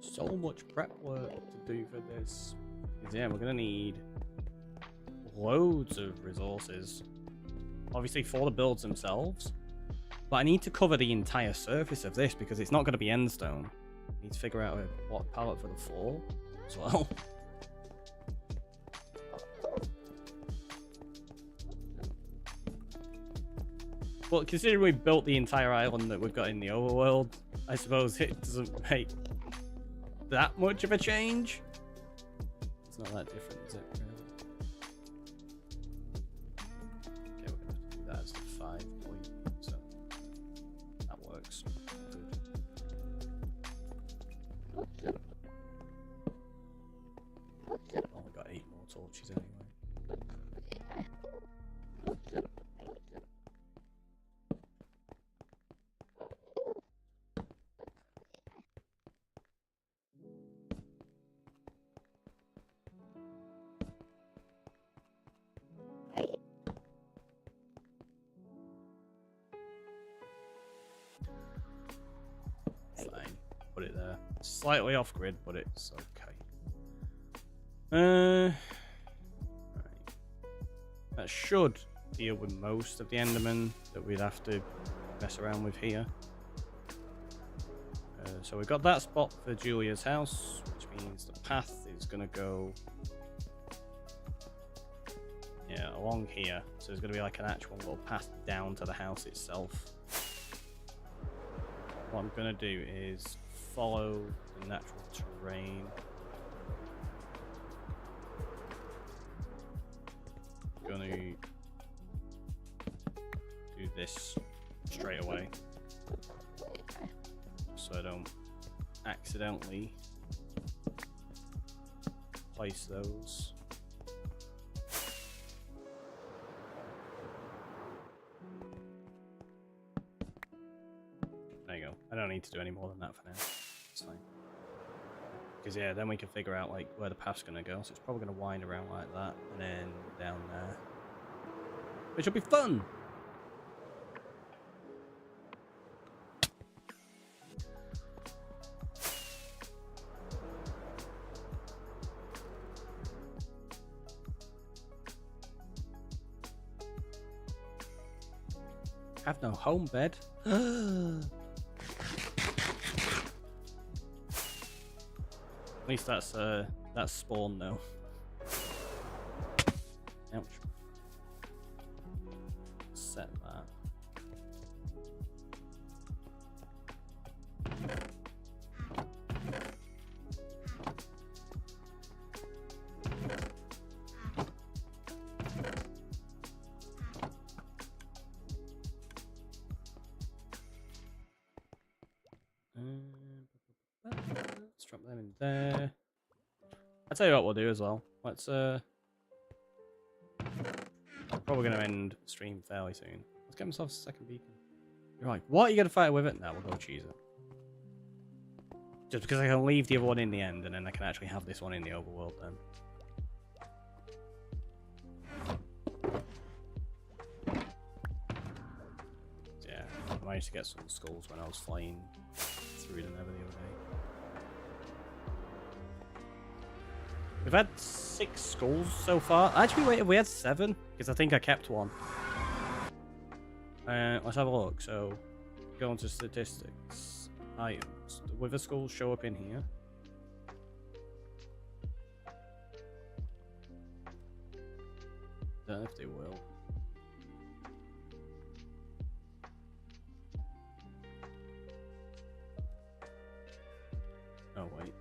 So much prep work to do for this. Because yeah, we're gonna need loads of resources. Obviously for the builds themselves. But I need to cover the entire surface of this because it's not going to be endstone. I need to figure out a block palette for the floor as well. Well, considering we built the entire island that we've got in the overworld, I suppose it doesn't make that much of a change. It's not that different, is it, really? Okay, we're going to have to do that as the 5 point, so that works. Good. Only got 8 more torches anyway. Fine, put it there. Slightly off grid, but it's okay. Right. That should deal with most of the Endermen that we'd have to mess around with here. So we've got that spot for Julia's house, which means the path is going to go along here. So there's going to be like an actual little path down to the house itself. What I'm going to do is follow the natural terrain. I'm going to do this straight away so I don't accidentally place those. There you go. I don't need to do any more than that for now. It's fine. Because yeah, then we can figure out like where the path's gonna go. So it's probably gonna wind around like that and then down there, which will be fun. Have no home bed. At least that's spawn though. Ouch. Set that. Let's drop them in there. I'll tell you what we'll do as well. Let's probably gonna end stream fairly soon. Let's get myself a second beacon. You're like, what? Are you gonna fight with it? No, we'll go cheese it. Just because I can leave the other one in the end and then I can actually have this one in the overworld then. Yeah, I managed to get some skulls when I was flying through them over the other day. We've had 6 skulls so far. Actually, wait, we had 7? Because I think I kept one. Let's have a look. So, go into statistics. Items. The wither skulls show up in here. Don't know if they will. Oh, wait.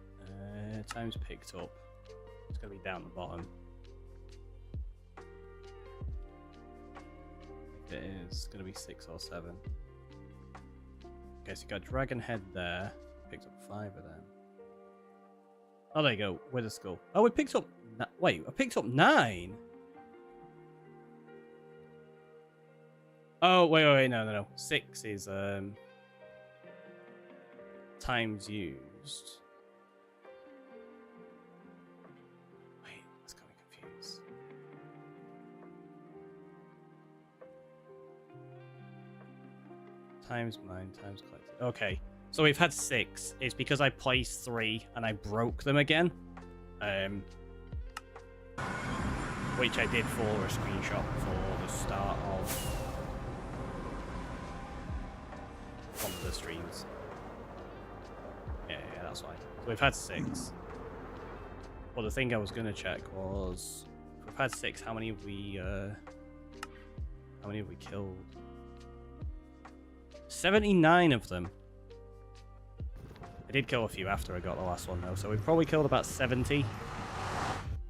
Time's picked up. It's going to be down the bottom. It is going to be 6 or 7. Okay, so you got Dragon Head there. Picked up 5 of them. Oh, there you go. Wither Skull. Oh, we picked up... Wait, I picked up 9? Oh, wait, no. 6 is times used. Wait, that's got me confused. Times mine, times collected. Okay, so we've had 6. It's because I placed 3 and I broke them again. Which I did for a screenshot for the start of one of the streams. Yeah, that's why. So we've had 6. Well, the thing I was gonna check was, if we've had 6, how many have we killed? 79 of them. I did kill a few after I got the last one though, so we probably killed about 70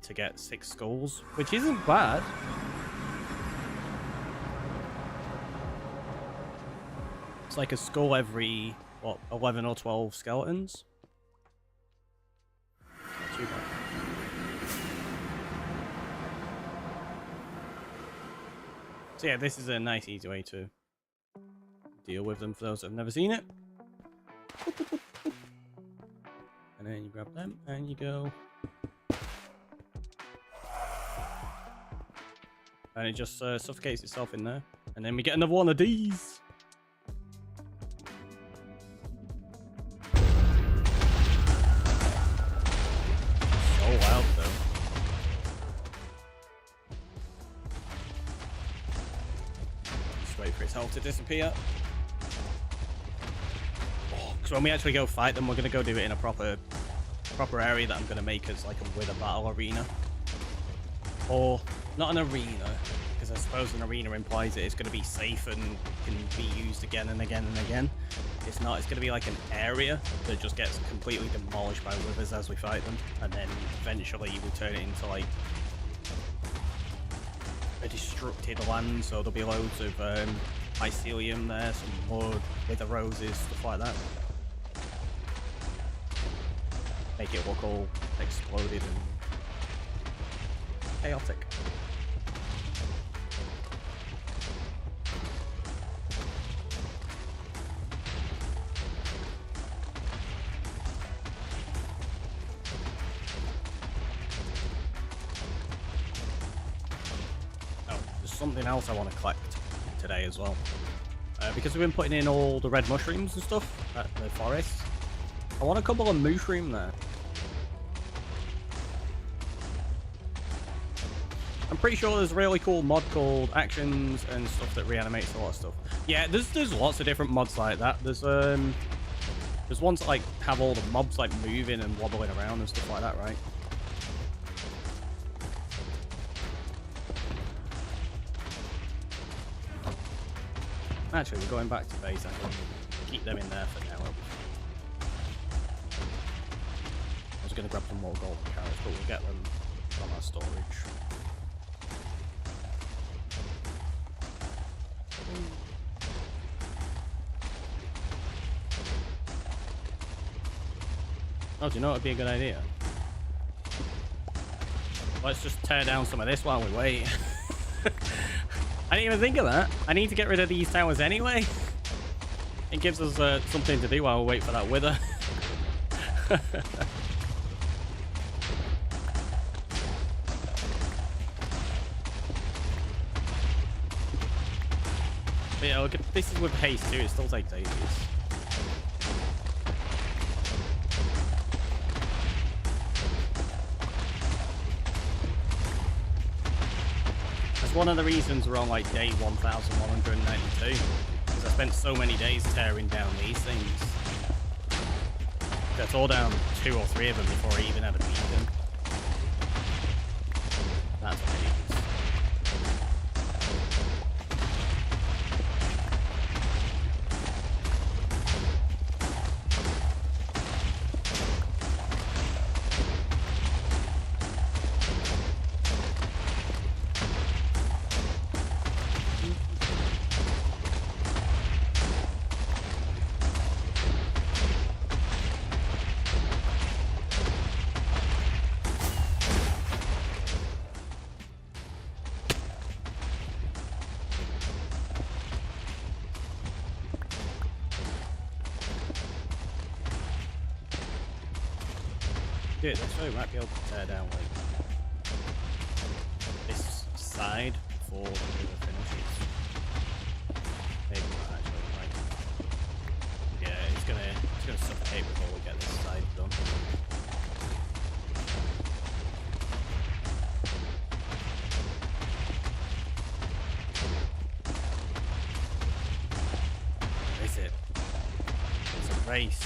to get 6 skulls, which isn't bad. It's like a skull every, what, 11 or 12 skeletons? Not too bad. So yeah, this is a nice easy way to deal with them for those that have never seen it. And then you grab them and you go. And it just suffocates itself in there. And then we get another one of these. So loud though. Just wait for its health to disappear. Because when we actually go fight them, we're going to go do it in a proper area that I'm going to make as like a wither battle arena. Or not an arena, because I suppose an arena implies that it's going to be safe and can be used again and again and again. It's not. It's going to be like an area that just gets completely demolished by withers as we fight them, and then eventually we turn it into like a destructed land. So there'll be loads of mycelium there, some wood, wither roses, stuff like that. Make it look all exploded and chaotic. Oh, there's something else I want to collect today as well. Because we've been putting in all the red mushrooms and stuff at the forest. I want a couple of mushroom there. I'm pretty sure there's a really cool mod called Actions and stuff that reanimates a lot of stuff. Yeah, there's lots of different mods like that. There's ones that like have all the mobs like moving and wobbling around and stuff like that, right? Actually, we're going back to base. I can keep them in there for now. I was going to grab some more golden carrots, but we'll get them from our storage. Oh, do you know what would be a good idea? Let's just tear down some of this while we wait. I didn't even think of that. I need to get rid of these towers anyway. It gives us something to do while we wait for that wither. But yeah, look, this is with haste too. It still takes ages. One of the reasons we're on like day 1192, because I spent so many days tearing down these things. That's all down 2 or 3 of them before I even had a beacon. That's what I need. This way we might be able to tear down like this side before the river finishes. Maybe not actually. Like, yeah, it's gonna suffocate before we get this side done. Where is it? It's a race.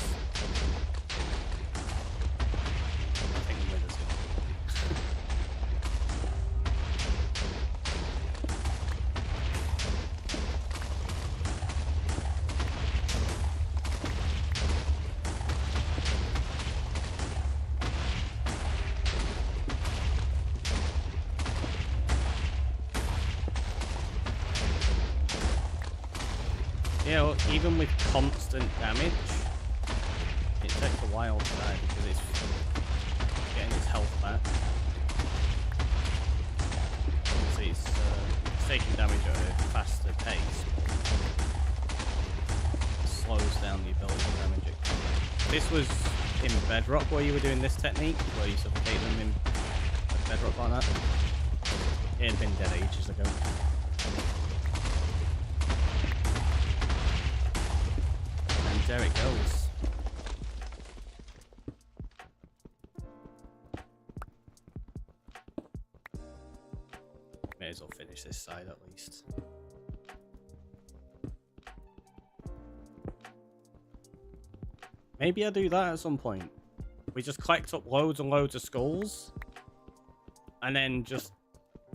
Yeah, well, even with constant damage, it takes a while to die because it's getting its health back. See, it's taking damage at a faster pace. It slows down the ability to damage it. This was in Bedrock where you were doing this technique, where you suffocate them in Bedrock like that. It had been dead ages ago. And there it goes. May as well finish this side at least. Maybe I'll do that at some point. We just collect up loads and loads of skulls, and then just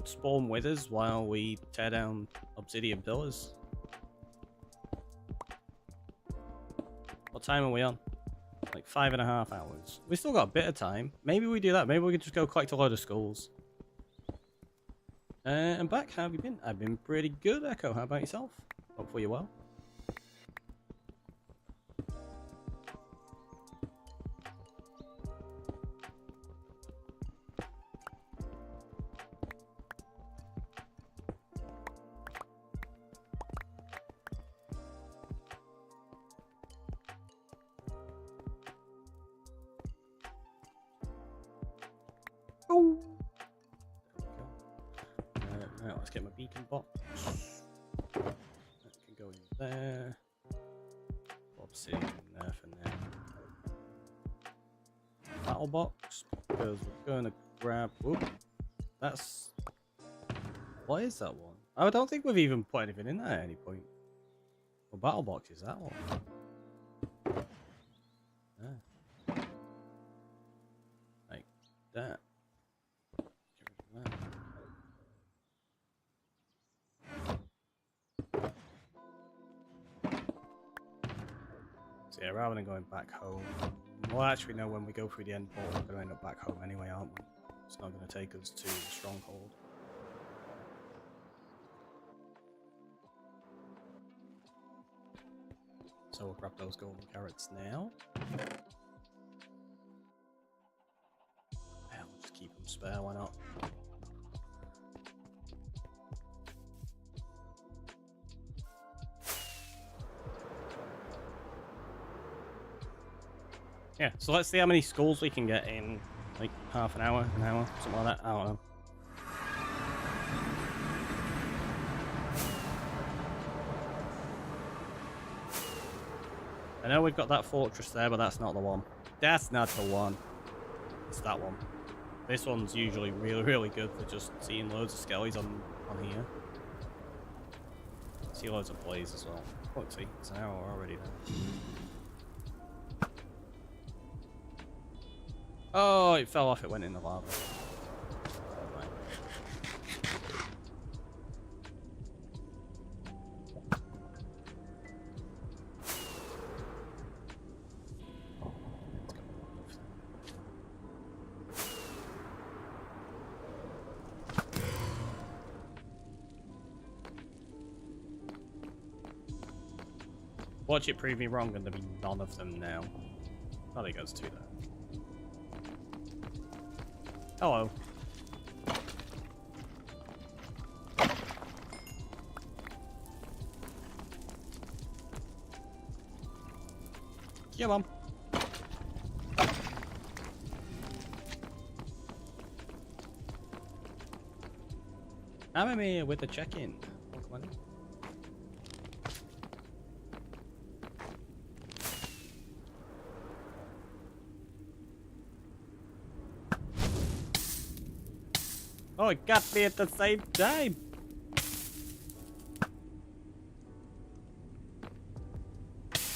spawn withers while we tear down obsidian pillars. What time are we on? Like 5.5 hours. We still got a bit of time. Maybe we do that. Maybe we can just go collect a load of skulls. I'm back. How have you been? I've been pretty good, Echo. How about yourself? Hopefully you're well. Oh. Right, let's get my beacon box. That can go in there. Obsidian in there for now. Battle box, because we're going to grab. Whoop, that's. What is that one? I don't think we've even put anything in there at any point. What battle box is that one? Ah. Like that. So yeah, rather than going back home, well, actually, no, when we go through the end portal, we're going to end up back home anyway, aren't we? It's not going to take us to the stronghold. So we'll grab those golden carrots now. Yeah, we'll just keep them spare, why not? Yeah, so let's see how many skulls we can get in like half an hour, something like that. I don't know. I know we've got that fortress there, but that's not the one. That's not the one. It's that one. This one's usually really, really good for just seeing loads of skellies on here. See loads of blaze as well. Look, see, it's an hour already there. Oh, it fell off. It went in the lava. Watch it prove me wrong, and there'll be none of them now. Oh, there goes two there. Hello. Come on. I'm here with the check-in. Oh, it got me at the same time.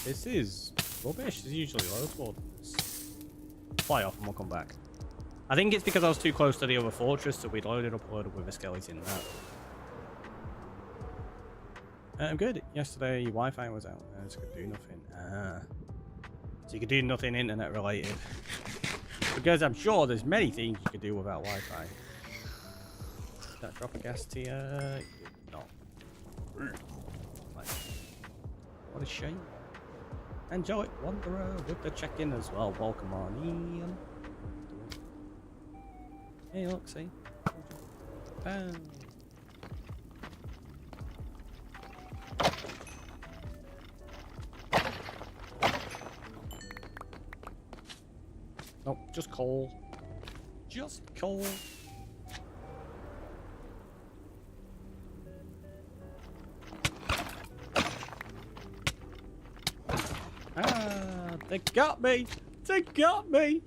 This is rubbish. There's usually loads more than this. Fly off and we'll come back. I think it's because I was too close to the other fortress, so we'd loaded up a load with a skeleton that. I'm good. Yesterday, your Wi-Fi was out. So could do nothing. So you could do nothing internet related. Because I'm sure there's many things you could do without Wi-Fi. Did that drop a gas tier? No. What What a shame. Enjoy it, Wanderer, with the check-in as well. Welcome on in. Hey, look, see? Bam. Nope, just coal. Just coal. Ah, they got me! They got me!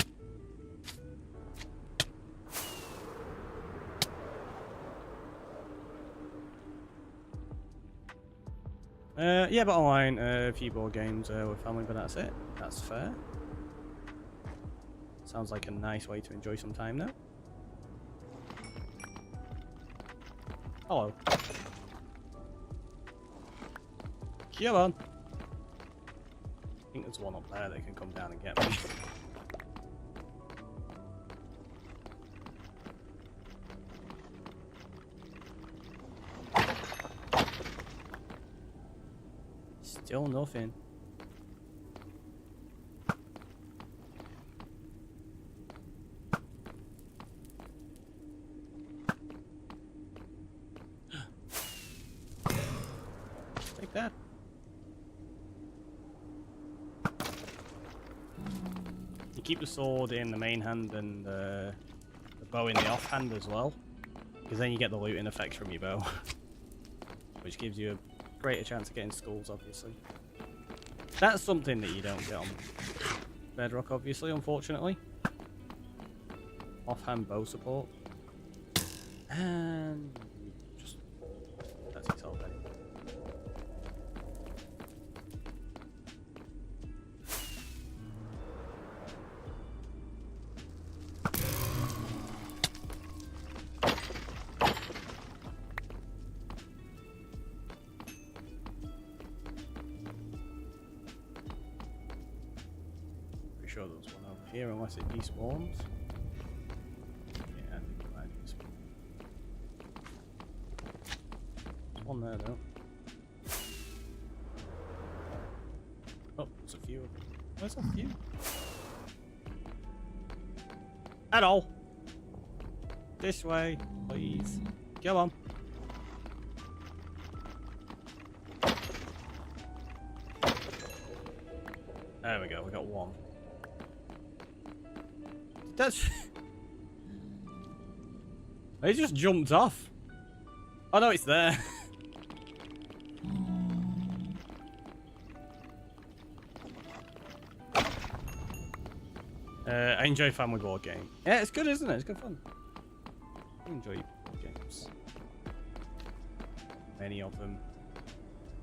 Yeah, but online, a few board games with family, but that's it. That's fair. Sounds like a nice way to enjoy some time now. Hello. Come on. I think there's one up there that can come down and get me. Still nothing. Take that. You keep the sword in the main hand and the bow in the off hand as well, because then you get the looting effects from your bow, which gives you a greater chance of getting skulls, obviously. That's something that you don't get on Bedrock, obviously, unfortunately. Offhand bow support. And just that's yourself anyway. Sure there's one over here unless it despawns. Yeah, I think it might despawn. There's one there though. Oh, there's a few of them. Where's a few? At all. This way, please. Go on. There we go, we got one. That's... They just jumped off. Oh no, it's there. I enjoy family board game. Yeah, it's good, isn't it? It's good fun. I enjoy board games. Many of them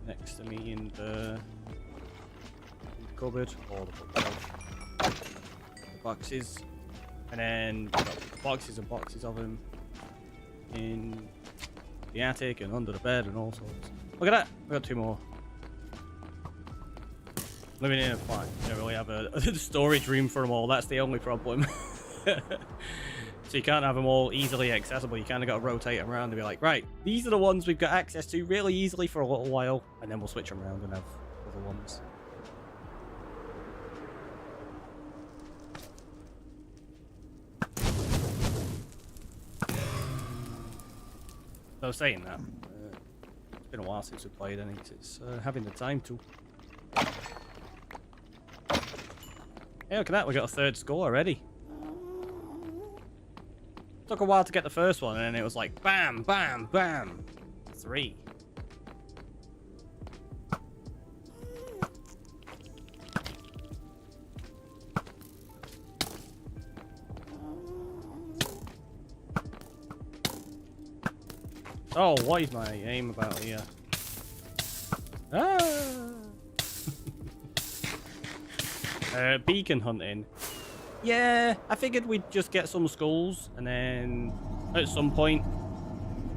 next to me in the cupboard or the bookshelf. The boxes. And then we've got boxes and boxes of them in the attic and under the bed and all sorts. Look at that! We got two more. Living in a flat. You don't really have a storage room for them all. That's the only problem. So you can't have them all easily accessible. You kind of got to rotate them around and be like, right, these are the ones we've got access to really easily for a little while, and then we'll switch them around and have other ones. I was saying that. It's been a while since we played, and it's having the time to. Hey, look at that, we got a third score already. Took a while to get the first one, and then it was like bam, bam, bam. 3. Oh, what is my aim about here? Ah! Beacon hunting. Yeah, I figured we'd just get some skulls, and then at some point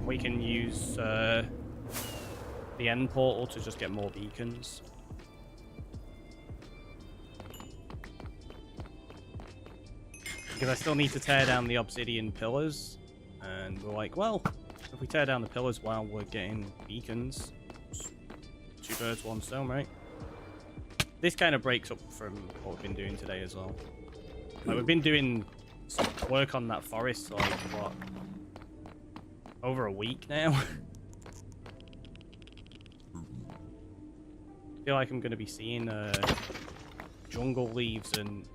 we can use the end portal to just get more beacons. Because I still need to tear down the obsidian pillars, and we're like, well, if we tear down the pillars while we're getting beacons, 2 birds, 1 stone, right? this kind of breaks up from what we've been doing today as well. Like, we've been doing some work on that forest for, like, what, over a week now? I feel like I'm going to be seeing jungle leaves and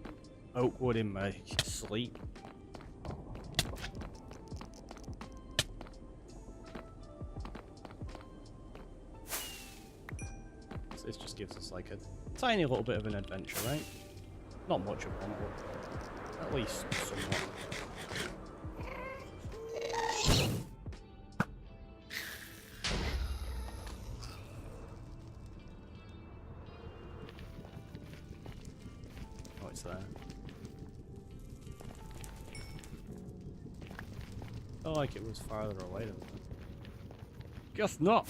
oak wood in my sleep. So this just gives us like a tiny little bit of an adventure, right? Not much of one, but at least somewhat. Oh, it's there. Felt like it was farther away than that. Guess not!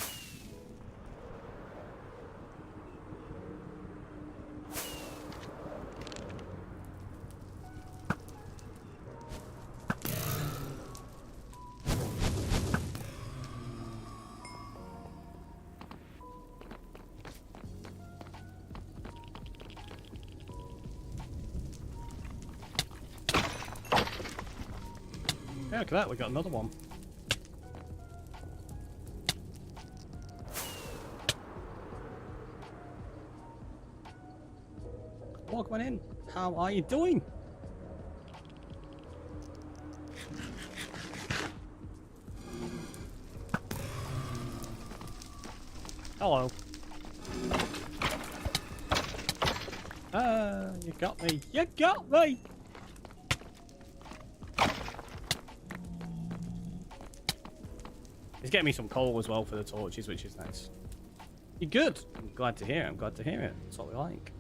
Yeah, look at that, we got another one. Welcome in. How are you doing? Hello. You got me. You got me! He's getting me some coal as well for the torches, which is nice. You're good. I'm glad to hear it. I'm glad to hear it. That's what we like.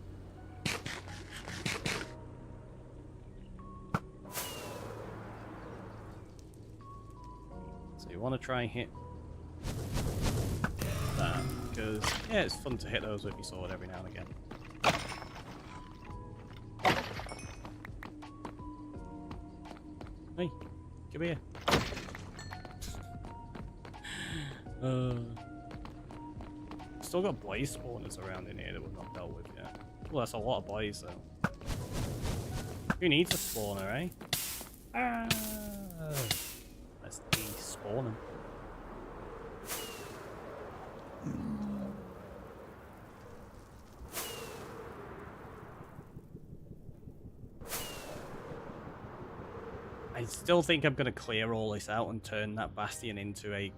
So you want to try and hit that, because yeah, it's fun to hit those with your sword every now and again. Hey, come here. Still got blaze spawners around in here that we've not dealt with yet. Well, that's a lot of blaze though. Who needs a spawner, eh? Ah, let's despawn them. I still think I'm gonna clear all this out and turn that bastion into a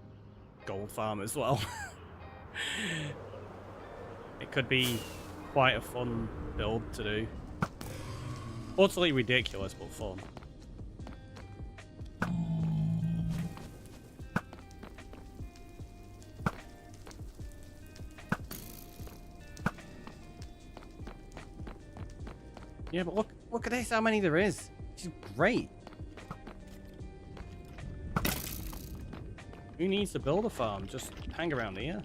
gold farm as well. It could be quite a fun build to do. Utterly ridiculous, but fun. Yeah, but look at this, how many there is. This is great. Who needs to build a farm? Just hang around here.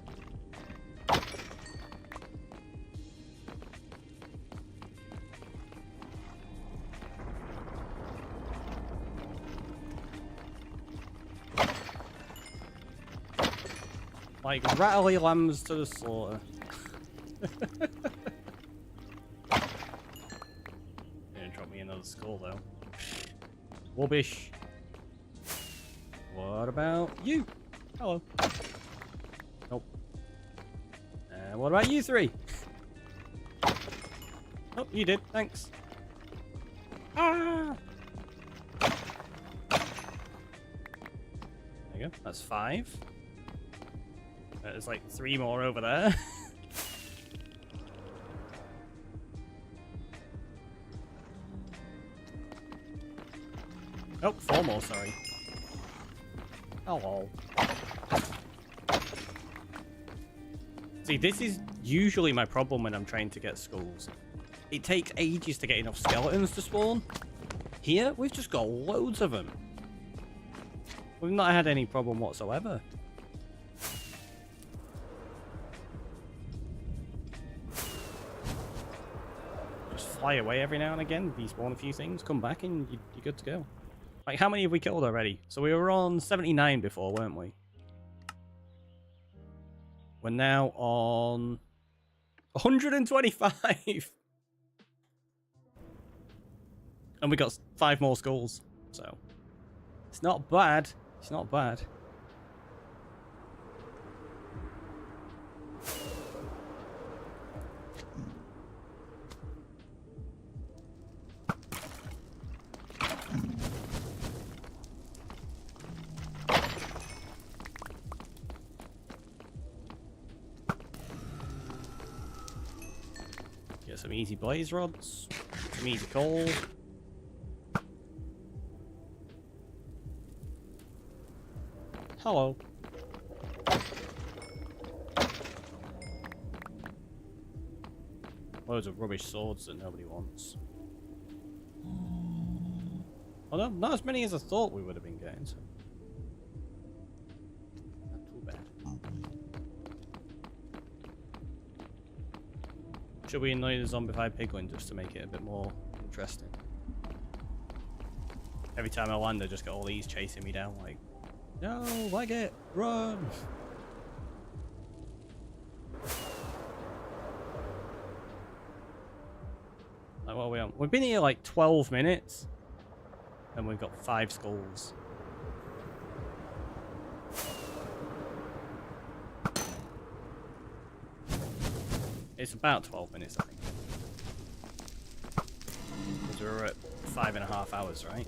Like rattly lambs to the slaughter. Didn't drop me another skull though. Wobbish. What about you? Hello. Nope. And what about you three? Oh, you did. Thanks. Ah! There you go. That's 5. There's like 3 more over there. Oh, 4 more, sorry. Hello. See, this is usually my problem when I'm trying to get skulls. It takes ages to get enough skeletons to spawn. Here, we've just got loads of them. We've not had any problem whatsoever. Just fly away every now and again, despawn a few things, come back and you're good to go. Like, how many have we killed already? So we were on 79 before, weren't we? We're now on 125! And we got 5 more skulls, so it's not bad. It's not bad. Get some easy blaze rods, some easy coal. Hello. Loads of rubbish swords that nobody wants. Oh no, not as many as I thought we would have been getting, so. Not too bad. Should we annoy the zombified piglin just to make it a bit more interesting? Every time I land, I just got all these chasing me down, like, no, like it, run! Like, what are we on? We've been here like 12 minutes, and we've got 5 skulls. It's about 12 minutes, I think. Because we're at 5.5 hours, right?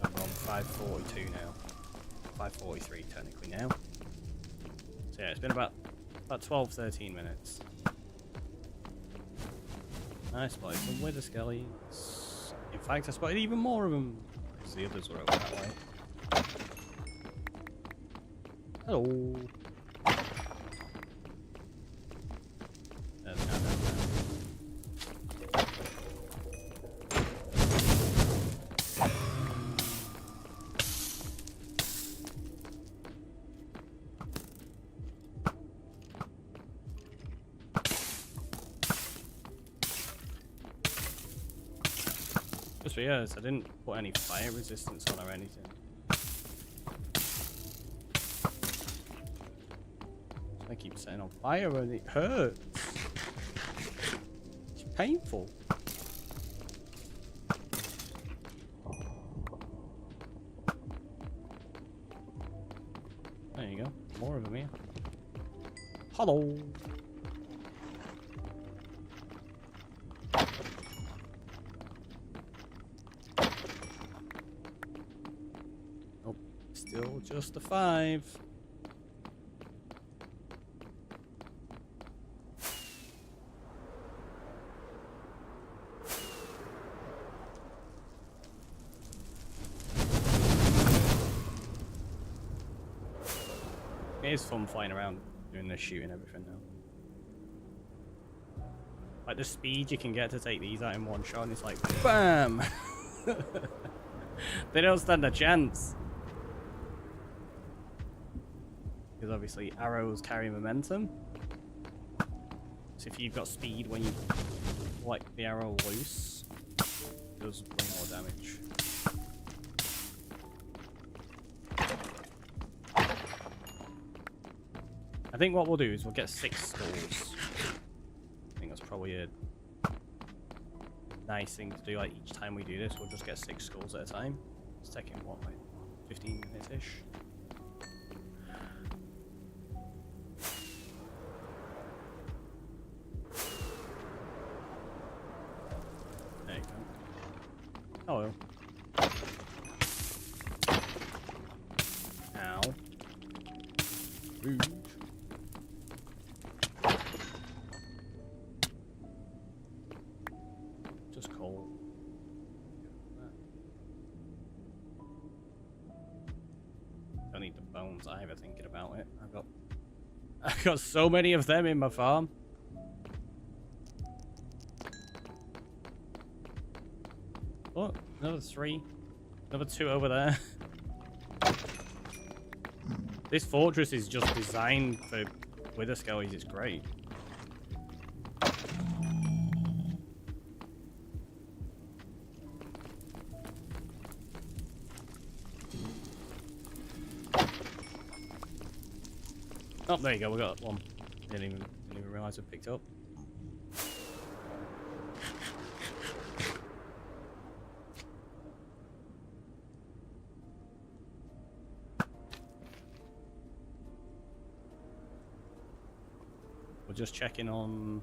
And we're on 5:42 now. 5:43 technically now. So yeah, it's been about 12-13 minutes. I spotted some wither skellies. In fact, I spotted even more of them because the others were over that way. Hello. There's no down there. Just realised I didn't put any fire resistance on or anything. I keep setting on fire and it hurts. It's painful. There you go. More of them here. Hello. Nope. Still just a 5. It is fun flying around doing this shooting everything now. Like the speed you can get to take these out in one shot, and it's like BAM! They don't stand a chance. Because obviously arrows carry momentum. So if you've got speed when you let the arrow loose, it does way more damage. I think what we'll do is we'll get 6 skulls. I think that's probably a nice thing to do. Like each time we do this, we'll just get 6 skulls at a time. It's taking what, like 15 minutes-ish. There you go. Hello. Ow. Rude. Just coal. Don't need the bones either, thinking about it. I've got so many of them in my farm. Oh, another 3. Another 2 over there. This fortress is just designed for wither skellies. It's great. Oh, there you go. We got one. Didn't even realize I picked up. We're just checking on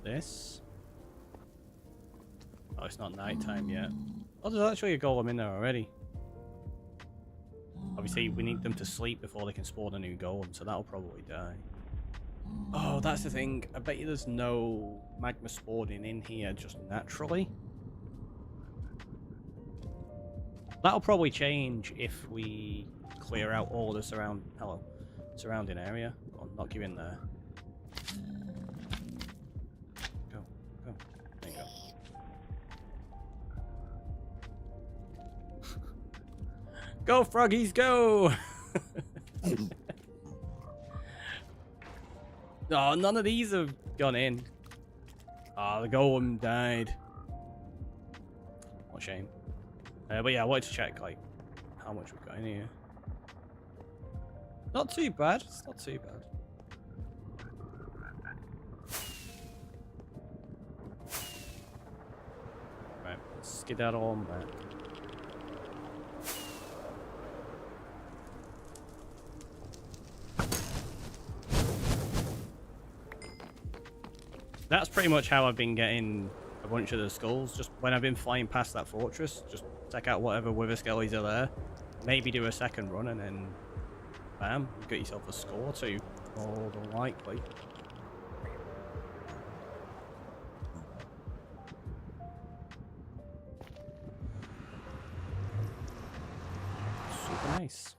this. Oh, it's not nighttime yet. Oh, there's actually a golem in there already. Obviously, we need them to sleep before they can spawn a new golem, so that'll probably die. Oh, that's the thing. I bet you there's no magma spawning in here just naturally. That'll probably change if we clear out all the surrounding area. I'll knock you in there. Go, go. There you go. Go, froggies, go! Oh, none of these have gone in. Ah, the golem died. What a shame. But yeah, I wanted to check like how much we've got in here. Not too bad. It's not too bad. Right, let's skedaddle on back. That's pretty much how I've been getting a bunch of the skulls. Just when I've been flying past that fortress, just take out whatever wither skellies are there. Maybe do a second run and then bam, you got yourself a skull or two. More than likely. Super nice.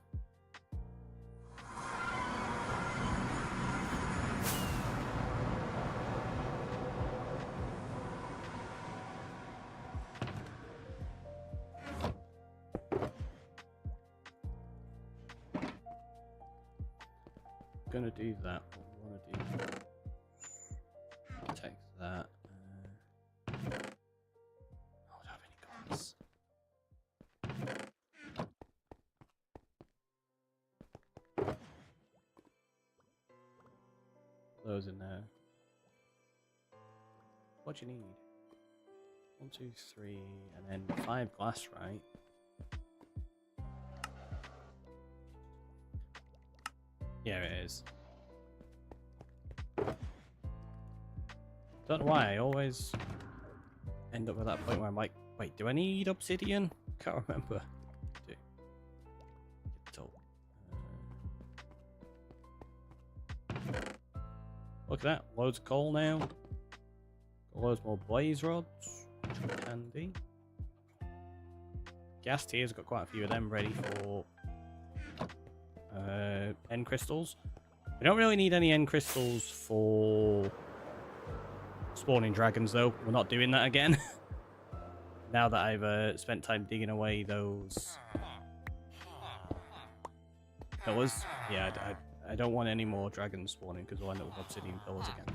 Gonna do that. I want to do that. Take that. I don't have any guns. Those in there. What do you need? 1, 2, 3, and then 5 glass, right? Yeah, it is. Don't know why, I always end up at that point where I'm like, wait, do I need obsidian? Can't remember. Do. Look at that, loads of coal now. Got loads more blaze rods, which is handy. Gas tiers, got quite a few of them ready for end crystals. We don't really need any end crystals for spawning dragons though. We're not doing that again. Now that I've spent time digging away those pillars. Yeah, I don't want any more dragons spawning because we'll end up with obsidian pillars again.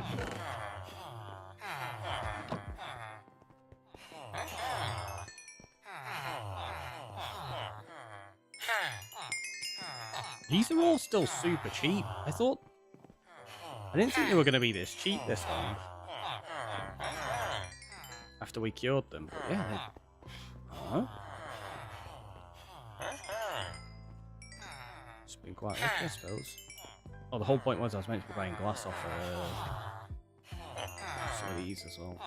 These are all still super cheap. I didn't think they were going to be this cheap this time. After we cured them, but yeah. It's been quite lucky, I suppose. Oh, the whole point was I was meant to be buying glass off some of these as well.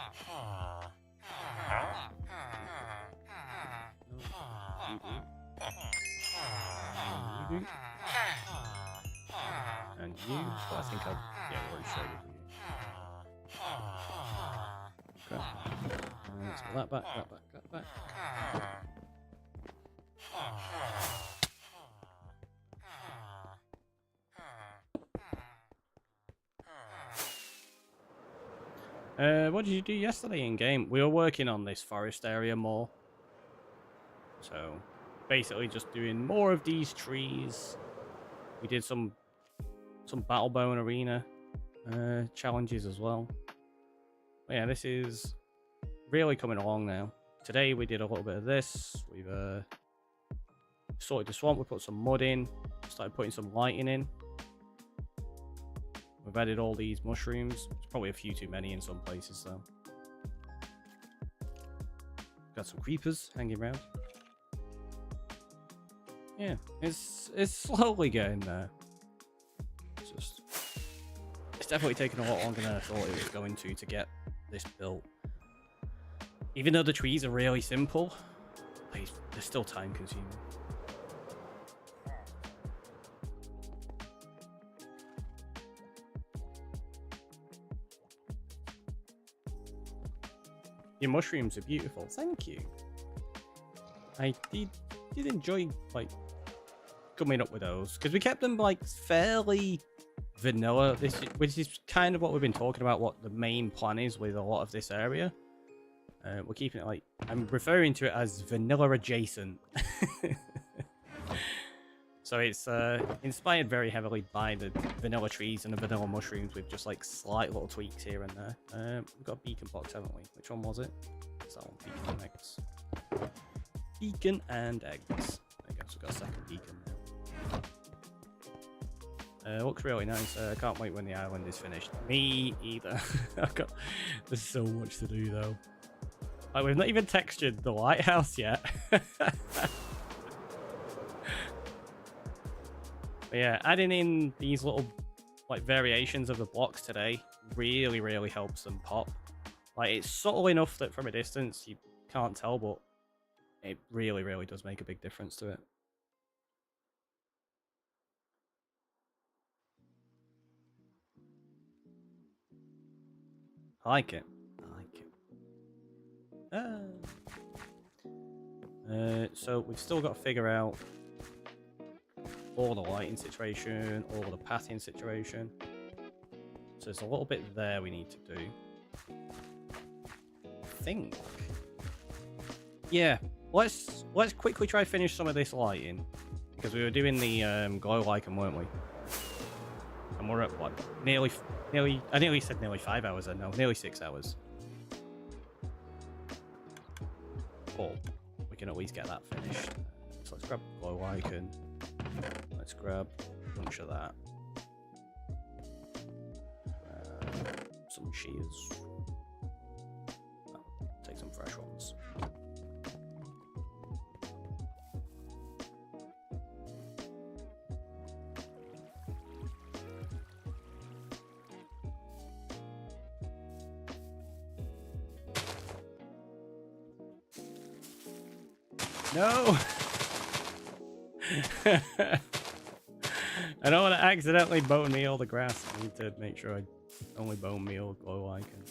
You do. And you, so I think I've already showed it to you. Okay. Let's go that back, that back. What did you do yesterday in game? We were working on this forest area more. So, basically just doing more of these trees. We did some battle bow and arena challenges as well. But yeah, this is really coming along now. Today we did a little bit of this. We've sorted the swamp, we put some mud in, started putting some lighting in. We've added all these mushrooms. It's probably a few too many in some places though. Got some creepers hanging around. Yeah, it's slowly getting there. It's definitely taken a lot longer than I thought it was going to get this built. Even though the trees are really simple, they're still time consuming. Your mushrooms are beautiful. Thank you. I did enjoy like coming up with those because we kept them like fairly vanilla. Which is kind of what we've been talking about. What the main plan is with a lot of this area. We're keeping it like I'm referring to it as vanilla adjacent. So it's inspired very heavily by the vanilla trees and the vanilla mushrooms with just like slight little tweaks here and there. We've got a beacon box, haven't we? Which one was it? It's that one, beacon and eggs. Beacon and eggs. I guess we've got a second beacon now. Looks really nice. I can't wait when the island is finished. Me either. There's so much to do though. Like we've not even textured the lighthouse yet. But yeah, adding in these little like variations of the blocks today really helps them pop. Like it's subtle enough that from a distance you can't tell, but it really does make a big difference to it. I like it. So we've still got to figure out all the lighting situation, all the pathing situation. So there's a little bit there we need to do. I think. Yeah, let's quickly try to finish some of this lighting because we were doing the glow lichen, weren't we? And we're at what? Nearly. I nearly said nearly 5 hours. I know, nearly 6 hours. But we can at least get that finished. So let's grab glow lichen. Let's grab a bunch of that. Some shears. Oh, take some fresh ones. No! I don't want to accidentally bone meal the grass. I need to make sure I only bone meal glow lichen.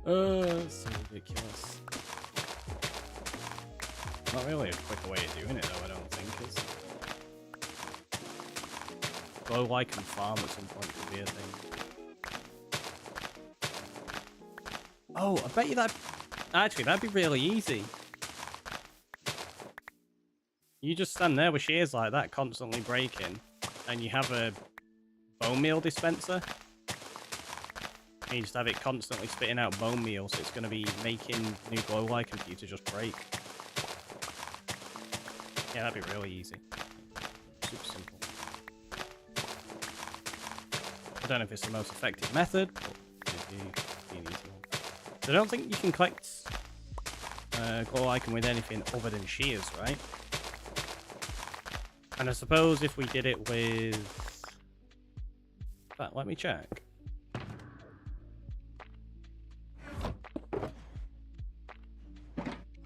It's so ridiculous. Not really a quicker way of doing it though, I don't think, is glow lichen farm at some point could be a thing. Oh, I bet you that actually that'd be really easy. You just stand there with shears like that constantly breaking and you have a bone meal dispenser. And you just have it constantly spitting out bone meal, so it's going to be making new glow lichen for you to just break. Yeah, that'd be really easy. Super simple. I don't know if it's the most effective method, but it'd be an easy one. So I don't think you can collect glow lichen with anything other than shears, right? And I suppose if we did it with... In fact, let me check.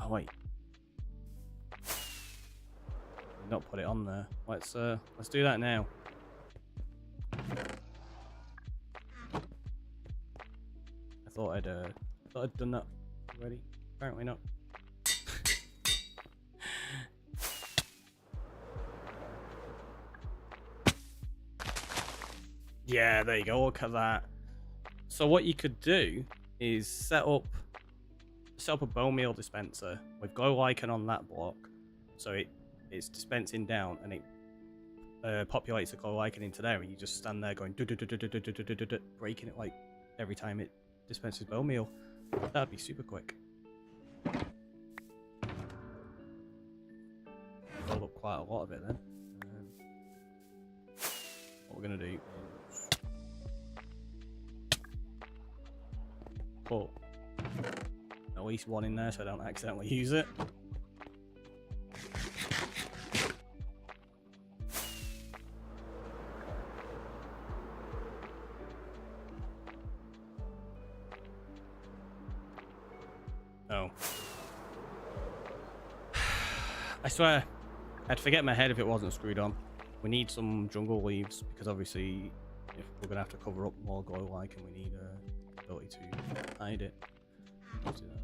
Wait, not put it on there. Let's do that now. I thought I'd done that already. Apparently not. Yeah, there you go. Look at that. So what you could do is set up a bone meal dispenser with glow lichen on that block, so it's dispensing down and it populates the glow lichen into there, and you just stand there going breaking it like every time it dispenses bone meal. That'd be super quick. Roll up quite a lot of it then. What we're gonna do is put at least one in there so I don't accidentally use it. Oh. I swear, I'd forget my head if it wasn't screwed on. We need some jungle leaves because obviously if we're going to have to cover up more glow lichen, we need the ability to hide it. Let's do that.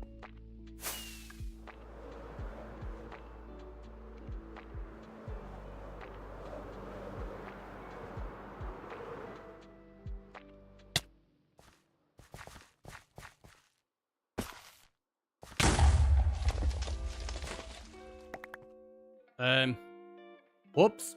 Whoops.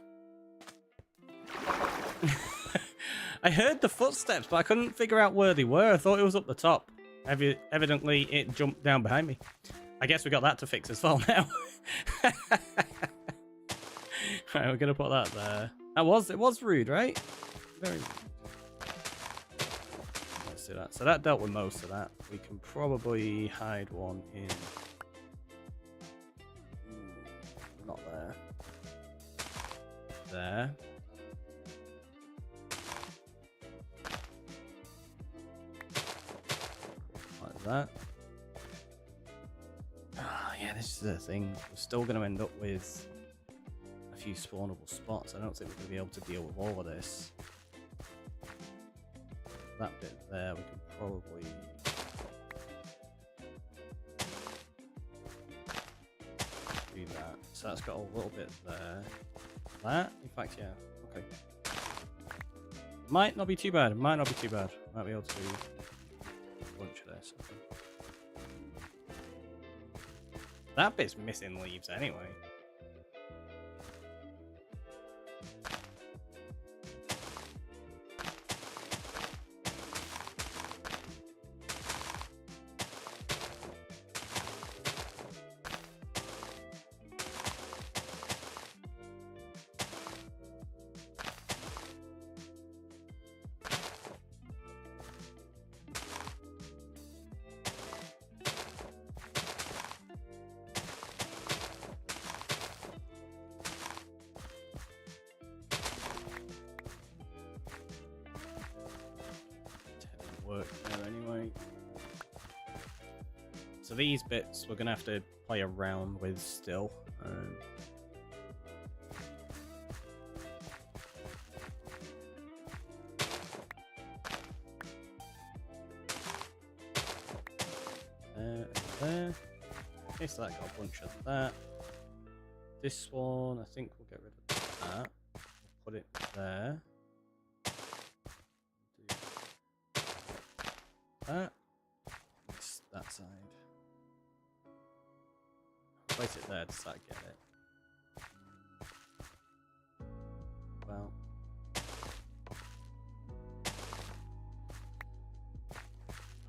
I heard the footsteps, but I couldn't figure out where they were. I thought it was up the top. Evidently, it jumped down behind me. I guess we got that to fix as well now. Right, we're gonna put that there. It was rude, right? Very rude. Let's do that. So that dealt with most of that. We can probably hide one in. Not there. There. Like that. Yeah, this is the thing. We're still going to end up with a few spawnable spots. I don't think we're going to be able to deal with all of this. That bit there, we can probably... do that. So that's got a little bit there. That? In fact, yeah. Okay. Might not be too bad. Might not be too bad. Might be able to do a bunch of this. Okay. That bit's missing leaves anyway. Work there anyway. So these bits we're gonna have to play around with still. There. Okay, so that got a bunch of that. This one, I think we'll get rid of that. We'll put it there. That side. Place it there to start getting it. Well.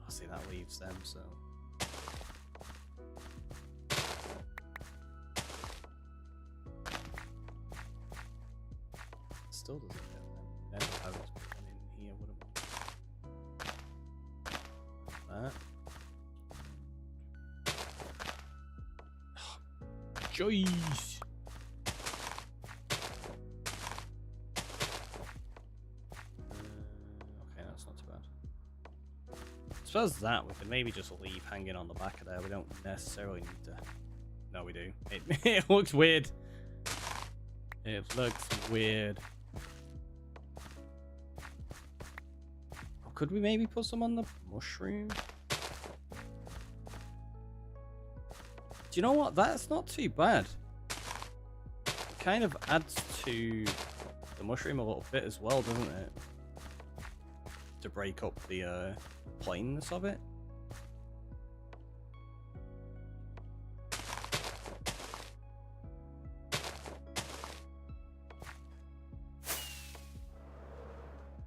I see that leaves them, so. Still doesn't get them. Then I would put one in here, wouldn't we? That. Jeez. Okay, that's not too bad. I suppose that we could maybe just leave hanging on the back of there. We don't necessarily need to. No, we do. It looks weird. It looks weird. Could we maybe put some on the mushroom? Do you know what? That's not too bad. It kind of adds to the mushroom a little bit as well, doesn't it? to break up the plainness of it.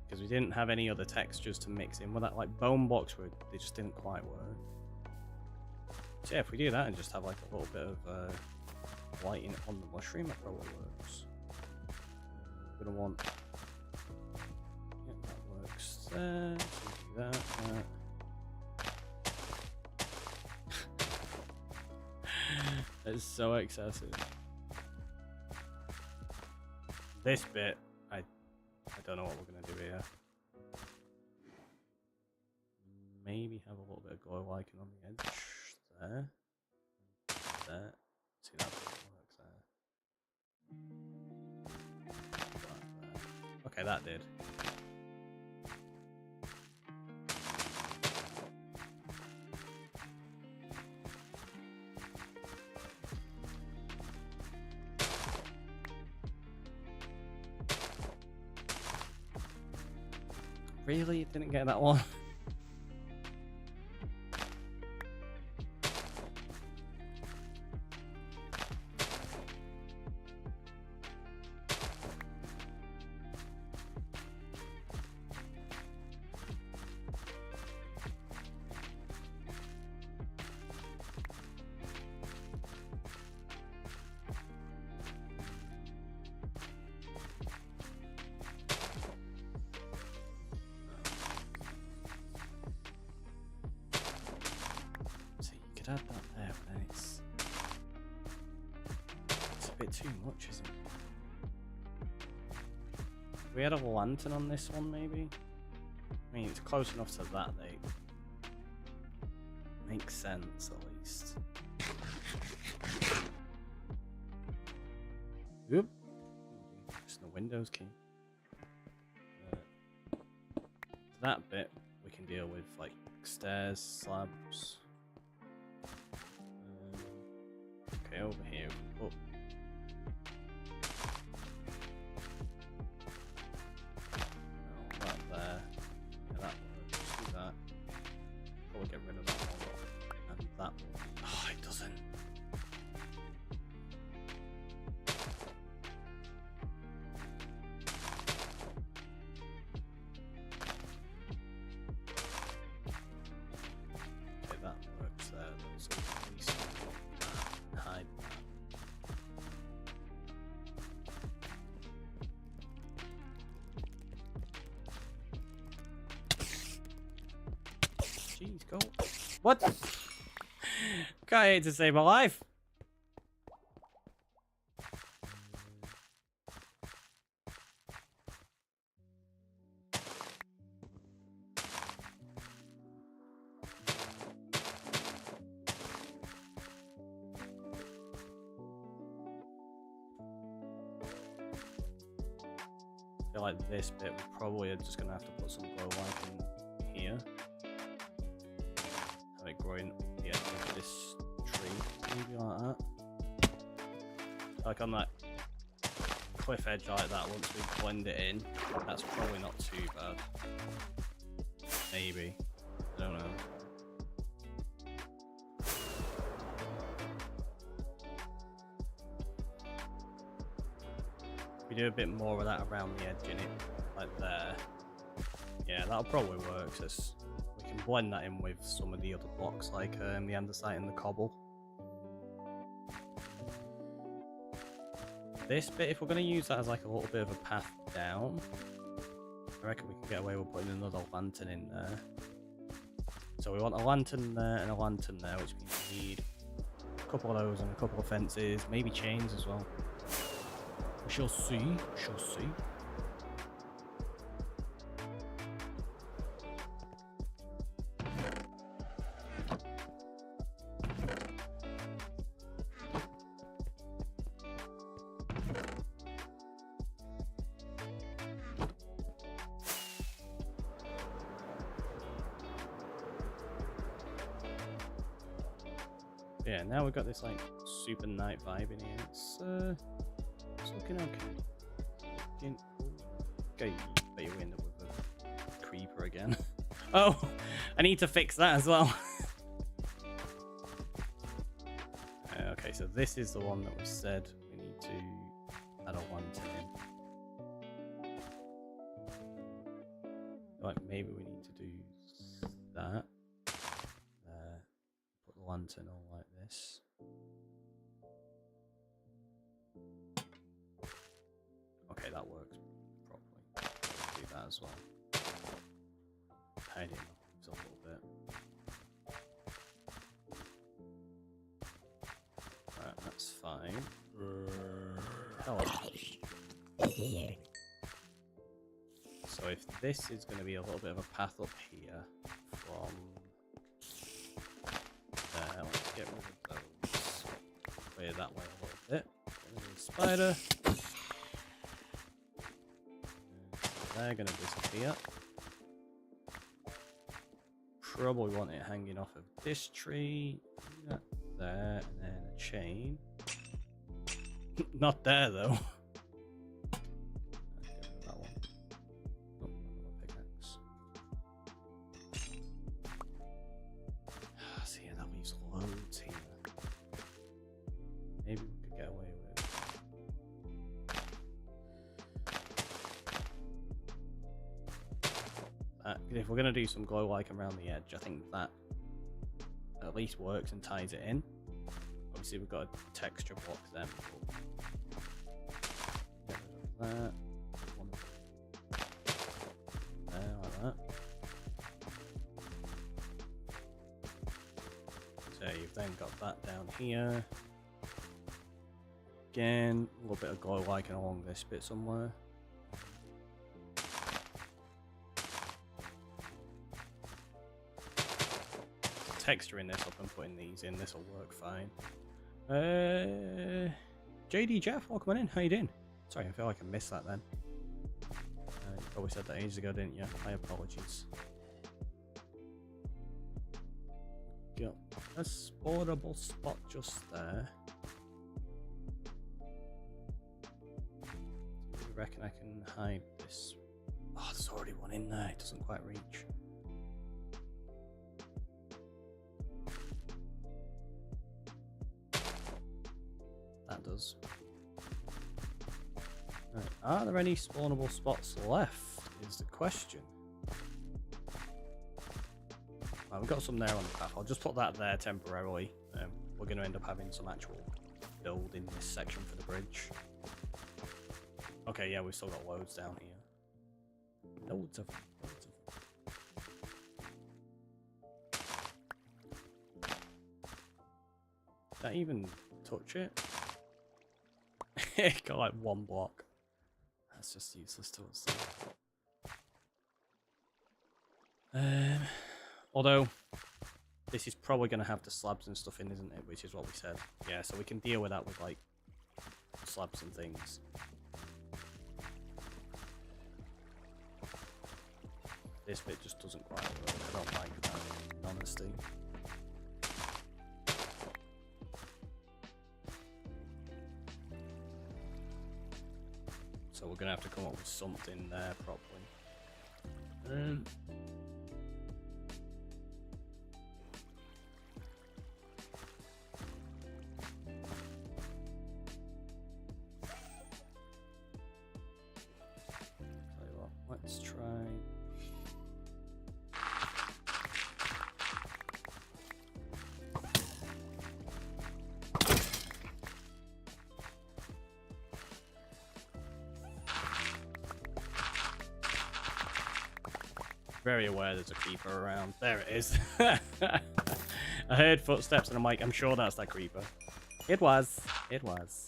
Because we didn't have any other textures to mix in with that, like bone blocks were, they just didn't quite work. So yeah, if we do that and just have like a little bit of lighting on the mushroom, that probably works. We're gonna want, yeah, that works there. So do that. That's so excessive. This bit, I don't know what we're gonna do here. Maybe have a little bit of glow lichen on the edge there. There. See, that works there. Okay, that did. Really? You didn't get that one? Add that there, but then it's a bit too much, isn't it? If we had a lantern on this one, maybe. I mean, it's close enough to that. They makes sense at least. Oop! It's the Windows key. That bit we can deal with, like stairs, slabs. Okay, over here. Oh. That there. Yeah, that works. Do that. Probably get rid of that one. And that one. Oh, it doesn't. Okay, that works there. So at least hide that. Jeez, go. What? Guy had to save my life. I feel like this bit, we're probably just gonna have to put some glow lichen here. Have it growing at the edge of this tree, maybe like that. Like on that cliff edge like that, once we blend it in, that's probably not too bad. Maybe. I don't know. We do a bit more of that around the edge in it, like there. Yeah, that'll probably work. So we can blend that in with some of the other blocks, like the andesite and the cobble. This bit, if we're going to use that as like a little bit of a path down, I reckon we can get away with putting another lantern in there. So we want a lantern there and a lantern there, which means we need a couple of those and a couple of fences, maybe chains as well. We shall see. We shall see. Yeah, now we've got this like super night vibe in here. It's looking okay. Okay, but you end up with a creeper creeper again. Oh, I need to fix that as well. Okay, so this is the one that we said we need to add a lantern in. Like, maybe we need to do that. Put the lantern on like this. Okay, that works properly. Let's do that as well. Hide it a little bit. Right, that's fine. Hello. So if this is going to be a little bit of a path up here from there, let's get rid of those. Clear that way a little bit. Get rid of the spider. They're going to disappear. Probably want it hanging off of this tree. That there, and then a chain. Not there though. That one. Oh, pickaxe. See, that leaves loads here. Maybe we could get away with it. If we're going to do some glow lichen around the edge, I think that at least works and ties it in. Obviously we've got a texture block then. Get rid of that. One there, like that. So you've then got that down here. Again, a little bit of glow lichen along this bit somewhere. Texturing this up and putting these in, this will work fine. JD Jeff, welcome on in. How you doing? Sorry, I feel like I missed that then. You probably said that ages ago, didn't you? My apologies. Got a spawnable spot just there. Do you reckon I can hide this? Oh, there's already one in there. It doesn't quite reach. Does. Right. Are there any spawnable spots left is the question. Right, we've got some there on the path. I'll just put that there temporarily. We're going to end up having some actual build in this section for the bridge. Okay, yeah, we've still got loads down here. Loads of them. Loads of them. Did that even touch it? Got like one block. That's just useless to us. Although this is probably going to have the slabs and stuff in, isn't it? Which is what we said. Yeah, so we can deal with that with like slabs and things. This bit just doesn't quite work. I don't like that, in honesty. So we're going to have to come up with something there properly. Tell you what, let's try. Very aware there's a creeper around. There it is. I heard footsteps and I'm like, I'm sure that's that creeper. It was. It was.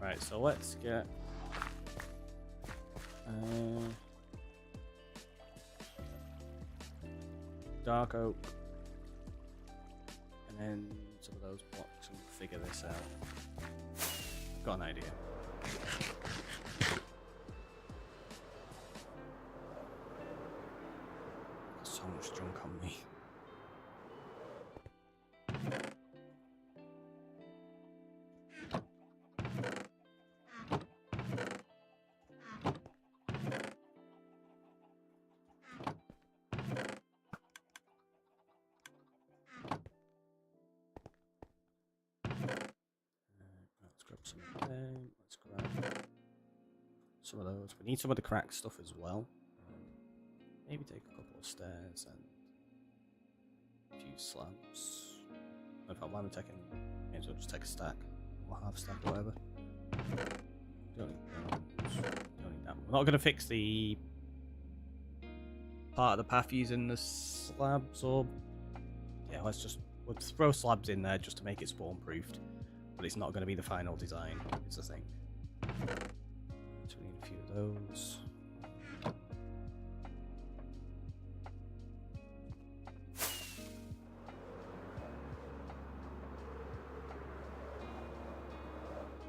Right, so let's get dark oak and then some of those blocks and figure this out. Got an idea. some of those. We need some of the cracked stuff as well. Maybe take a couple of stairs and a few slabs. In fact, why am I taking? May as well just take a stack or half stack or whatever. Don't need those. Don't need that. We're not going to fix the part of the path using the slabs, or yeah, we'll throw slabs in there just to make it spawn proofed. But it's not going to be the final design. It's the thing. So we need a few of those.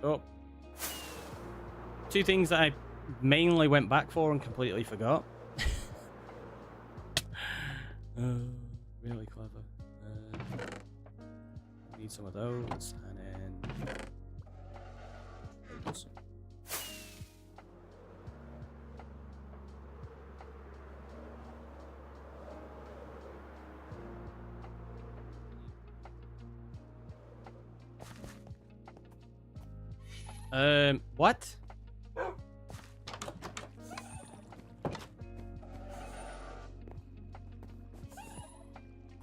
Oh. Two things that I mainly went back for and completely forgot. Really clever. Need some of those, and then those. What?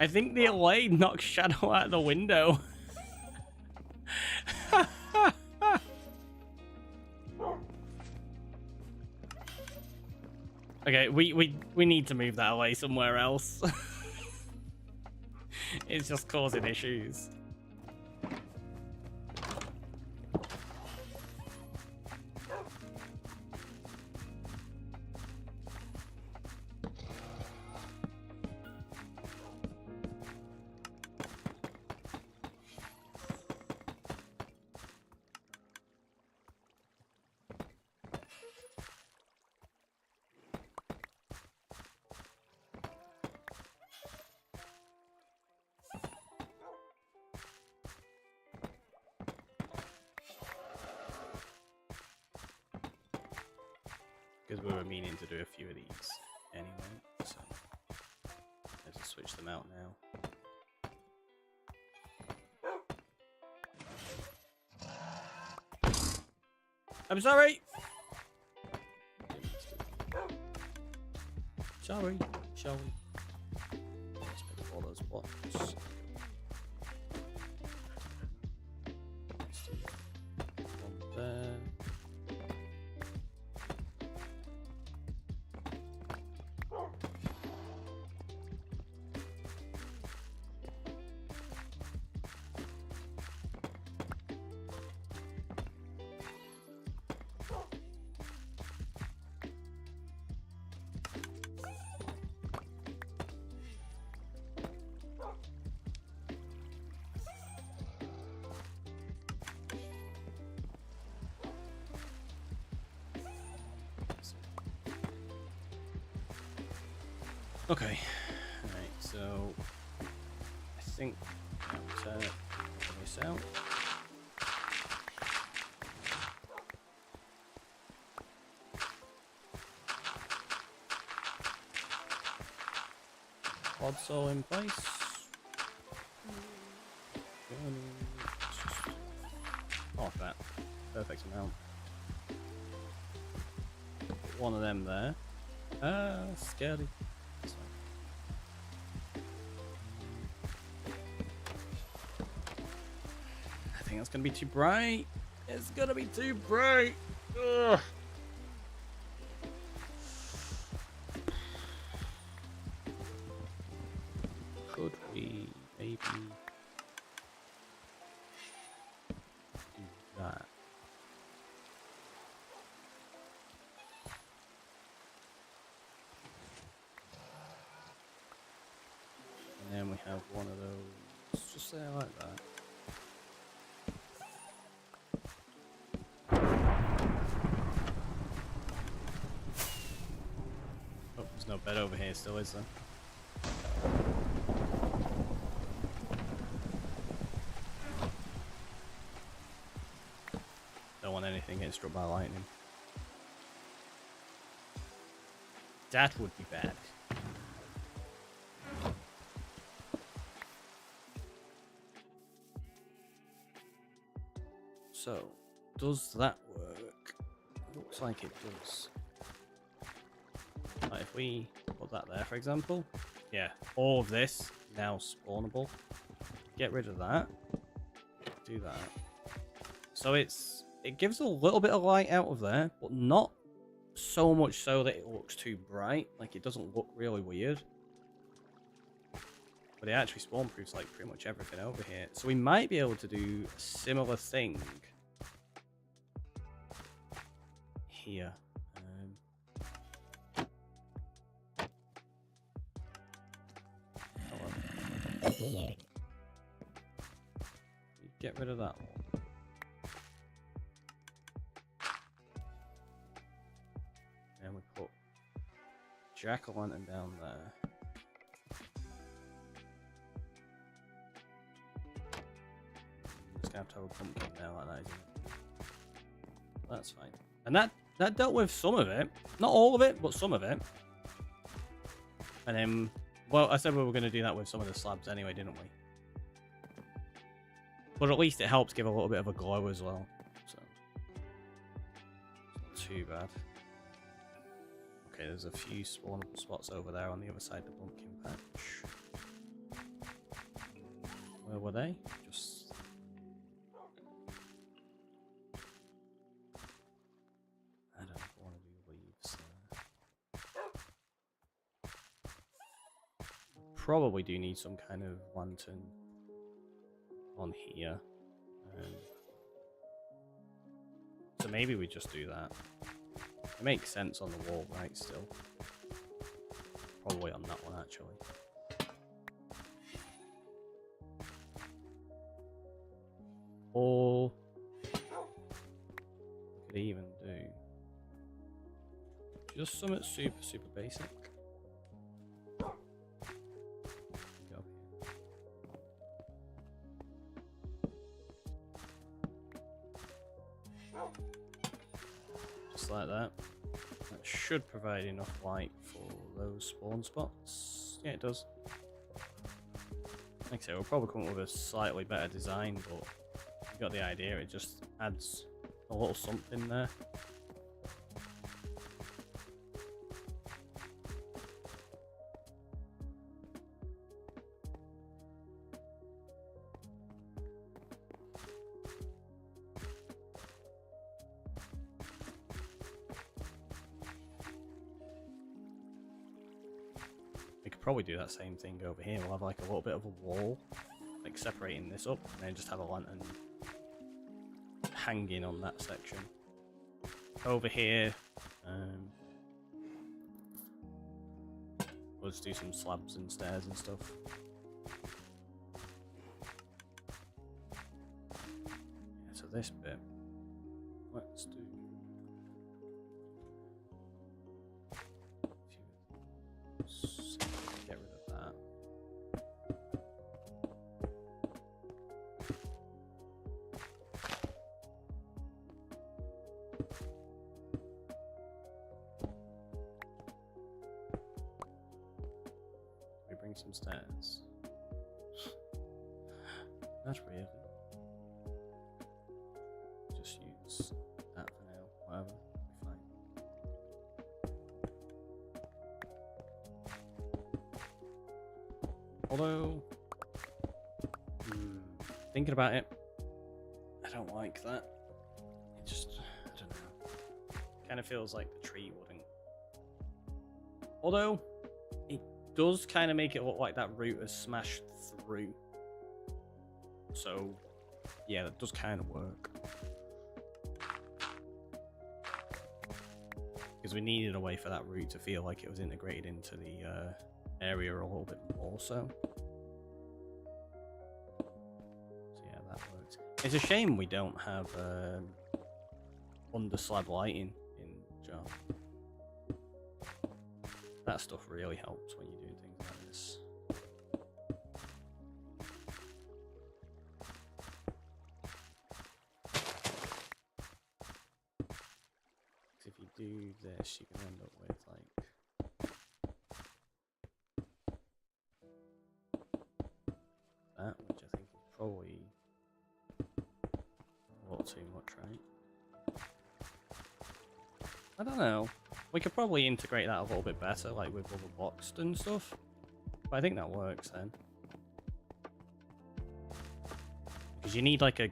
I think the LA knocked Shadow out of the window. Okay, we need to move that away somewhere else. It's just causing issues. Because we were meaning to do a few of these anyway, so let's just switch them out now. I'm sorry! Sorry, shall we? Let's pick up all those blocks. Let's do one there. Okay, alright, so I think I'll turn this out. Quads all in place. Half that. Perfect amount. Put one of them there. Scary. I think that's gonna be too bright. It's gonna be too bright. Ugh. Could we maybe do that? And then we have one of those just there like that. Oh, there's no bed over here still, is there? Don't want anything getting struck by lightning. That would be bad. So, does that work? Looks looks like it does. Like if we put that there, for example, yeah, all of this now spawnable. Get rid of that. Do that. So it gives a little bit of light out of there, but not so much so that it looks too bright. Like it doesn't look really weird. But it actually spawn proofs like pretty much everything over here. So we might be able to do a similar thing here. Get rid of that one. And we put jack-o'-lantern down there. Just gonna have to have a pumpkin there like that, isn't it? That's fine. And that dealt with some of it. Not all of it, but some of it. And then, well, I said we were going to do that with some of the slabs anyway, didn't we? But at least it helps give a little bit of a glow as well. So, it's not too bad. Okay, there's a few spawnable spots over there on the other side of the pumpkin patch. Where were they? Just... I don't know if I want to do leaves there. Probably do need some kind of lantern on here. So maybe we just do that. It makes sense on the wall, right, still. Probably on that one, actually. Or... we could even do... just something super basic. Just like that. That should provide enough light for those spawn spots. Yeah, it does. Like I say, we'll probably come up with a slightly better design, but you got the idea. It just adds a little something there. Probably do that same thing over here. We'll have like a little bit of a wall, like separating this up, and then just have a lantern hanging on that section. Over here, we'll just do some slabs and stairs and stuff. Yeah, so this bit, let's do. Some stairs. Not really. Just use that for now. Whatever. Be fine. Although, thinking about it, I don't like that. It just, I don't know. Kind of feels like the tree wouldn't. Although, it does kind of make it look like that root has smashed through. So, yeah, that does kind of work. Because we needed a way for that root to feel like it was integrated into the area a little bit more so. So yeah, that works. It's a shame we don't have under slab lighting in Jar. That stuff really helps when you do things like this. If you do this, you can end up with like that, which I think is probably a little too much, right? I don't know. We could probably integrate that a little bit better, like with other blocks and stuff. But I think that works then. Because you need like a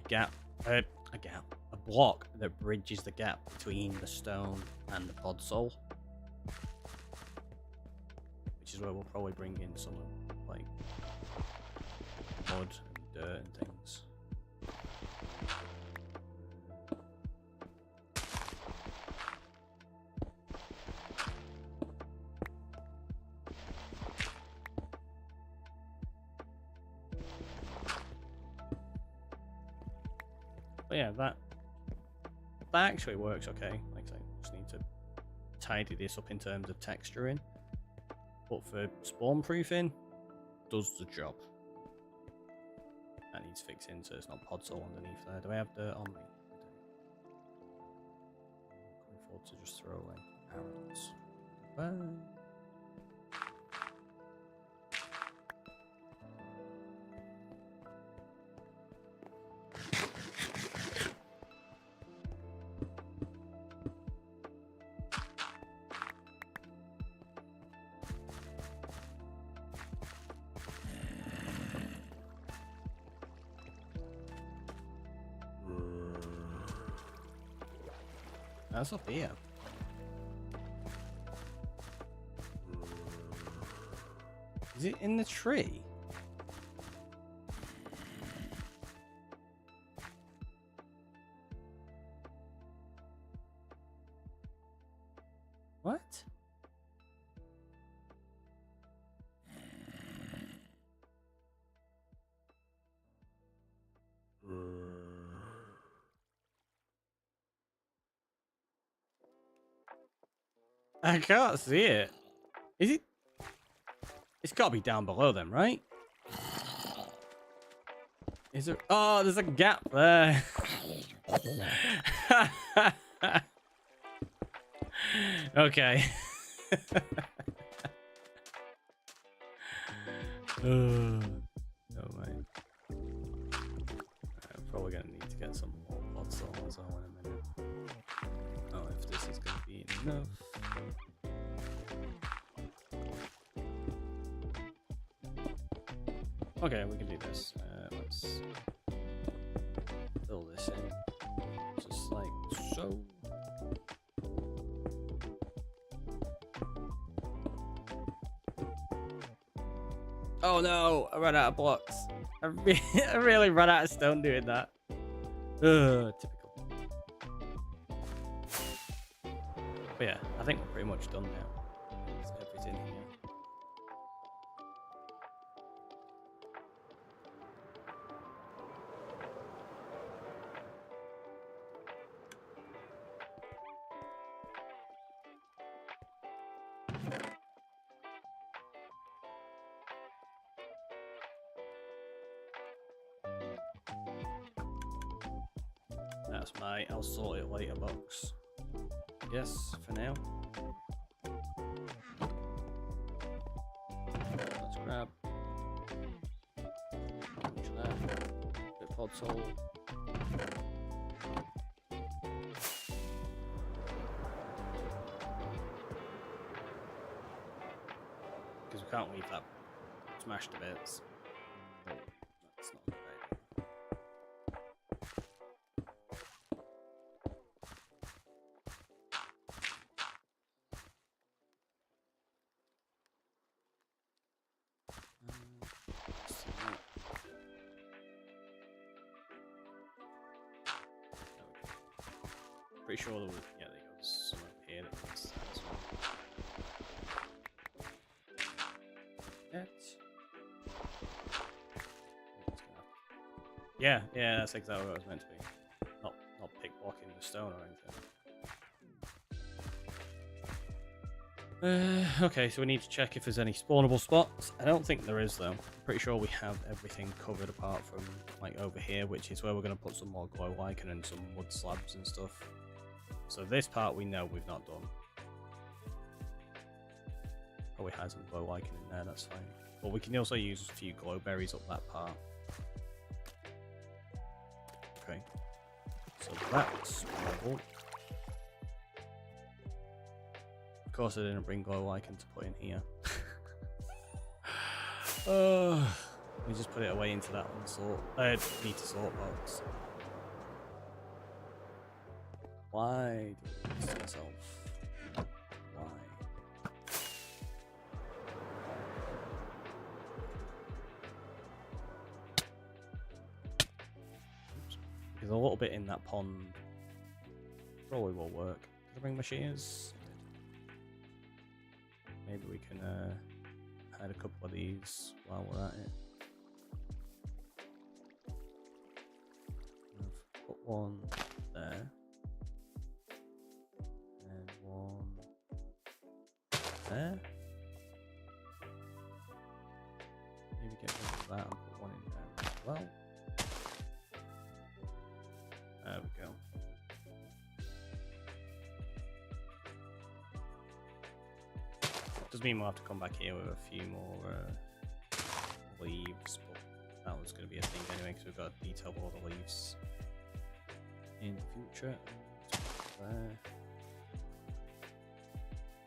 block that bridges the gap between the stone and the podzol. Which is where we'll probably bring in some like mud and dirt and things. But yeah, that actually works okay. Like I say, just need to tidy this up in terms of texturing. But for spawn proofing, does the job. That needs fixing so it's not podzol underneath there. Do I have dirt on me? I can afford to just throw away arrows. Bye. That's up here. Is it in the tree? What? I can't see it. Is it? It's got to be down below them, right? Is there? Oh, there's a gap there. Okay. Oh man. I'm probably gonna need to get some more podzol as well in a minute. Oh, if this is gonna be enough. Okay, we can do this. Let's fill this in, just like so. Oh no! I ran out of blocks. I really ran out of stone doing that. Typical. But yeah, I think we're pretty much done now. That's everything here. That's my I'll sort it later box. Yes, for now. Let's grab much there. Bit podzol. Because we can't leave that smashed to bits. Oh, that's not a good idea. Pretty sure there was, yeah, there goes some up here that was that as well. Yeah, that's exactly what it was meant to be. Not pick blocking the stone or anything. Okay, so we need to check if there's any spawnable spots. I don't think there is though. I'm pretty sure we have everything covered apart from like over here, which is where we're going to put some more glow lichen and some wood slabs and stuff. So this part we know we've not done. Probably has some glow lichen in there, that's fine. But we can also use a few glow berries up that part. Okay. So that's spawnable. course I didn't bring glow lichen to put in here. We just put it away into that unsort. Need to sort box. Why do I do this to myself? Why? Oops. There's a little bit in that pond. Probably will work. Did I bring my shears? Maybe we can add a couple of these while we're at it. I've put one there. And one there. Maybe get rid of that and put one in there as well. There we go. Does mean we'll have to come back here with a few more leaves, but that was going to be a thing anyway because we've got to detail all the leaves in the future. There.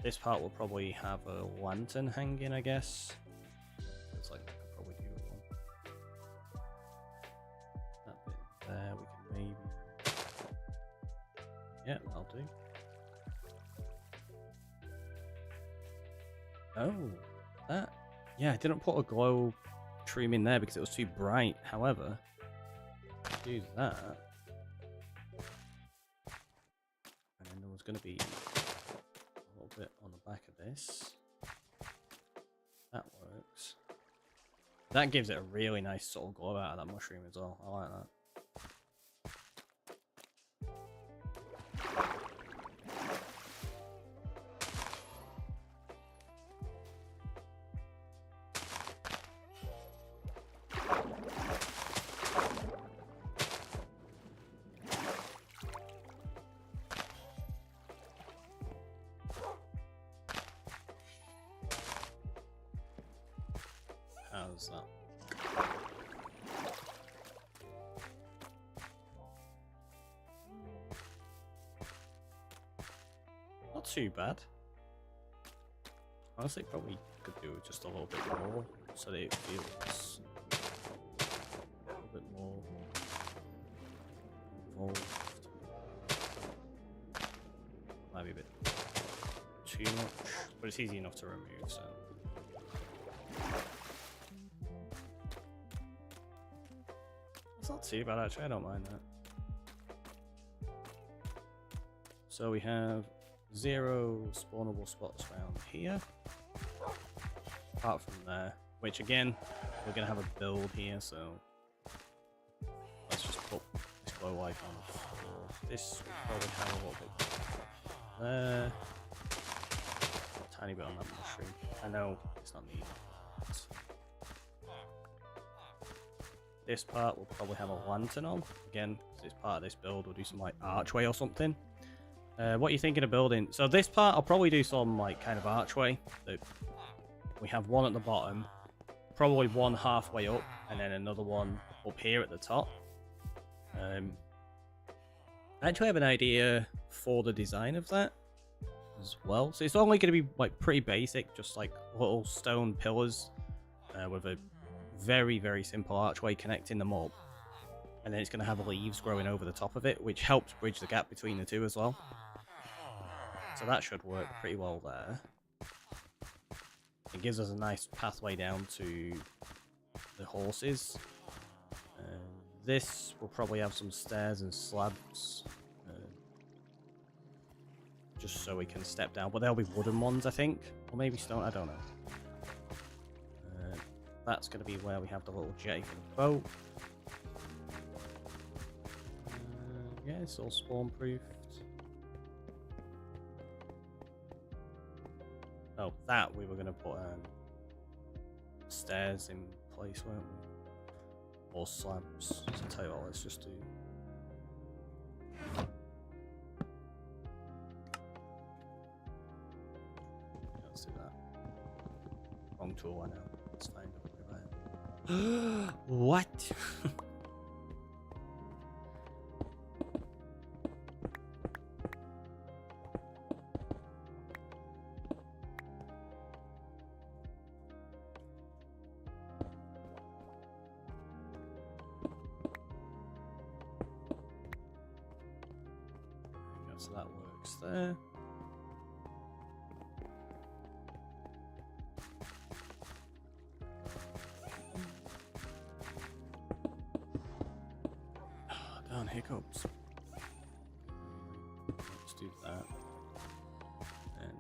This part will probably have a lantern hanging, I guess. Feels like I could probably do one. That bit there, we can maybe. Yeah, that'll do. Oh, that. Yeah, I didn't put a glow trim in there because it was too bright. However, use that. And then there was going to be a little bit on the back of this. That works. That gives it a really nice sort of glow out of that mushroom as well. I like that. How's that? Not too bad. Honestly, probably could do just a little bit more so that it feels a little bit more involved. Might be a bit too much, but it's easy enough to remove, so. It's not too bad actually, I don't mind that. So we have 0 spawnable spots around here. Apart from there, which again, we're going to have a build here, so let's just put this glow lichen on the floor. This will probably have a little bit there. A tiny bit on that mushroom. I know it's not needed. This part will probably have a lantern on. Again, because it's part of this build, we'll do some like archway or something. What are you thinking of building? So this part, I'll probably do some like kind of archway. We have one at the bottom, probably one halfway up, and then another one up here at the top. I actually have an idea for the design of that as well. So it's only going to be like pretty basic, just like little stone pillars with a very, very simple archway connecting them up. And then it's going to have leaves growing over the top of it, which helps bridge the gap between the two as well. So that should work pretty well there. It gives us a nice pathway down to the horses. This will probably have some stairs and slabs. Just so we can step down. But there'll be wooden ones, I think. Or maybe stone, I don't know. That's going to be where we have the little jetty for the boat. Yeah, it's all spawn proofed. Oh, that we were going to put stairs in place, weren't we? Or slabs. So I'll tell you what, let's just do. Yeah, let's do that. Wrong tool, I know. It's fine, don't worry about it. What? So that works there. Darn hiccups. Let's do that. And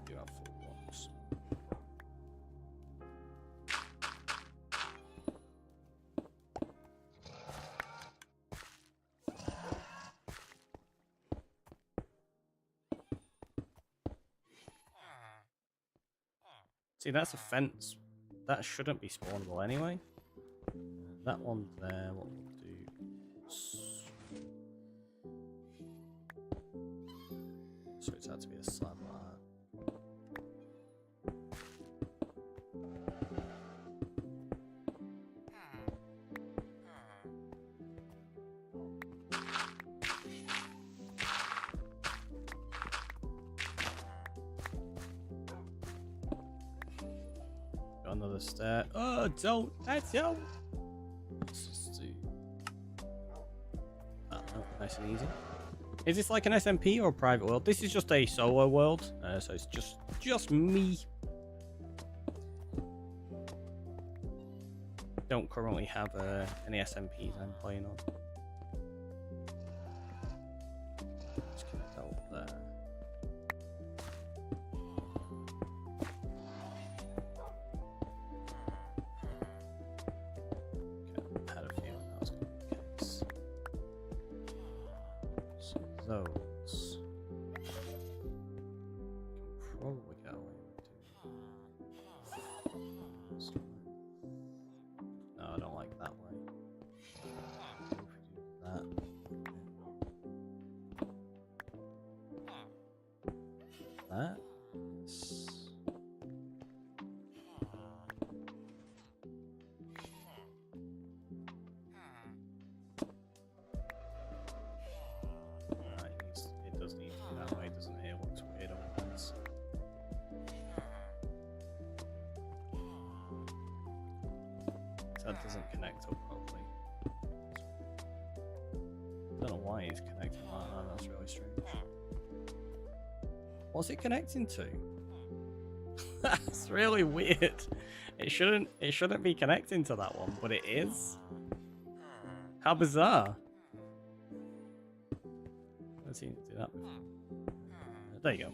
do our full blocks. See, that's a fence. That shouldn't be spawnable anyway. That one there, what we'll do is... So it's had to be a slab like that. Got another stair. Oh, don't! That's yo! Let's just do that. Oh, nice and easy. Is this like an SMP or a private world? This is just a solo world, so it's just me. Don't currently have any SMPs I'm playing on. Let's connect that up there. Okay, I had a feeling that was going to be the case. So those can probably get away with doing. No, I don't like that way. If we do that. That. Yes. Alright, it does need to be that way, doesn't it? It looks weird otherwise. That doesn't connect up properly. I don't know why he's connecting like that, that's really strange. What's it connecting to? That's really weird. It shouldn't be connecting to that one, but it is. How bizarre. I've seen it do that before. There you go.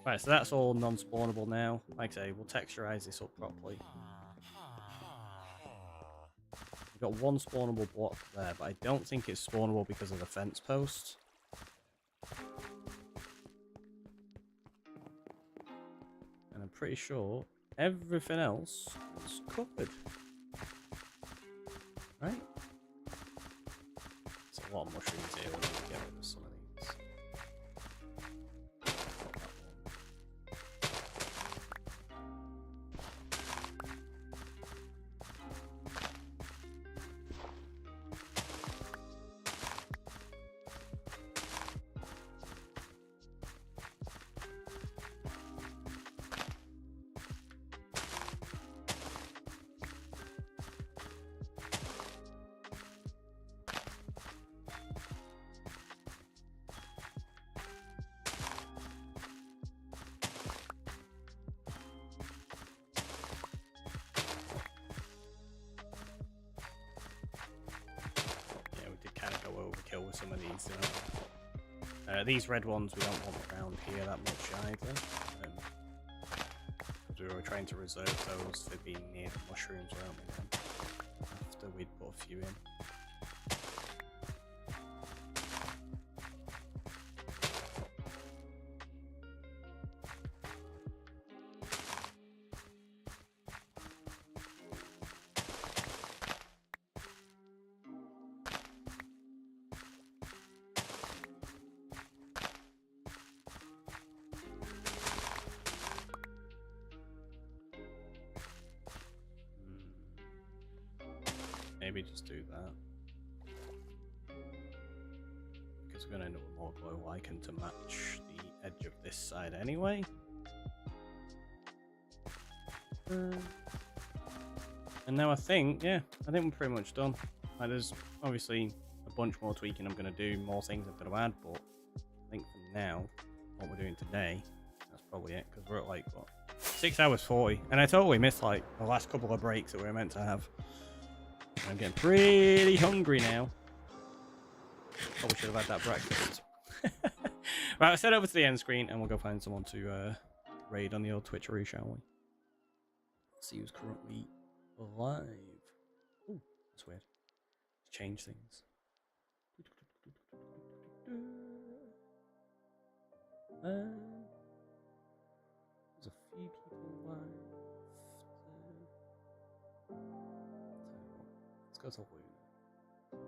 Right, so that's all non-spawnable now. Like I say, we'll texturize this up properly. We've got one spawnable block there, but I don't think it's spawnable because of the fence post. And I'm pretty sure everything else is covered. Right? There's a lot of mushrooms here. We'll get rid of some of these. Overkill with some of these. These red ones we don't want around here that much either. Because we were trying to reserve those for being near the mushrooms, weren't we then? After we'd put a few in. Maybe just do that. Because we're going to end up with more glow lichen to match the edge of this side anyway. And now I think, yeah, I think we're pretty much done. Like, there's obviously a bunch more tweaking I'm going to do, more things I've got to add, but I think for now, what we're doing today, that's probably it, because we're at like, what, 6 hours 40, and I totally missed like the last couple of breaks that we were meant to have. I'm getting pretty hungry now. Probably should have had that breakfast. Right, let's head over to the end screen and we'll go find someone to raid on the old Twitcheroo, shall we? Let's see who's currently alive. Ooh, that's weird. Change things. There's a few people left. Let's go to Luna.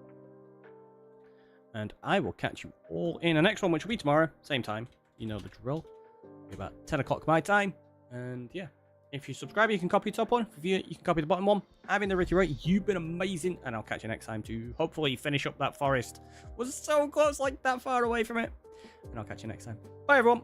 And I will catch you all in the next one, which will be tomorrow, same time. You know the drill. It'll be about 10 o'clock my time. And yeah, if you subscribe, you can copy the top one. If you can copy the bottom one. I've been the Ricky Ray. You've been amazing. And I'll catch you next time to hopefully finish up that forest. Was so close, like that far away from it. And I'll catch you next time. Bye, everyone.